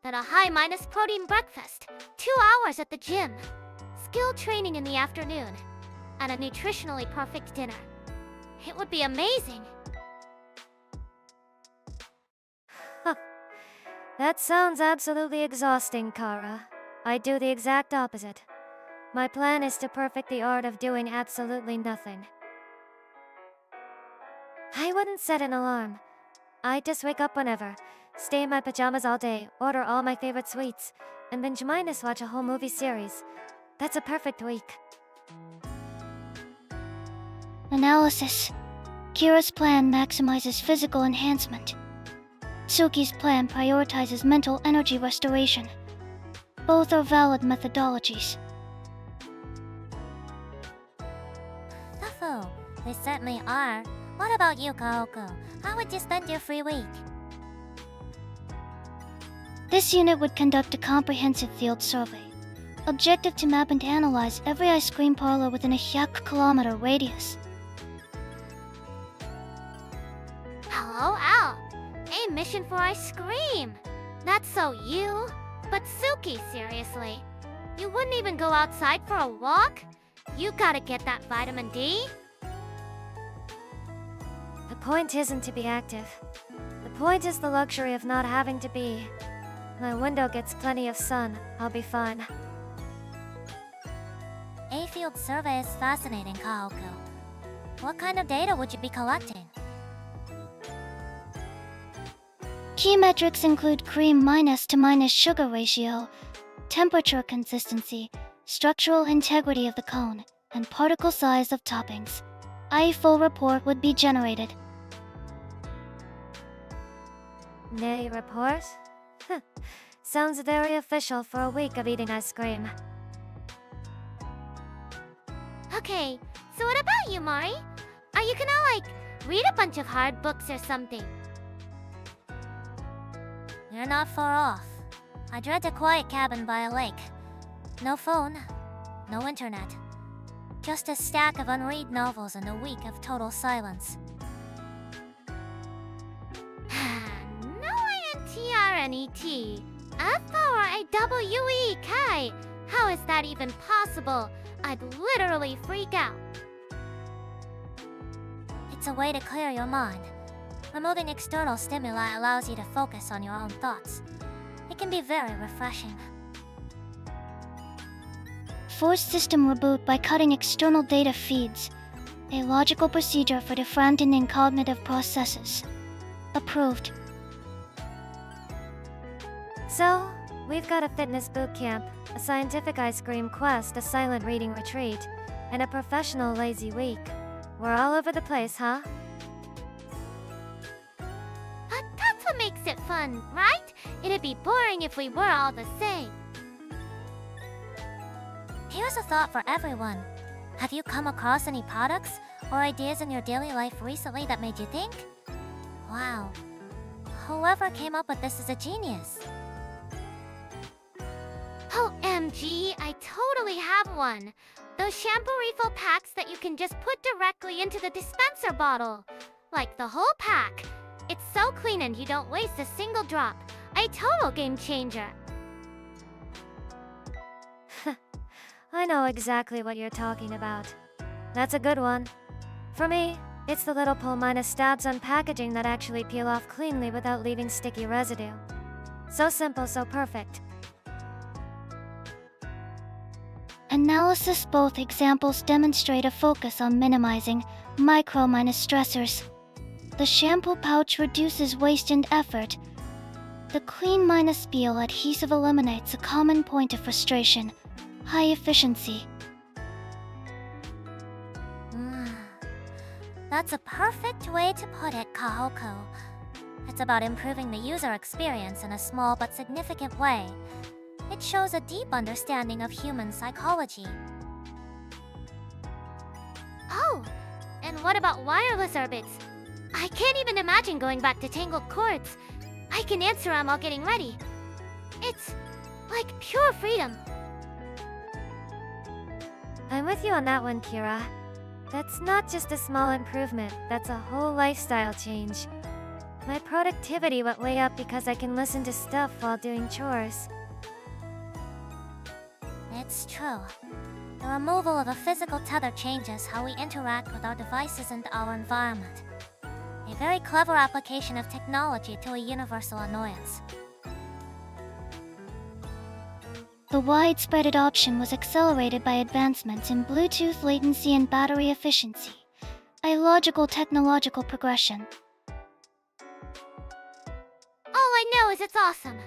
Then a high minus protein breakfast. 2 hours at the gym. Skill training in the afternoon. And a nutritionally perfect dinner. It would be amazing. That sounds absolutely exhausting, Kara. I do the exact opposite. My plan is to perfect the art of doing absolutely nothing. I wouldn't set an alarm. I'd just wake up whenever, stay in my pajamas all day, order all my favorite sweets, and binge minus watch a whole movie series. That's a perfect week. Analysis. Kira's plan maximizes physical enhancement. Tsuki's plan prioritizes mental energy restoration. Both are valid methodologies. Fufu, they certainly are. What about you, Kohaku? How would you spend your free week? This unit would conduct a comprehensive field survey. Objective to map and analyze every ice cream parlor within a 100-kilometer radius. Hello, Al. A mission for ice cream. That's so you. But Tsuki, seriously. You wouldn't even go outside for a walk? You gotta get that vitamin D. The point isn't to be active. The point is the luxury of not having to be. My window gets plenty of sun. I'll be fine. A field survey is fascinating, Kohaku. What kind of data would you be collecting? Key metrics include cream minus to minus sugar ratio, temperature consistency, structural integrity of the cone, and particle size of toppings. A full report would be generated. Nay report? Sounds very official for a week of eating ice cream. Okay, so what about you, Mari? Are you gonna, read a bunch of hard books or something? You're not far off. I'd rent a quiet cabin by a lake. No phone, no internet. Just a stack of unread novels and a week of total silence. No INTRNET. FORAWE. How is that even possible? I'd literally freak out. It's a way to clear your mind. Removing external stimuli allows you to focus on your own thoughts. It can be very refreshing. Forced system reboot by cutting external data feeds. A logical procedure for defragmenting cognitive processes. Approved. So, we've got a fitness boot camp, a scientific ice cream quest, a silent reading retreat, and a professional lazy week. We're all over the place, huh? But that's what makes it fun, right? It'd be boring if we were all the same. Here's a thought for everyone. Have you come across any products or ideas in your daily life recently that made you think? Wow, whoever came up with this is a genius. OMG, I totally have one. Those shampoo refill packs that you can just put directly into the dispenser bottle. Like the whole pack. It's so clean and you don't waste a single drop. A total game changer. I know exactly what you're talking about. That's a good one. For me, it's the little pull minus stabs on packaging that actually peel off cleanly without leaving sticky residue. So simple, so perfect. Analysis. Both examples demonstrate a focus on minimizing micro-minus stressors. The shampoo pouch reduces waste and effort. The clean minus peel adhesive eliminates a common point of frustration. High efficiency. That's a perfect way to put it, Kohaku. It's about improving the user experience in a small but significant way. It shows a deep understanding of human psychology. Oh, and what about wireless orbits? I can't even imagine going back to tangled cords. I can answer them while getting ready. It's like pure freedom. I'm with you on that one, Kira. That's not just a small improvement, that's a whole lifestyle change. My productivity went way up because I can listen to stuff while doing chores. It's true. The removal of a physical tether changes how we interact with our devices and our environment. A very clever application of technology to a universal annoyance. The widespread adoption was accelerated by advancements in Bluetooth latency and battery efficiency. A logical technological progression. All I know is it's awesome.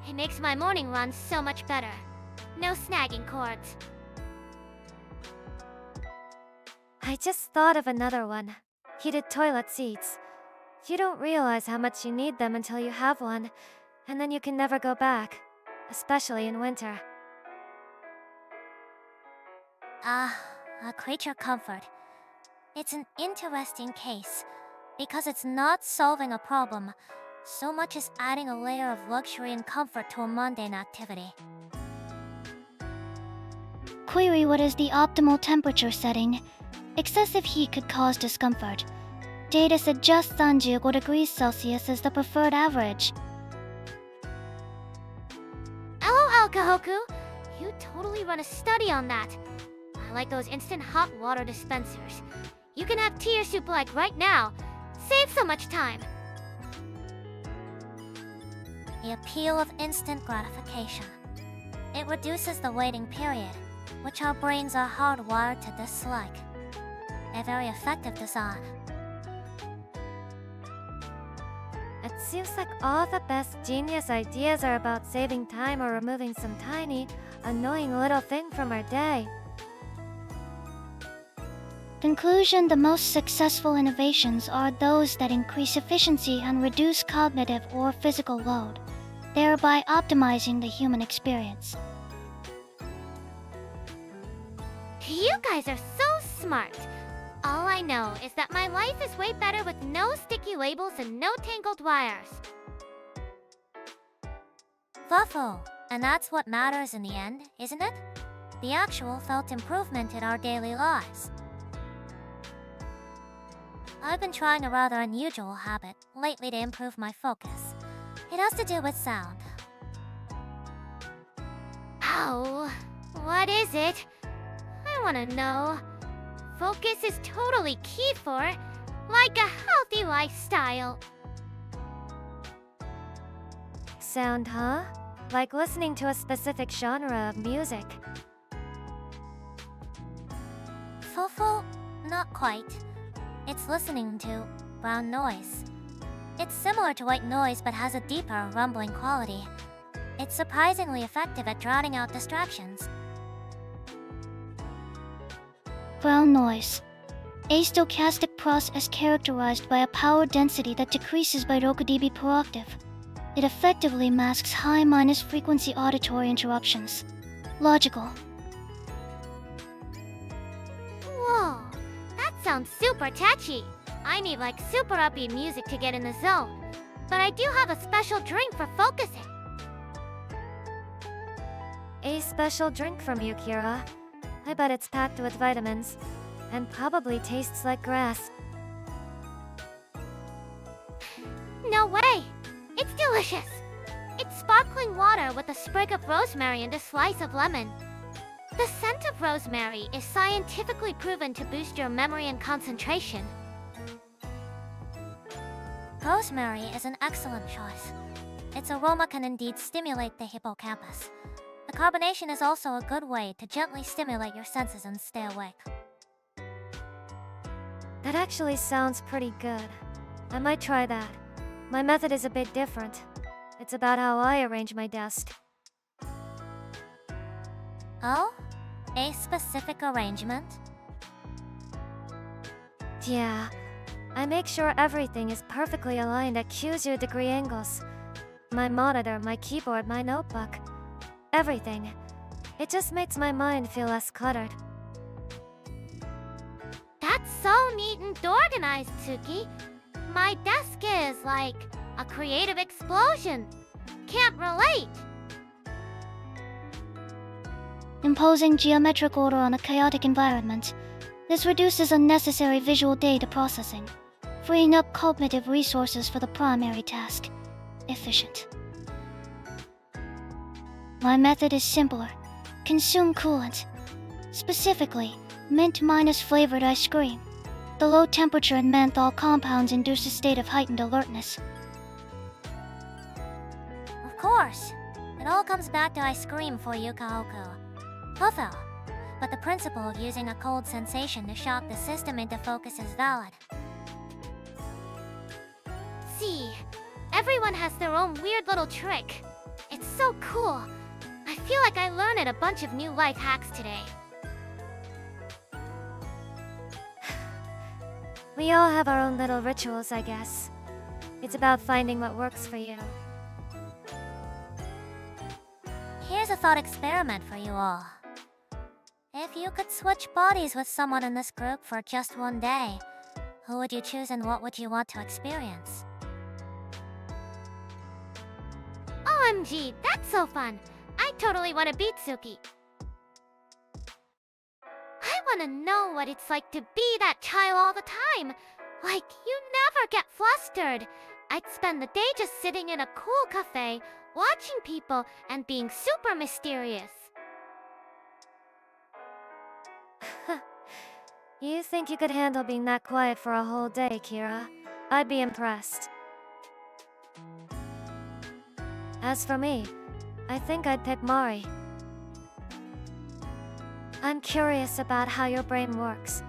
It makes my morning run so much better. No snagging cords. I just thought of another one. Heated toilet seats. You don't realize how much you need them until you have one, and then you can never go back, especially in winter. A creature comfort. It's an interesting case, because it's not solving a problem, so much as adding a layer of luxury and comfort to a mundane activity. Query: what is the optimal temperature setting? Excessive heat could cause discomfort. Data suggests 35 degrees Celsius is the preferred average. LOL, Kohaku. You totally run a study on that. I like those instant hot water dispensers. You can have tea or soup like right now. Save so much time. The appeal of instant gratification. It reduces the waiting period, which our brains are hardwired to dislike. A very effective design. It seems like all the best genius ideas are about saving time or removing some tiny, annoying little thing from our day. Conclusion: the most successful innovations are those that increase efficiency and reduce cognitive or physical load. thereby optimizing the human experience. You guys are so smart. All I know is that my life is way better with no sticky labels and no tangled wires. Fuffo, and that's what matters in the end, isn't it? The actual felt improvement in our daily lives. I've been trying a rather unusual habit lately to improve my focus. It has to do with sound. Oh, what is it? I wanna know. Focus is totally key for, like a healthy lifestyle. Sound, huh? Like listening to a specific genre of music. Fuffo? Not quite. It's listening to brown noise. It's similar to white noise but has a deeper, rumbling quality. It's surprisingly effective at drowning out distractions. Brown noise. A stochastic process characterized by a power density that decreases by 6 dB per octave. It effectively masks high frequency auditory interruptions. Logical. Whoa, that sounds super catchy. I need like super upbeat music to get in the zone. But I do have a special drink for focusing. A special drink from you, Kira. I bet it's packed with vitamins. And probably tastes like grass. No way! It's delicious! It's sparkling water with a sprig of rosemary and a slice of lemon. The scent of rosemary is scientifically proven to boost your memory and concentration. Rosemary is an excellent choice. Its aroma can indeed stimulate the hippocampus. The carbonation is also a good way to gently stimulate your senses and stay awake. That actually sounds pretty good. I might try that. My method is a bit different. It's about how I arrange my desk. Oh? A specific arrangement? Yeah. I make sure everything is perfectly aligned at Q0 angles. My monitor, my keyboard, my notebook. Everything. It just makes my mind feel less cluttered. That's so neat and organized, Tsuki. My desk is like a creative explosion. Can't relate. Imposing geometric order on a chaotic environment. This reduces unnecessary visual data processing, freeing up cognitive resources for the primary task. Efficient. My method is simpler. Consume coolant. Specifically, mint minus flavored ice cream. The low temperature and menthol compounds induce a state of heightened alertness. Of course. It all comes back to ice cream for you, Kohaku. Fuffo. But the principle of using a cold sensation to shock the system into focus is valid. See, everyone has their own weird little trick. It's so cool. I feel like I learned a bunch of new life hacks today. We all have our own little rituals, I guess. It's about finding what works for you. Here's a thought experiment for you all. If you could switch bodies with someone in this group for just one day, who would you choose and what would you want to experience? OMG, that's so fun. I totally want to beat Tsuki. I want to know what it's like to be that child all the time. Like, you never get flustered. I'd spend the day just sitting in a cool cafe, watching people, and being super mysterious. You think you could handle being that quiet for a whole day, Kira? I'd be impressed. As for me, I think I'd pick Mari. I'm curious about how your brain works.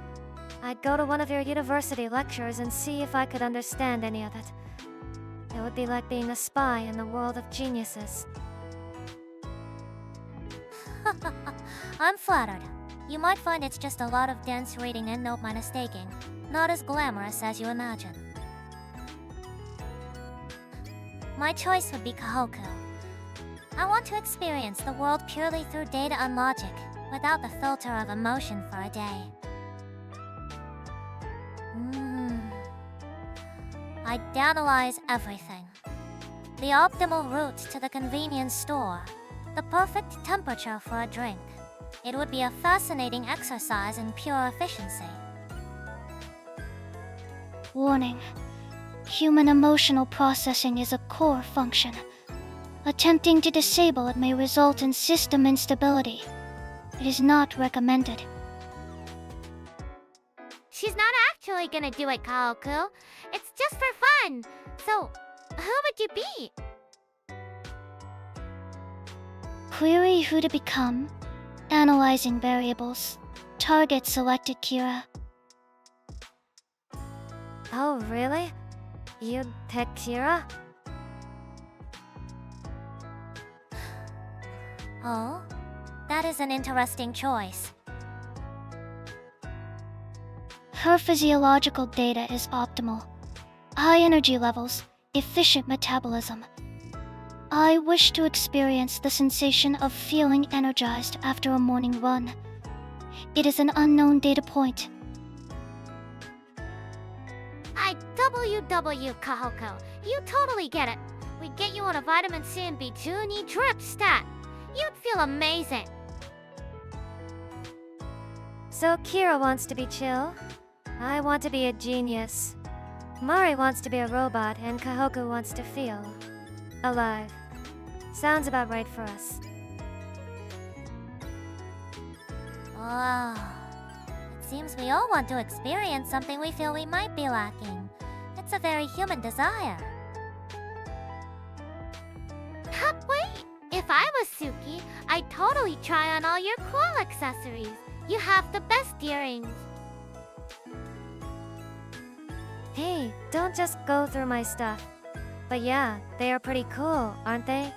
I'd go to one of your university lectures and see if I could understand any of it. It would be like being a spy in the world of geniuses. I'm flattered. You might find it's just a lot of dense reading and note minus taking, not as glamorous as you imagine. My choice would be Kohaku. I want to experience the world purely through data and logic, without the filter of emotion for a day. I'd analyze everything. The optimal route to the convenience store, the perfect temperature for a drink. It would be a fascinating exercise in pure efficiency. Warning. Human emotional processing is a core function. Attempting to disable it may result in system instability. It is not recommended. She's not actually gonna do it, Kohaku. It's just for fun. So, who would you be? Query who to become. Analyzing variables. Target selected Kira. Oh, really? You'd pick Kira? Oh, that is an interesting choice. Her physiological data is optimal. High energy levels, efficient metabolism. I wish to experience the sensation of feeling energized after a morning run. It is an unknown data point. WW, Kohaku. You totally get it. We'd get you on a vitamin C and B2 and E drip stat. You'd feel amazing. So Kira wants to be chill. I want to be a genius. Mari wants to be a robot and Kohaku wants to feel alive. Sounds about right for us. Oh, it seems we all want to experience something we feel we might be lacking. It's a very human desire. Wait, if I was Tsuki, I'd totally try on all your cool accessories. You have the best earrings. Hey, don't just go through my stuff. But yeah, they are pretty cool, aren't they?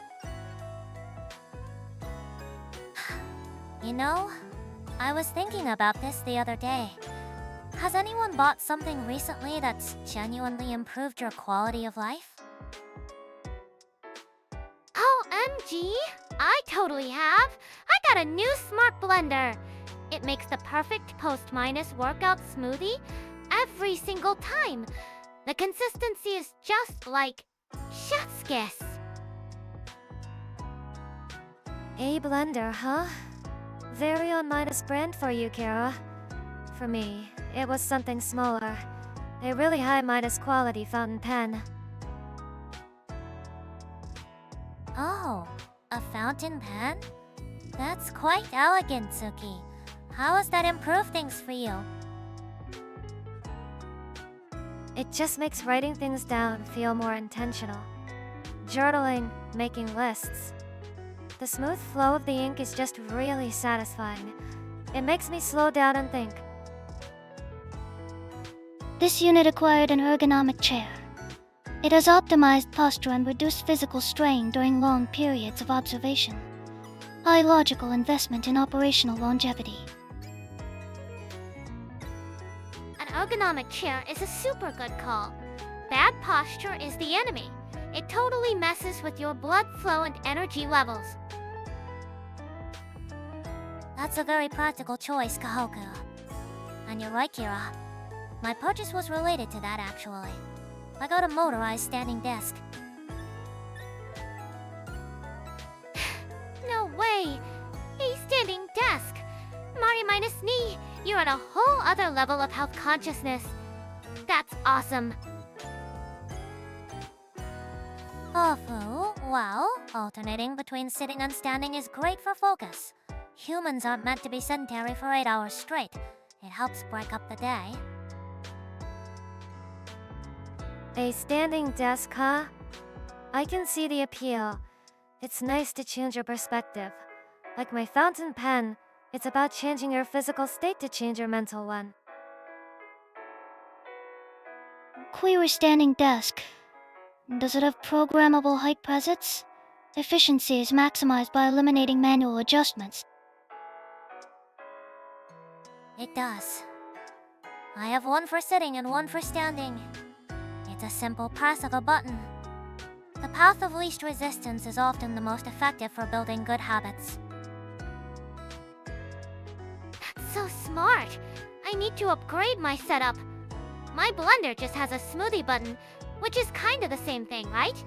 You know, I was thinking about this the other day. Has anyone bought something recently that's genuinely improved your quality of life? OMG, I totally have. I got a new smart blender. It makes the perfect post-minus workout smoothie every single time. The consistency is just like chef's kiss. A blender, huh? Very on minus brand for you, Kara. For me, it was something smaller. A really high Midas quality fountain pen. Oh, a fountain pen? That's quite elegant, Tsuki. How has that improved things for you? It just makes writing things down feel more intentional. Journaling, making lists. The smooth flow of the ink is just really satisfying. It makes me slow down and think. This unit acquired an ergonomic chair. It has optimized posture and reduced physical strain during long periods of observation. High logical investment in operational longevity. An ergonomic chair is a super good call. Bad posture is the enemy. It totally messes with your blood flow and energy levels. That's a very practical choice, Kohaku. And you're right, Kira. My purchase was related to that, actually. I got a motorized standing desk. No way! A standing desk! Mari minus knee, you're at a whole other level of health consciousness. That's awesome. Awful. Well, alternating between sitting and standing is great for focus. Humans aren't meant to be sedentary for 8 hours straight. It helps break up the day. A standing desk, huh? I can see the appeal. It's nice to change your perspective. Like my fountain pen, it's about changing your physical state to change your mental one. Query standing desk. Does it have programmable height presets? Efficiency is maximized by eliminating manual adjustments. It does. I have one for sitting and one for standing. It's a simple press of a button. The path of least resistance is often the most effective for building good habits. That's so smart. I need to upgrade my setup. My blender just has a smoothie button, which is kind of the same thing, right?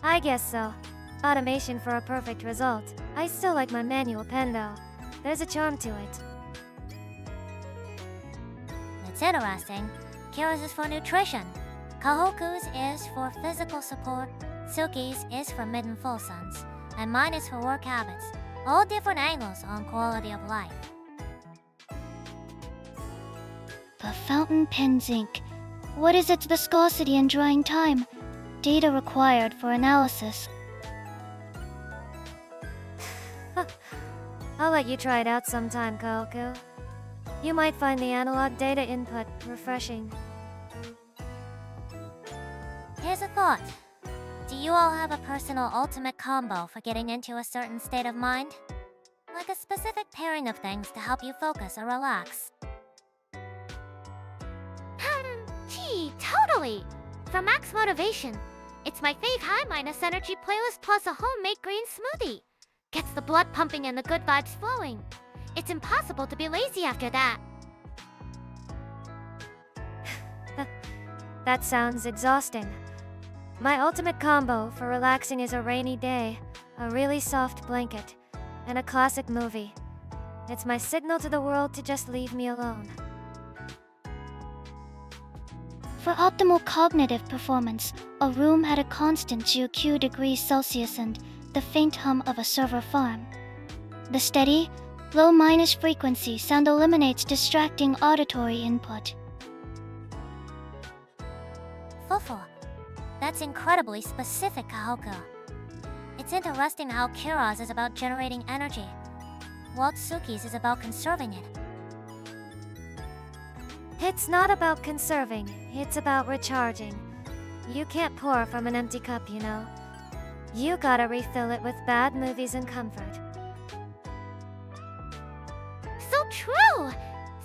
I guess so. Automation for a perfect result. I still like my manual pen though. There's a charm to it. It's interesting. Kira's is for nutrition. Kohaku's is for physical support. Tsuki's is for mid and full suns. And mine is for work habits. All different angles on quality of life. The fountain pen's ink. What is its viscosity and drying time? Data required for analysis. I'll let you try it out sometime, Kohaku. You might find the analog data input refreshing. Here's a thought. Do you all have a personal ultimate combo for getting into a certain state of mind? Like a specific pairing of things to help you focus or relax? Gee, totally! For max motivation, it's my fave high minus energy playlist plus a homemade green smoothie. Gets the blood pumping and the good vibes flowing. It's impossible to be lazy after that. That sounds exhausting. My ultimate combo for relaxing is a rainy day, a really soft blanket, and a classic movie. It's my signal to the world to just leave me alone. For optimal cognitive performance, a room at a constant GQ degrees Celsius and the faint hum of a server farm. The steady, low minus frequency sound eliminates distracting auditory input. Fufu. That's incredibly specific, Kohaku. It's interesting how Kira's is about generating energy, while Tsuki's is about conserving it. It's not about conserving, it's about recharging. You can't pour from an empty cup, you know. You gotta refill it with bad movies and comfort. So true!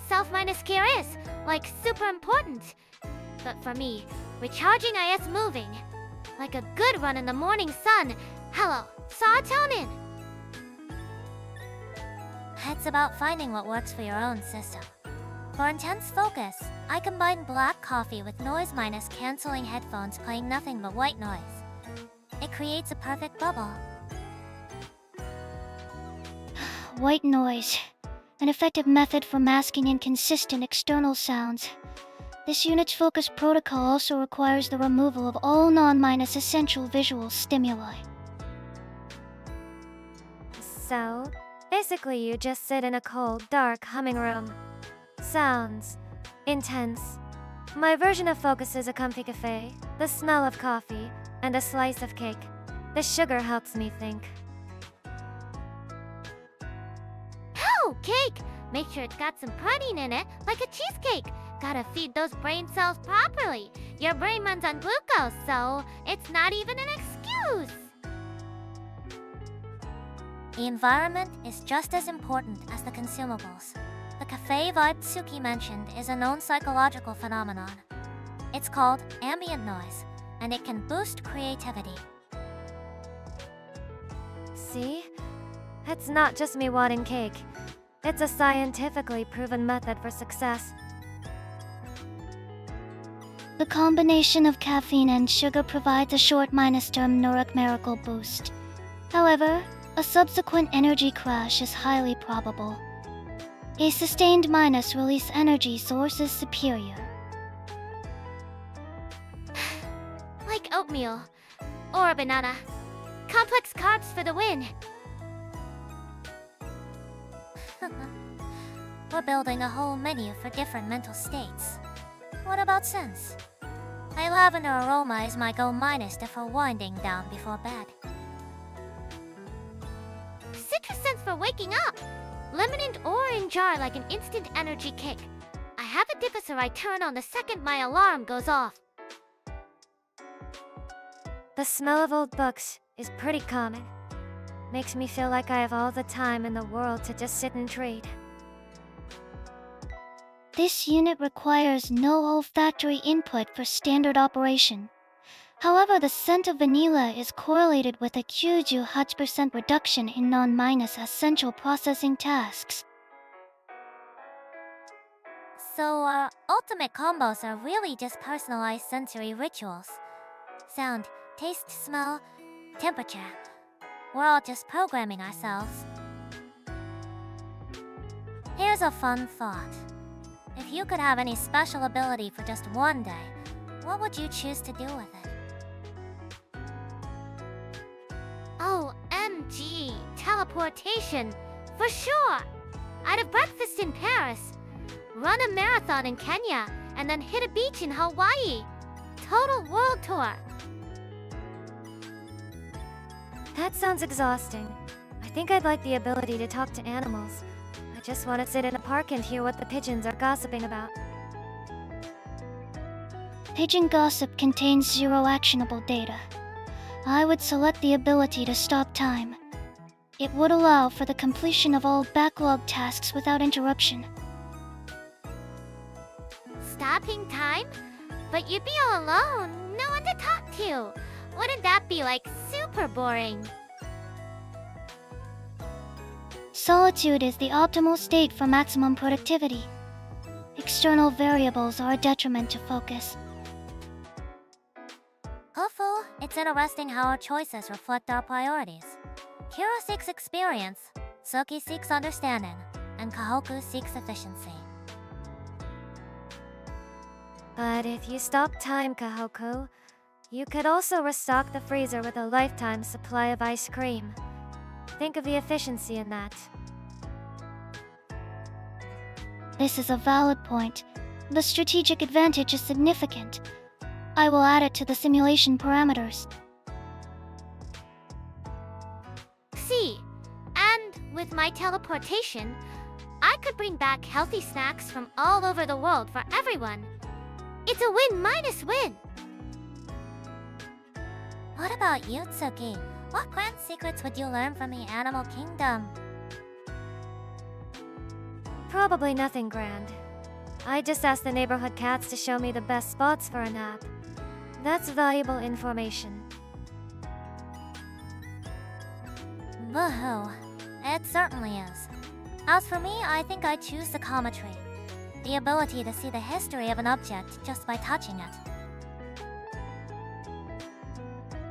Self minus care is, like, super important. But for me, recharging is moving. Like a good run in the morning sun. Hello, serotonin! It's about finding what works for your own system. For intense focus, I combine black coffee with noise minus canceling headphones playing nothing but white noise. It creates a perfect bubble. White noise. An effective method for masking inconsistent external sounds. This unit's focus protocol also requires the removal of all non-minus essential visual stimuli. So, basically you just sit in a cold, dark, humming room. Sounds intense. My version of focus is a comfy cafe, the smell of coffee, and a slice of cake. The sugar helps me think. Oh, cake! Make sure it's got some protein in it, like a cheesecake. Gotta feed those brain cells properly. Your brain runs on glucose, so it's not even an excuse. The environment is just as important as the consumables. The cafe vibe Tsuki mentioned is a known psychological phenomenon. It's called ambient noise, and it can boost creativity. See? It's not just me wanting cake. It's a scientifically proven method for success. The combination of caffeine and sugar provides a short minus-term neuroclinical boost. However, a subsequent energy crash is highly probable. A sustained minus release energy source is superior. Like oatmeal. Or a banana. Complex carbs for the win. We're building a whole menu for different mental states. What about scents? A lavender aroma is my go minus for winding down before bed. Citrus scents for waking up. Lemon and orange are like an instant energy kick. I have a diffuser I turn on the second my alarm goes off. The smell of old books is pretty common. Makes me feel like I have all the time in the world to just sit and read. This unit requires no olfactory input for standard operation. However, the scent of vanilla is correlated with a 98% reduction in non-essential processing tasks. So our ultimate combos are really just personalized sensory rituals. Sound, taste, smell, temperature. We're all just programming ourselves. Here's a fun thought. If you could have any special ability for just one day, what would you choose to do with it? OMG, teleportation, for sure! I'd have breakfast in Paris, run a marathon in Kenya, and then hit a beach in Hawaii. Total world tour. That sounds exhausting. I think I'd like the ability to talk to animals. I just want to sit in a park and hear what the pigeons are gossiping about. Pigeon gossip contains zero actionable data. I would select the ability to stop time. It would allow for the completion of all backlog tasks without interruption. Stopping time? But you'd be all alone, no one to talk to. Wouldn't that be like super boring? Solitude is the optimal state for maximum productivity. External variables are a detriment to focus. Hopeful, it's interesting how our choices reflect our priorities. Kira seeks experience, Tsuki seeks understanding, and Kohaku seeks efficiency. But if you stop time, Kohaku, you could also restock the freezer with a lifetime supply of ice cream. Think of the efficiency in that. This is a valid point. The strategic advantage is significant. I will add it to the simulation parameters. See, and with my teleportation, I could bring back healthy snacks from all over the world for everyone. It's a win minus win. What about you, Tsuki? What grand secrets would you learn from the animal kingdom? Probably nothing grand. I just asked the neighborhood cats to show me the best spots for a nap. That's valuable information. Woohoo. It certainly is. As for me, I think I'd choose the cometry. The ability to see the history of an object just by touching it.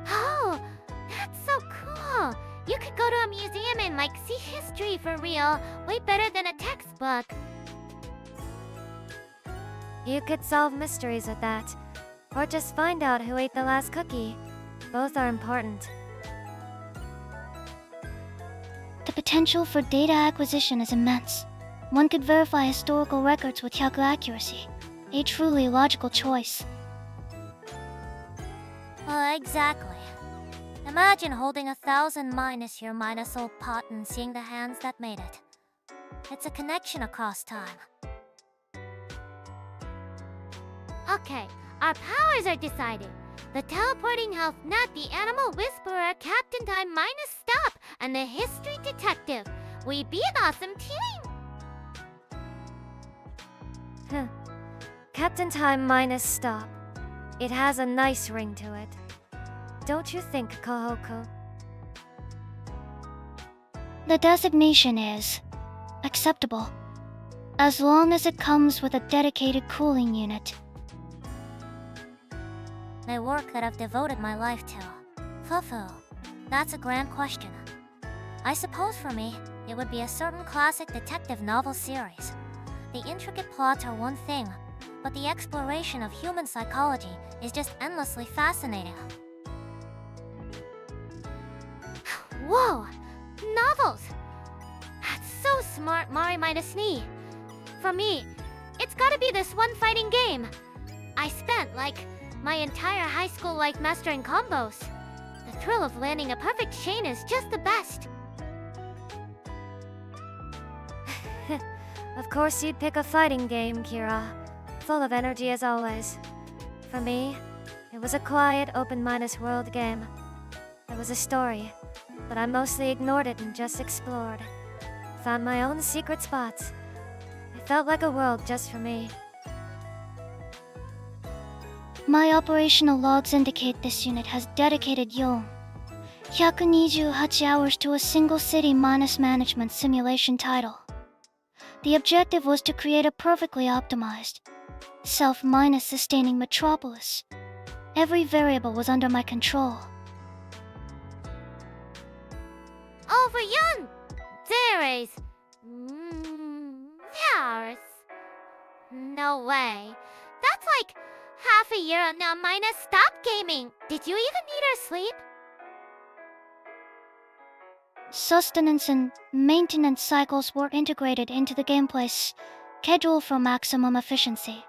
Oh, that's so cool. You could go to a museum and like see history for real, way better than a textbook. You could solve mysteries with that, or just find out who ate the last cookie. Both are important. The potential for data acquisition is immense. One could verify historical records with Hyaku accuracy. A truly logical choice. Well, exactly. Imagine holding 1,000 minus your minus old pot and seeing the hands that made it. It's a connection across time. Okay, our powers are decided. The teleporting health nut, the animal whisperer, Captain Time minus stop, and the history detective. We be an awesome team! Huh. Captain Time minus stop. It has a nice ring to it. Don't you think, Kohaku? The designation is acceptable, as long as it comes with a dedicated cooling unit. The work that I've devoted my life to. Fufu. That's a grand question. I suppose for me, it would be a certain classic detective novel series. The intricate plots are one thing, but the exploration of human psychology is just endlessly fascinating. Whoa! Novels! That's so smart, Mari minus me. For me, it's gotta be this one fighting game. I spent, my entire high school life mastering combos. The thrill of landing a perfect chain is just the best. Of course you'd pick a fighting game, Kira. Full of energy as always. For me, it was a quiet, open-minded world game. There was a story, but I mostly ignored it and just explored. Found my own secret spots. It felt like a world just for me. My operational logs indicate this unit has dedicated 128 hours to a single city minus management simulation title. The objective was to create a perfectly optimized, self-minus sustaining metropolis. Every variable was under my control. Over yon! There is... Paris. No way. That's like half a year now minus stop gaming. Did you even need her sleep? Sustenance and maintenance cycles were integrated into the gameplay schedule for maximum efficiency.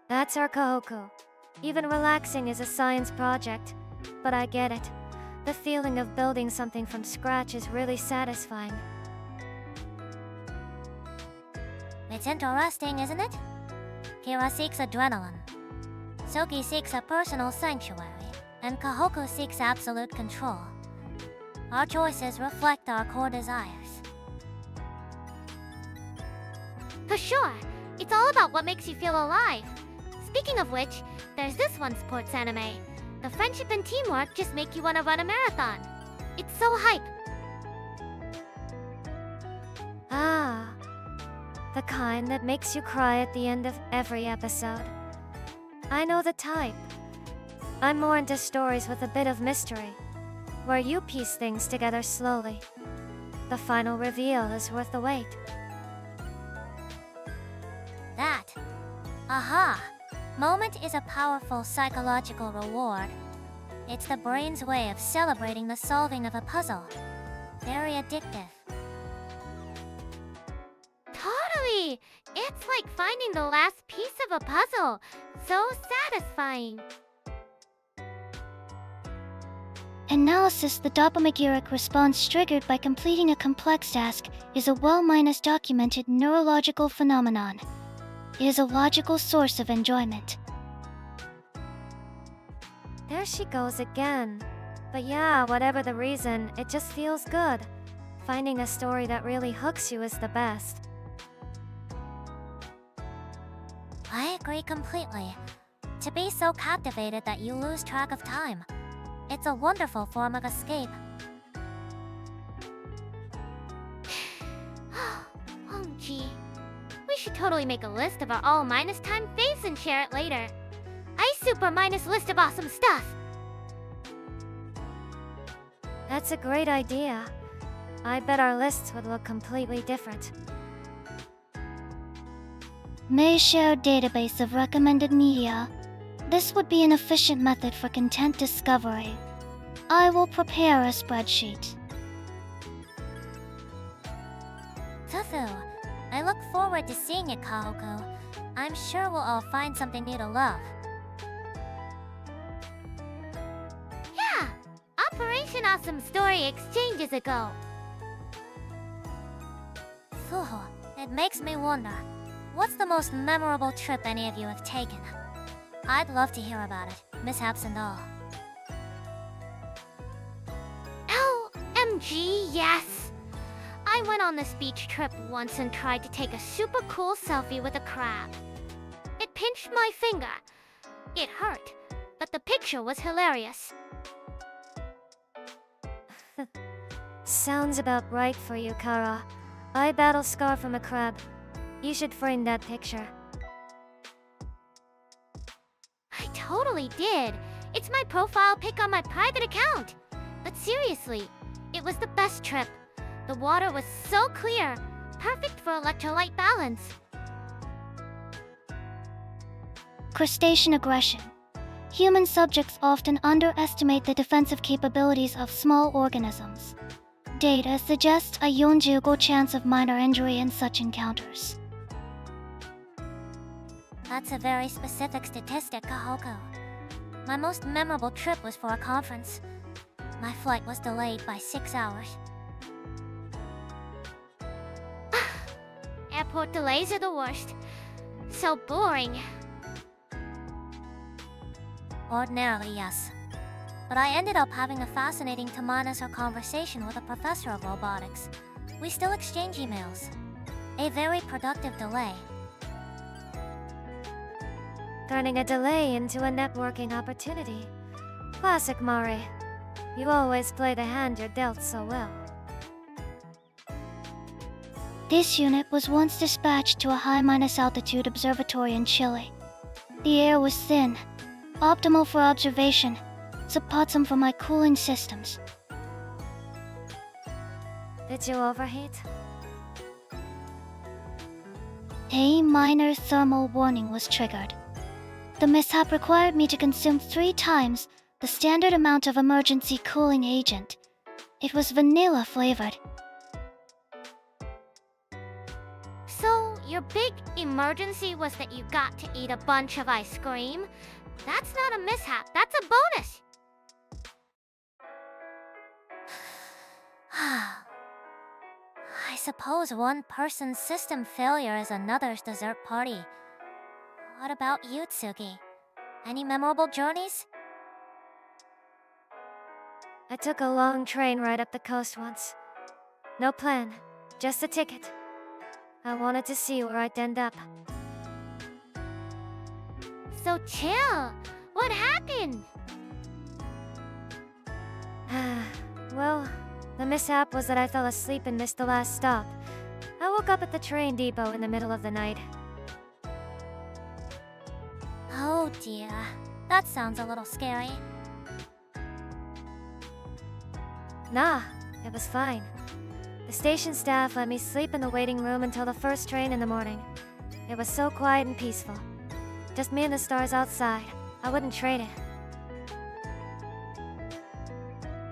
That's our Kohaku. Even relaxing is a science project. But I get it. The feeling of building something from scratch is really satisfying. It's interesting, isn't it? Kira seeks adrenaline. Tsuki seeks a personal sanctuary. And Kohaku seeks absolute control. Our choices reflect our core desires. For sure. It's all about what makes you feel alive. Speaking of which, there's this one sports anime. The friendship and teamwork just make you want to run a marathon. It's so hype. Ah, the kind that makes you cry at the end of every episode. I know the type. I'm more into stories with a bit of mystery, where you piece things together slowly. The final reveal is worth the wait. That aha moment is a powerful psychological reward. It's the brain's way of celebrating the solving of a puzzle. Very addictive. Totally! It's like finding the last piece of a puzzle. So satisfying. Analysis: the dopaminic response triggered by completing a complex task is a well-documented neurological phenomenon. It is a logical source of enjoyment. There she goes again. But yeah, whatever the reason, it just feels good. Finding a story that really hooks you is the best. I agree completely. To be so captivated that you lose track of time. It's a wonderful form of escape. Oh gee. We should totally make a list of our all minus time faves and share it later. I super minus list of awesome stuff. That's a great idea. I bet our lists would look completely different. May share a database of recommended media. This would be an efficient method for content discovery. I will prepare a spreadsheet. Tufu, I look forward to seeing it, Kohaku. I'm sure we'll all find something new to love. Yeah! Operation Awesome Story exchanges ago. Phew, it makes me wonder. What's the most memorable trip any of you have taken? I'd love to hear about it, mishaps and all. OMG, yes! I went on this beach trip once and tried to take a super cool selfie with a crab. It pinched my finger. It hurt, but the picture was hilarious. Sounds about right for you, Kara. I battle scar from a crab. You should frame that picture. I totally did. It's my profile pic on my private account. But seriously, it was the best trip. The water was so clear, perfect for electrolyte balance. Crustacean aggression. Human subjects often underestimate the defensive capabilities of small organisms. Data suggests a 45% chance of minor injury in such encounters. That's a very specific statistic, Kohaku. My most memorable trip was for a conference. My flight was delayed by 6 hours. Airport delays are the worst. So boring. Ordinarily, yes. But I ended up having a fascinating 2-or conversation with a professor of robotics. We still exchange emails. A very productive delay. Turning a delay into a networking opportunity. Classic Mari. You always play the hand you're dealt so well. This unit was once dispatched to a high-altitude observatory in Chile. The air was thin, optimal for observation, suboptimal for my cooling systems. Did you overheat? A minor thermal warning was triggered. The mishap required me to consume 3 times the standard amount of emergency cooling agent. It was vanilla flavored. So, your big emergency was that you got to eat a bunch of ice cream? That's not a mishap, that's a bonus! I suppose one person's system failure is another's dessert party. What about you, Tsuki? Any memorable journeys? I took a long train ride up the coast once. No plan, just a ticket. I wanted to see where I'd end up. So chill! What happened? Well, the mishap was that I fell asleep and missed the last stop. I woke up at the train depot in the middle of the night. Oh dear, that sounds a little scary. Nah, it was fine. The station staff let me sleep in the waiting room until the first train in the morning. It was so quiet and peaceful. Just me and the stars outside. I wouldn't trade it.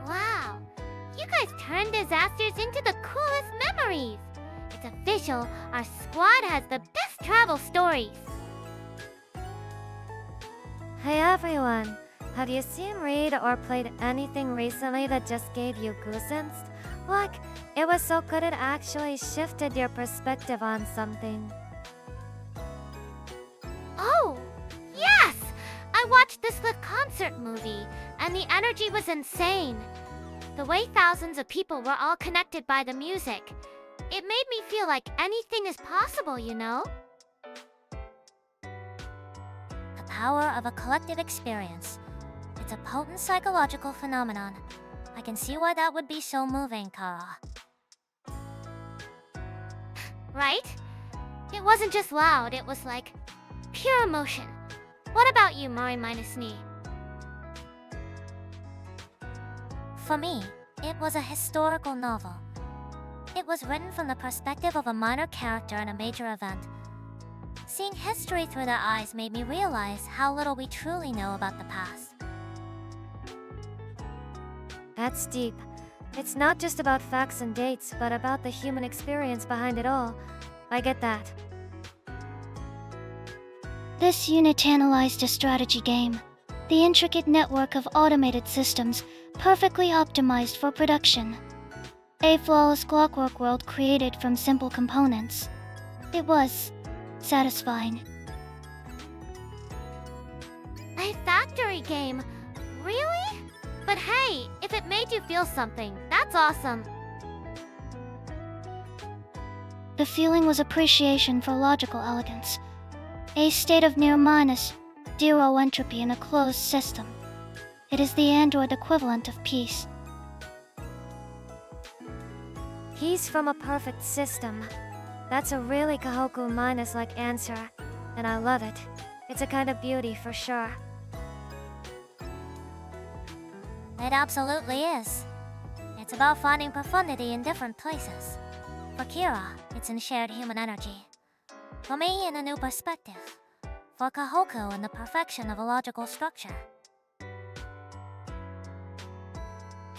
Wow, you guys turned disasters into the coolest memories! It's official, our squad has the best travel stories! Hey everyone, have you seen, read, or played anything recently that just gave you goosebumps? Like, it was so good it actually shifted your perspective on something. Oh, yes! I watched this The Concert movie, and the energy was insane. The way thousands of people were all connected by the music. It made me feel like anything is possible, you know? The power of a collective experience. It's a potent psychological phenomenon. I can see why that would be so moving, Kara. Right? It wasn't just loud, it was like pure emotion. What about you, Mari minus me? For me, it was a historical novel. It was written from the perspective of a minor character in a major event. Seeing history through their eyes made me realize how little we truly know about the past. That's deep. It's not just about facts and dates, but about the human experience behind it all. I get that. This unit analyzed a strategy game. The intricate network of automated systems, perfectly optimized for production. A flawless clockwork world created from simple components. It was satisfying. A factory game? Really? But hey, if it made you feel something, that's awesome. The feeling was appreciation for logical elegance. A state of near minus zero entropy in a closed system. It is the android equivalent of peace. He's from a perfect system. That's a really Kohaku minus-like answer, and I love it. It's a kind of beauty for sure. It absolutely is. It's about finding profundity in different places. For Kira, it's in shared human energy. For me, in a new perspective. For Kohaku, in the perfection of a logical structure.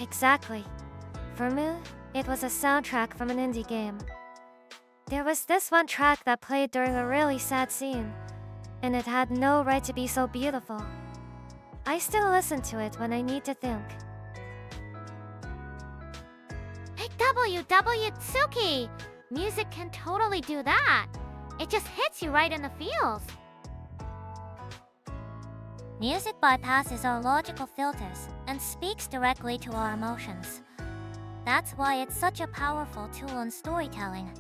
Exactly. For me, it was a soundtrack from an indie game. There was this one track that played during a really sad scene, and it had no right to be so beautiful. I still listen to it when I need to think. Hey, Tsuki! Music can totally do that. It just hits you right in the feels. Music bypasses our logical filters and speaks directly to our emotions. That's why it's such a powerful tool in storytelling.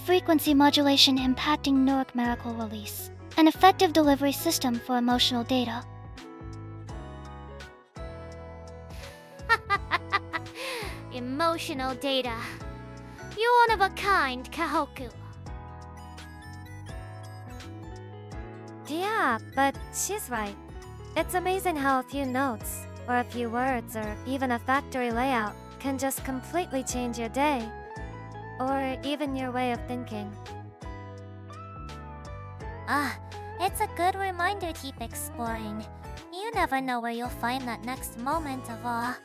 Frequency modulation impacting numerical release. An effective delivery system for emotional data. Emotional data. You're one of a kind, Kohaku. Yeah, but she's right. It's amazing how a few notes, or a few words, or even a factory layout can just completely change your day, or even your way of thinking. It's a good reminder to keep exploring. You never know where you'll find that next moment of awe.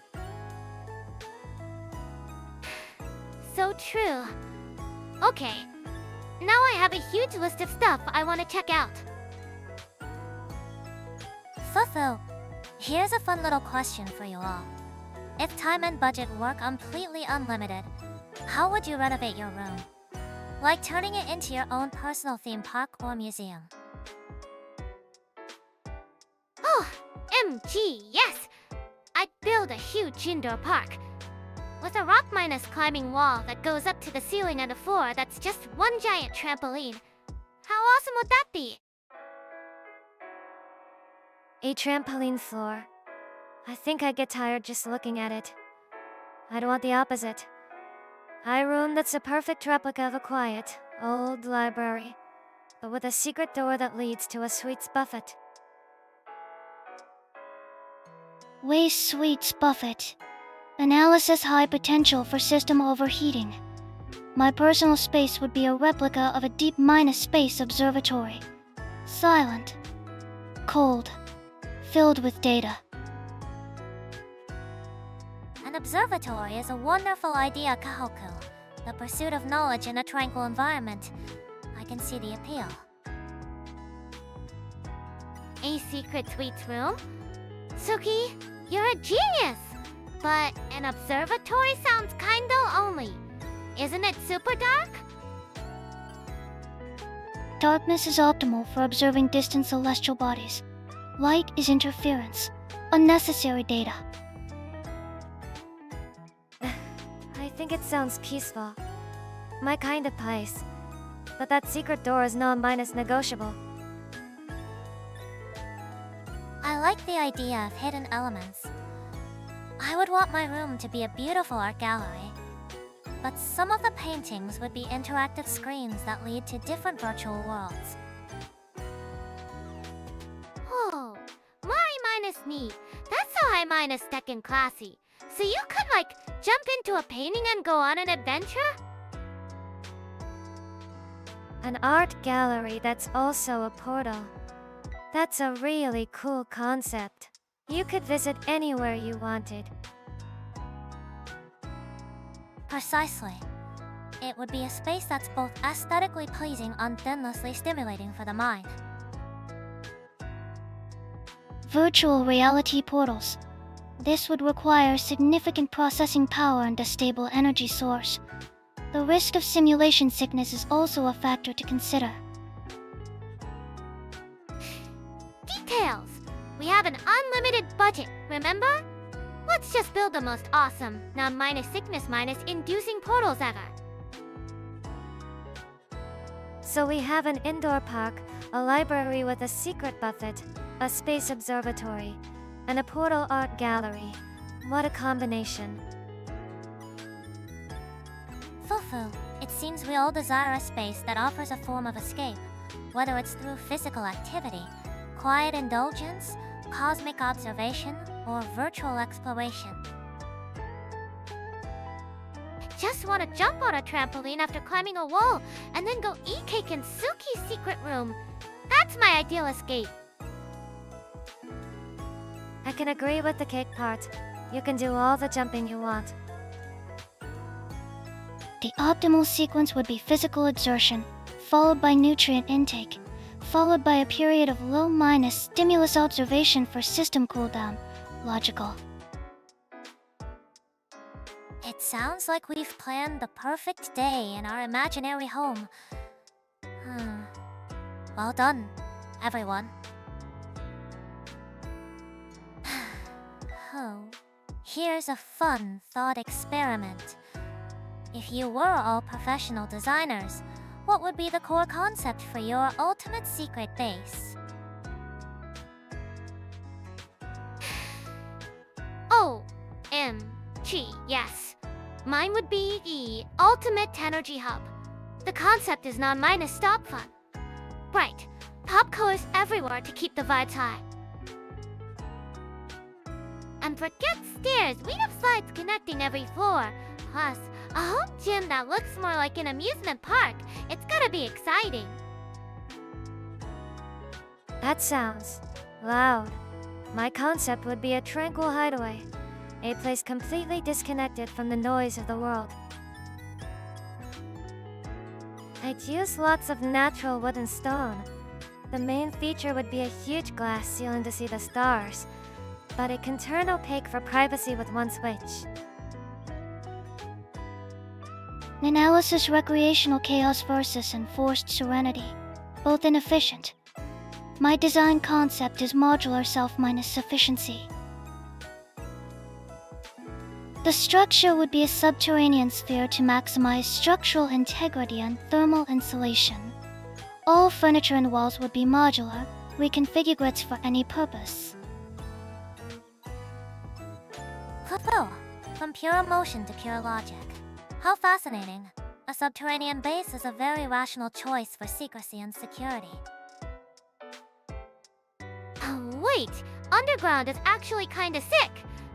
So true. Okay, now I have a huge list of stuff I want to check out. Fufu, here's a fun little question for you all. If time and budget were completely unlimited, how would you renovate your room? Like turning it into your own personal theme park or museum. Oh, MG, yes! I'd build a huge indoor park. With a rock minus climbing wall that goes up to the ceiling and a floor that's just one giant trampoline. How awesome would that be? A trampoline floor. I think I'd get tired just looking at it. I'd want the opposite. A room that's a perfect replica of a quiet, old library, but with a secret door that leads to a sweets buffet. Waste sweets buffet. Analysis high potential for system overheating. My personal space would be a replica of a deep minus space observatory. Silent. Cold. Filled with data. An observatory is a wonderful idea, Kohaku. The pursuit of knowledge in a tranquil environment. I can see the appeal. A secret sweets room? Tsuki, you're a genius! But an observatory sounds kinda lonely. Isn't it super dark? Darkness is optimal for observing distant celestial bodies. Light is interference. Unnecessary data. I think it sounds peaceful. My kind of place. But that secret door is non-minus negotiable. I like the idea of hidden elements. I would want my room to be a beautiful art gallery. But some of the paintings would be interactive screens that lead to different virtual worlds. Oh, Mari minus me. That's how I minus second classy. So you could like jump into a painting and go on an adventure? An art gallery that's also a portal. That's a really cool concept. You could visit anywhere you wanted. Precisely. It would be a space that's both aesthetically pleasing and endlessly stimulating for the mind. Virtual reality portals. This would require significant processing power and a stable energy source. The risk of simulation sickness is also a factor to consider. Details! We have an unlimited budget, remember? Let's just build the most awesome, non-minus sickness minus inducing portals ever. So we have an indoor park, a library with a secret buffet, a space observatory, and a portal art gallery. What a combination. Fufu, it seems we all desire a space that offers a form of escape, whether it's through physical activity, quiet indulgence, cosmic observation, or virtual exploration. Just want to jump on a trampoline after climbing a wall, and then go eat cake in Tsuki's secret room. That's my ideal escape. I can agree with the cake part. You can do all the jumping you want. The optimal sequence would be physical exertion, followed by nutrient intake, followed by a period of low minus stimulus observation for system cooldown. Logical. It sounds like we've planned the perfect day in our imaginary home. Well done, everyone. Oh, Here's a fun thought experiment. If you were all professional designers, what would be the core concept for your ultimate secret base? OMG, yes. Mine would be the Ultimate Energy Hub. The concept is non-minus stop fun. Right, pop colors everywhere to keep the vibes high. And forget stairs, we'd have slides connecting every floor. Plus, a home gym that looks more like an amusement park. It's gotta be exciting. That sounds loud. My concept would be a tranquil hideaway, a place completely disconnected from the noise of the world. I'd use lots of natural wood and stone. The main feature would be a huge glass ceiling to see the stars, but it can turn opaque for privacy with one switch. Analysis recreational chaos versus enforced serenity, both inefficient. My design concept is modular self-minus sufficiency. The structure would be a subterranean sphere to maximize structural integrity and thermal insulation. All furniture and walls would be modular, reconfigurates for any purpose. Fulfill. From pure emotion to pure logic. How fascinating. A subterranean base is a very rational choice for secrecy and security. Wait, underground is actually kinda sick,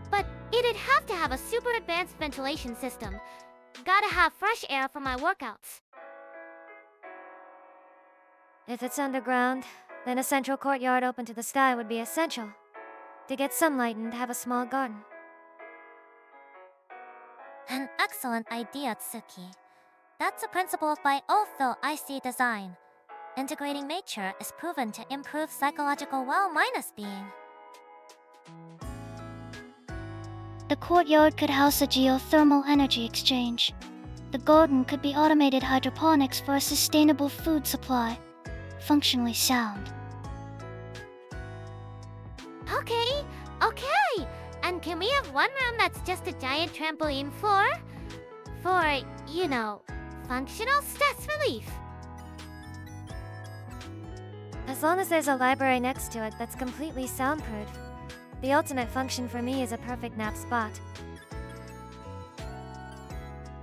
but it'd have to have a super advanced ventilation system. Gotta have fresh air for my workouts. If it's underground, then a central courtyard open to the sky would be essential to get sunlight and have a small garden. An excellent idea, Tsuki. That's a principle by Otho IC design. Integrating nature is proven to improve psychological well-being. The courtyard could house a geothermal energy exchange. The garden could be automated hydroponics for a sustainable food supply. Functionally sound. Okay. And can we have one room that's just a giant trampoline floor? For, functional stress relief. As long as there's a library next to it that's completely soundproof, the ultimate function for me is a perfect nap spot.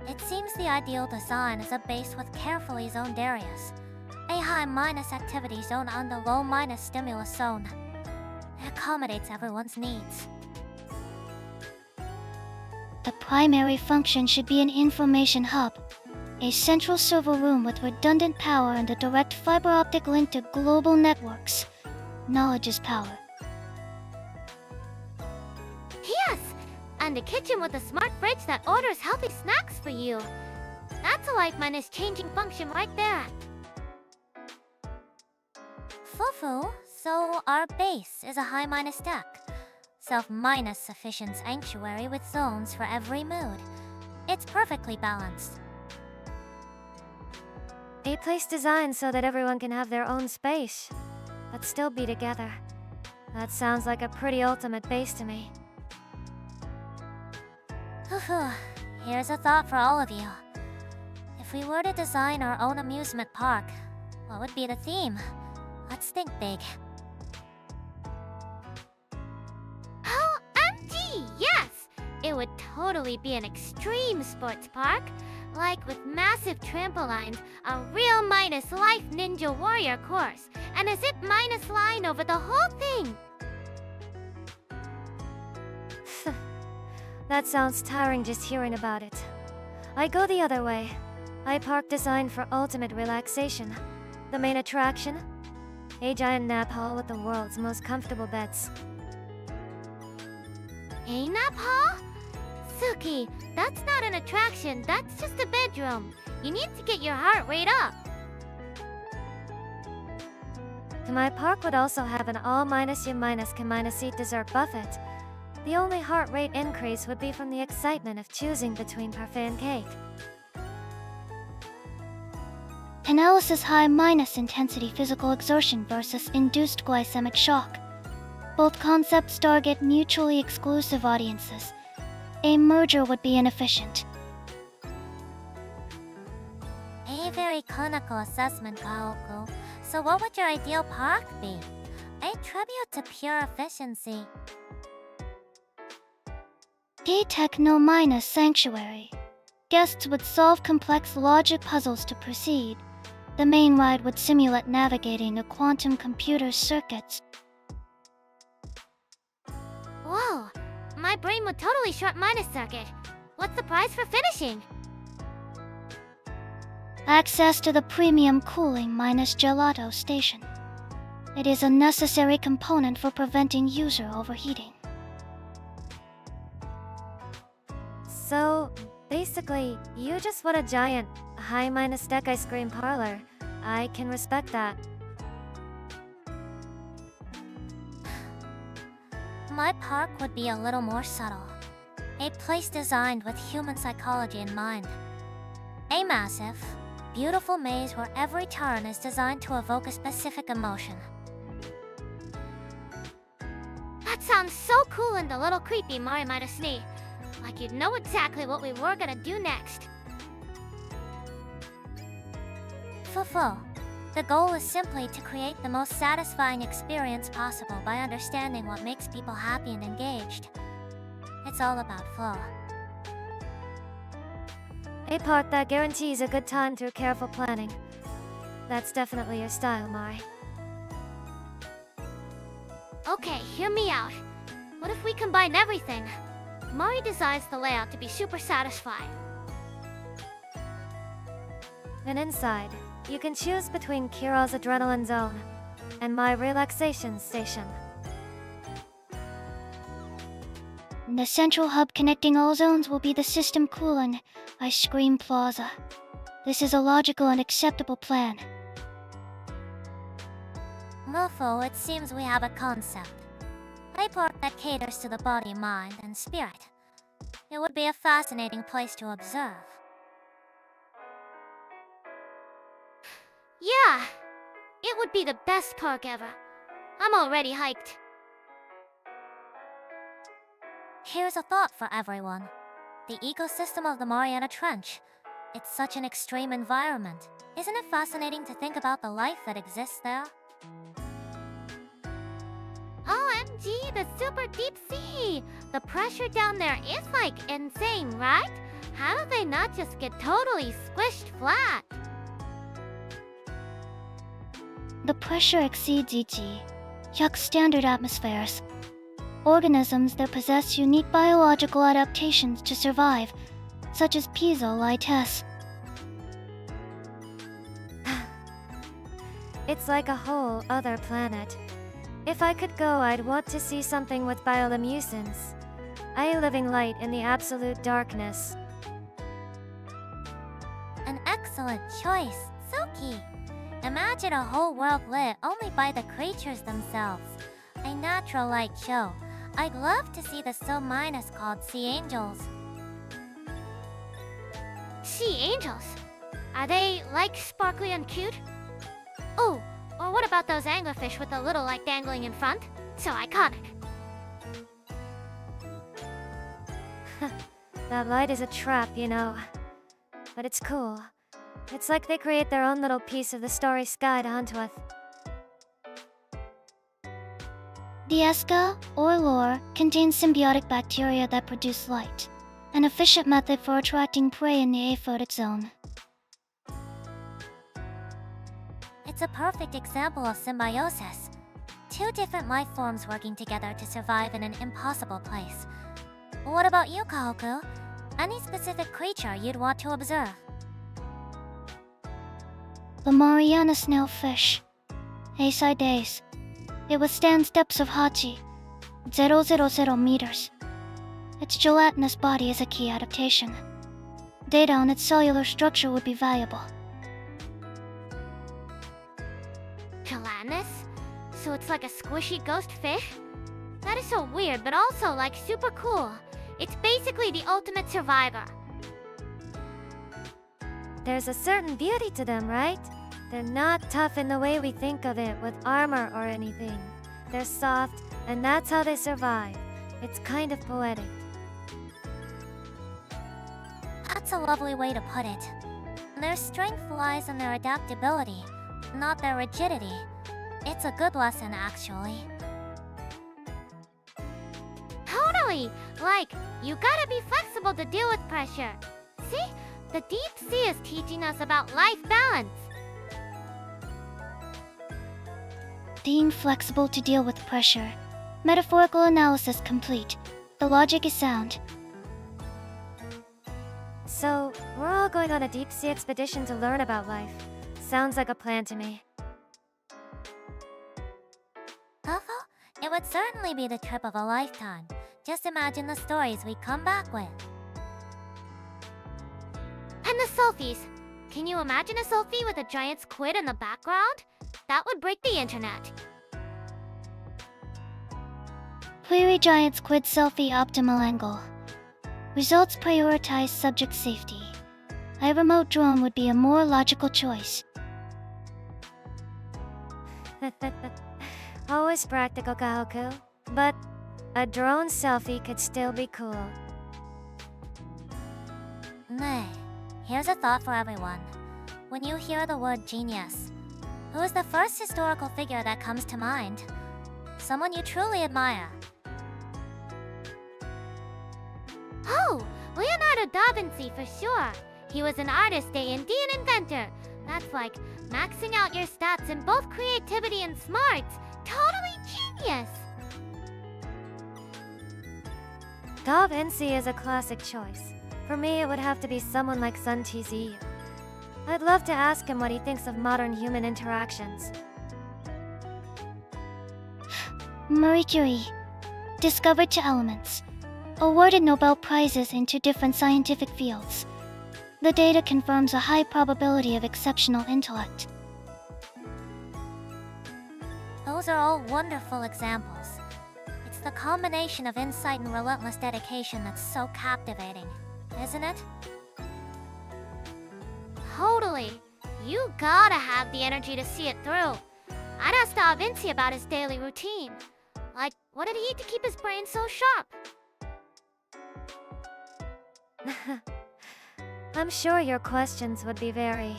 It seems the ideal design is a base with carefully zoned areas. A high-minus activity zone and a low-minus stimulus zone. It accommodates everyone's needs. The primary function should be an information hub. A central server room with redundant power and a direct fiber optic link to global networks. Knowledge is power. Yes! And a kitchen with a smart fridge that orders healthy snacks for you. That's a life-minus changing function right there. Fufu, so our base is a high-minus deck. Self-minus sufficient sanctuary with zones for every mood. It's perfectly balanced. A place designed so that everyone can have their own space, but still be together. That sounds like a pretty ultimate base to me. Here's a thought for all of you. If we were to design our own amusement park, what would be the theme? Let's think big. OMG, yes! It would totally be an extreme sports park. Like with massive trampolines, a real minus life ninja warrior course, and a zip minus line over the whole thing. That sounds tiring just hearing about it. I go the other way. I park designed for ultimate relaxation. The main attraction? A giant nap hall with the world's most comfortable beds. A nap hall? Tsuki, that's not an attraction, that's just a bedroom. You need to get your heart rate up. My park would also have an all-minus-U-minus-can-minus seat dessert buffet. The only heart rate increase would be from the excitement of choosing between parfait and cake. Analysis high-minus intensity physical exertion versus induced glycemic shock. Both concepts target mutually exclusive audiences. a merger would be inefficient. A very clinical assessment, Kohaku. So what would your ideal park be? A tribute to pure efficiency. Techno Sanctuary. Guests would solve complex logic puzzles to proceed. The main ride would simulate navigating a quantum computer's circuits. Whoa, my brain would totally short minus circuit. What's the price for finishing? Access to the premium cooling minus gelato station. It is a necessary component for preventing user overheating. So, basically, you just want a giant, high minus deck ice cream parlor. I can respect that. My park would be a little more subtle. A place designed with human psychology in mind. A massive, beautiful maze where every turn is designed to evoke a specific emotion. That sounds so cool and a little creepy, Mari Maidasni. Like you'd know exactly what we were gonna do next. Fufu. The goal is simply to create the most satisfying experience possible by understanding what makes people happy and engaged. It's all about flow. A park that guarantees a good time through careful planning. That's definitely your style, Mari. Okay, hear me out. What if we combine everything? Mari designs the layout to be super satisfying. And inside, you can choose between Kiro's adrenaline zone and my relaxation station. The central hub connecting all zones will be the system cooling ice cream plaza. This is a logical and acceptable plan. Mufu, it seems we have a concept. A park that caters to the body, mind, and spirit. It would be a fascinating place to observe. Yeah, it would be the best park ever. I'm already hyped. Here's a thought for everyone. The ecosystem of the Mariana Trench. It's such an extreme environment. Isn't it fascinating to think about the life that exists there? OMG, the super deep sea! The pressure down there is like insane, right? How do they not just get totally squished flat? The pressure exceeds EG, standard atmospheres. Organisms that possess unique biological adaptations to survive, such as piezo-lites. It's like a whole other planet. If I could go, I'd want to see something with bioluminescence. A living light in the absolute darkness. An excellent choice, Tsuki. Imagine a whole world lit only by the creatures themselves. A natural light show. I'd love to see the so-minus called sea angels. Sea angels? Are they like sparkly and cute? Oh, or what about those anglerfish with the little light dangling in front? So iconic. That light is a trap, you know. But it's cool. It's like they create their own little piece of the starry sky to hunt with. The Eska, or lore, contains symbiotic bacteria that produce light, an efficient method for attracting prey in the aphotic zone. It's a perfect example of symbiosis. Two different life forms working together to survive in an impossible place. What about you, Kohaku? Any specific creature you'd want to observe? The Mariana snailfish, Asahi. It withstands depths of Hachi, 000 meters. Its gelatinous body is a key adaptation. Data on its cellular structure would be valuable. Gelatinous? So it's like a squishy ghost fish? That is so weird, but also like super cool. It's basically the ultimate survivor. There's a certain beauty to them, right? They're not tough in the way we think of it with armor or anything. They're soft, and that's how they survive. It's kind of poetic. That's a lovely way to put it. Their strength lies in their adaptability, not their rigidity. It's a good lesson, actually. Totally! Like, you gotta be flexible to deal with pressure. See? The deep sea is teaching us about life balance. Being flexible to deal with pressure. Metaphorical analysis complete. The logic is sound. So, we're all going on a deep sea expedition to learn about life. Sounds like a plan to me. Though it would certainly be the trip of a lifetime. Just imagine the stories we come back with. And the selfies. Can you imagine a selfie with a giant squid in the background? That would break the internet. Query giant squid selfie optimal angle. Results prioritize subject safety. A remote drone would be a more logical choice. Always practical, Kohaku. But a drone selfie could still be cool. Nay, here's a thought for everyone. When you hear the word genius, who is the first historical figure that comes to mind? Someone you truly admire. Oh, Leonardo da Vinci for sure. He was an artist and an inventor. That's like maxing out your stats in both creativity and smarts. Totally genius. Da Vinci is a classic choice. For me, it would have to be someone like Sun Tzu. I'd love to ask him what he thinks of modern human interactions. Marie Curie. Discovered two elements. Awarded Nobel Prizes in two different scientific fields. The data confirms a high probability of exceptional intellect. Those are all wonderful examples. It's the combination of insight and relentless dedication that's so captivating, isn't it? Totally. You gotta have the energy to see it through. I'd ask Da Vinci about his daily routine. Like, what did he eat to keep his brain so sharp? I'm sure your questions would be very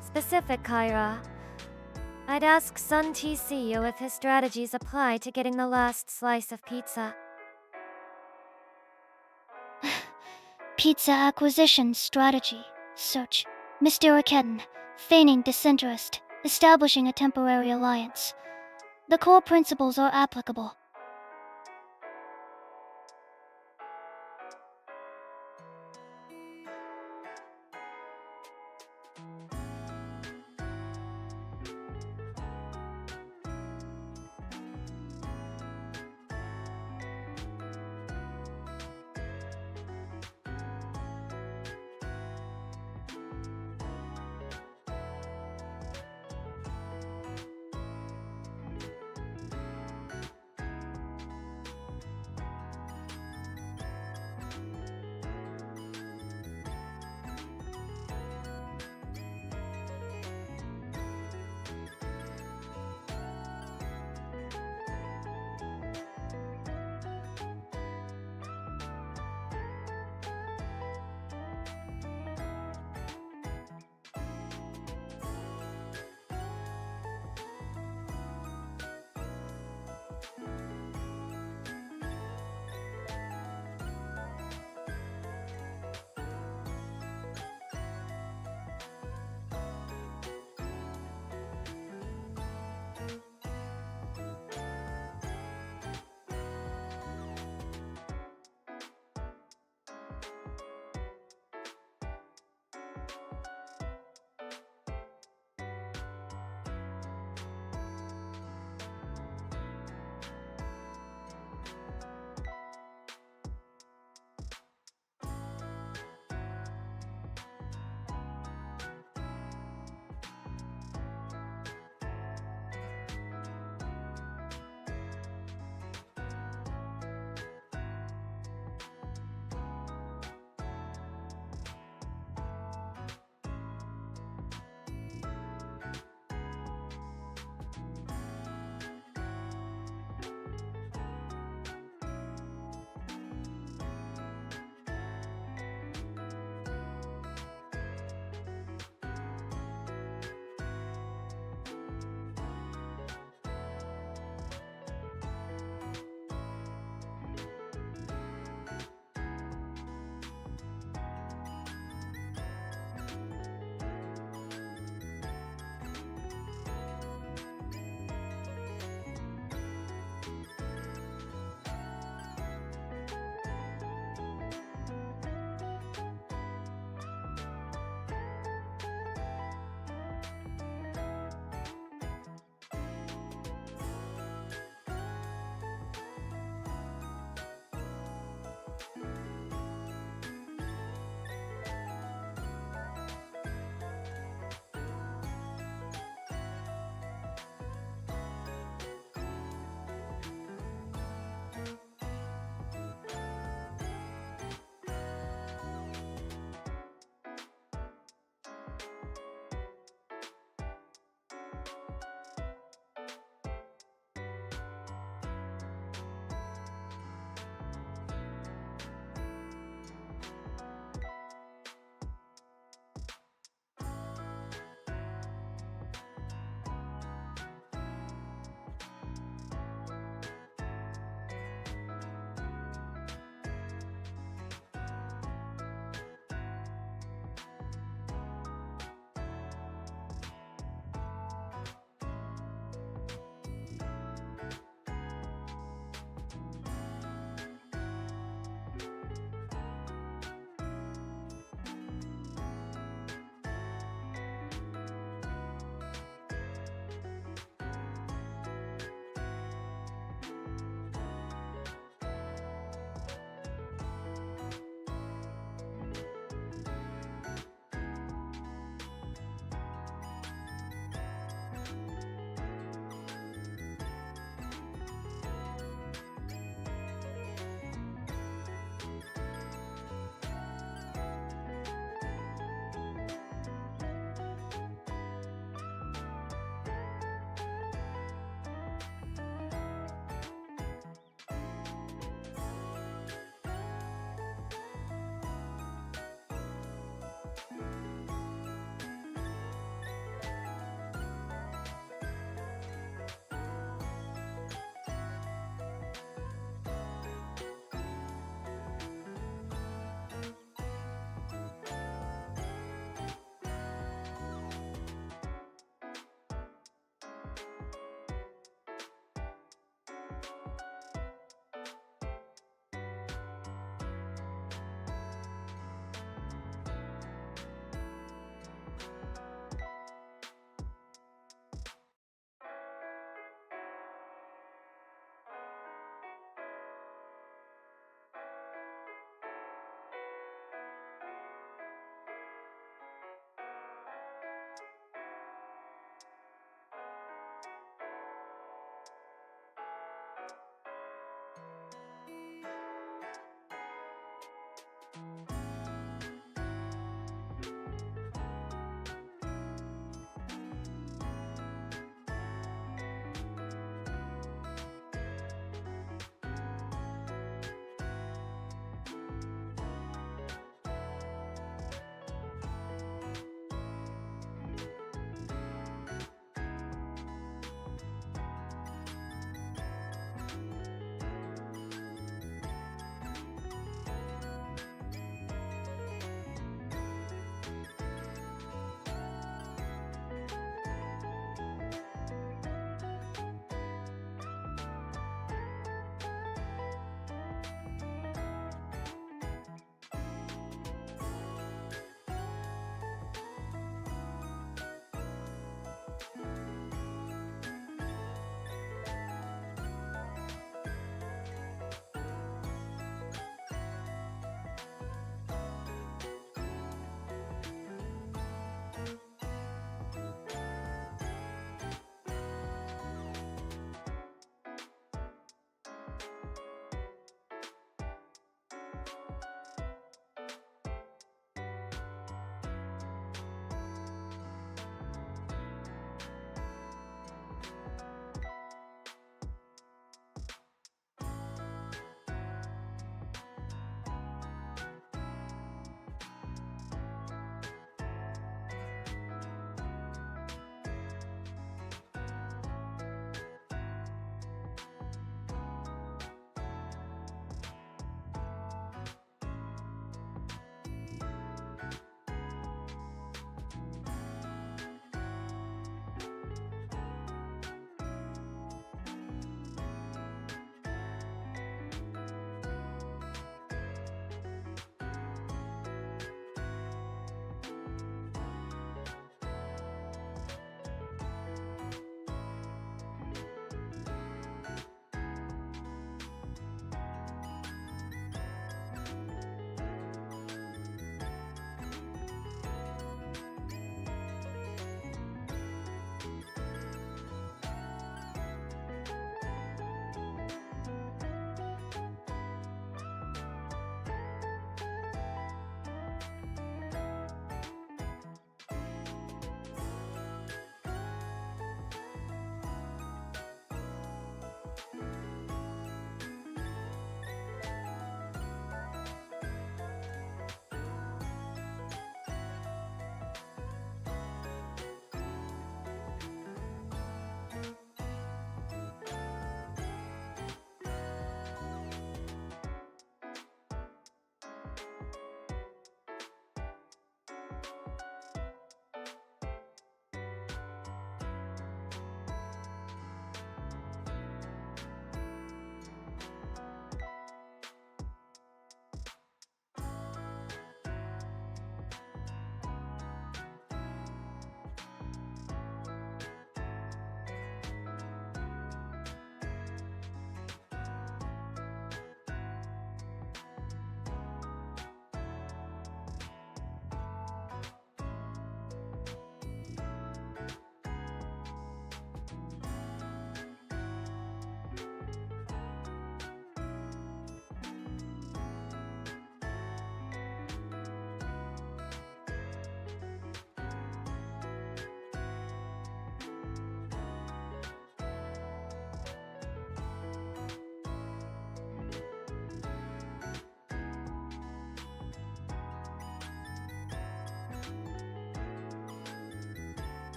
specific, Kyra. I'd ask Sun Tzu if his strategies apply to getting the last slice of pizza. Pizza acquisition strategy. Search. Mr. Arquetin. Feigning disinterest. Establishing a temporary alliance. The core principles are applicable.